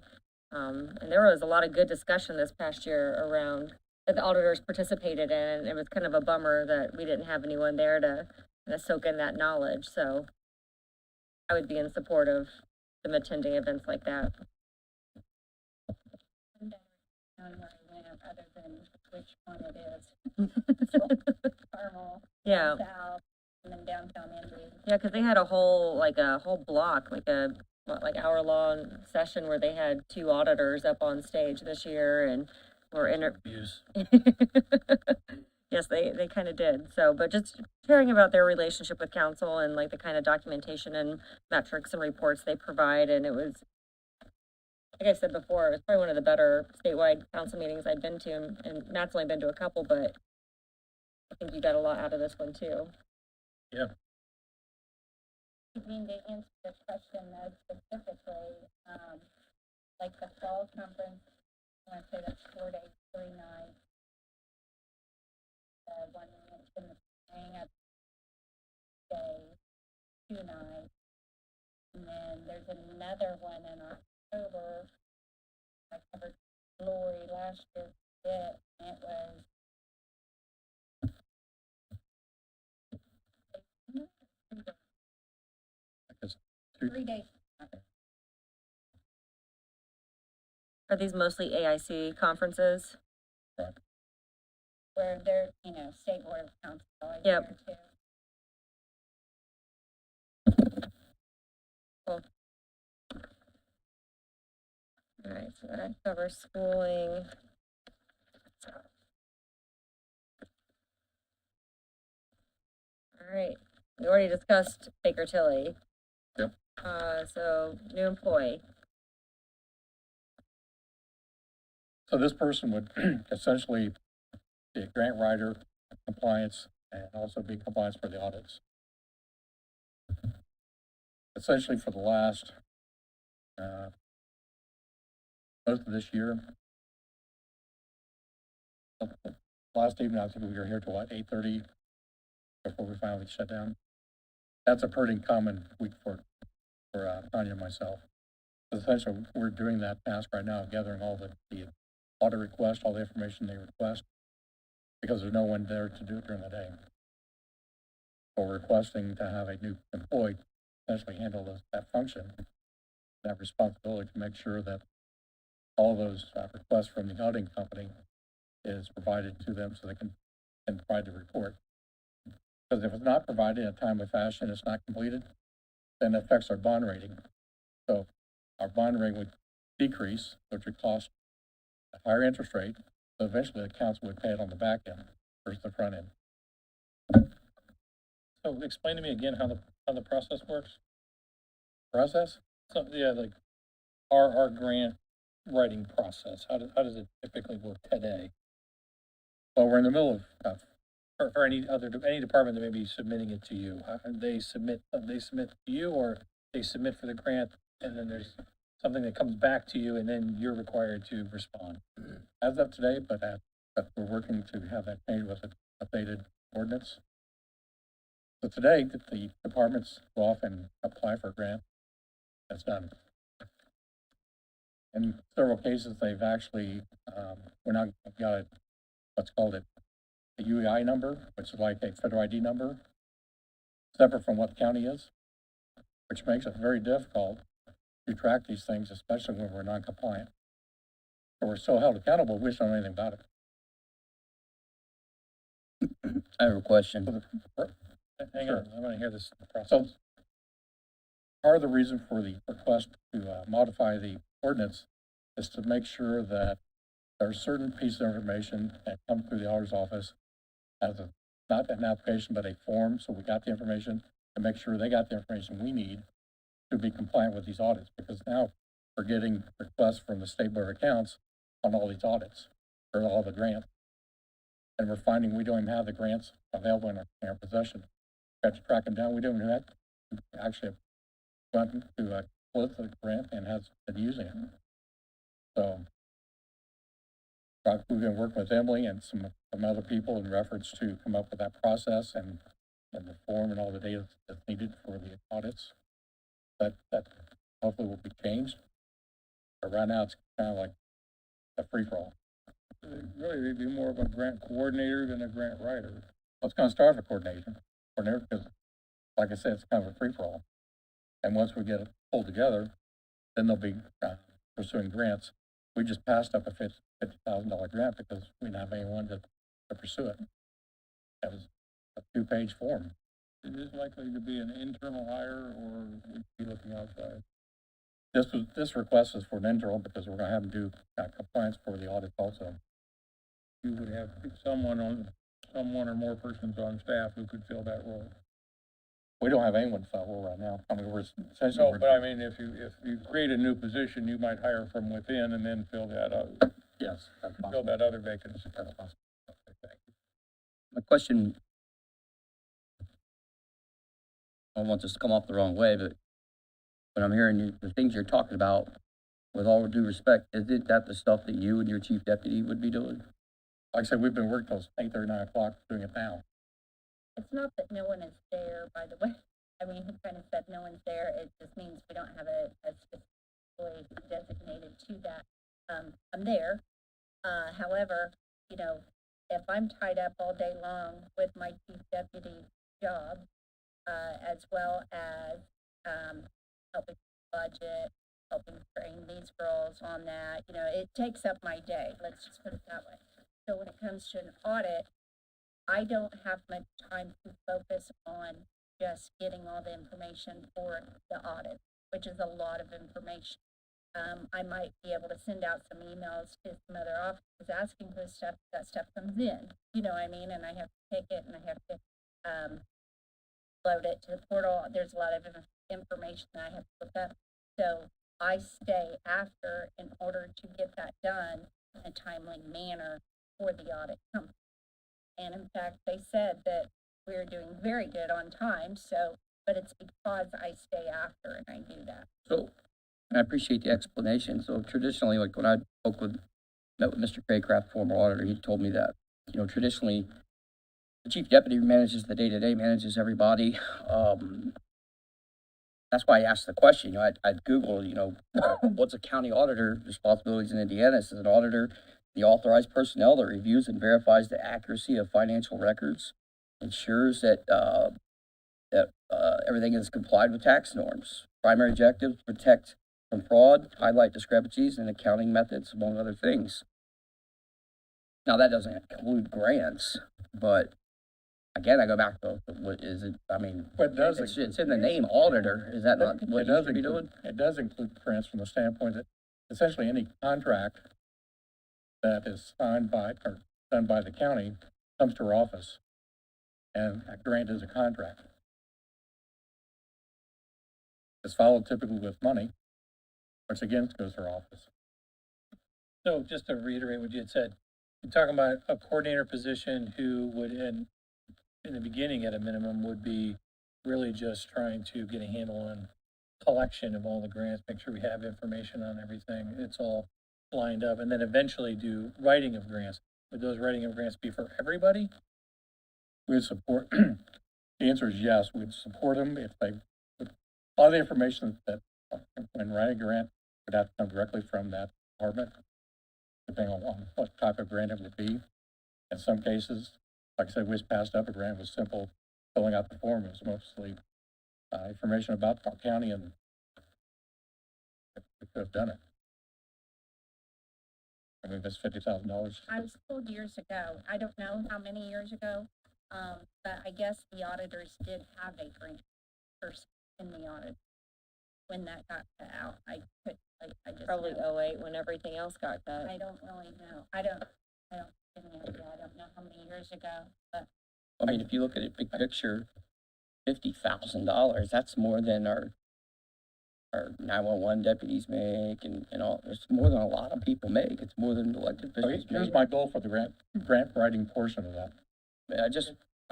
Speaker 2: And there was a lot of good discussion this past year around that the auditors participated in. It was kind of a bummer that we didn't have anyone there to kind of soak in that knowledge. So I would be in support of them attending events like that.
Speaker 8: other than which one it is. Carmel,
Speaker 2: Yeah.
Speaker 8: South, and then downtown Indy.
Speaker 2: Yeah, because they had a whole block, like hour-long session where they had 2 auditors up on stage this year and were
Speaker 3: Views.
Speaker 2: Yes, they kind of did. So, but just hearing about their relationship with council and like the kind of documentation and metrics and reports they provide, and it was, like I said before, it was probably one of the better statewide council meetings I'd been to, and Matt's only been to a couple, but I think you got a lot out of this one too.
Speaker 8: I mean, to answer the question specifically, like the fall conference, I want to say that's 4 days, 3 nights. The one we mentioned, the hang up day, 2 nights. And then there's another one in October. I covered Glory last year, and it was
Speaker 1: Because
Speaker 8: 3 days.
Speaker 2: Are these mostly AIC conferences?
Speaker 8: Where they're, state board of council. is
Speaker 2: Yep.
Speaker 8: there too.
Speaker 2: Cool. All right, so that covers schooling. All right, we already discussed Baker Tilly.
Speaker 1: Yep.
Speaker 2: So new employee.
Speaker 1: So this person would essentially be a grant writer, compliance, and also be compliance for the audits. Essentially for the last, most of this year. Last evening, I think we were here till 8:30 before we finally shut down. That's a pretty common week for Tanya and myself. Essentially, we're doing that task right now, gathering all the audit requests, all the information they request, because there's no one there to do it during the day. So we're requesting to have a new employee essentially handle that function, that responsibility to make sure that all those requests from the auditing company is provided to them so they can provide the report. Because if it's not provided in a timely fashion, it's not completed, then it affects our bond rating. So our bond rating would decrease, which would cost a higher interest rate. So eventually the council would pay it on the back end versus the front end.
Speaker 3: So explain to me again how the process works.
Speaker 1: Process?
Speaker 3: So, yeah, like our grant writing process, how does it typically work today?
Speaker 1: Well, we're in the middle of
Speaker 3: For any department that may be submitting it to you, they submit to you, or they submit for the grant, and then there's something that comes back to you and then you're required to respond?
Speaker 1: As of today, but we're working to have that changed with an updated ordinance. So today, the departments go off and apply for a grant. That's done. In several cases, they've actually, we're not got what's called a UEI number, which is like a federal ID number, separate from what the county is, which makes it very difficult to track these things, especially when we're non-compliant. So we're still held accountable, we just don't know anything about it.
Speaker 6: I have a question.
Speaker 3: Hang
Speaker 1: Sure.
Speaker 3: on, I wanna hear this
Speaker 1: So,
Speaker 3: process.
Speaker 1: part of the reason for the request to modify the ordinance is to make sure that there are certain pieces of information that come through the auditor's office as a, not an application, but a form, so we got the information, to make sure they got the information we need to be compliant with these audits, because now we're getting requests from the State Board of Accounts on all these audits, or all the grants. And we're finding we don't even have the grants available in our possession. We have to track them down, we don't even have, actually gone to close the grant and has been using it. So we've been working with Emily and some other people in reference to come up with that process and the form and all the data that's needed for the audits. That hopefully will be changed. But right now, it's kind of like a free-for-all.
Speaker 7: Really, they'd be more of a grant coordinator than a grant writer.
Speaker 1: Well, it's gonna start with coordination, because, like I said, it's kind of a free-for-all. And once we get it pulled together, then they'll be pursuing grants. We just passed up a $50,000 grant because we didn't have anyone to pursue it. That was a 2-page form.
Speaker 7: Is this likely to be an internal hire, or would you be looking outside?
Speaker 1: This request is for an internal because we're gonna have them do compliance for the audit also.
Speaker 7: You would have someone or more persons on staff who could fill that role.
Speaker 1: We don't have anyone to fill role right now. I mean, we're essentially.
Speaker 7: No, but I mean, if you create a new position, you might hire from within and then fill that out,
Speaker 1: Yes. That's
Speaker 7: fill
Speaker 1: possible.
Speaker 7: that other vacancy.
Speaker 1: That's possible. Okay, thank you.
Speaker 6: My question, I don't want this to come off the wrong way, but when I'm hearing you, the things you're talking about, with all due respect, is it that the stuff that you and your chief deputy would be doing?
Speaker 1: Like I said, we've been working till 8:30, 9 o'clock doing it now.
Speaker 8: It's not that no one is there, by the way. I mean, he kind of said no one's there. It just means we don't have a specifically designated to that. I'm there. However, you know, if I'm tied up all day long with my chief deputy job, as well as, helping budget, helping train these girls on that, you know, it takes up my day. Let's just put it that way. So when it comes to an audit, I don't have much time to focus on just getting all the information for the audit, which is a lot of information. I might be able to send out some emails to some other offices asking for stuff, that stuff comes in, you know what I mean? And I have to take it and I have to, load it to the portal. There's a lot of information that I have to look up. So I stay after in order to get that done in a timely manner for the audit company. And in fact, they said that we're doing very good on time, so, but it's because I stay after and I do that.
Speaker 6: So, and I appreciate the explanation. So traditionally, like when I met with Mr. Craycraft, former auditor, he told me that, you know, traditionally, the chief deputy manages the day-to-day, manages everybody. That's why I asked the question. You know, I'd Google, you know, what's a county auditor responsibilities in Indiana? It says an auditor, the authorized personnel that reviews and verifies the accuracy of financial records, ensures that everything is complied with tax norms. Primary objectives: protect from fraud, highlight discrepancies in accounting methods, among other things. Now, that doesn't include grants, but again, I go back to what is it? I mean,
Speaker 1: But it does
Speaker 6: it's in the name auditor. Is that not what
Speaker 1: It
Speaker 6: you
Speaker 1: does
Speaker 6: should be
Speaker 1: include,
Speaker 6: doing?
Speaker 1: it does include grants from the standpoint that essentially any contract that is signed by or done by the county comes to our office. And a grant is a contract. It's followed typically with money, which again goes to our office.
Speaker 3: So just to reiterate what you had said, you're talking about a coordinator position who would, in the beginning at a minimum, would be really just trying to get a handle on collection of all the grants, make sure we have information on everything, it's all lined up, and then eventually do writing of grants. Would those writing of grants be for everybody?
Speaker 1: We'd support, the answer is yes, we'd support them if they, a lot of the information that, when writing a grant, would have to come directly from that department, depending on what type of grant it would be. In some cases, like I said, we just passed up a grant, it was simple, filling out the form, it was mostly, information about our county, and we could have done it. I mean, that's $50,000.
Speaker 8: I was told years ago, I don't know how many years ago, but I guess the auditors did have a grant person in the audit when that got cut out. I just
Speaker 2: Probably
Speaker 8: know.
Speaker 2: 08 when everything else got cut.
Speaker 8: I don't really know. I don't have any idea. I don't know how many years ago, but
Speaker 6: I mean, if you look at it big picture, $50,000, that's more than our 911 deputies make and all, it's more than a lot of people make. It's more than elected
Speaker 1: So
Speaker 6: officials
Speaker 1: here's
Speaker 6: make.
Speaker 1: my goal for the grant writing portion of that.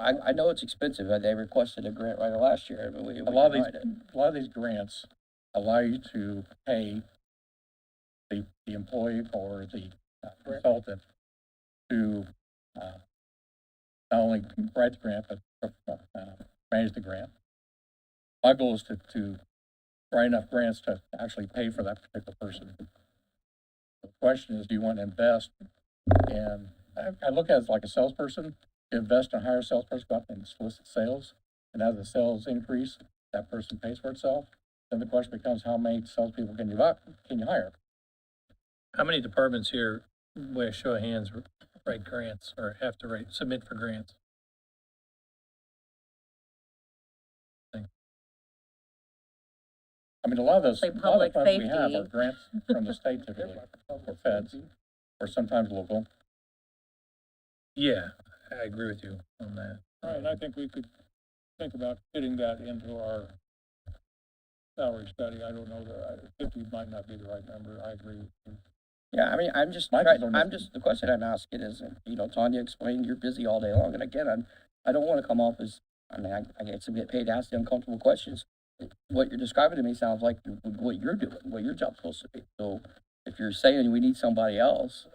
Speaker 6: I know it's expensive. They requested a grant writer last year, but we
Speaker 1: A lot
Speaker 6: denied it.
Speaker 1: of these grants allow you to pay the employee or the consultant to, not only write the grant, but, manage the grant. My goal is to write enough grants to actually pay for that particular person. The question is, do you want to invest in, I look at it as like a salesperson, you invest in a higher salesperson, go out and solicit sales, and as the sales increase, that person pays for itself. Then the question becomes, how many salespeople can you hire?
Speaker 3: How many departments here, by a show of hands, write grants or have to submit for grants?
Speaker 1: I mean, a lot of those,
Speaker 2: Like
Speaker 1: a lot of
Speaker 2: public
Speaker 1: the funds we have
Speaker 2: safety.
Speaker 1: are grants from the state typically, or feds, or sometimes local.
Speaker 3: Yeah, I agree with you on that.
Speaker 11: All right, I think we could think about fitting that into our salary study. I don't know, 50 might not be the right number. I agree with you.
Speaker 6: Yeah, I mean, the question I'm asking is, Tanya explained you're busy all day long, and again, I don't wanna come off as, I mean, I get paid to ask the uncomfortable questions. What you're describing to me sounds like what you're doing, what your job's supposed to be. So if you're saying we need somebody else,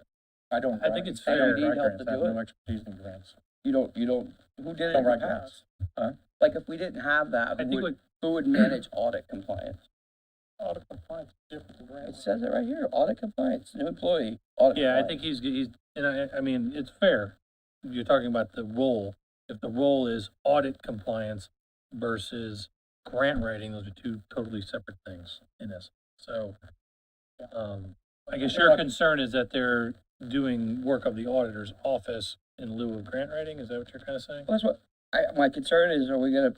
Speaker 1: I think it's
Speaker 6: I
Speaker 1: fair.
Speaker 6: don't need help to
Speaker 1: I have
Speaker 6: do
Speaker 1: no
Speaker 6: it.
Speaker 1: expertise in grants.
Speaker 6: you don't, who did it
Speaker 1: Don't
Speaker 6: in the
Speaker 1: write grants.
Speaker 6: past?
Speaker 1: Huh?
Speaker 6: Like, if we didn't have that,
Speaker 3: I think
Speaker 6: who would manage audit compliance?
Speaker 11: Audit compliance is different than
Speaker 6: It
Speaker 11: grants.
Speaker 6: says it right here, audit compliance, new employee, audit
Speaker 3: Yeah, I
Speaker 6: compliance.
Speaker 3: think he's, and I mean, it's fair. You're talking about the role. If the role is audit compliance versus grant writing, those are two totally separate things in this. So, I guess your concern is that they're doing work of the auditor's office in lieu of grant writing? Is that what you're kind of saying?
Speaker 6: Well, that's what, my concern is, are we gonna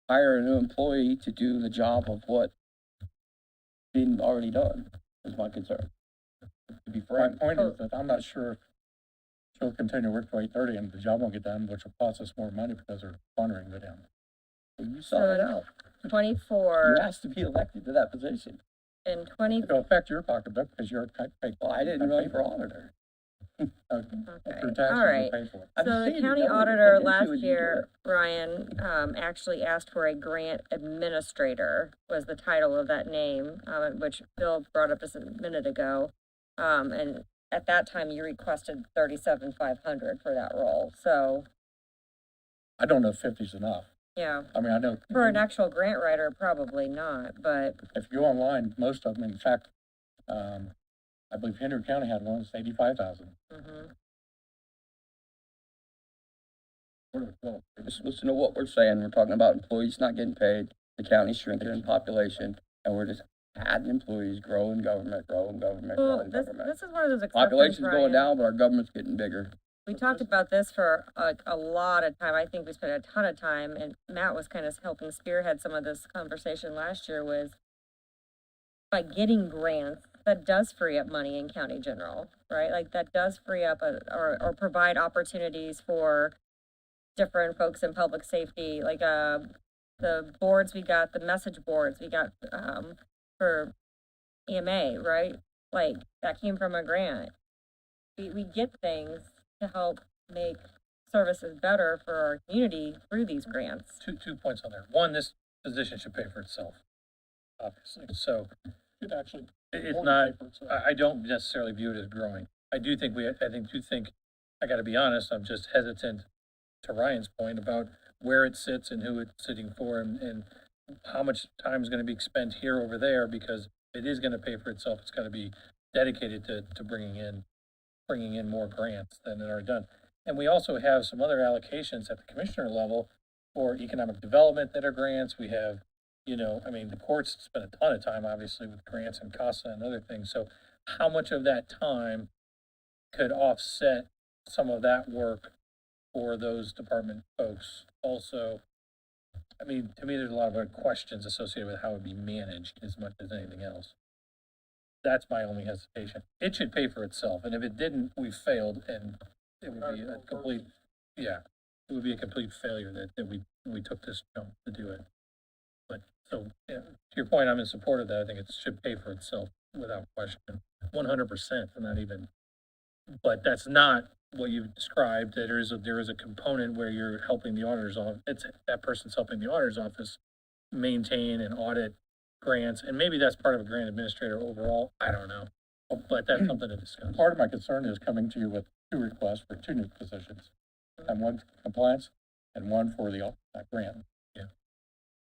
Speaker 6: hire a new employee to do the job of what been already done, is my concern. To be
Speaker 1: My
Speaker 6: frank.
Speaker 1: point is that I'm not sure if she'll continue to work till 8:30 and the job won't get done, which will cost us more money because her funding go down.
Speaker 6: You saw it out.
Speaker 2: 24
Speaker 6: You asked to be elected to that position.
Speaker 2: and 20,
Speaker 1: It'll affect your pocketbook because you're paid.
Speaker 6: Well, I didn't run for auditor.
Speaker 2: okay,
Speaker 1: Through taxes,
Speaker 2: all right.
Speaker 1: you pay for it.
Speaker 6: I'm
Speaker 2: So the
Speaker 6: saying
Speaker 2: county
Speaker 6: that would
Speaker 2: auditor
Speaker 6: fit into
Speaker 2: last
Speaker 6: it, you do
Speaker 2: year,
Speaker 6: it.
Speaker 2: Ryan, actually asked for a grant administrator, was the title of that name, which Bill brought up just a minute ago. And at that time, you requested 37,500 for that role, so,
Speaker 1: I don't know if 50 is enough.
Speaker 2: yeah.
Speaker 1: I mean, I know.
Speaker 2: For an actual grant writer, probably not, but,
Speaker 1: If you go online, most of them, in fact, I believe Henry County had one that's 85,000.
Speaker 2: mhm.
Speaker 6: Just listen to what we're saying. We're talking about employees not getting paid, the county's shrinking in population, and we're just adding employees, growing government,
Speaker 2: Well,
Speaker 6: growing
Speaker 2: this
Speaker 6: government.
Speaker 2: is one of those exceptions,
Speaker 6: Population's going
Speaker 2: Ryan.
Speaker 6: down, but our government's getting bigger.
Speaker 2: We talked about this for a lot of time. I think we spent a ton of time, and Matt was kind of helping spearhead some of this conversation last year, was by getting grants, that does free up money in county general, right? Like, that does free up or provide opportunities for different folks in public safety, like, the boards we got, the message boards we got, for EMA, right? Like, that came from a grant. We get things to help make services better for our community through these grants.
Speaker 3: Two points on there. One, this position should pay for itself. obviously, so
Speaker 11: Should actually.
Speaker 3: it's
Speaker 11: more
Speaker 3: not,
Speaker 11: than pay for itself.
Speaker 3: I don't necessarily view it as growing. I do think I gotta be honest, I'm just hesitant to Ryan's point about where it sits and who it's sitting for and how much time is gonna be spent here over there, because it is gonna pay for itself. It's gotta be dedicated to bringing in more grants than it already done. And we also have some other allocations at the commissioner level for economic development that are grants. We have, I mean, the courts spend a ton of time, obviously, with grants and CASA and other things. So how much of that time could offset some of that work for those department folks? Also, I mean, to me, there's a lot of other questions associated with how it would be managed as much as anything else. That's my only hesitation. It should pay for itself, and if it didn't, we failed, and it would be a complete, it would be a complete failure that we took this jump to do it. But, so, to your point, I'm in support of that. I think it should pay for itself without question, 100%, not even. But that's not what you've described. That there is a component where you're helping the auditor's office. That person's helping the auditor's office maintain and audit grants, and maybe that's part of a grant administrator overall. I don't know, but that's something to discuss.
Speaker 1: Part of my concern is coming to you with 2 requests for 2 new positions, and one for compliance and one for the grant.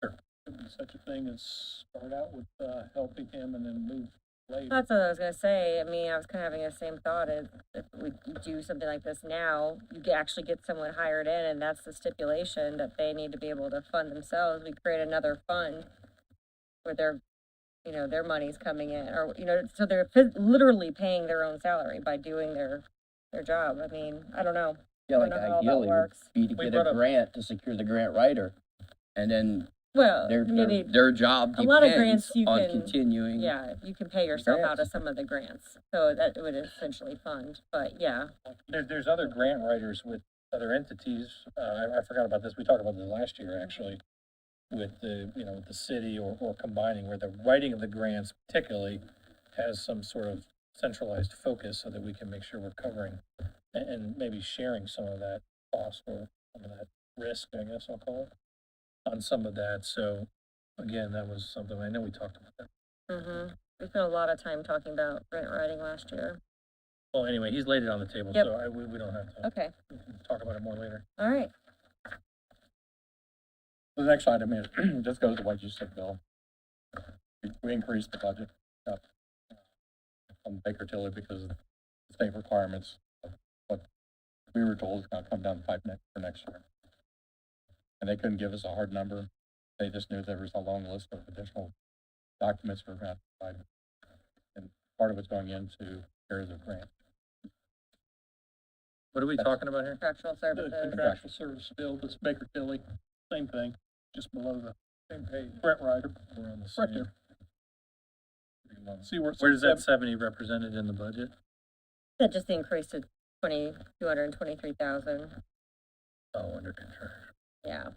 Speaker 11: Could be such a thing as start out with, helping him and then move later.
Speaker 2: That's what I was gonna say. I mean, I was kind of having the same thought. If we do something like this now, you could actually get someone hired in, and that's the stipulation, that they need to be able to fund themselves. We create another fund where their money's coming in, or, so they're literally paying their own salary by doing their job. I mean, I don't know.
Speaker 6: Yeah,
Speaker 2: I
Speaker 6: like
Speaker 2: don't know how all that
Speaker 6: ideally would
Speaker 2: works.
Speaker 6: be to
Speaker 3: We
Speaker 6: get
Speaker 3: brought
Speaker 6: a
Speaker 3: up-
Speaker 6: grant to secure the grant writer. And then
Speaker 2: Well,
Speaker 6: their
Speaker 2: maybe,
Speaker 6: job
Speaker 2: a lot of grants
Speaker 6: depends
Speaker 2: you
Speaker 6: on
Speaker 2: can-
Speaker 6: continuing.
Speaker 2: yeah, you can pay yourself out of
Speaker 6: Grants.
Speaker 2: some of the grants, so that would essentially fund, but yeah.
Speaker 3: There's other grant writers with other entities. I forgot about this. We talked about this last year, actually, with with the city or combining, where the writing of the grants particularly has some sort of centralized focus so that we can make sure we're covering and maybe sharing some of that cost or some of that risk, I guess I'll call it, on some of that. So again, that was something, I know we talked about that.
Speaker 2: We spent a lot of time talking about grant writing last year.
Speaker 3: Well, anyway, he's laid it on the table,
Speaker 2: Yep.
Speaker 3: so we don't have to
Speaker 2: Okay,
Speaker 3: talk about it more later.
Speaker 2: all right.
Speaker 1: The next item is, just goes to what you said, Bill. We increased the budget on Baker Tilly because of state requirements. What we were told is gonna come down the pipe for next year. And they couldn't give us a hard number. They just knew there was a long list of additional documents we're gonna have to provide. And part of it's going into areas of grant.
Speaker 3: What are we talking about here?
Speaker 2: Contractual
Speaker 11: The
Speaker 2: services.
Speaker 11: contractual service bill, this Baker Tilly, same thing, just below the same page. Brent Ryder,
Speaker 3: We're on the
Speaker 11: right
Speaker 3: same.
Speaker 11: there. See where it
Speaker 3: Where
Speaker 11: says
Speaker 3: does that 70 represented in the budget?
Speaker 2: That just increased to 223,000,
Speaker 3: Oh, under contract.
Speaker 2: yeah.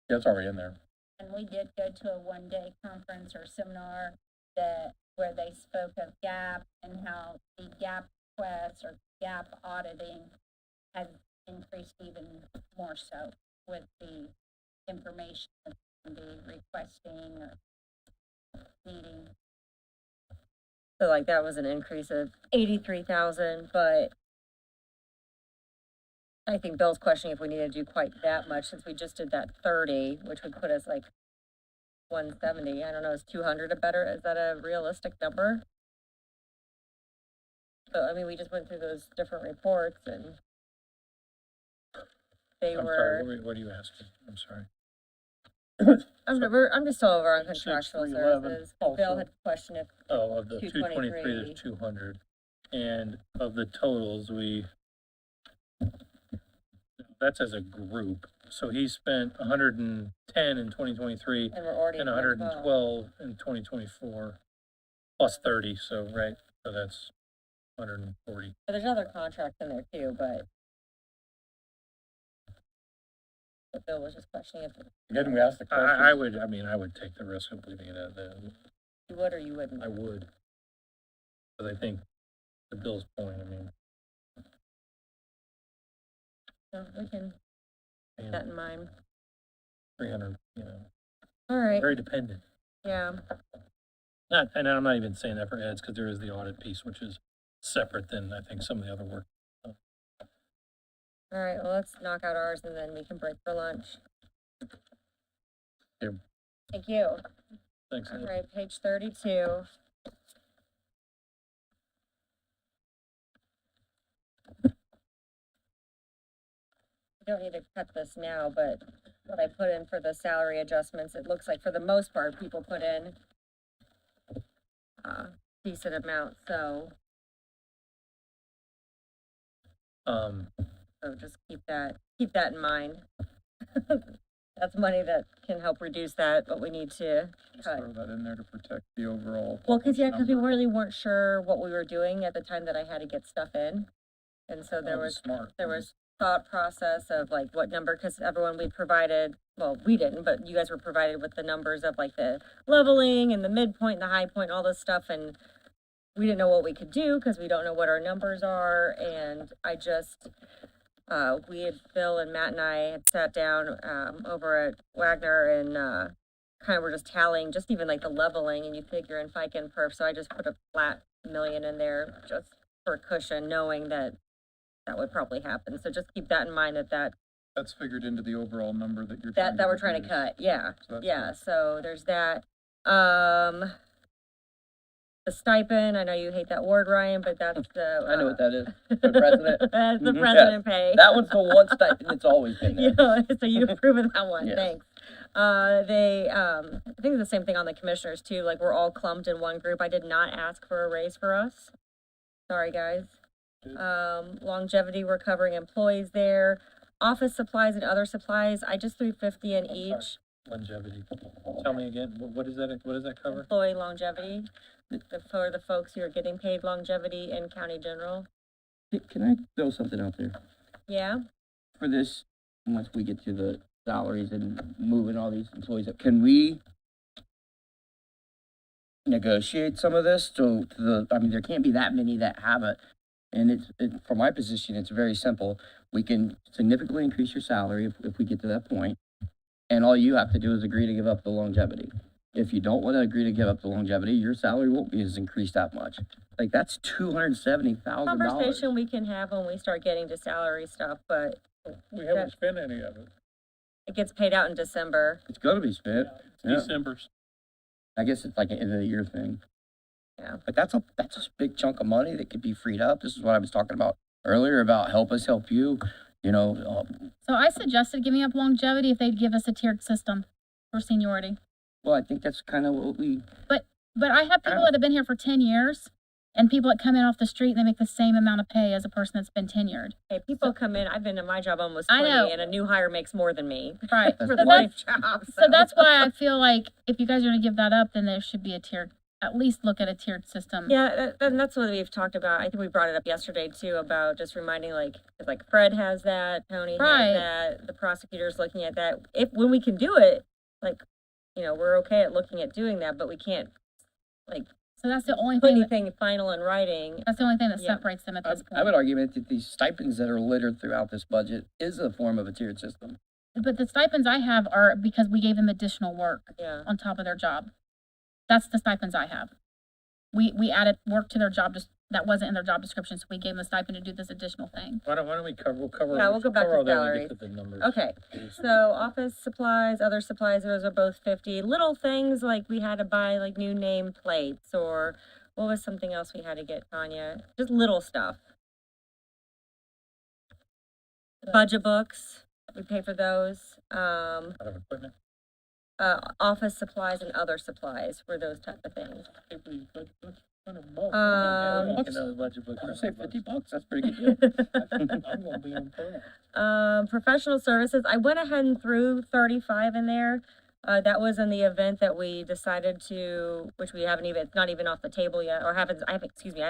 Speaker 1: Yeah, it's already in there.
Speaker 8: And we did go to a 1-day conference or seminar where they spoke of GAP and how the GAP requests or GAP auditing has increased even more so with the information and the requesting or needing.
Speaker 2: So like that was an increase of 83,000, but I think Bill's questioning if we need to do quite that much, since we just did that 30, which would put us like 170. I don't know, is 200 is that a realistic number? So, I mean, we just went through those different reports and they
Speaker 3: I'm
Speaker 2: were,
Speaker 3: sorry, what are you asking? I'm sorry.
Speaker 2: I'm just all over on contractual
Speaker 11: 6311
Speaker 2: services. Bill
Speaker 11: also.
Speaker 2: had a question if,
Speaker 3: Oh, of the 223
Speaker 2: 223.
Speaker 3: to 200. And of the totals, that's as a group. So he spent 110 in 2023
Speaker 2: and we're already
Speaker 3: and
Speaker 2: at
Speaker 3: 112 in 2024, plus 30, so, right, so that's 140.
Speaker 2: But there's other contracts in there too, but Bill was just questioning if
Speaker 1: Again, we asked the question.
Speaker 3: I would take the risk of leaving it at that.
Speaker 2: you would or you wouldn't.
Speaker 3: I would. But I think, to Bill's point,
Speaker 2: So we can keep that in mind.
Speaker 3: 300,
Speaker 2: All right.
Speaker 3: very dependent.
Speaker 2: Yeah,
Speaker 3: Not, and I'm not even saying that for Ed's, because there is the audit piece, which is separate than I think some of the other work.
Speaker 2: all right, well, let's knock out ours and then we can break for lunch.
Speaker 12: Yeah.
Speaker 2: Thank you.
Speaker 3: Thanks,
Speaker 2: All
Speaker 3: Ed.
Speaker 2: right, page 32. You don't need to cut this now, but what I put in for the salary adjustments, it looks like for the most part, people put in decent amount, so just keep that in mind. That's money that can help reduce that, but we need to
Speaker 10: Just
Speaker 2: cut.
Speaker 10: throw that in there to protect the overall.
Speaker 2: Well, cause we
Speaker 10: number.
Speaker 2: really weren't sure what we were doing at the time that I had to get stuff in. And so
Speaker 10: That was smart.
Speaker 2: there was thought process of like what number, cause everyone we provided, well, we didn't, but you guys were provided with the numbers of like the leveling and the midpoint and the high point, all this stuff. And we didn't know what we could do cause we don't know what our numbers are. And I just, Bill and Matt and I had sat down, over at Wagner and, kind of were just tallying, just even like the leveling, and you figure in FICA and perf, so I just put a flat million in there just for cushion, knowing that that would probably happen, so just keep that in mind,
Speaker 10: That's figured into the overall number that you're.
Speaker 2: that we're trying to
Speaker 10: reduce.
Speaker 2: cut, yeah,
Speaker 10: So that's
Speaker 2: yeah,
Speaker 10: good.
Speaker 2: so there's that. The stipend, I know you hate that word, Ryan, but that's the.
Speaker 6: I know what that is. The president.
Speaker 2: That's the
Speaker 6: Mhm.
Speaker 2: president pay.
Speaker 6: That one's the one stipend that's always been there.
Speaker 2: Yeah, so you approve of that one,
Speaker 6: Yes.
Speaker 2: thanks. I think it's the same thing on the commissioners too, like we're all clumped in one group. I did not ask for a raise for us. Sorry, guys. Longevity, we're covering employees there. Office supplies and other supplies, I just threw 50 in
Speaker 3: sorry.
Speaker 2: each.
Speaker 3: Longevity. Tell me again, what is that, what does that cover?
Speaker 2: Employee longevity, for the folks who are getting paid longevity in county general.
Speaker 6: Can I throw something out there?
Speaker 2: Yeah,
Speaker 6: For this, once we get to the salaries and moving all these employees up, can we negotiate some of this? So I mean, there can't be that many that have it. And from my position, it's very simple. We can significantly increase your salary if we get to that point. And all you have to do is agree to give up the longevity. If you don't want to agree to give up the longevity, your salary won't be as increased that much. Like, that's $270,000.
Speaker 2: conversation we can have when we start getting to salary stuff, but
Speaker 11: We haven't spent any of it.
Speaker 2: it gets paid out in December.
Speaker 6: It's gonna be spent. Yeah.
Speaker 11: December's.
Speaker 6: I guess it's like an end of the year thing.
Speaker 2: Yeah.
Speaker 6: But that's a big chunk of money that could be freed up. This is what I was talking about earlier about help us help you. You know,
Speaker 4: So I suggested giving up longevity if they'd give us a tiered system for seniority.
Speaker 6: well, I think that's kind of what we.
Speaker 4: But I have people that have been here for 10 years and people that come in off the street and they make the same amount of pay as a person that's been tenured.
Speaker 2: Hey, people come in, I've been in my job almost
Speaker 4: I
Speaker 2: 20,
Speaker 4: know.
Speaker 2: and a new hire makes more than me
Speaker 4: Right.
Speaker 2: for
Speaker 4: So
Speaker 2: the
Speaker 4: that's,
Speaker 2: same job.
Speaker 4: so that's why I feel like if you guys are gonna give that up, then there should be a tiered, at least look at a tiered system.
Speaker 2: Yeah, and that's what we've talked about. I think we brought it up yesterday too, about just reminding like Fred has that, Tony
Speaker 4: Right.
Speaker 2: has that, the prosecutor's looking at that. When we can do it, like, we're okay at looking at doing that, but we can't
Speaker 4: So that's the only
Speaker 2: put
Speaker 4: thing,
Speaker 2: anything final in writing.
Speaker 4: that's the only thing that
Speaker 2: Yeah.
Speaker 4: separates them at
Speaker 6: I
Speaker 4: this
Speaker 6: I would
Speaker 4: point.
Speaker 6: argue that these stipends that are littered throughout this budget is a form of a tiered system.
Speaker 4: But the stipends I have are because we gave them additional work
Speaker 2: Yeah.
Speaker 4: on top of their job. That's the stipends I have. We added work to their job, just, that wasn't in their job description, so we gave them a stipend to do this additional thing.
Speaker 3: Why don't we we'll cover.
Speaker 2: Yeah, we'll go back
Speaker 3: cover
Speaker 2: to
Speaker 3: all that when we
Speaker 2: salaries.
Speaker 3: get to the numbers.
Speaker 2: Okay, so office supplies, other supplies, those are both 50. Little things like we had to buy like new name plates, or what was something else we had to get, Tanya? Just little stuff. Budget books, we pay for those.
Speaker 3: Out of equipment.
Speaker 2: Office supplies and other supplies were those type of things.
Speaker 11: Maybe that's kind of bulk.
Speaker 3: You know, the budget book.
Speaker 6: I would say $50. That's a pretty good deal.
Speaker 11: I'm gonna be on fire.
Speaker 2: Professional services, I went ahead and threw 35 in there. That was in the event that we decided to, which we haven't even, it's not even off the table yet, or I haven't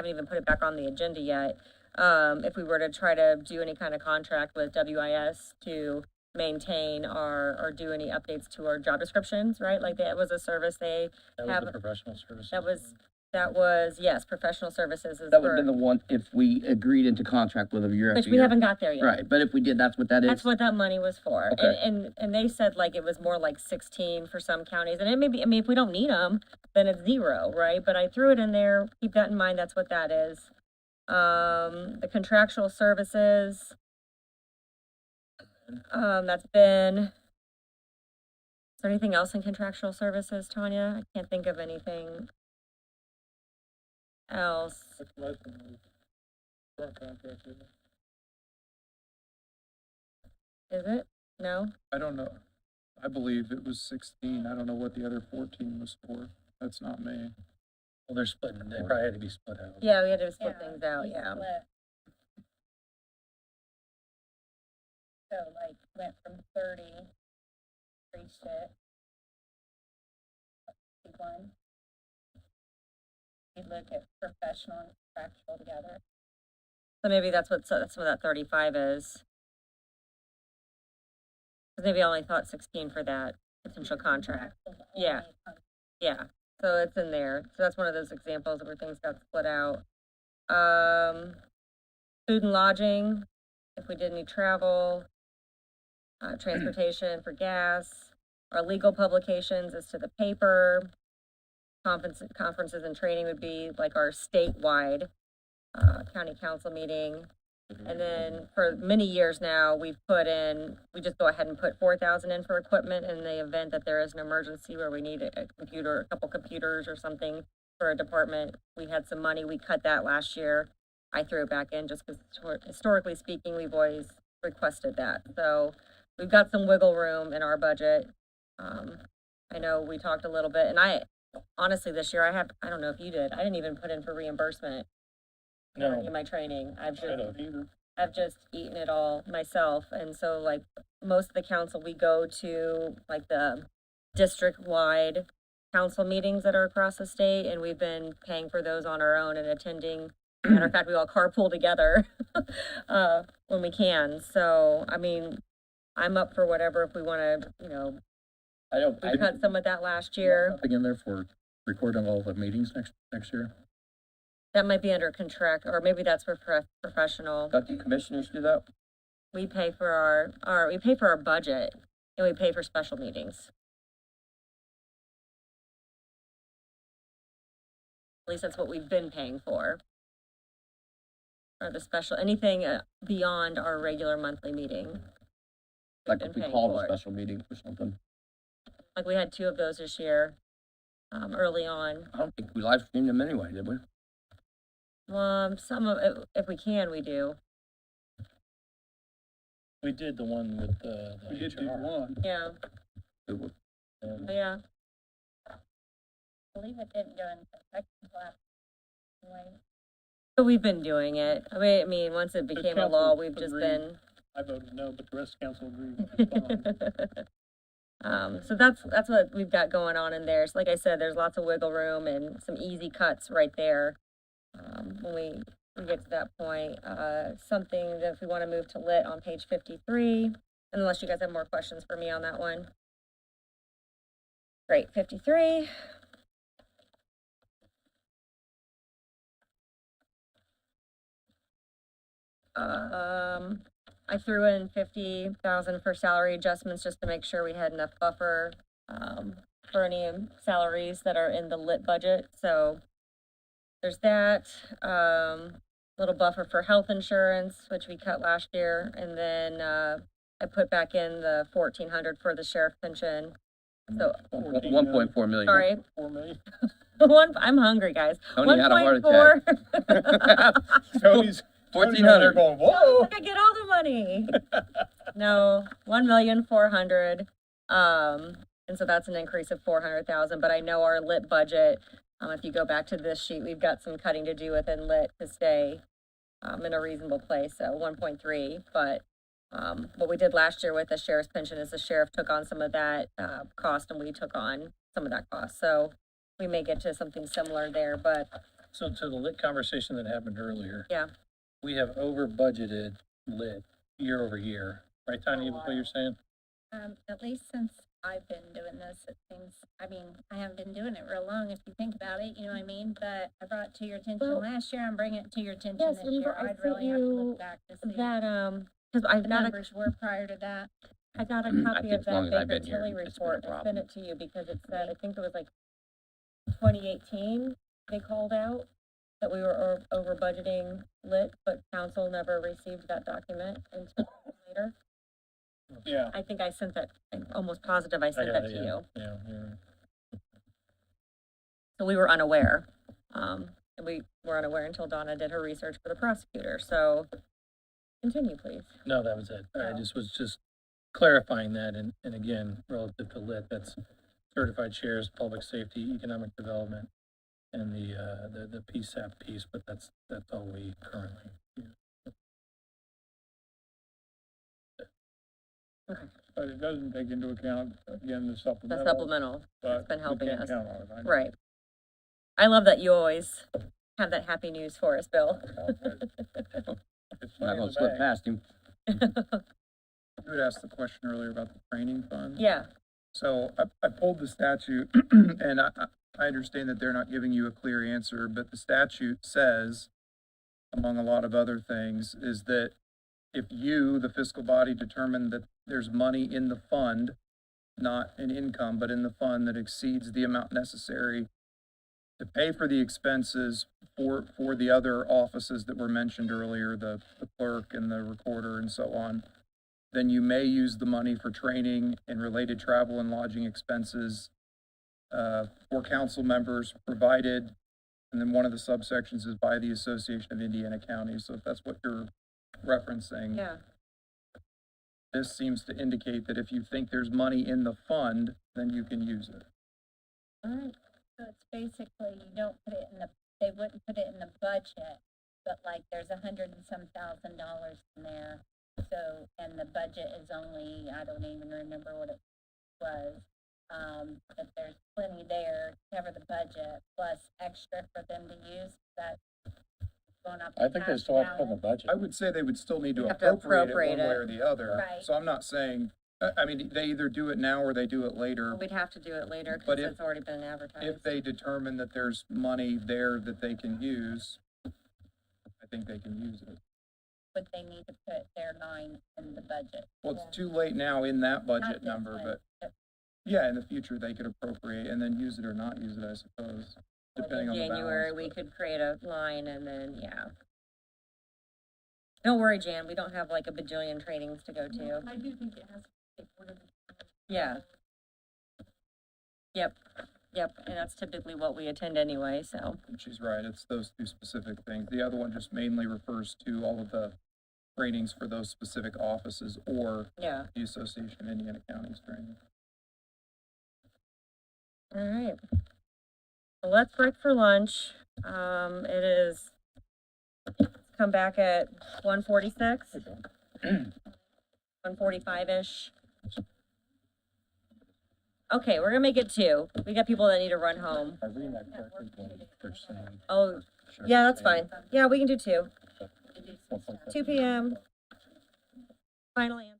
Speaker 2: even put it back on the agenda yet. If we were to try to do any kind of contract with WIS to maintain or do any updates to our job descriptions, right? Like that was a service they
Speaker 3: That
Speaker 2: have.
Speaker 3: was the professional services.
Speaker 2: That was That was, yes, professional services is
Speaker 6: That would have been
Speaker 2: for,
Speaker 6: the one, if we agreed into contract with them year after
Speaker 2: which
Speaker 6: year.
Speaker 2: we haven't got there yet.
Speaker 6: Right, but if we did, that's what that is?
Speaker 2: That's what that money was for.
Speaker 6: Okay.
Speaker 2: And they said like it was more like 16 for some counties, and it may be, I mean, if we don't need them, then it's 0, right? But I threw it in there, keep that in mind, that's what that is. The contractual services, that's been, is there anything else in contractual services, Tanya? I can't think of anything else.
Speaker 11: That's less than the current contract, isn't it?
Speaker 2: Is it? No?
Speaker 10: I don't know. I believe it was 16. I don't know what the other 14 was for. That's not me.
Speaker 3: Well, they're splitting, they probably had to be split out.
Speaker 2: Yeah, we had to split
Speaker 8: Yeah,
Speaker 2: things out,
Speaker 8: we
Speaker 2: yeah.
Speaker 8: split. So like went from 30, reached it. 61. We look at professional and contractual together.
Speaker 2: So maybe that's what that 35 is. 'Cause maybe I only thought 16 for that potential contract. Yeah. Yeah, so it's in there. So that's one of those examples where things got split out. Food and lodging, if we did any travel, transportation for gas, our legal publications as to the paper, conferences and training would be like our statewide, county council meeting. And then for many years now, we just go ahead and put 4,000 in for equipment in the event that there is an emergency where we need a computer, a couple computers or something for a department. We had some money, we cut that last year. I threw it back in just because historically speaking, we've always requested that. So we've got some wiggle room in our budget. I know we talked a little bit, and honestly, this year I don't know if you did, I didn't even put in for reimbursement
Speaker 3: No,
Speaker 2: in my training.
Speaker 11: I don't either.
Speaker 2: I've just eaten it all myself. And so like most of the council, we go to like the district-wide council meetings that are across the state, and we've been paying for those on our own and attending. Matter of fact, we all carpool together when we can. So, I mean, I'm up for whatever if we want to, we cut some of that last year.
Speaker 1: Something in there for recording all the meetings next year?
Speaker 2: That might be under contract, or maybe that's for professional.
Speaker 6: Don't the commissioners do that?
Speaker 2: We pay for our budget, and we pay for special meetings. At least that's what we've been paying for. Or the special, anything beyond our regular monthly meeting.
Speaker 6: Like
Speaker 2: been
Speaker 6: if we
Speaker 2: paying
Speaker 6: called
Speaker 2: for
Speaker 6: a
Speaker 2: it.
Speaker 6: special meeting or something?
Speaker 2: Like we had 2 of those this year, early on.
Speaker 6: I don't think we live streamed them anyway, did we?
Speaker 2: Some of it, if we can, we do.
Speaker 3: we did the one with the
Speaker 11: We did do
Speaker 3: HR.
Speaker 11: one.
Speaker 2: Yeah,
Speaker 6: It was-
Speaker 2: yeah.
Speaker 8: I believe it didn't go into effect until after. Anyway,
Speaker 2: But we've been doing it. I mean, once it became a law,
Speaker 11: council
Speaker 2: we've just
Speaker 11: agreed.
Speaker 2: been.
Speaker 11: I voted no, but the rest of council agreed. It's fine.
Speaker 2: So that's what we've got going on in there. So like I said, there's lots of wiggle room and some easy cuts right there. When we get to that point, something that if we want to move to lit on page 53, unless you guys have more questions for me on that one. Great, 53. I threw in 50,000 for salary adjustments just to make sure we had enough buffer, for any salaries that are in the lit budget. So there's that, little buffer for health insurance, which we cut last year. And then, I put back in the 1,400 for the sheriff pension. So,
Speaker 6: 1.4 million.
Speaker 2: sorry,
Speaker 11: 4 million.
Speaker 2: I'm hungry, guys.
Speaker 6: Tony had a heart attack.
Speaker 2: 1.4.
Speaker 11: Tony's
Speaker 6: 1,400.
Speaker 11: going, whoa.
Speaker 2: I get all the money. No, 1,400,000. And so that's an increase of 400,000, but I know our lit budget, if you go back to this sheet, we've got some cutting to do within lit to stay, in a reasonable place, so 1.3, but, what we did last year with the sheriff's pension is the sheriff took on some of that, cost and we took on some of that cost, so we may get to something similar there, but
Speaker 3: So to the lit conversation that happened earlier.
Speaker 2: Yeah.
Speaker 3: We have over budgeted lit year over year, right, Tanya, what you're saying?
Speaker 8: at least since I've been doing this, it seems, I mean, I haven't been doing it real long, if you think about it, you know what I mean? But I brought it to your attention
Speaker 2: Well,
Speaker 8: last year, I'm bringing it to your attention
Speaker 2: yes,
Speaker 8: this
Speaker 2: remember
Speaker 8: year.
Speaker 2: I
Speaker 8: I'd
Speaker 2: sent
Speaker 8: really have to
Speaker 2: you
Speaker 8: look back to see
Speaker 2: that, cause
Speaker 8: what
Speaker 2: I've
Speaker 8: the
Speaker 2: got a
Speaker 8: numbers were prior to that.
Speaker 2: I got a
Speaker 6: I
Speaker 2: copy
Speaker 6: think
Speaker 2: of
Speaker 6: as long
Speaker 2: that
Speaker 6: as I've
Speaker 2: Baker
Speaker 6: been here,
Speaker 2: Tilly
Speaker 6: it's been a
Speaker 2: report. I sent
Speaker 6: problem.
Speaker 2: it to you because it said, I think it was like 2018, they called out that we were over budgeting lit, but council never received that document until later.
Speaker 11: Yeah.
Speaker 2: I think I sent that, I'm almost positive I
Speaker 3: I
Speaker 2: sent
Speaker 3: got
Speaker 2: that
Speaker 3: it,
Speaker 2: to
Speaker 3: yeah,
Speaker 2: you.
Speaker 3: yeah, you're right.
Speaker 2: So we were unaware. And we were unaware until Donna did her research for the prosecutor. So continue, please.
Speaker 3: No, that was it. I
Speaker 2: No.
Speaker 3: just was clarifying that, and again, relative to lit, that's certified shares, public safety, economic development, and the PSAP piece, but that's all we currently use.
Speaker 11: But it doesn't take into account, again, the
Speaker 2: The
Speaker 11: supplemental.
Speaker 2: supplemental
Speaker 11: but
Speaker 2: has been
Speaker 11: we
Speaker 2: helping
Speaker 11: can't
Speaker 2: us.
Speaker 11: count on it. I know.
Speaker 2: Right. I love that you always have that happy news for us, Bill.
Speaker 11: It's
Speaker 6: I'm not
Speaker 11: money in
Speaker 6: gonna
Speaker 11: the
Speaker 6: slip
Speaker 11: bank.
Speaker 6: past him.
Speaker 10: You had asked the question earlier about the training fund.
Speaker 2: Yeah,
Speaker 10: So I pulled the statute and I understand that they're not giving you a clear answer, but the statute says, among a lot of other things, is that if you, the fiscal body, determine that there's money in the fund, not in income, but in the fund that exceeds the amount necessary to pay for the expenses for the other offices that were mentioned earlier, the clerk and the recorder and so on, then you may use the money for training and related travel and lodging expenses for council members provided, and then one of the subsections is by the Association of Indiana Counties. So if that's what you're referencing,
Speaker 2: yeah.
Speaker 10: this seems to indicate that if you think there's money in the fund, then you can use it.
Speaker 2: All right.
Speaker 8: So it's basically, you don't put it in the, they wouldn't put it in the budget, but like there's $100,000 and some in there. So, and the budget is only, I don't even remember what it was. But there's plenty there to cover the budget plus extra for them to use that going up.
Speaker 1: I think they still have to put in the budget.
Speaker 10: I would say they would still need to
Speaker 2: You have to
Speaker 10: appropriate it one
Speaker 2: appropriate
Speaker 10: way
Speaker 2: it.
Speaker 10: or the other.
Speaker 8: Right.
Speaker 10: So I'm not saying, I mean, they either do it now or they do it later.
Speaker 2: We'd have to do it later
Speaker 10: But
Speaker 2: because
Speaker 10: if-
Speaker 2: it's already been advertised.
Speaker 10: If they determine that there's money there that they can use, I think they can use it.
Speaker 8: But they need to put their line in the budget.
Speaker 10: Well, it's too late now in that budget
Speaker 8: Not this
Speaker 10: number,
Speaker 8: one,
Speaker 10: but yeah, in the future, they could appropriate and then use it or not use it, I suppose, depending on the
Speaker 2: January,
Speaker 10: balance.
Speaker 2: we
Speaker 10: but-
Speaker 2: could create a line and then, yeah. Don't worry, Jan, we don't have like a bajillion trainings to go to.
Speaker 8: I do think it has to be part of the.
Speaker 2: Yeah. Yep, and that's typically what we attend anyway, so.
Speaker 10: And she's right, it's those two specific things. The other one just mainly refers to all of the trainings for those specific offices or
Speaker 2: Yeah.
Speaker 10: the Association of Indiana Counties training.
Speaker 2: All right. Well, let's break for lunch. It is, come back at 1:46, 1:45-ish. Okay, we're gonna make it 2. We got people that need to run home.
Speaker 1: I read that correctly, when they're saying-
Speaker 2: Oh, yeah, that's fine. Yeah, we can do 2.
Speaker 1: 1.5.
Speaker 2: 2 p.m. Final answer.